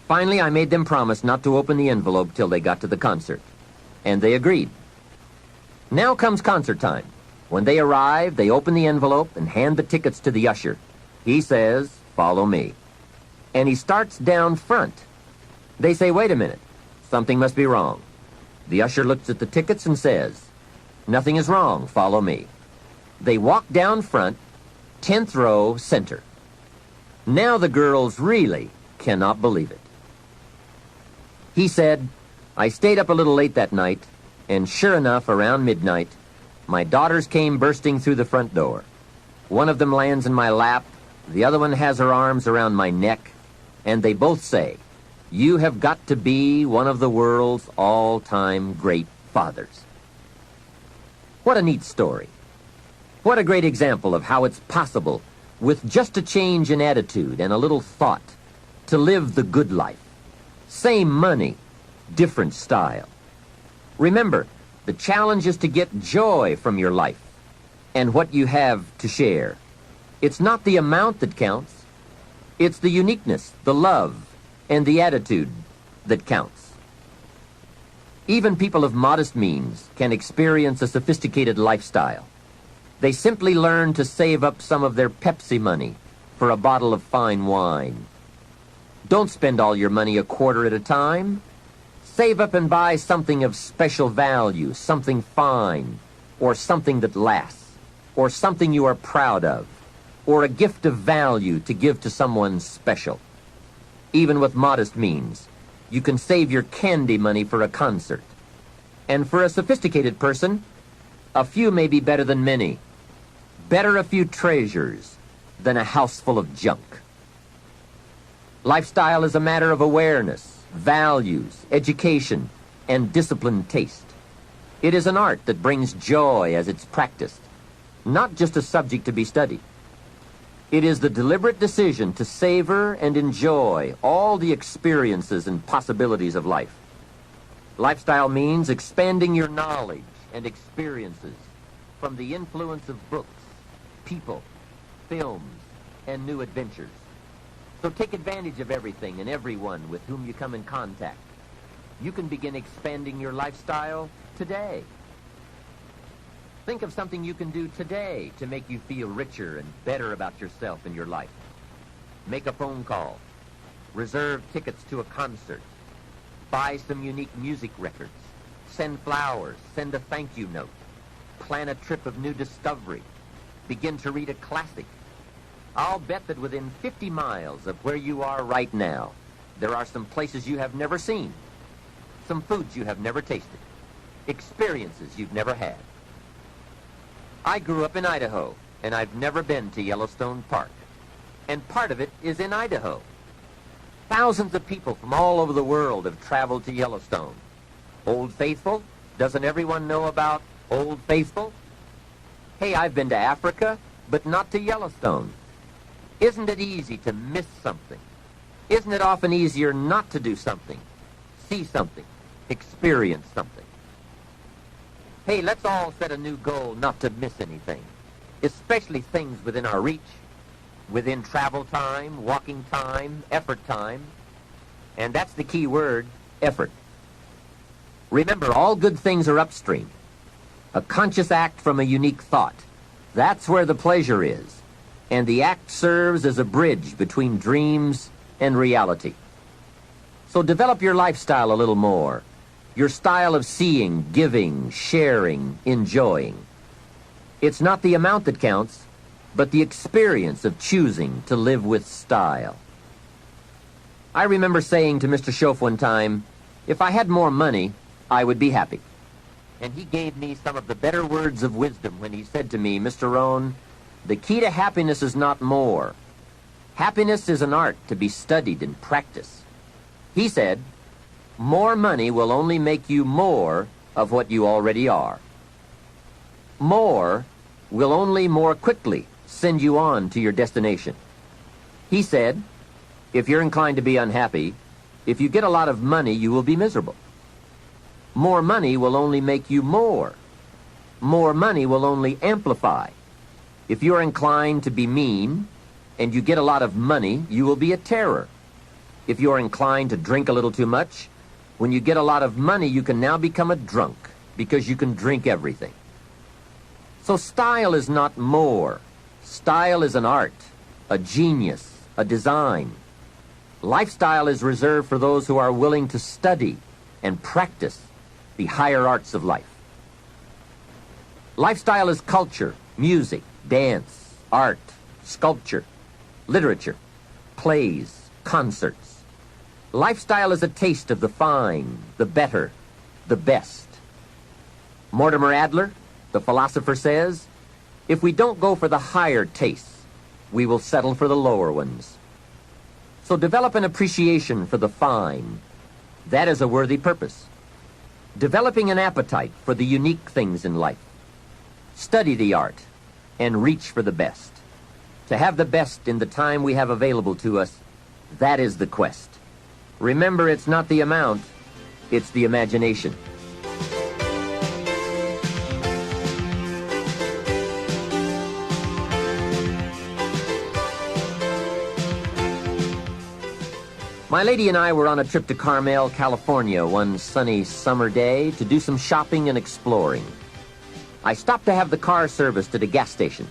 Finally, I made them promise not to open the envelope till they got to the concert, and they agreed. Now comes concert time. When they arrive, they open the envelope and hand the tickets to the usher. He says, 'Follow me.' And he starts down front. They say, 'Wait a minute. Something must be wrong.' The usher looks at the tickets and says, 'Nothing is wrong. Follow me.' They walk down front, 10th row, center. Now the girls really cannot believe it. He said, 'I stayed up a little late that night, and sure enough, around midnight, my daughters came bursting through the front door. One of them lands in my lap, the other one has her arms around my neck, and they both say, "You have got to be one of the world's all-time great fathers." What a neat story. What a great example of how it's possible, with just a change in attitude and a little thought, to live the good life. Same money, different style. Remember, the challenge is to get joy from your life and what you have to share. It's not the amount that counts. It's the uniqueness, the love, and the attitude that counts. Even people of modest means can experience a sophisticated lifestyle. They simply learn to save up some of their Pepsi money for a bottle of fine wine. Don't spend all your money a quarter at a time. Save up and buy something of special value, something fine, or something that lasts, or something you are proud of, or a gift of value to give to someone special. Even with modest means, you can save your candy money for a concert. And for a sophisticated person, a few may be better than many. Better a few treasures than a house full of junk. Lifestyle is a matter of awareness, values, education, and disciplined taste. It is an art that brings joy as it's practiced, not just a subject to be studied. It is the deliberate decision to savor and enjoy all the experiences and possibilities of life. Lifestyle means expanding your knowledge and experiences from the influence of books, people, films, and new adventures. So take advantage of everything and everyone with whom you come in contact. You can begin expanding your lifestyle today. Think of something you can do today to make you feel richer and better about yourself and your life. Make a phone call. Reserve tickets to a concert. Buy some unique music records. Send flowers. Send a thank you note. Plan a trip of new discovery. Begin to read a classic. I'll bet that within 50 miles of where you are right now, there are some places you have never seen, some foods you have never tasted, experiences you've never had. I grew up in Idaho, and I've never been to Yellowstone Park. And part of it is in Idaho. Thousands of people from all over the world have traveled to Yellowstone. Old Faithful? Doesn't everyone know about Old Faithful? Hey, I've been to Africa, but not to Yellowstone. Isn't it easy to miss something? Isn't it often easier not to do something, see something, experience something? Hey, let's all set a new goal not to miss anything, especially things within our reach, within travel time, walking time, effort time. And that's the key word, effort. Remember, all good things are upstream. A conscious act from a unique thought. That's where the pleasure is. And the act serves as a bridge between dreams and reality. So develop your lifestyle a little more. Your style of seeing, giving, sharing, enjoying. It's not the amount that counts, but the experience of choosing to live with style. I remember saying to Mr. Schoaf one time, if I had more money, I would be happy. And he gave me some of the better words of wisdom when he said to me, Mr. Rohn, the key to happiness is not more. Happiness is an art to be studied and practiced. He said, more money will only make you more of what you already are. More will only more quickly send you on to your destination. He said, if you're inclined to be unhappy, if you get a lot of money, you will be miserable. More money will only make you more. More money will only amplify. If you're inclined to be mean and you get a lot of money, you will be a terror. If you're inclined to drink a little too much, when you get a lot of money, you can now become a drunk because you can drink everything. So style is not more. Style is an art, a genius, a design. Lifestyle is reserved for those who are willing to study and practice the higher arts of life. Lifestyle is culture, music, dance, art, sculpture, literature, plays, concerts. Lifestyle is a taste of the fine, the better, the best. Mortimer Adler, the philosopher, says, if we don't go for the higher tastes, we will settle for the lower ones. So develop an appreciation for the fine. That is a worthy purpose. Developing an appetite for the unique things in life. Study the art and reach for the best. To have the best in the time we have available to us, that is the quest. Remember, it's not the amount, it's the imagination. My lady and I were on a trip to Carmel, California one sunny summer day to do some shopping and exploring. I stopped to have the car serviced at a gas station.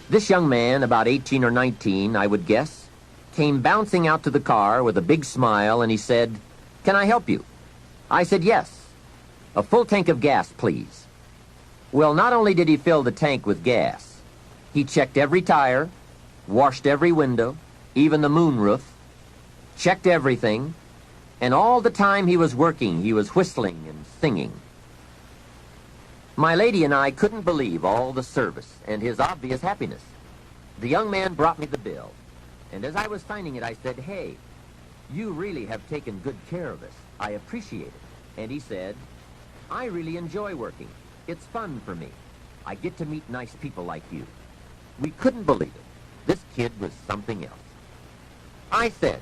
This young man, about 18 or 19, I would guess, came bouncing out to the car with a big smile, and he said, "Can I help you?" I said, "Yes. A full tank of gas, please." Well, not only did he fill the tank with gas, he checked every tire, washed every window, even the moonroof, checked everything, and all the time he was working, he was whistling and singing. My lady and I couldn't believe all the service and his obvious happiness. The young man brought me the bill, and as I was signing it, I said, "Hey, you really have taken good care of us. I appreciate it." And he said, "I really enjoy working. It's fun for me. I get to meet nice people like you." We couldn't believe it. This kid was something else. I said,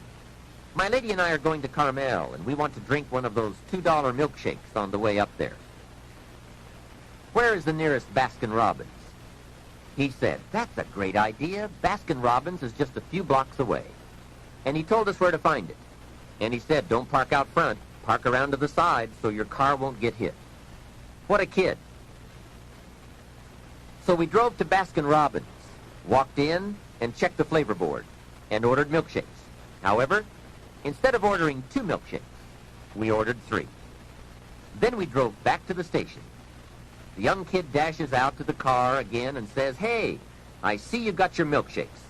"My lady and I are going to Carmel, and we want to drink one of those $2 milkshakes on the way up there. Where is the nearest Baskin-Robbins?" He said, "That's a great idea. Baskin-Robbins is just a few blocks away." And he told us where to find it. And he said, "Don't park out front. Park around to the side so your car won't get hit." What a kid. So we drove to Baskin-Robbins, walked in, and checked the flavor board, and ordered milkshakes. However, instead of ordering 2 milkshakes, we ordered 3. Then we drove back to the station. The young kid dashes out to the car again and says, "Hey, I see you got your milkshakes."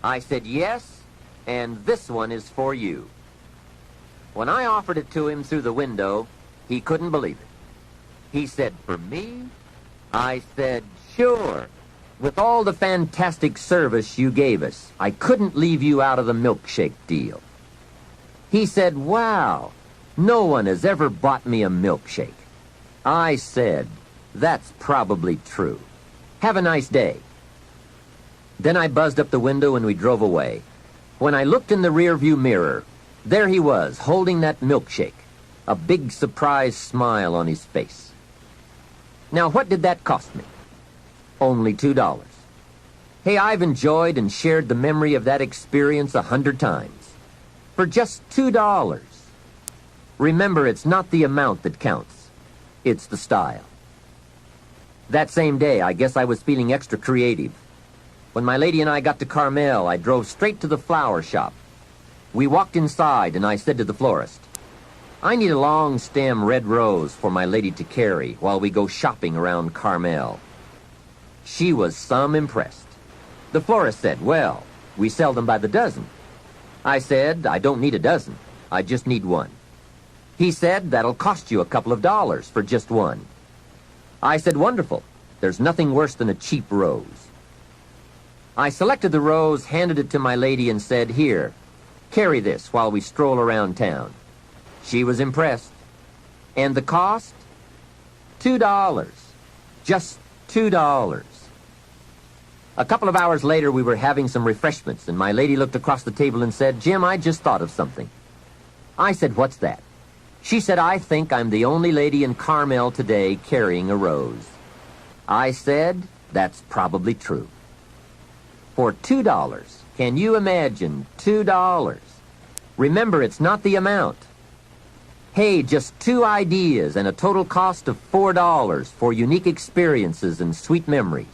I said, "Yes, and this one is for you." When I offered it to him through the window, he couldn't believe it. He said, "For me?" I said, "Sure. With all the fantastic service you gave us, I couldn't leave you out of the milkshake deal." He said, "Wow, no one has ever bought me a milkshake." I said, "That's probably true. Have a nice day." Then I buzzed up the window and we drove away. When I looked in the rearview mirror, there he was, holding that milkshake, a big surprised smile on his face. Now, what did that cost me? Only $2. Hey, I've enjoyed and shared the memory of that experience 100 times. For just $2. Remember, it's not the amount that counts. It's the style. That same day, I guess I was feeling extra creative. When my lady and I got to Carmel, I drove straight to the flower shop. We walked inside, and I said to the florist, "I need a long stem red rose for my lady to carry while we go shopping around Carmel." She was some impressed. The florist said, "Well, we sell them by the dozen." I said, "I don't need a dozen. I just need one." He said, "That'll cost you a couple of dollars for just one." I said, "Wonderful. There's nothing worse than a cheap rose." I selected the rose, handed it to my lady, and said, "Here, carry this while we stroll around town." She was impressed. And the cost? $2. Just $2. A couple of hours later, we were having some refreshments, and my lady looked across the table and said, "Jim, I just thought of something." I said, "What's that?" She said, "I think I'm the only lady in Carmel today carrying a rose." I said, "That's probably true." For $2, can you imagine $2? Remember, it's not the amount. Hey, just 2 ideas and a total cost of $4 for unique experiences and sweet memories.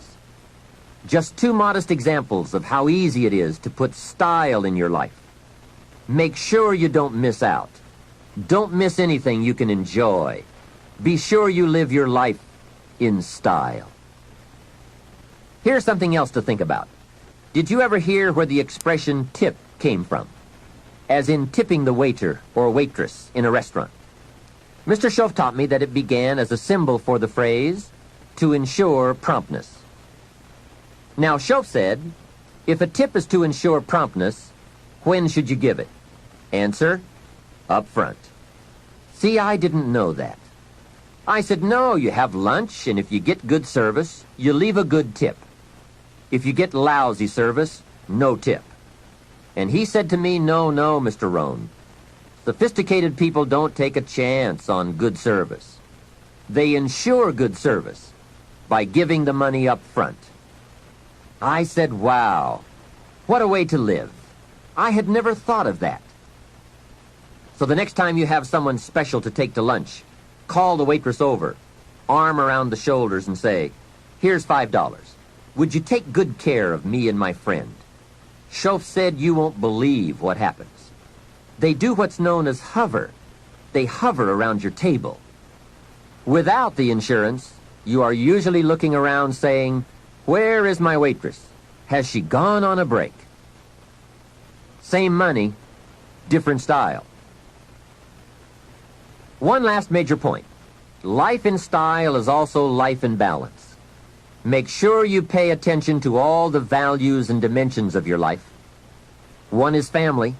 Just 2 modest examples of how easy it is to put style in your life. Make sure you don't miss out. Don't miss anything you can enjoy. Be sure you live your life in style. Here's something else to think about. Did you ever hear where the expression tip came from? As in tipping the waiter or waitress in a restaurant. Mr. Schoaf taught me that it began as a symbol for the phrase, "to ensure promptness." Now, Schoaf said, if a tip is to ensure promptness, when should you give it? Answer, up front. See, I didn't know that. I said, no, you have lunch, and if you get good service, you leave a good tip. If you get lousy service, no tip. And he said to me, no, Mr. Rohn. Sophisticated people don't take a chance on good service. They ensure good service by giving the money up front. I said, wow, what a way to live. I had never thought of that. So the next time you have someone special to take to lunch, call the waitress over, arm around the shoulders, and say, here's $5. Would you take good care of me and my friend? Schoaf said you won't believe what happens. They do what's known as hover. They hover around your table. Without the insurance, you are usually looking around saying, where is my waitress? Has she gone on a break? Same money, different style. One last major point. Life in style is also life in balance. Make sure you pay attention to all the values and dimensions of your life. One is family.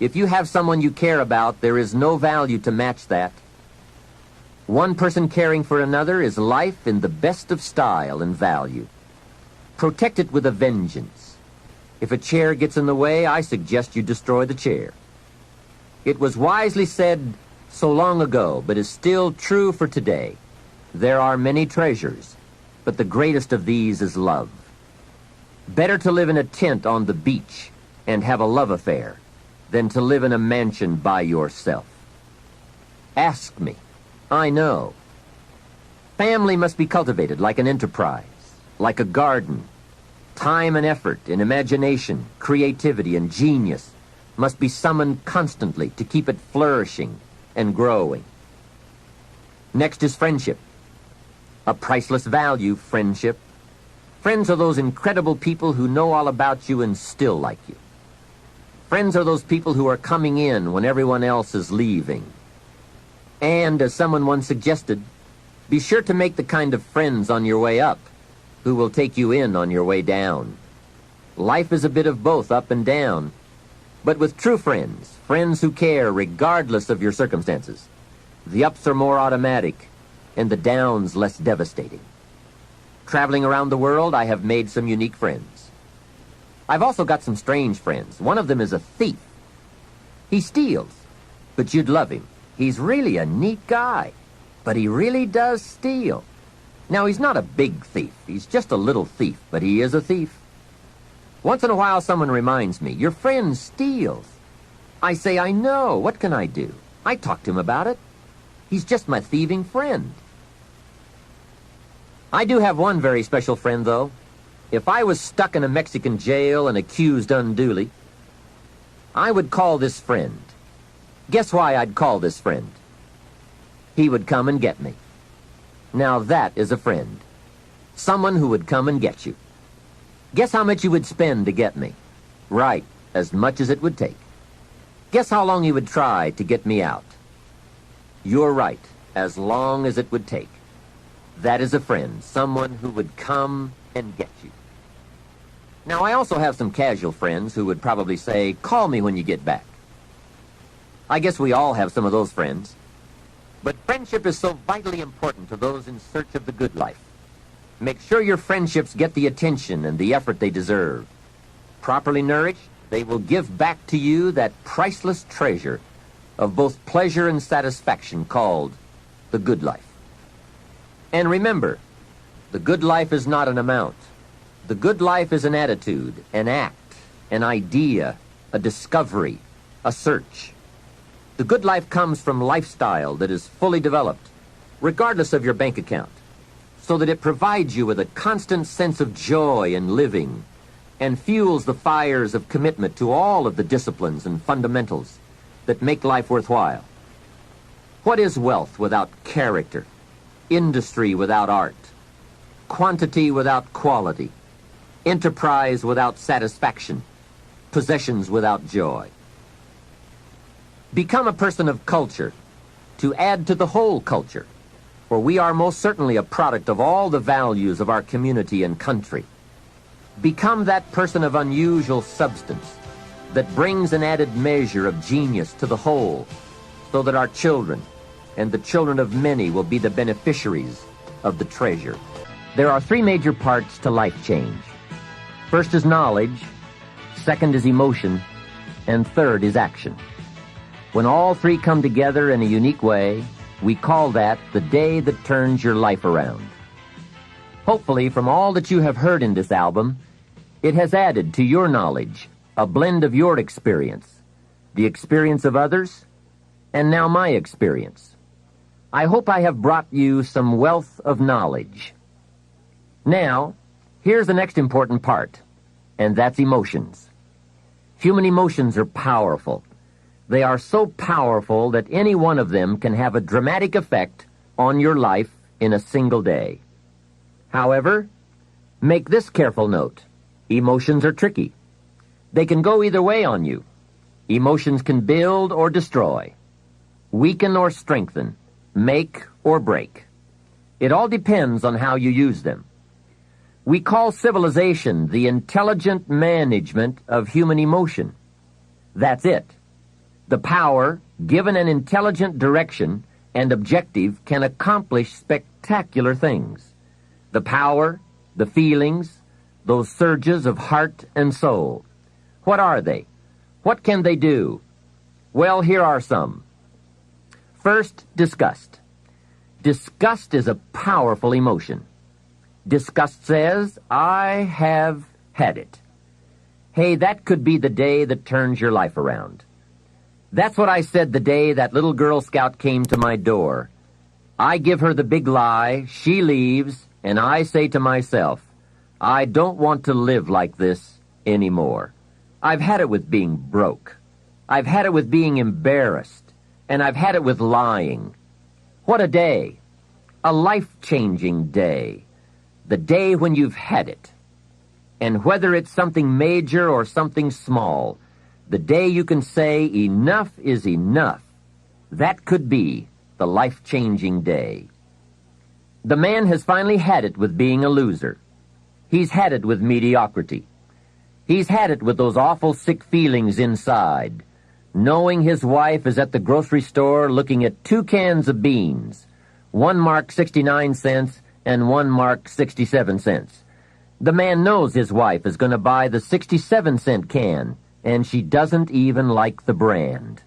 If you have someone you care about, there is no value to match that. One person caring for another is life in the best of style and value. Protect it with a vengeance. If a chair gets in the way, I suggest you destroy the chair. It was wisely said so long ago, but is still true for today. There are many treasures, but the greatest of these is love. Better to live in a tent on the beach and have a love affair than to live in a mansion by yourself. Ask me. I know. Family must be cultivated like an enterprise, like a garden. Time and effort and imagination, creativity and genius must be summoned constantly to keep it flourishing and growing. Next is friendship. A priceless value, friendship. Friends are those incredible people who know all about you and still like you. Friends are those people who are coming in when everyone else is leaving. And, as someone once suggested, be sure to make the kind of friends on your way up who will take you in on your way down. Life is a bit of both up and down. But with true friends, friends who care regardless of your circumstances, the ups are more automatic and the downs less devastating. Traveling around the world, I have made some unique friends. I've also got some strange friends. One of them is a thief. He steals, but you'd love him. He's really a neat guy, but he really does steal. Now, he's not a big thief. He's just a little thief, but he is a thief. Once in a while, someone reminds me, your friend steals. I say, I know. What can I do? I talk to him about it. He's just my thieving friend. I do have one very special friend, though. If I was stuck in a Mexican jail and accused unduly, I would call this friend. Guess why I'd call this friend? He would come and get me. Now that is a friend. Someone who would come and get you. Guess how much you would spend to get me? Right, as much as it would take. Guess how long he would try to get me out? You're right, as long as it would take. That is a friend, someone who would come and get you. Now, I also have some casual friends who would probably say, call me when you get back. I guess we all have some of those friends. But friendship is so vitally important to those in search of the good life. Make sure your friendships get the attention and the effort they deserve. Properly nourished, they will give back to you that priceless treasure of both pleasure and satisfaction called the good life. And remember, the good life is not an amount. The good life is an attitude, an act, an idea, a discovery, a search. The good life comes from lifestyle that is fully developed, regardless of your bank account, so that it provides you with a constant sense of joy in living and fuels the fires of commitment to all of the disciplines and fundamentals that make life worthwhile. What is wealth without character? Industry without art? Quantity without quality? Enterprise without satisfaction? Possessions without joy? Become a person of culture to add to the whole culture, for we are most certainly a product of all the values of our community and country. Become that person of unusual substance that brings an added measure of genius to the whole, so that our children and the children of many will be the beneficiaries of the treasure. There are three major parts to life change. First is knowledge, second is emotion, and third is action. When all three come together in a unique way, we call that the day that turns your life around. Hopefully, from all that you have heard in this album, it has added to your knowledge a blend of your experience, the experience of others, and now my experience. I hope I have brought you some wealth of knowledge. Now, here's the next important part, and that's emotions. Human emotions are powerful. They are so powerful that any one of them can have a dramatic effect on your life in a single day. However, make this careful note. Emotions are tricky. They can go either way on you. Emotions can build or destroy, weaken or strengthen, make or break. It all depends on how you use them. We call civilization the intelligent management of human emotion. That's it. The power, given an intelligent direction and objective, can accomplish spectacular things. The power, the feelings, those surges of heart and soul. What are they? What can they do? Well, here are some. First, disgust. Disgust is a powerful emotion. Disgust says, I have had it. Hey, that could be the day that turns your life around. That's what I said the day that little Girl Scout came to my door. I give her the big lie, she leaves, and I say to myself, I don't want to live like this anymore. I've had it with being broke. I've had it with being embarrassed. And I've had it with lying. What a day. A life-changing day. The day when you've had it. And whether it's something major or something small, the day you can say enough is enough, that could be the life-changing day. The man has finally had it with being a loser. He's had it with mediocrity. He's had it with those awful sick feelings inside, knowing his wife is at the grocery store looking at 2 cans of beans, one marked 69 cents and one marked 67 cents. The man knows his wife is going to buy the 67-cent can, and she doesn't even like the brand.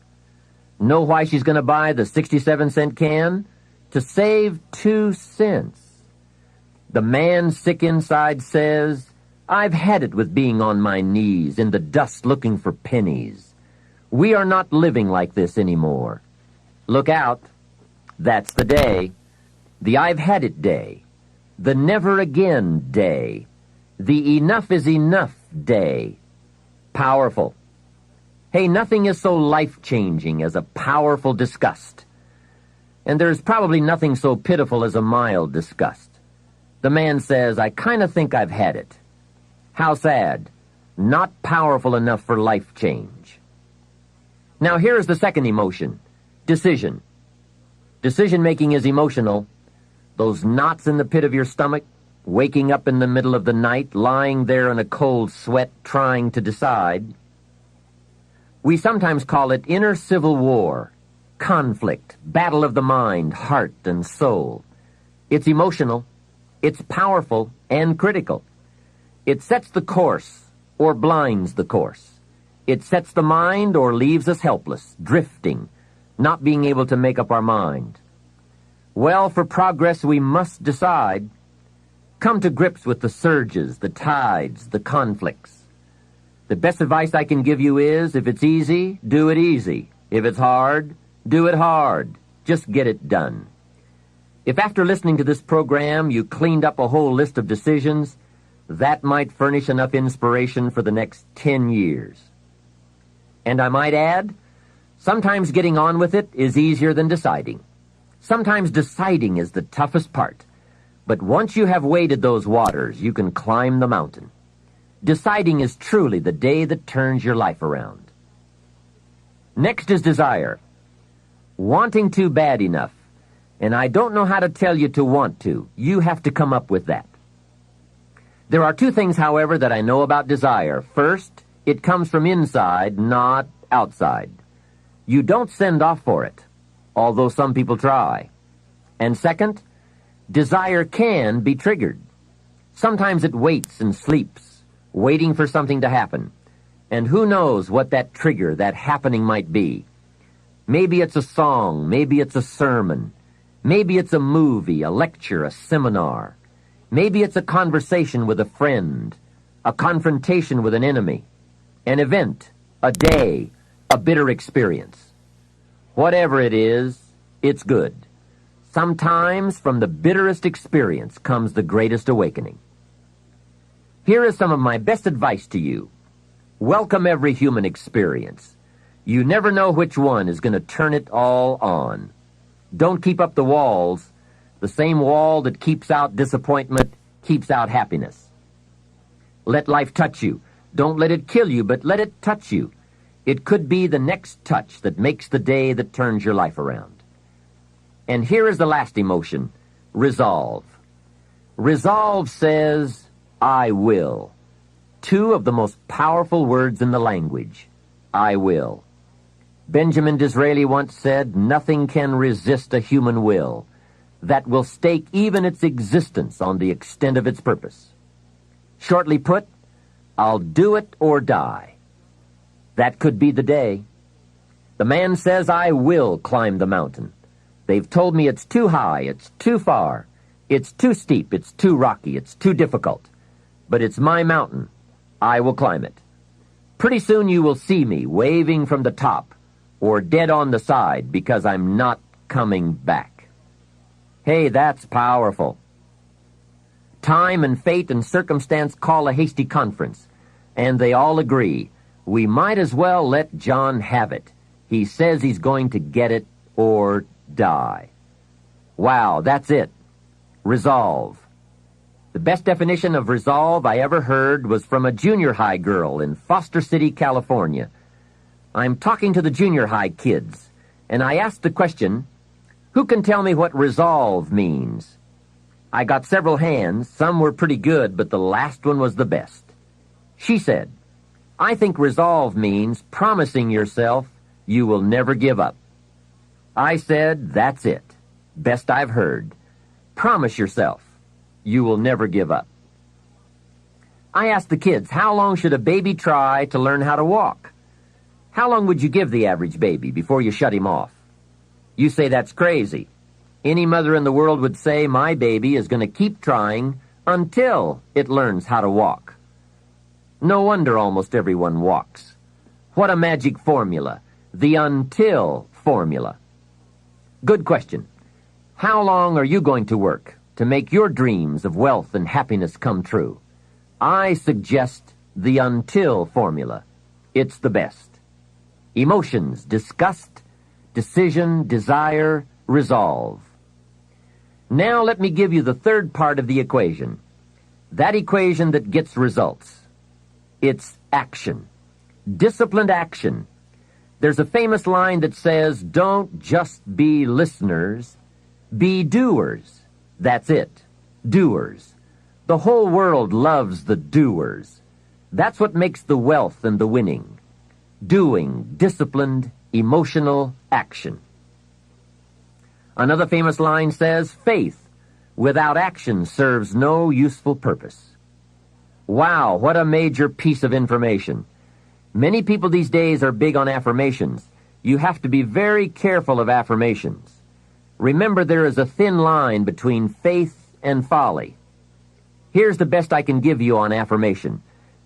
Know why she's going to buy the 67-cent can? To save 2 cents. The man sick inside says, I've had it with being on my knees in the dust looking for pennies. We are not living like this anymore. Look out. That's the day. The I've had it day. The never again day. The enough is enough day. Powerful. Hey, nothing is so life-changing as a powerful disgust. And there's probably nothing so pitiful as a mild disgust. The man says, I kind of think I've had it. How sad. Not powerful enough for life change. Now here's the second emotion, decision. Decision-making is emotional. Those knots in the pit of your stomach, waking up in the middle of the night, lying there in a cold sweat, trying to decide. We sometimes call it inner civil war, conflict, battle of the mind, heart, and soul. It's emotional, it's powerful, and critical. It sets the course or blinds the course. It sets the mind or leaves us helpless, drifting, not being able to make up our mind. Well, for progress we must decide. Come to grips with the surges, the tides, the conflicts. The best advice I can give you is, if it's easy, do it easy. If it's hard, do it hard. Just get it done. If after listening to this program you cleaned up a whole list of decisions, that might furnish enough inspiration for the next 10 years. And I might add, sometimes getting on with it is easier than deciding. Sometimes deciding is the toughest part. But once you have waded those waters, you can climb the mountain. Deciding is truly the day that turns your life around. Next is desire. Wanting to bad enough. And I don't know how to tell you to want to. You have to come up with that. There are 2 things, however, that I know about desire. First, it comes from inside, not outside. You don't send off for it, although some people try. And second, desire can be triggered. Sometimes it waits and sleeps, waiting for something to happen. And who knows what that trigger, that happening might be. Maybe it's a song, maybe it's a sermon, maybe it's a movie, a lecture, a seminar. Maybe it's a conversation with a friend, a confrontation with an enemy, an event, a day, a bitter experience. Whatever it is, it's good. Sometimes from the bitterest experience comes the greatest awakening. Here is some of my best advice to you. Welcome every human experience. You never know which one is going to turn it all on. Don't keep up the walls. The same wall that keeps out disappointment keeps out happiness. Let life touch you. Don't let it kill you, but let it touch you. It could be the next touch that makes the day that turns your life around. And here is the last emotion, resolve. Resolve says, I will. Two of the most powerful words in the language, I will. Benjamin Disraeli once said, nothing can resist a human will that will stake even its existence on the extent of its purpose. Shortly put, I'll do it or die. That could be the day. The man says, I will climb the mountain. They've told me it's too high, it's too far, it's too steep, it's too rocky, it's too difficult. But it's my mountain. I will climb it. Pretty soon you will see me waving from the top or dead on the side because I'm not coming back. Hey, that's powerful. Time and fate and circumstance call a hasty conference, and they all agree. We might as well let John have it. He says he's going to get it or die. Wow, that's it. Resolve. The best definition of resolve I ever heard was from a junior high girl in Foster City, California. I'm talking to the junior high kids, and I asked the question, who can tell me what resolve means? I got several hands. Some were pretty good, but the last one was the best. She said, I think resolve means promising yourself you will never give up. I said, that's it. Best I've heard. Promise yourself you will never give up. I asked the kids, how long should a baby try to learn how to walk? How long would you give the average baby before you shut him off? You say that's crazy. Any mother in the world would say my baby is going to keep trying until it learns how to walk. No wonder almost everyone walks. What a magic formula, the until formula. Good question. How long are you going to work to make your dreams of wealth and happiness come true? I suggest the until formula. It's the best. Emotions, disgust, decision, desire, resolve. Now let me give you the third part of the equation. That equation that gets results. It's action. Disciplined action. There's a famous line that says, don't just be listeners, be doers. That's it. Doers. The whole world loves the doers. That's what makes the wealth and the winning. Doing, disciplined, emotional action. Another famous line says, faith without action serves no useful purpose. Wow, what a major piece of information. Many people these days are big on affirmations. You have to be very careful of affirmations. Remember, there is a thin line between faith and folly. Here's the best I can give you on affirmation.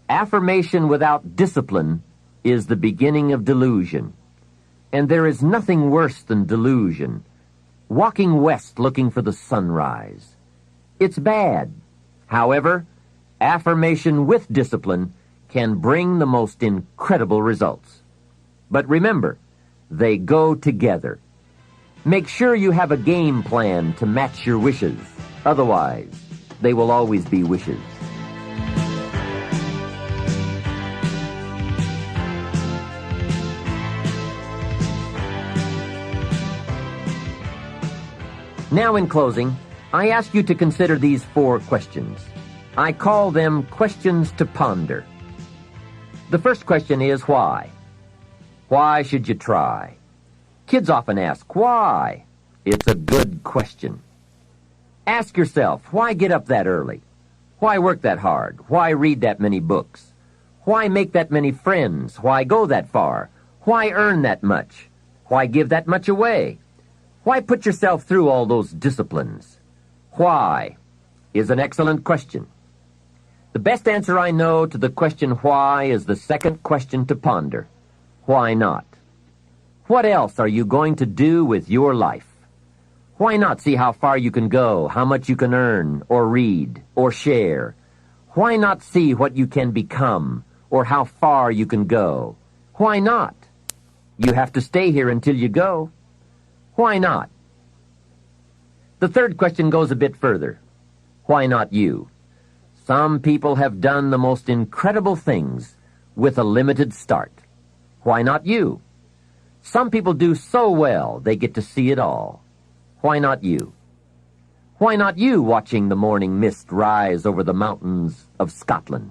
Affirmation without discipline is the beginning of delusion. And there is nothing worse than delusion. Walking west looking for the sunrise. It's bad. However, affirmation with discipline can bring the most incredible results. But remember, they go together. Make sure you have a game plan to match your wishes. Otherwise, they will always be wishes. Now, in closing, I ask you to consider these 4 questions. I call them questions to ponder. The first question is why? Why should you try? Kids often ask, why? It's a good question. Ask yourself, why get up that early? Why work that hard? Why read that many books? Why make that many friends? Why go that far? Why earn that much? Why give that much away? Why put yourself through all those disciplines? Why is an excellent question. The best answer I know to the question why is the second question to ponder. Why not? What else are you going to do with your life? Why not see how far you can go, how much you can earn, or read, or share? Why not see what you can become, or how far you can go? Why not? You have to stay here until you go. Why not? The third question goes a bit further. Why not you? Some people have done the most incredible things with a limited start. Why not you? Some people do so well they get to see it all. Why not you? Why not you watching the morning mist rise over the mountains of Scotland,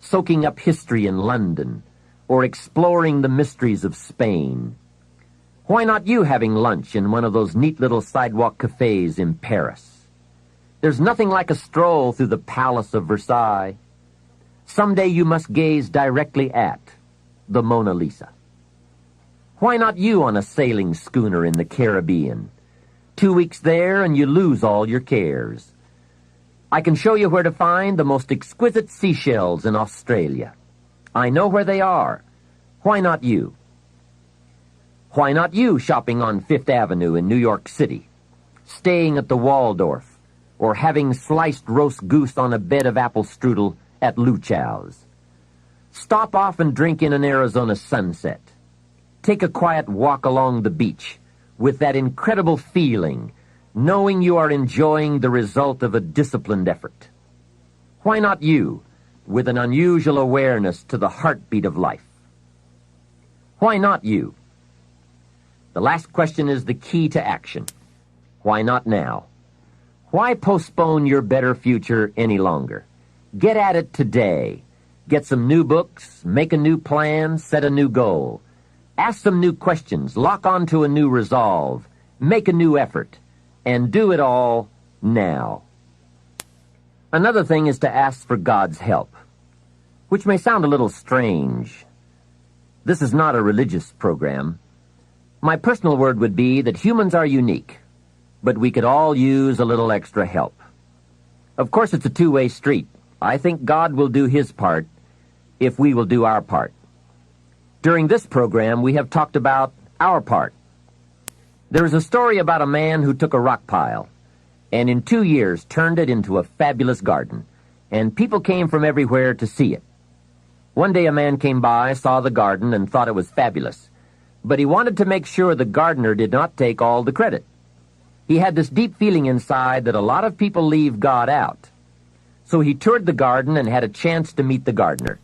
soaking up history in London, or exploring the mysteries of Spain? Why not you having lunch in one of those neat little sidewalk cafes in Paris? There's nothing like a stroll through the Palace of Versailles. Someday you must gaze directly at the Mona Lisa. Why not you on a sailing schooner in the Caribbean? 2 weeks there and you lose all your cares. I can show you where to find the most exquisite seashells in Australia. I know where they are. Why not you? Why not you shopping on Fifth Avenue in New York City, staying at the Waldorf, or having sliced roast goose on a bed of apple strudel at Luchow's? Stop off and drink in an Arizona sunset. Take a quiet walk along the beach with that incredible feeling, knowing you are enjoying the result of a disciplined effort. Why not you, with an unusual awareness to the heartbeat of life? Why not you? The last question is the key to action. Why not now? Why postpone your better future any longer? Get at it today. Get some new books, make a new plan, set a new goal. Ask some new questions, lock on to a new resolve, make a new effort, and do it all now. Another thing is to ask for God's help, which may sound a little strange. This is not a religious program. My personal word would be that humans are unique, but we could all use a little extra help. Of course, it's a two-way street. I think God will do His part if we will do our part. During this program, we have talked about our part. There is a story about a man who took a rock pile and in 2 years turned it into a fabulous garden, and people came from everywhere to see it. One day a man came by, saw the garden, and thought it was fabulous, but he wanted to make sure the gardener did not take all the credit. He had this deep feeling inside that a lot of people leave God out. So he toured the garden and had a chance to meet the gardener.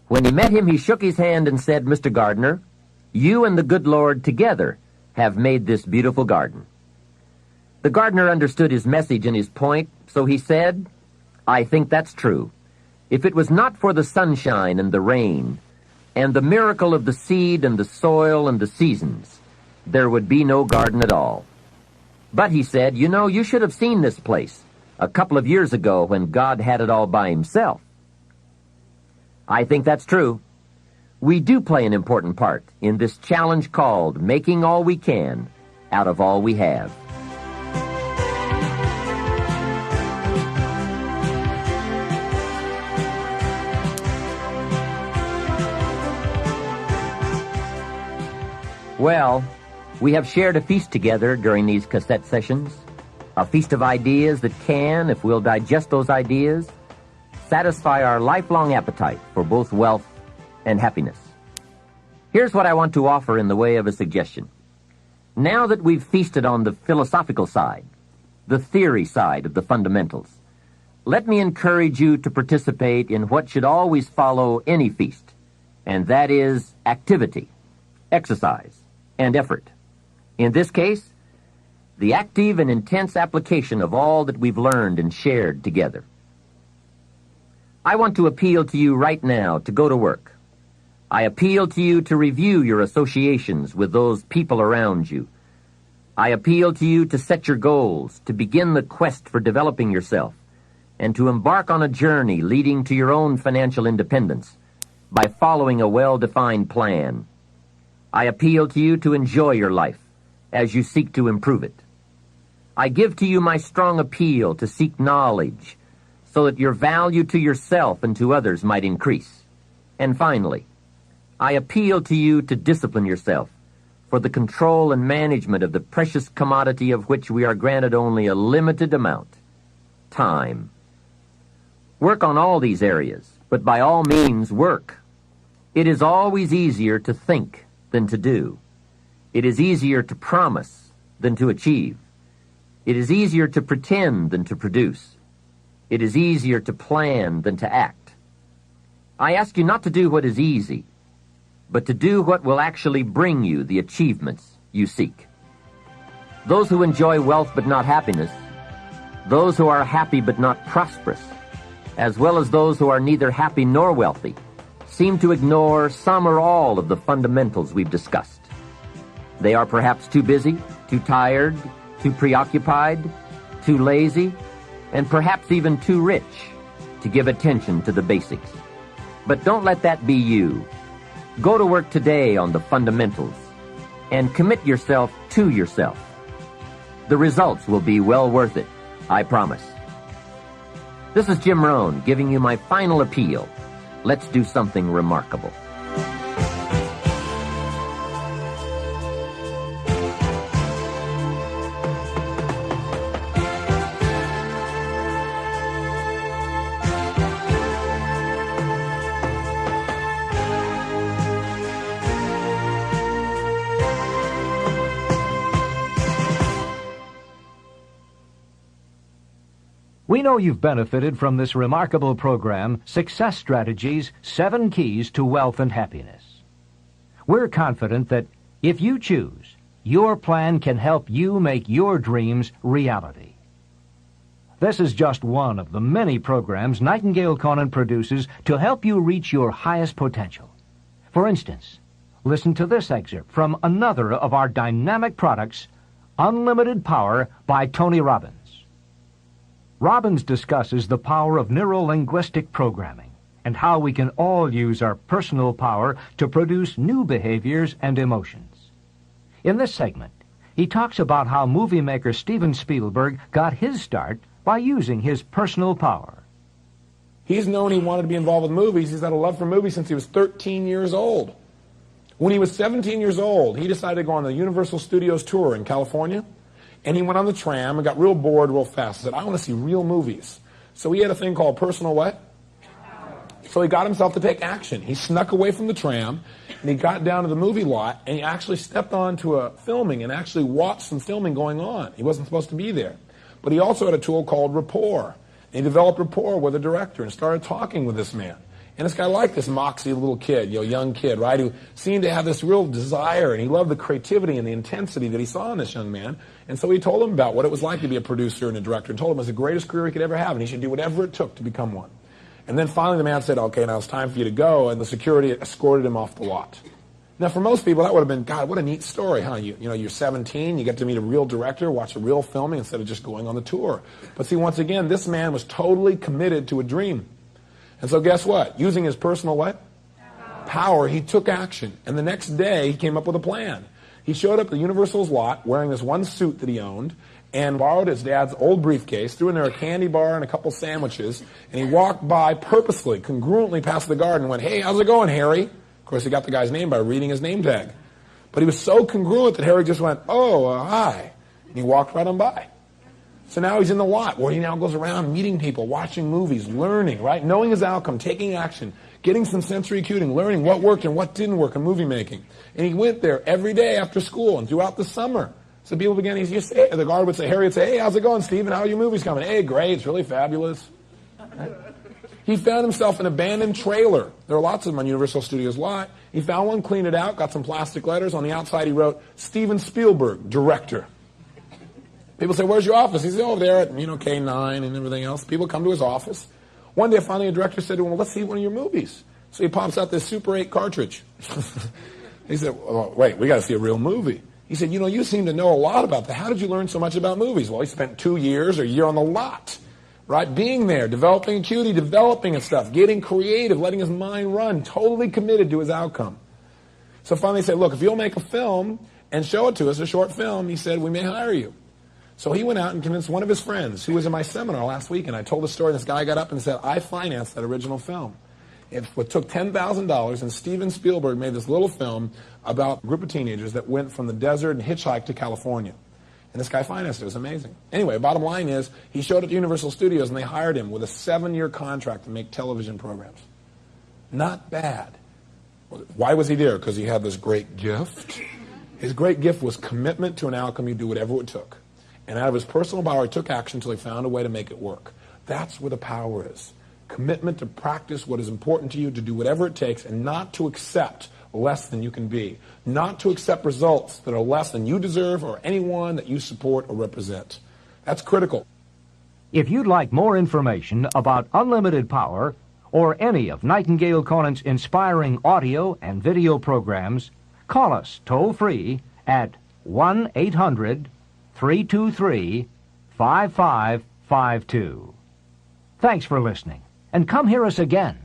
When he met him, he shook his hand and said, "Mr. Gardener, you and the good Lord together have made this beautiful garden." The gardener understood his message and his point, so he said, "I think that's true. If it was not for the sunshine and the rain, and the miracle of the seed and the soil and the seasons, there would be no garden at all. But," he said, "you know, you should have seen this place a couple of years ago when God had it all by Himself." I think that's true. We do play an important part in this challenge called making all we can out of all we have. Well, we have shared a feast together during these cassette sessions, a feast of ideas that can, if we'll digest those ideas, satisfy our lifelong appetite for both wealth and happiness. Here's what I want to offer in the way of a suggestion. Now that we've feasted on the philosophical side, the theory side of the fundamentals, let me encourage you to participate in what should always follow any feast, and that is activity, exercise, and effort. In this case, the active and intense application of all that we've learned and shared together. I want to appeal to you right now to go to work. I appeal to you to review your associations with those people around you. I appeal to you to set your goals, to begin the quest for developing yourself, and to embark on a journey leading to your own financial independence by following a well-defined plan. I appeal to you to enjoy your life as you seek to improve it. I give to you my strong appeal to seek knowledge so that your value to yourself and to others might increase. And finally, I appeal to you to discipline yourself for the control and management of the precious commodity of which we are granted only a limited amount, time. Work on all these areas, but by all means work. It is always easier to think than to do. It is easier to promise than to achieve. It is easier to pretend than to produce. It is easier to plan than to act. I ask you not to do what is easy, but to do what will actually bring you the achievements you seek. Those who enjoy wealth but not happiness, those who are happy but not prosperous, as well as those who are neither happy nor wealthy, seem to ignore some or all of the fundamentals we've discussed. They are perhaps too busy, too tired, too preoccupied, too lazy, and perhaps even too rich to give attention to the basics. But don't let that be you. Go to work today on the fundamentals and commit yourself to yourself. The results will be well worth it, I promise. This is Jim Rohn giving you my final appeal. Let's do something remarkable. We know you've benefited from this remarkable program, Success Strategies, 7 Keys to Wealth and Happiness. We're confident that if you choose, your plan can help you make your dreams reality. This is just one of the many programs Nightingale Conant produces to help you reach your highest potential. For instance, listen to this excerpt from another of our dynamic products, Unlimited Power by Tony Robbins. Robbins discusses the power of neuro-linguistic programming and how we can all use our personal power to produce new behaviors and emotions. In this segment, he talks about how movie maker Steven Spielberg got his start by using his personal power. He's known he wanted to be involved with movies. He's had a love for movies since he was 13 years old. When he was 17 years old, he decided to go on the Universal Studios tour in California. And he went on the tram and got real bored real fast. He said, I want to see real movies. So he had a thing called personal what? So he got himself to take action. He snuck away from the tram, and he got down to the movie lot, and he actually stepped onto a filming and actually watched some filming going on. He wasn't supposed to be there. But he also had a tool called rapport. And he developed rapport with the director and started talking with this man. And this guy liked this moxie little kid, young kid, right, who seemed to have this real desire, and he loved the creativity and the intensity that he saw in this young man. And so he told him about what it was like to be a producer and a director, and told him it was the greatest career he could ever have, and he should do whatever it took to become one. And then finally the man said, okay, now it's time for you to go, and the security escorted him off the lot. Now, for most people, that would have been, God, what a neat story, huh? You're 17, you get to meet a real director, watch a real filming instead of just going on the tour. But see, once again, this man was totally committed to a dream. And so guess what? Using his personal what? Power, he took action. And the next day, he came up with a plan. He showed up at Universal's lot wearing this one suit that he owned and borrowed his dad's old briefcase, threw in there a candy bar and a couple sandwiches, and he walked by purposely, congruently past the guard and went, hey, how's it going, Harry? Of course, he got the guy's name by reading his name tag. But he was so congruent that Harry just went, oh, hi. And he walked right on by. So now he's in the lot where he now goes around meeting people, watching movies, learning, right? Knowing his outcome, taking action, getting some sensory acuting, learning what worked and what didn't work in movie making. And he went there every day after school and throughout the summer. So people began, the guard would say, Harry would say, hey, how's it going, Stephen? How are your movies coming? Hey, great, it's really fabulous. Right? He found himself an abandoned trailer. There are lots of them on Universal Studios lot. He found one, cleaned it out, got some plastic letters. On the outside he wrote, Steven Spielberg, director. People say, where's your office? He said, over there at, K9 and everything else. People come to his office. One day, finally, a director said to him, well, let's see one of your movies. So he pops out this Super 8 cartridge. He said, well, wait, we got to see a real movie. He said, you seem to know a lot about that. How did you learn so much about movies? Well, he spent 2 years or a year on the lot, right? Being there, developing acuity, developing his stuff, getting creative, letting his mind run, totally committed to his outcome. So finally he said, look, if you'll make a film and show it to us, a short film, he said, we may hire you. So he went out and convinced one of his friends who was in my seminar last week, and I told the story, and this guy got up and said, I financed that original film. It took $10,000, and Steven Spielberg made this little film about a group of teenagers that went from the desert and hitchhiked to California. And this guy financed it. It was amazing. Anyway, bottom line is, he showed it to Universal Studios, and they hired him with a 7-year contract to make television programs. Not bad. Why was he there? Because he had this great gift. His great gift was commitment to an outcome. He'd do whatever it took. And out of his personal power, he took action until he found a way to make it work. That's where the power is. Commitment to practice what is important to you, to do whatever it takes, and not to accept less than you can be. Not to accept results that are less than you deserve or anyone that you support or represent. That's critical. If you'd like more information about unlimited power or any of Nightingale Conant's inspiring audio and video programs, call us toll-free at 1-800-323-5552. Thanks for listening, and come hear us again.